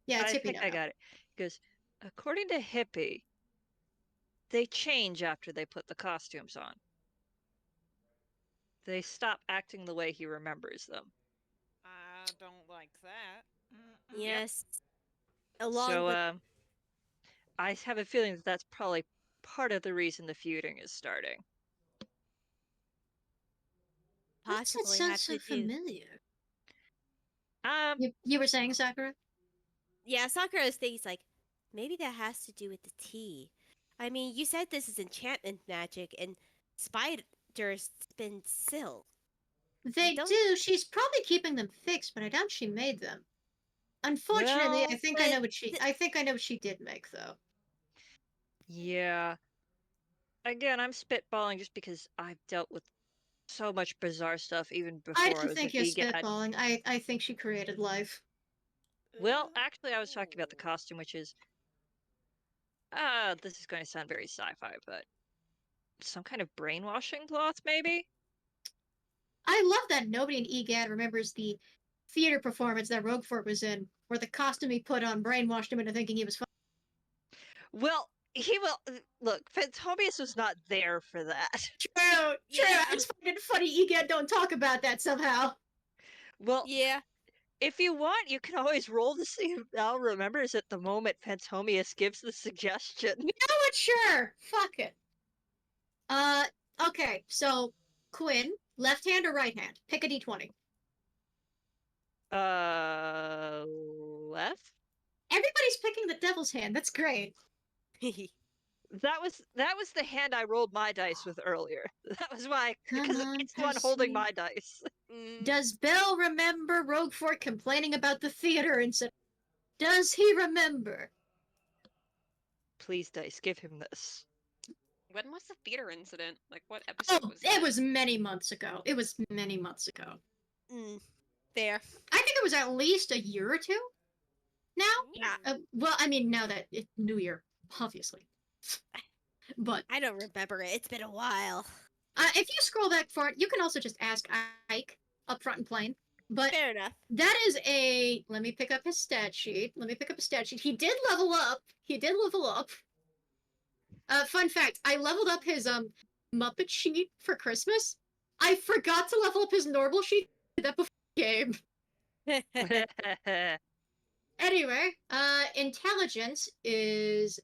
Yeah, it's I hippie think I no-no. got it. Because according to Hippie, they change after they put the costumes on. They stop acting the way he remembers them. I don't like that. Yes. Along So, with I have a feeling that that's probably part of the reason the feuding is starting. Why does that possibly sound have so to do. familiar? Um, You were saying, Sakura? Yeah, Sakura's thinks like maybe that has to do with the tea. I mean, you said this is enchantment magic, and spiders spin silk. They don't- do. She's probably keeping them fixed, but I doubt she made them. Unfortunately, I Well, think I but know what she. I think I know what she did make, though. yeah. Again, I'm spitballing just because I've dealt with so much bizarre stuff even I before I don't was think at you're EGAD. spitballing. I think she created life. Well, actually, I was talking about the costume, which is. This is going to sound very sci-fi, but some kind of brainwashing cloth, maybe? I love that nobody in EGAD remembers the theater performance that Roguefort was in, where the costume he put on brainwashed him into thinking he was fun. Well, he will. Look, Fantomius was not there for that. True. Yeah. I just find it funny EGAD don't talk about that somehow. Well, Yeah. if you want, you can always roll to see if Val remembers at the moment Fantomius gives the suggestion. You know what? Sure. Fuck it. Okay, so Quinn, left hand or right hand? Pick a d20. Left? Everybody's picking the devil's hand. That's great. That was the hand I rolled my dice with earlier. That was why, Come because on, it's the one holding Percy. my dice. Does Bell remember Roguefort complaining about the theater incident? Does he remember? Please, dice, give him this. When was the theater incident? Like, what episode Oh, was that? it was many months ago. It was many months ago. Fair. I think it was at least a year or two now. Yeah. Well, I mean, now that it's New Year, obviously. But I don't remember it. It's been a while. if you scroll back far, you can also just ask Ike up front and plain. But Fair enough. that is a. Let me pick up his stat sheet. He did level up. Fun fact: I leveled up his Muppet sheet for Christmas. I forgot to level up his normal sheet. I did that before the game. Anyway, intelligence is.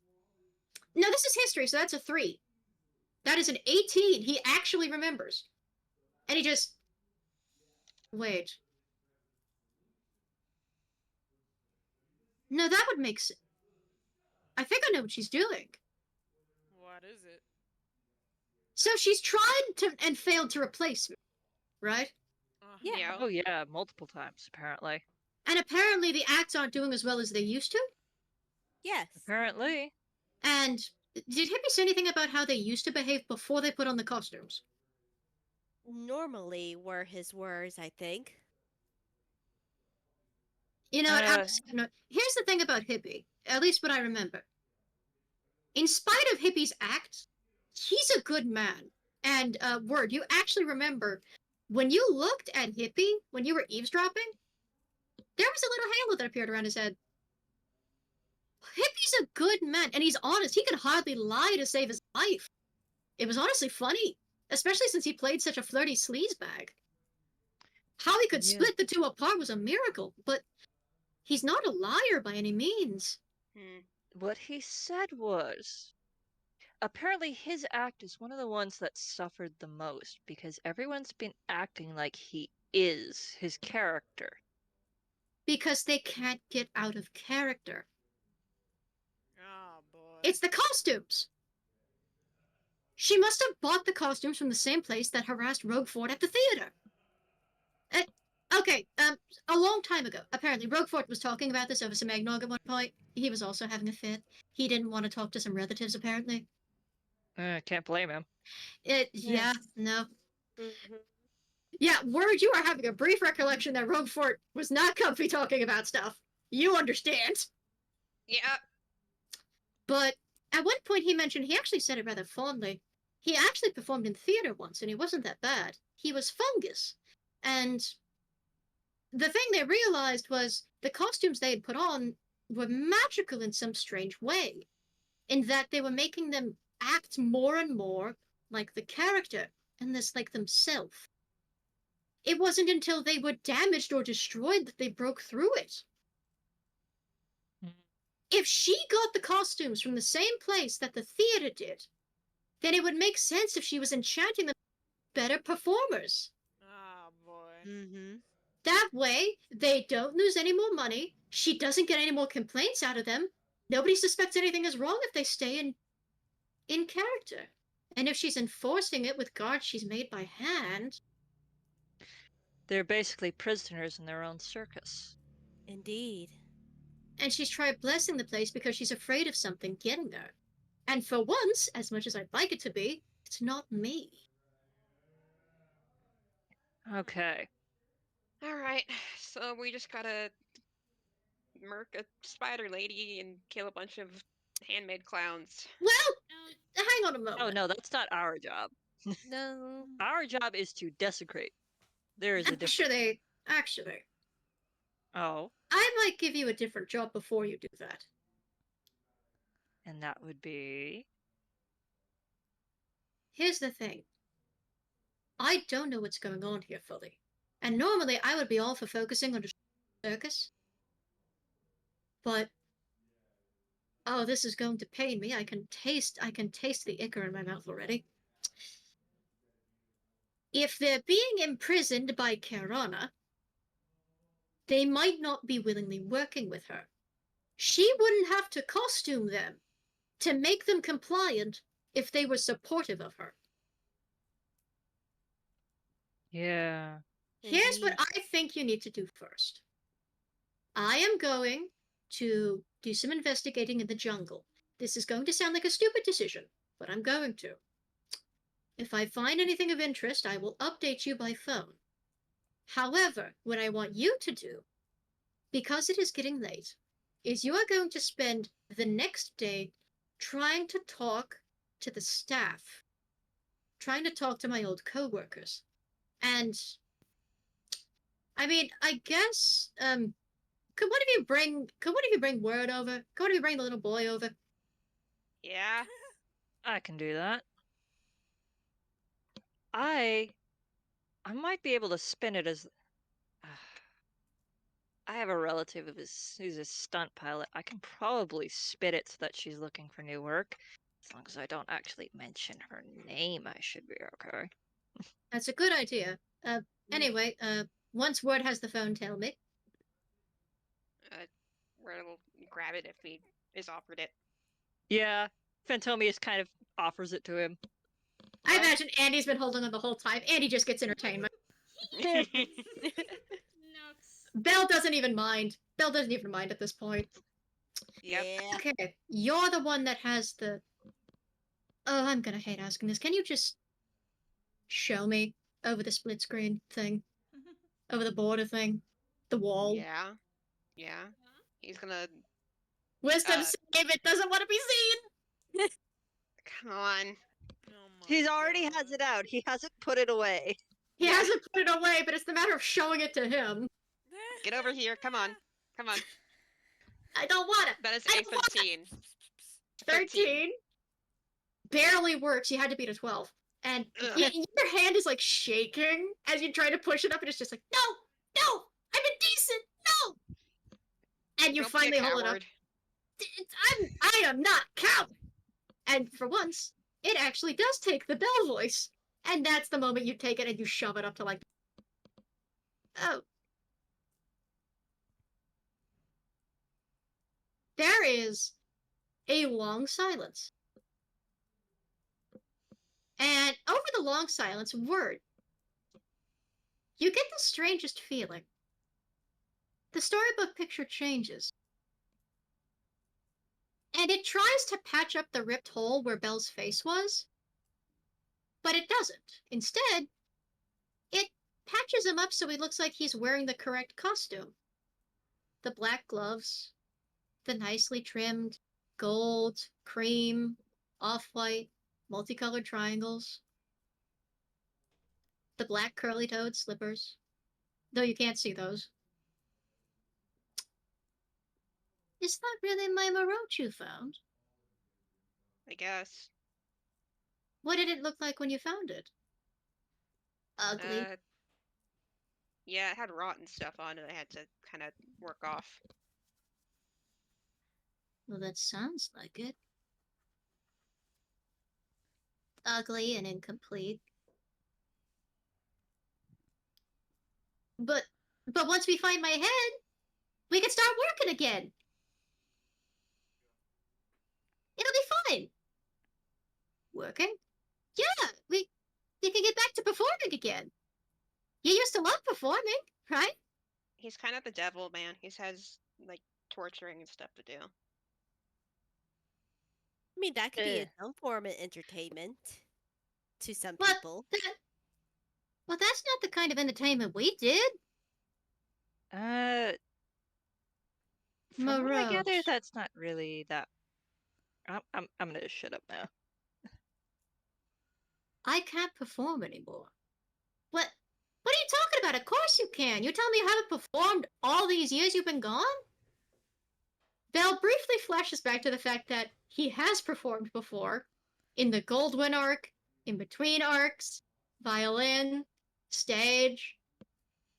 No, this is history, so that's a 3. That is an 18. He actually remembers. And he just. Wait. No, that would make sense. I think I know what she's doing. What is it? So she's tried to and failed to replace me, right? Yeah. Oh yeah, multiple times apparently. And apparently the acts aren't doing as well as they used to. Yes. Apparently. And did Hippie say anything about how they used to behave before they put on the costumes? Normally were his words, I think. You know, no, here's the thing about Hippie, at least what I remember. In spite of Hippie's acts, he's a good man. And, Word, you actually remember, when you looked at Hippie, when you were eavesdropping, there was a little halo that appeared around his head. Hippie's a good man, and he's honest. He could hardly lie to save his life. It was honestly funny, especially since he played such a flirty sleazebag. How he could split the two apart was a miracle, but he's not a liar by any means. What he said was, apparently his act is one of the ones that suffered the most because everyone's been acting like he is his character. Because they can't get out of character. Oh boy. It's the costumes. She must have bought the costumes from the same place that harassed Roguefort at the theater. Okay, a long time ago, apparently, Roguefort was talking about this over some eggnog at one point. He was also having a fit. He didn't want to talk to some relatives, apparently. Can't blame him. Yeah, no. Mm-hmm. Yeah, Word, you are having a brief recollection that Roguefort was not comfy talking about stuff. You understand. Yeah. But at one point he mentioned, he actually said it rather fondly, he actually performed in theater once, and he wasn't that bad. He was Fungus. And the thing they realized was the costumes they had put on were magical in some strange way, in that they were making them act more and more like the character, and less like themselves. It wasn't until they were damaged or destroyed that they broke through it. If she got the costumes from the same place that the theater did, then it would make sense if she was enchanting them better performers. Oh boy. Mm-hmm. That way, they don't lose any more money, she doesn't get any more complaints out of them, nobody suspects anything is wrong if they stay in character. And if she's enforcing it with guards she's made by hand... They're basically prisoners in their own circus. Indeed. And she's tried blessing the place because she's afraid of something getting her. And for once, as much as I'd like it to be, it's not me. Okay. Alright, so we just gotta murk a spider lady and kill a bunch of handmade clowns. Well, hang on a moment. Oh no, that's not our job. No. Our job is to desecrate. There is a difference. Actually, Oh, I might give you a different job before you do that. and that would be... Here's the thing. I don't know what's going on here fully. And normally I would be all for focusing on the circus. But... oh, this is going to pain me. I can taste the ichor in my mouth already. If they're being imprisoned by Karana, they might not be willingly working with her. She wouldn't have to costume them to make them compliant if they were supportive of her. Yeah. Here's what I think you need to do first. I am going to do some investigating in the jungle. This is going to sound like a stupid decision, but I'm going to. If I find anything of interest, I will update you by phone. However, what I want you to do, because it is getting late, is you are going to spend the next day trying to talk to the staff, trying to talk to my old co-workers. And, I mean, I guess, could one of you bring word over? Could one of you bring the little boy over? Yeah. I can do that. I might be able to spin it as. I have a relative who's a stunt pilot. I can probably spin it so that she's looking for new work. As long as I don't actually mention her name, I should be okay. That's a good idea. Anyway, once Word has the phone, tell me. Word will grab it if he is offered it. Yeah, Fantomius kind of offers it to him. I imagine Andy's been holding on the whole time. Andy just gets entertainment. Nox. Belle doesn't even mind. Belle doesn't even mind at this point. Yep. Yeah. Okay, you're the one that has the... Oh, I'm gonna hate asking this. Can you just show me over the split screen thing? Over the border thing? The wall? Yeah. Yeah. He's gonna. Wisdom save it doesn't want to be seen! Come on. Oh my He's already God. has it out. He hasn't put it away. He Yeah. hasn't put it away, but it's the matter of showing it to him. Get over here. Come on. Come on. I don't want it! That is I a don't want it! 13. 13 barely works. You had to beat a 12. And Ugh. your hand is like shaking as you try to push it up, and it's just like, no, I'm indecent, no. And you Don't be a finally hold it up. coward. I am not coward. And for once, it actually does take the Bell voice, and that's the moment you take it and you shove it up to like. Oh. There is a long silence. And over the long silence, Word, you get the strangest feeling. The storybook picture changes. And it tries to patch up the ripped hole where Belle's face was, but it doesn't. Instead, it patches him up so he looks like he's wearing the correct costume. The black gloves, the nicely trimmed gold, cream, off-white, multicolored triangles, the black curly-toed slippers, though you can't see those. Is that really my Maroch you found? I guess. What did it look like when you found it? Ugly. Yeah, it had rotten stuff on it. I had to kind of work off. Well, that sounds like it. Ugly and incomplete. But once we find my head, we can start working again. It'll be fine. Working? Yeah, we can get back to performing again. You used to love performing, right? He's kind of the devil, man. He has, like, torturing and stuff to do. I mean, that could be Ugh. some form of entertainment to some But people. well, that's not the kind of entertainment we did. From what I gather, Maroch. that's not really that. I'm gonna shut up now. I can't perform anymore. What are you talking about? Of course you can. You tell me you haven't performed all these years you've been gone? Belle briefly flashes back to the fact that he has performed before. In the Goldwyn arc, in between arcs, violin, stage,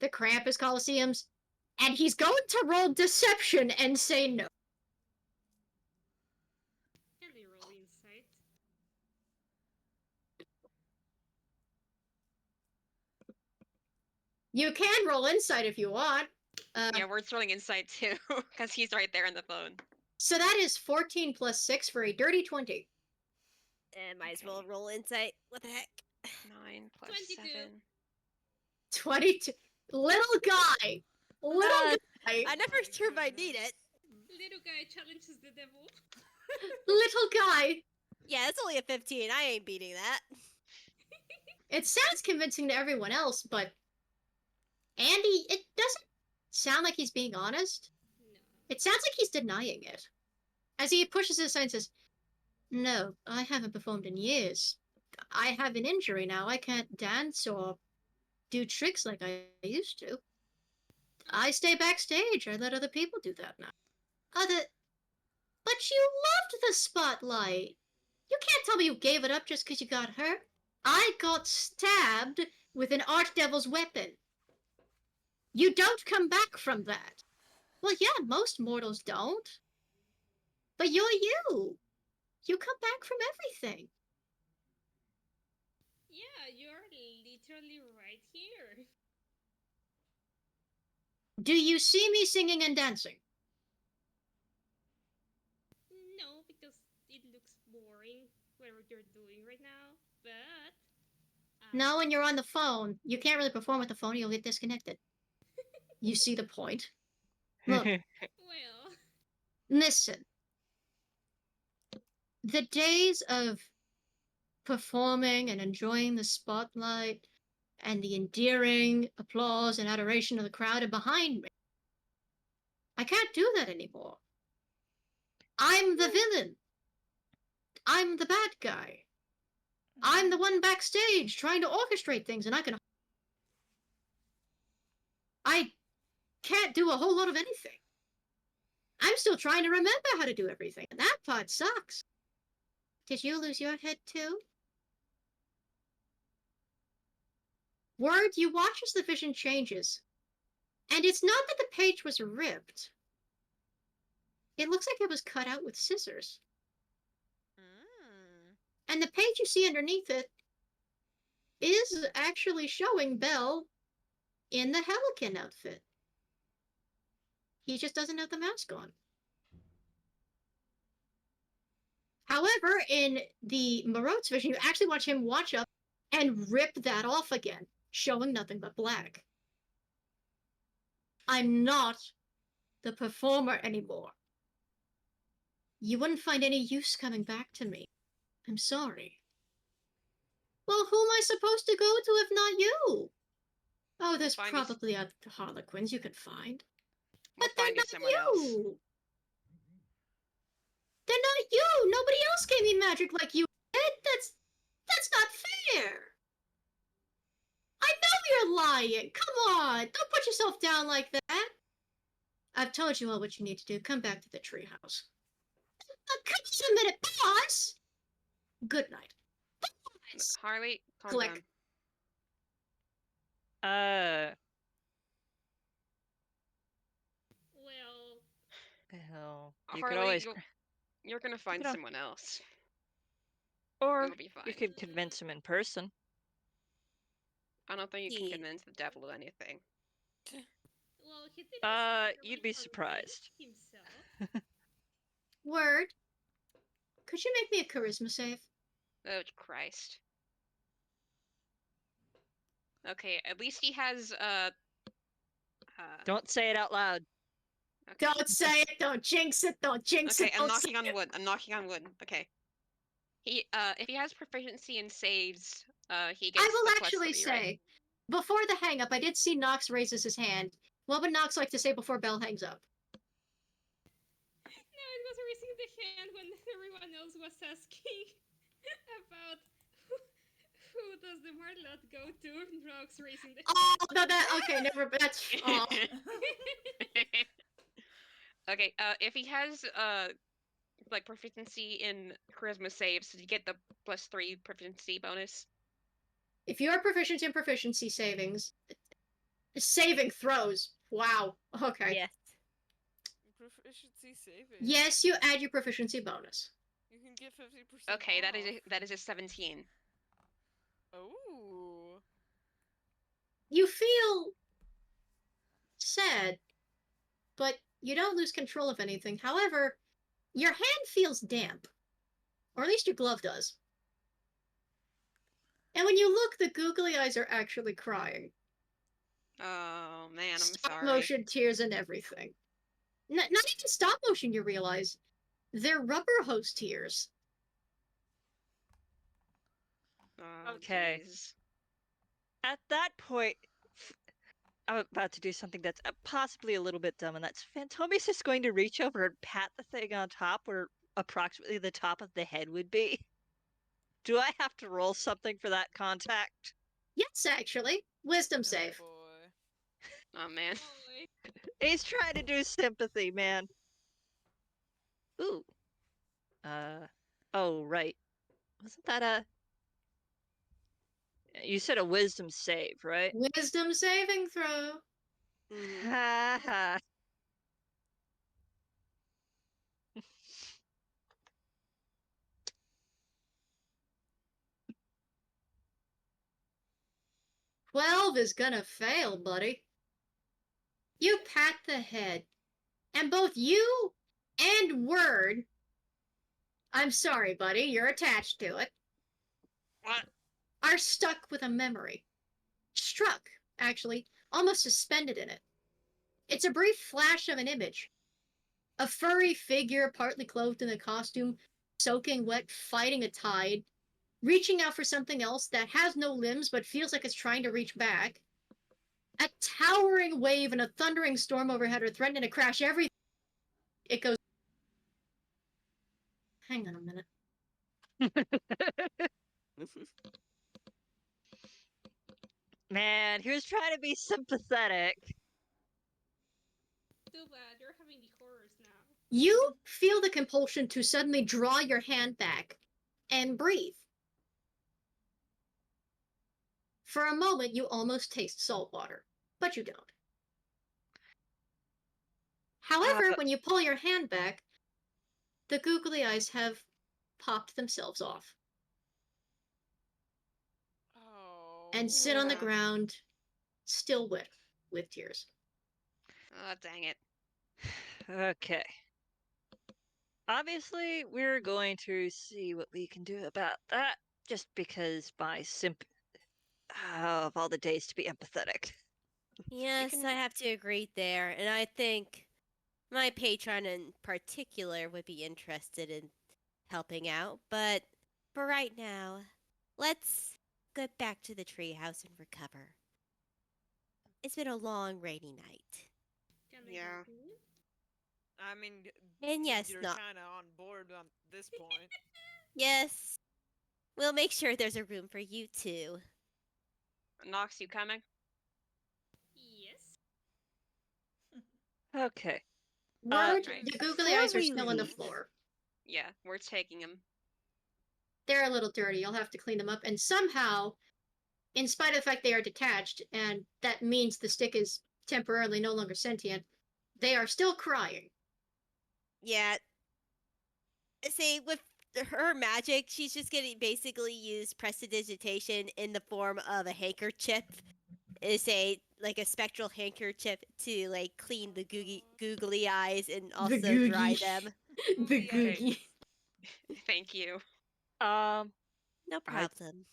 the Krampus Coliseums, and he's going to roll deception and say no. Can we roll insight? You can roll insight if you want. Yeah, we're throwing insight too, because he's right there on the phone. So that is 14 plus 6 for a dirty 20. And might as well roll insight. What the heck? 9 plus 22. 7. 22. Little guy. Little guy. I'm never sure if I need it. Little guy challenges the devil. Little guy. Yeah, it's only a 15. I ain't beating that. It sounds convincing to everyone else, but Andy, it doesn't sound like he's being honest. No. It sounds like he's denying it. As he pushes his aside and says, "No, I haven't performed in years. I have an injury now. I can't dance or do tricks like I used to. I stay backstage. I let other people do that now." But you loved the spotlight. You can't tell me you gave it up just because you got hurt. I got stabbed with an archdevil's weapon. You don't come back from that. Well, yeah, most mortals don't. But you're you. You come back from everything. Yeah, you're literally right here. Do you see me singing and dancing? No, because it looks boring whatever you're doing right now. But No, when you're on the phone, you can't really perform with the phone. You'll get disconnected. You see the point? Look, well, listen. The days of performing and enjoying the spotlight and the endearing applause and adoration of the crowd are behind me. I can't do that anymore. I'm the villain. I'm the bad guy. I'm the one backstage trying to orchestrate things, and I can't do a whole lot of anything. I'm still trying to remember how to do everything, and that part sucks. Did you lose your head too? Word, you watch as the vision changes. And it's not that the page was ripped. It looks like it was cut out with scissors. And the page you see underneath it is actually showing Belle in the Helican outfit. He just doesn't have the mask on. However, in the Marot's vision, you actually watch him watch up and rip that off again, showing nothing but black. I'm not the performer anymore. You wouldn't find any use coming back to me. I'm sorry. Well, who am I supposed to go to if not you? Oh, there's Find probably other Harlequins you can find. We'll But they're find you not someone else. you! They're not you! Nobody else gave me magic like you did! That's not fair! I know you're lying! Come on! Don't put yourself down like that! I've told you all what you need to do. Come back to the treehouse. Come on a minute, boss! Good night. Boss! Harley, calm Click. down. well, Hell, you Harley, could always, you're gonna find could al- someone else. or It'll be fine. you could convince him in person. I don't think you can Yeah. convince the devil of anything. well, he didn't You'd be convince surprised. himself. Word. Could you make me a charisma save? Oh, Christ. Okay, at least he has, Don't say it out loud. okay. Don't say it, don't jinx it, don't jinx Okay, it, I'm don't say knocking on it. wood. I'm knocking on wood. Okay. If he has proficiency in saves, he gets I will the plus actually 3, right? say, before the hang up, I did see Nox raises his hand. What would Nox like to say before Belle hangs up? No, it was raising the hand when everyone else was asking about who does the Marlot go to. Rox raising the Oh, hand. no, okay, never, that's, oh. Okay, if he has, like, proficiency in charisma saves, you get the plus 3 proficiency bonus. If you're proficient in proficiency saving throws, wow, okay. Yes. Proficiency saving. Yes, you add your proficiency bonus. You can get 50% Okay, off. that is a 17. Oh. You feel sad, but you don't lose control of anything. However, your hand feels damp. Or at least your glove does. And when you look, the googly eyes are actually crying. Oh, man, I'm Stop sorry. motion tears and everything. Not even stop motion, you realize. They're rubber hose tears. Oh, Okay. jeez. At that point, I'm about to do something that's possibly a little bit dumb, and that's Phantomius is just going to reach over and pat the thing on top where approximately the top of the head would be. Do I have to roll something for that contact? Yes, actually. Wisdom Oh save. boy. Oh man. Boy. He's trying to do sympathy, man. Ooh. Oh, right. Wasn't that a... You said a wisdom save, right? Wisdom saving throw. Mhm. Ha ha. 12 is gonna fail, buddy. You pat the head, and both you and Word, I'm sorry, buddy, you're attached to it, What? are stuck with a memory. Struck, actually, almost suspended in it. It's a brief flash of an image. A furry figure, partly clothed in a costume, soaking wet, fighting a tide, reaching out for something else that has no limbs but feels like it's trying to reach back. A towering wave and a thundering storm overhead are threatening to crash everything. It goes. Hang on a minute. Man, he was trying to be sympathetic. Too bad, you're having the horrors now. You feel the compulsion to suddenly draw your hand back and breathe. For a moment, you almost taste salt water, but you don't. However, when you pull your hand back, the googly eyes have popped themselves off Oh. and sit on the Yeah. ground, still wet with tears. Oh, dang it. Okay. Obviously, we're going to see what we can do about that, just because my of all the days to be empathetic. Yes, can- I have to agree there, and I think my patron in particular would be interested in helping out. But for right now, let's get back to the treehouse and recover. It's been a long, rainy night. Can I Yeah. help you? I mean, And yes, you're not kind of on board on this point. yes. We'll make sure there's a room for you too. Nox, you coming? Yes. Okay. Word, right. the googly Before eyes are we still on the leave- floor. Yeah, we're taking him. They're a little dirty. You'll have to clean them up. And somehow, in spite of the fact they are detached, and that means the stick is temporarily no longer sentient, they are still crying. Yeah. See, with her magic, she's just gonna basically use prestidigitation in the form of a handkerchief. Is a like a spectral handkerchief to like clean the googly eyes and also dry googie. them. The Googie googie. Thank you. No I- problem.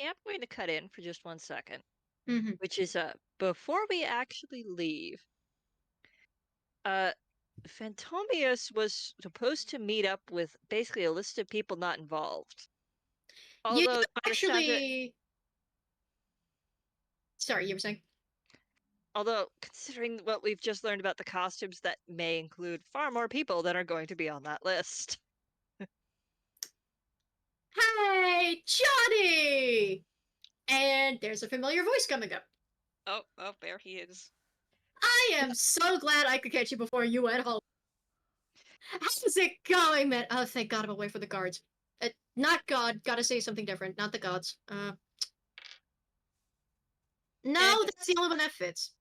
I'm going to cut in for just 1 second, Mm-hmm. which is before we actually leave, Phantomius was supposed to meet up with basically a list of people not involved. You Although, by the sound of it, actually. Sorry, you were saying? although considering what we've just learned about the costumes, that may include far more people that are going to be on that list. Hey, Johnny! And there's a familiar voice coming up. Oh, there he is. I am so glad I could catch you before you went home. How's it going, man? Oh, thank God I'm away for the guards. Not God. Gotta say something different. Not the gods. No, And that's the only one that fits.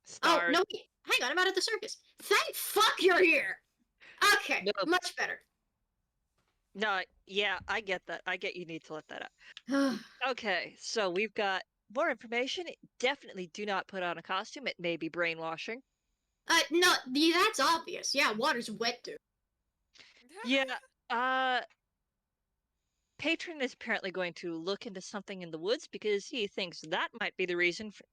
Star. Oh, no, wait. Hang on, I'm out at the circus. Thank fuck you're here! Okay, No. much better. No, yeah, I get that. I get you need to let that out. Okay, so we've got more information. Definitely do not put on a costume. It may be brainwashing. No, that's obvious. Yeah, water's wet, dude. Yeah, Patron is apparently going to look into something in the woods because he thinks that might be the reason for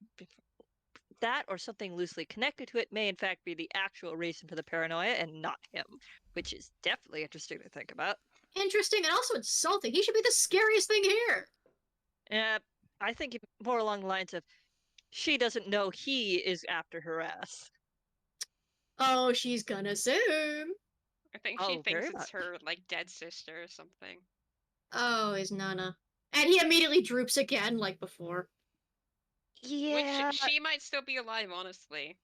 that, or something loosely connected to it may in fact be the actual reason for the paranoia and not him, which is definitely interesting to think about. Interesting and also insulting. He should be the scariest thing here. I think more along the lines of she doesn't know he is after her ass. Oh, she's gonna soon. I think she Oh, very thinks it's much. her, like, dead sister or something. Oh, his Nana. And he immediately droops again, like before. Yeah. Which, she might still be alive, honestly.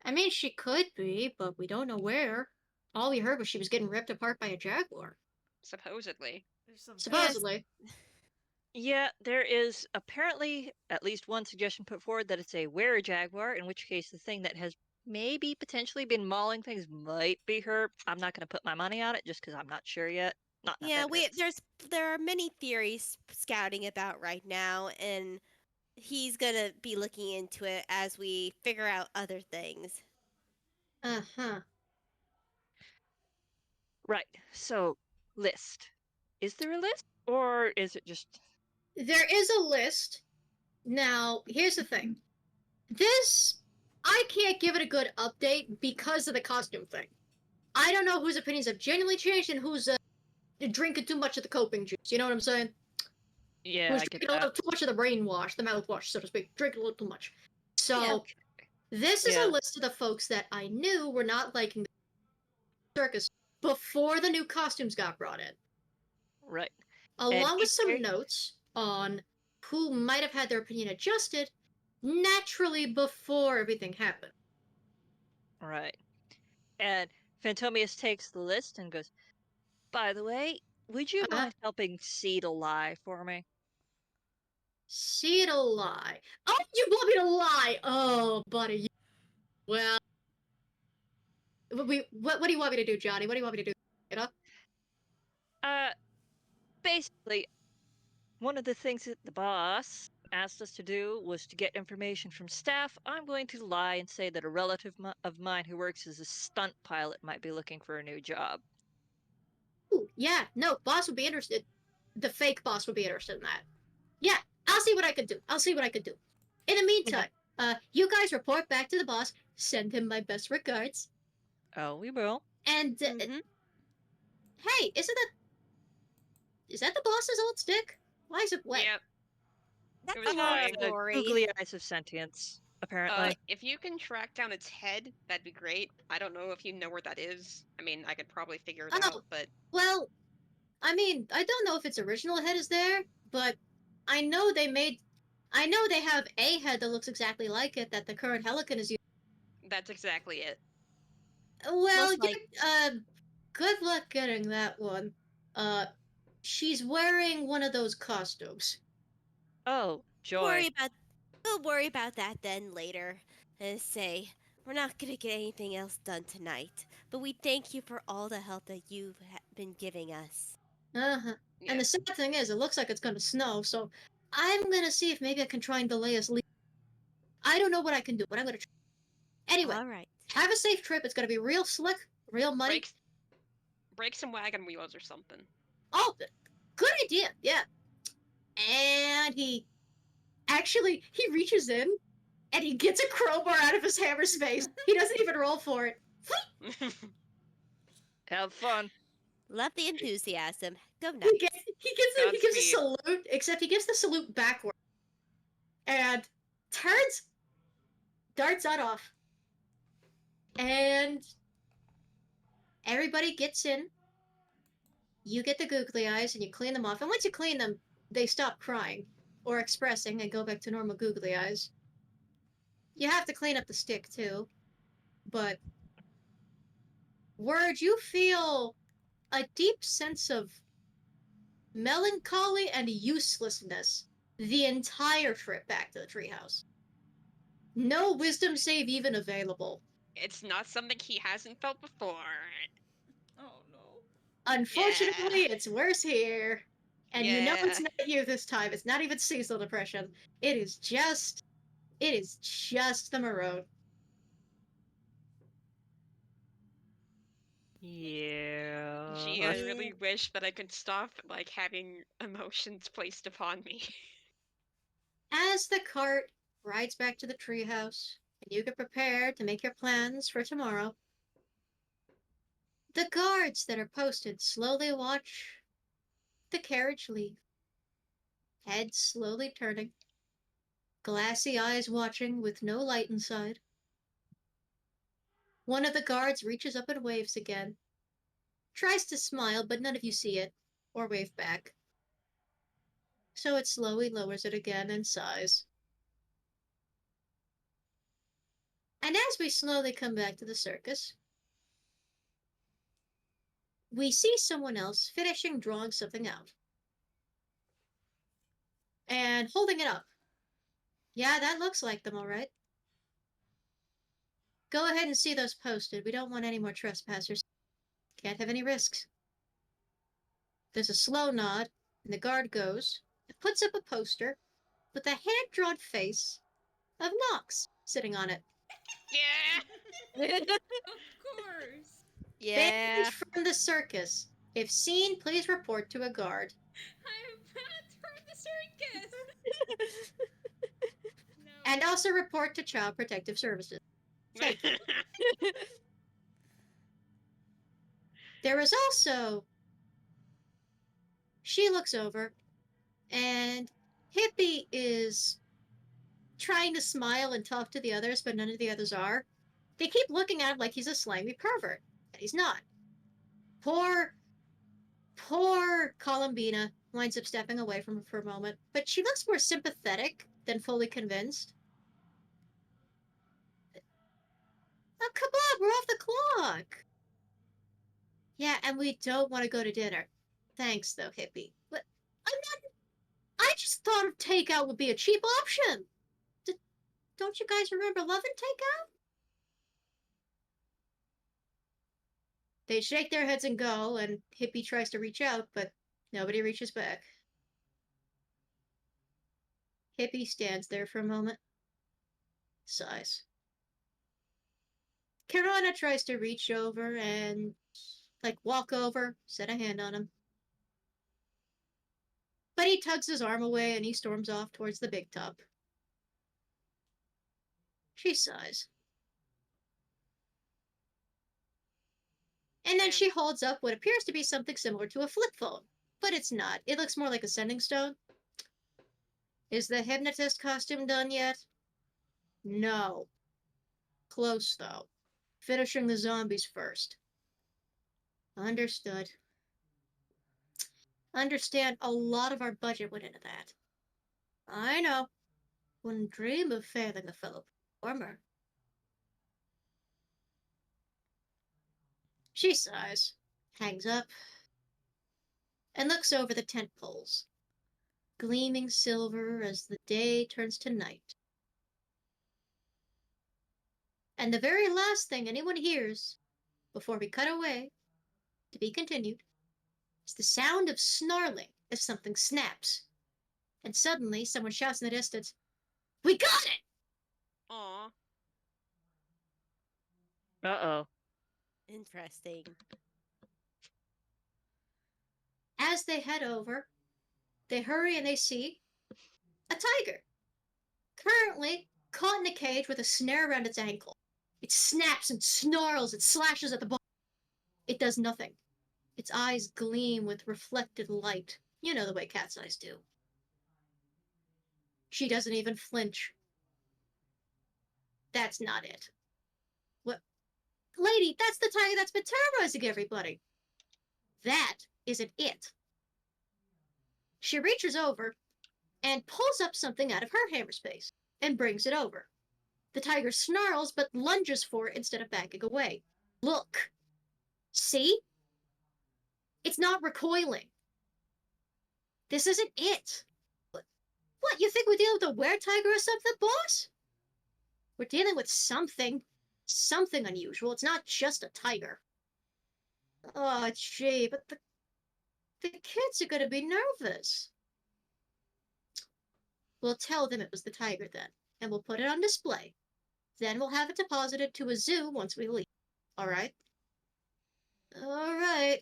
I mean, she could be, but we don't know where. All we heard was she was getting ripped apart by a jaguar. Supposedly. There's some Supposedly. Yeah, there is apparently at least one suggestion put forward that it's a were jaguar, in which case the thing that has maybe potentially been mauling things might be her. I'm not going to put my money on it just because I'm not sure yet. Not enough Yeah, evidence. there are many theories scouting about right now, and he's gonna be looking into it as we figure out other things. Uh-huh. Right. So, list. Is there a list? Or is it just. There is a list. Now, here's the thing. This, I can't give it a good update because of the costume thing. I don't know whose opinions have genuinely changed and who's drinking too much of the coping juice. You know what I'm saying? Yeah, Who's I get drinking a that. little too much of the brainwash, the mouthwash, so to speak. Drinking a little too much. So, Yeah. Okay. this is Yeah. a list of the folks that I knew were not liking the circus before the new costumes got brought in, Right. along with is some there- notes on who might have had their opinion adjusted naturally before everything happened. Right. And Phantomius takes the list and goes, by the way, would you Uh-huh. mind helping seed a lie for me? See it a lie. Oh, you want me to lie? Oh, buddy. Well, what do you want me to do, Johnny? What do you want me to do? You know? Basically, one of the things that the boss asked us to do was to get information from staff. I'm going to lie and say that a relative of mine who works as a stunt pilot might be looking for a new job. Ooh, yeah, no, boss would be interested. The fake boss would be interested in that. Yeah, I'll see what I can do. I'll see what I can do. In the meantime, you guys report back to the boss. Send him my best regards. Oh, we will. And Mm-hmm. hey, is that the boss's old stick? Why is it wet? Yep. That's was a fine. long story. Googly eyes of sentience, apparently. If you can track down its head, that'd be great. I don't know if you know where that is. I mean, I could probably figure it out, Oh, but well, I mean, I don't know if its original head is there, but I know they have a head that looks exactly like it that the current Helican is using. that's exactly it. Well, Most like- good luck getting that one. She's wearing one of those costumes. Oh, joy. We'll worry about that then later. And say, we're not gonna get anything else done tonight, but we thank you for all the help that you've been giving us. Uh-huh. Yeah. And the sad thing is, it looks like it's gonna snow, so I'm gonna see if maybe I can try and delay us leaving. I don't know what I can do, but I'm gonna try. Anyway, All right. have a safe trip. It's gonna be real slick, real muddy. break some wagon wheels or something. Oh, good idea. Yeah. And he reaches in and he gets a crowbar out of his hammer's face. He doesn't even roll for it. Have fun. Love the enthusiasm. Go nuts. He gives a Godspeed. salute, except he gives the salute backward. And darts that off. And everybody gets in. You get the googly eyes and you clean them off. And once you clean them, they stop crying or expressing and go back to normal googly eyes. You have to clean up the stick too. But Word, you feel a deep sense of melancholy and uselessness the entire trip back to the treehouse. No wisdom save even available. It's not something he hasn't felt before. Oh no. Unfortunately, it's worse here. And you know it's Yeah. not you this time. It's not even seasonal depression. It is just the maroon. Yeah. Gee, I really wish that I could stop, like, having emotions placed upon me. As the cart rides back to the treehouse, and you get prepared to make your plans for tomorrow, the guards that are posted slowly watch the carriage leave. head slowly turning, glassy eyes watching with no light inside. One of the guards reaches up and waves again. Tries to smile, but none of you see it, or wave back. So it slowly lowers it again and sighs. And as we slowly come back to the circus, we see someone else finishing drawing something out. And holding it up. Yeah, that looks like them, all right. Go ahead and see those posted. We don't want any more trespassers. Can't have any risks. There's a slow nod, and the guard goes and puts up a poster with a hand-drawn face of Nox sitting on it. Yeah. Of course. Yeah. Banned from the circus. If seen, please report to a guard. I'm banned from the circus. No. And also report to Child Protective Services. There is also... She looks over, and Hippie is trying to smile and talk to the others, but none of the others are. They keep looking at him like he's a slimy pervert, and he's not. Poor Columbina winds up stepping away from him for a moment, but she looks more sympathetic than fully convinced. Oh, come on, we're off the clock. Yeah, and we don't want to go to dinner. Thanks, though, Hippie. But I just thought takeout would be a cheap option. Don't you guys remember loving takeout? They shake their heads and go, and Hippie tries to reach out, but nobody reaches back. Hippie stands there for a moment. Sighs. Kirana tries to reach over and, walk over, set a hand on him. But he tugs his arm away and he storms off towards the big top. She sighs. And then she holds up what appears to be something similar to a flip phone. But it's not. It looks more like a sending stone. Is the hypnotist costume done yet? No. Close, though. Finishing the zombies first. Understood. Understand a lot of our budget went into that. I know. Wouldn't dream of failing a fellow performer. She sighs, hangs up, and looks over the tent poles, gleaming silver as the day turns to night. And the very last thing anyone hears, before we cut away, to be continued, is the sound of snarling as something snaps. And suddenly someone shouts in the distance, "We got it!" Aw. Uh-oh. Interesting. As they head over, they hurry and they see a tiger, currently caught in a cage with a snare around its ankle. It snaps and snarls, it slashes at the ball. It does nothing. Its eyes gleam with reflected light. You know the way cat's eyes do. She doesn't even flinch. That's not it. What? Lady, that's the tiger that's been terrorizing everybody. That isn't it. She reaches over and pulls up something out of her hammer space and brings it over. The tiger snarls but lunges for it instead of backing away. Look. See? It's not recoiling. This isn't it. What, you think we're dealing with a were-tiger or something, boss? We're dealing with something. Something unusual. It's not just a tiger. Oh, gee, but the kids are gonna be nervous. We'll tell them it was the tiger then, and we'll put it on display. Then we'll have it deposited to a zoo once we leave. All right? All right.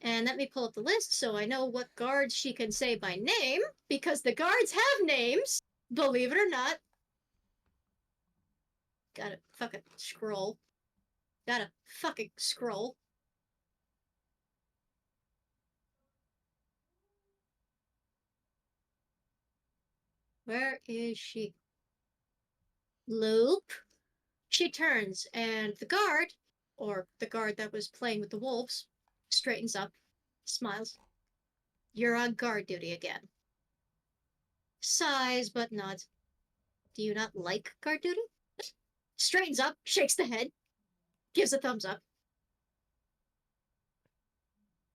And let me pull up the list so I know what guards she can say by name, because the guards have names, believe it or not. Gotta fucking scroll. Gotta fucking scroll. Where is she? Loop. She turns, and the guard, or the guard that was playing with the wolves, straightens up, smiles. You're on guard duty again. Sighs but nods. Do you not like guard duty? Straightens up, shakes the head, gives a thumbs up.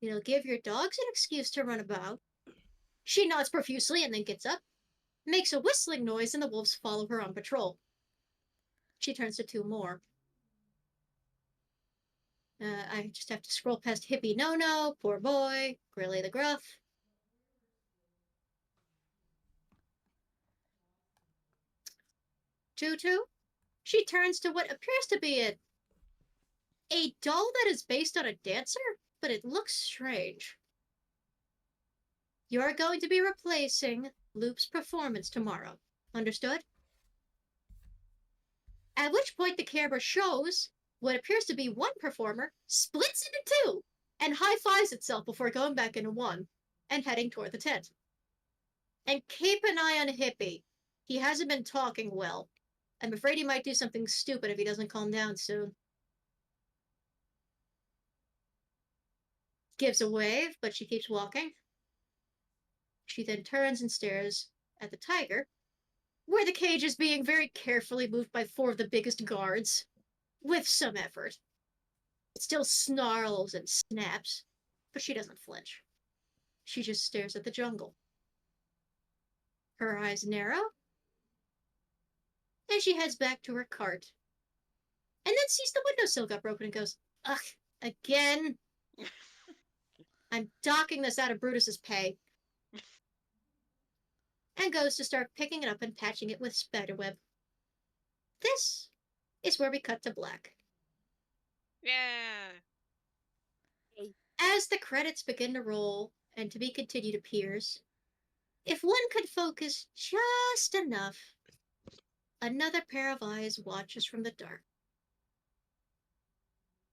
It'll give your dogs an excuse to run about. She nods profusely and then gets up, makes a whistling noise, and the wolves follow her on patrol. She turns to two more. I just have to scroll past Hippie No-No, Poor Boy, Grilly the Gruff. Tutu. She turns to what appears to be a doll that is based on a dancer, but it looks strange. You're going to be replacing Loop's performance tomorrow. Understood? At which point the camera shows what appears to be one performer splits into two and high-fives itself before going back into one and heading toward the tent. And keep an eye on Hippie. He hasn't been talking well. I'm afraid he might do something stupid if he doesn't calm down soon. Gives a wave, but she keeps walking. She then turns and stares at the tiger, where the cage is being very carefully moved by four of the biggest guards, with some effort. It still snarls and snaps, but she doesn't flinch. She just stares at the jungle. Her eyes narrow, and she heads back to her cart. And then sees the windowsill got broken and goes, ugh, again? I'm docking this out of Brutus's pay. And goes to start picking it up and patching it with spiderweb. This is where we cut to black. Yeah. As the credits begin to roll and to be continued appears, if one could focus just enough, another pair of eyes watches from the dark.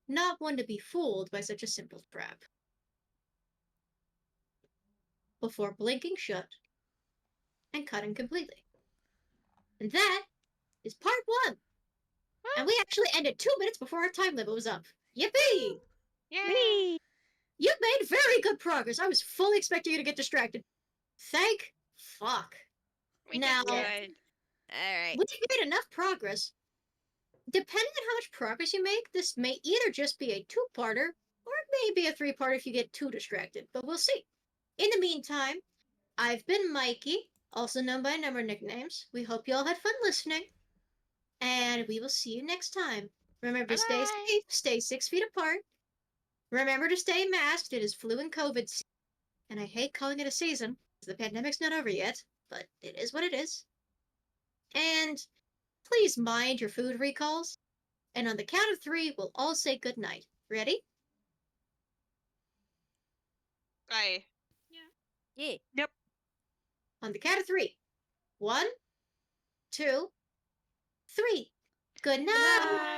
Not one to be fooled by such a simple trap. Before blinking shut and cutting completely. And that is part one. And we actually ended 2 minutes before our time limit was up. Yippee! Yeah. Me. You've made very good progress. I was fully expecting you to get distracted. Thank fuck. We Now- did good. Alright. We've made enough progress. Depending on how much progress you make, this may either just be a two-parter, or it may be a three-parter if you get too distracted, but we'll see. In the meantime, I've been Mikey, also known by a number of nicknames. We hope you all had fun listening, and we will see you next time. Remember to stay Bye-bye. safe, stay 6 feet apart. Remember to stay masked. It is flu and COVID season, and I hate calling it a season, because the pandemic's not over yet, but it is what it is. And please mind your food recalls. And on the count of 3, we'll all say goodnight. Ready? Bye. Yeah. Yep. On the count of 3. 1, 2, 3. Good night.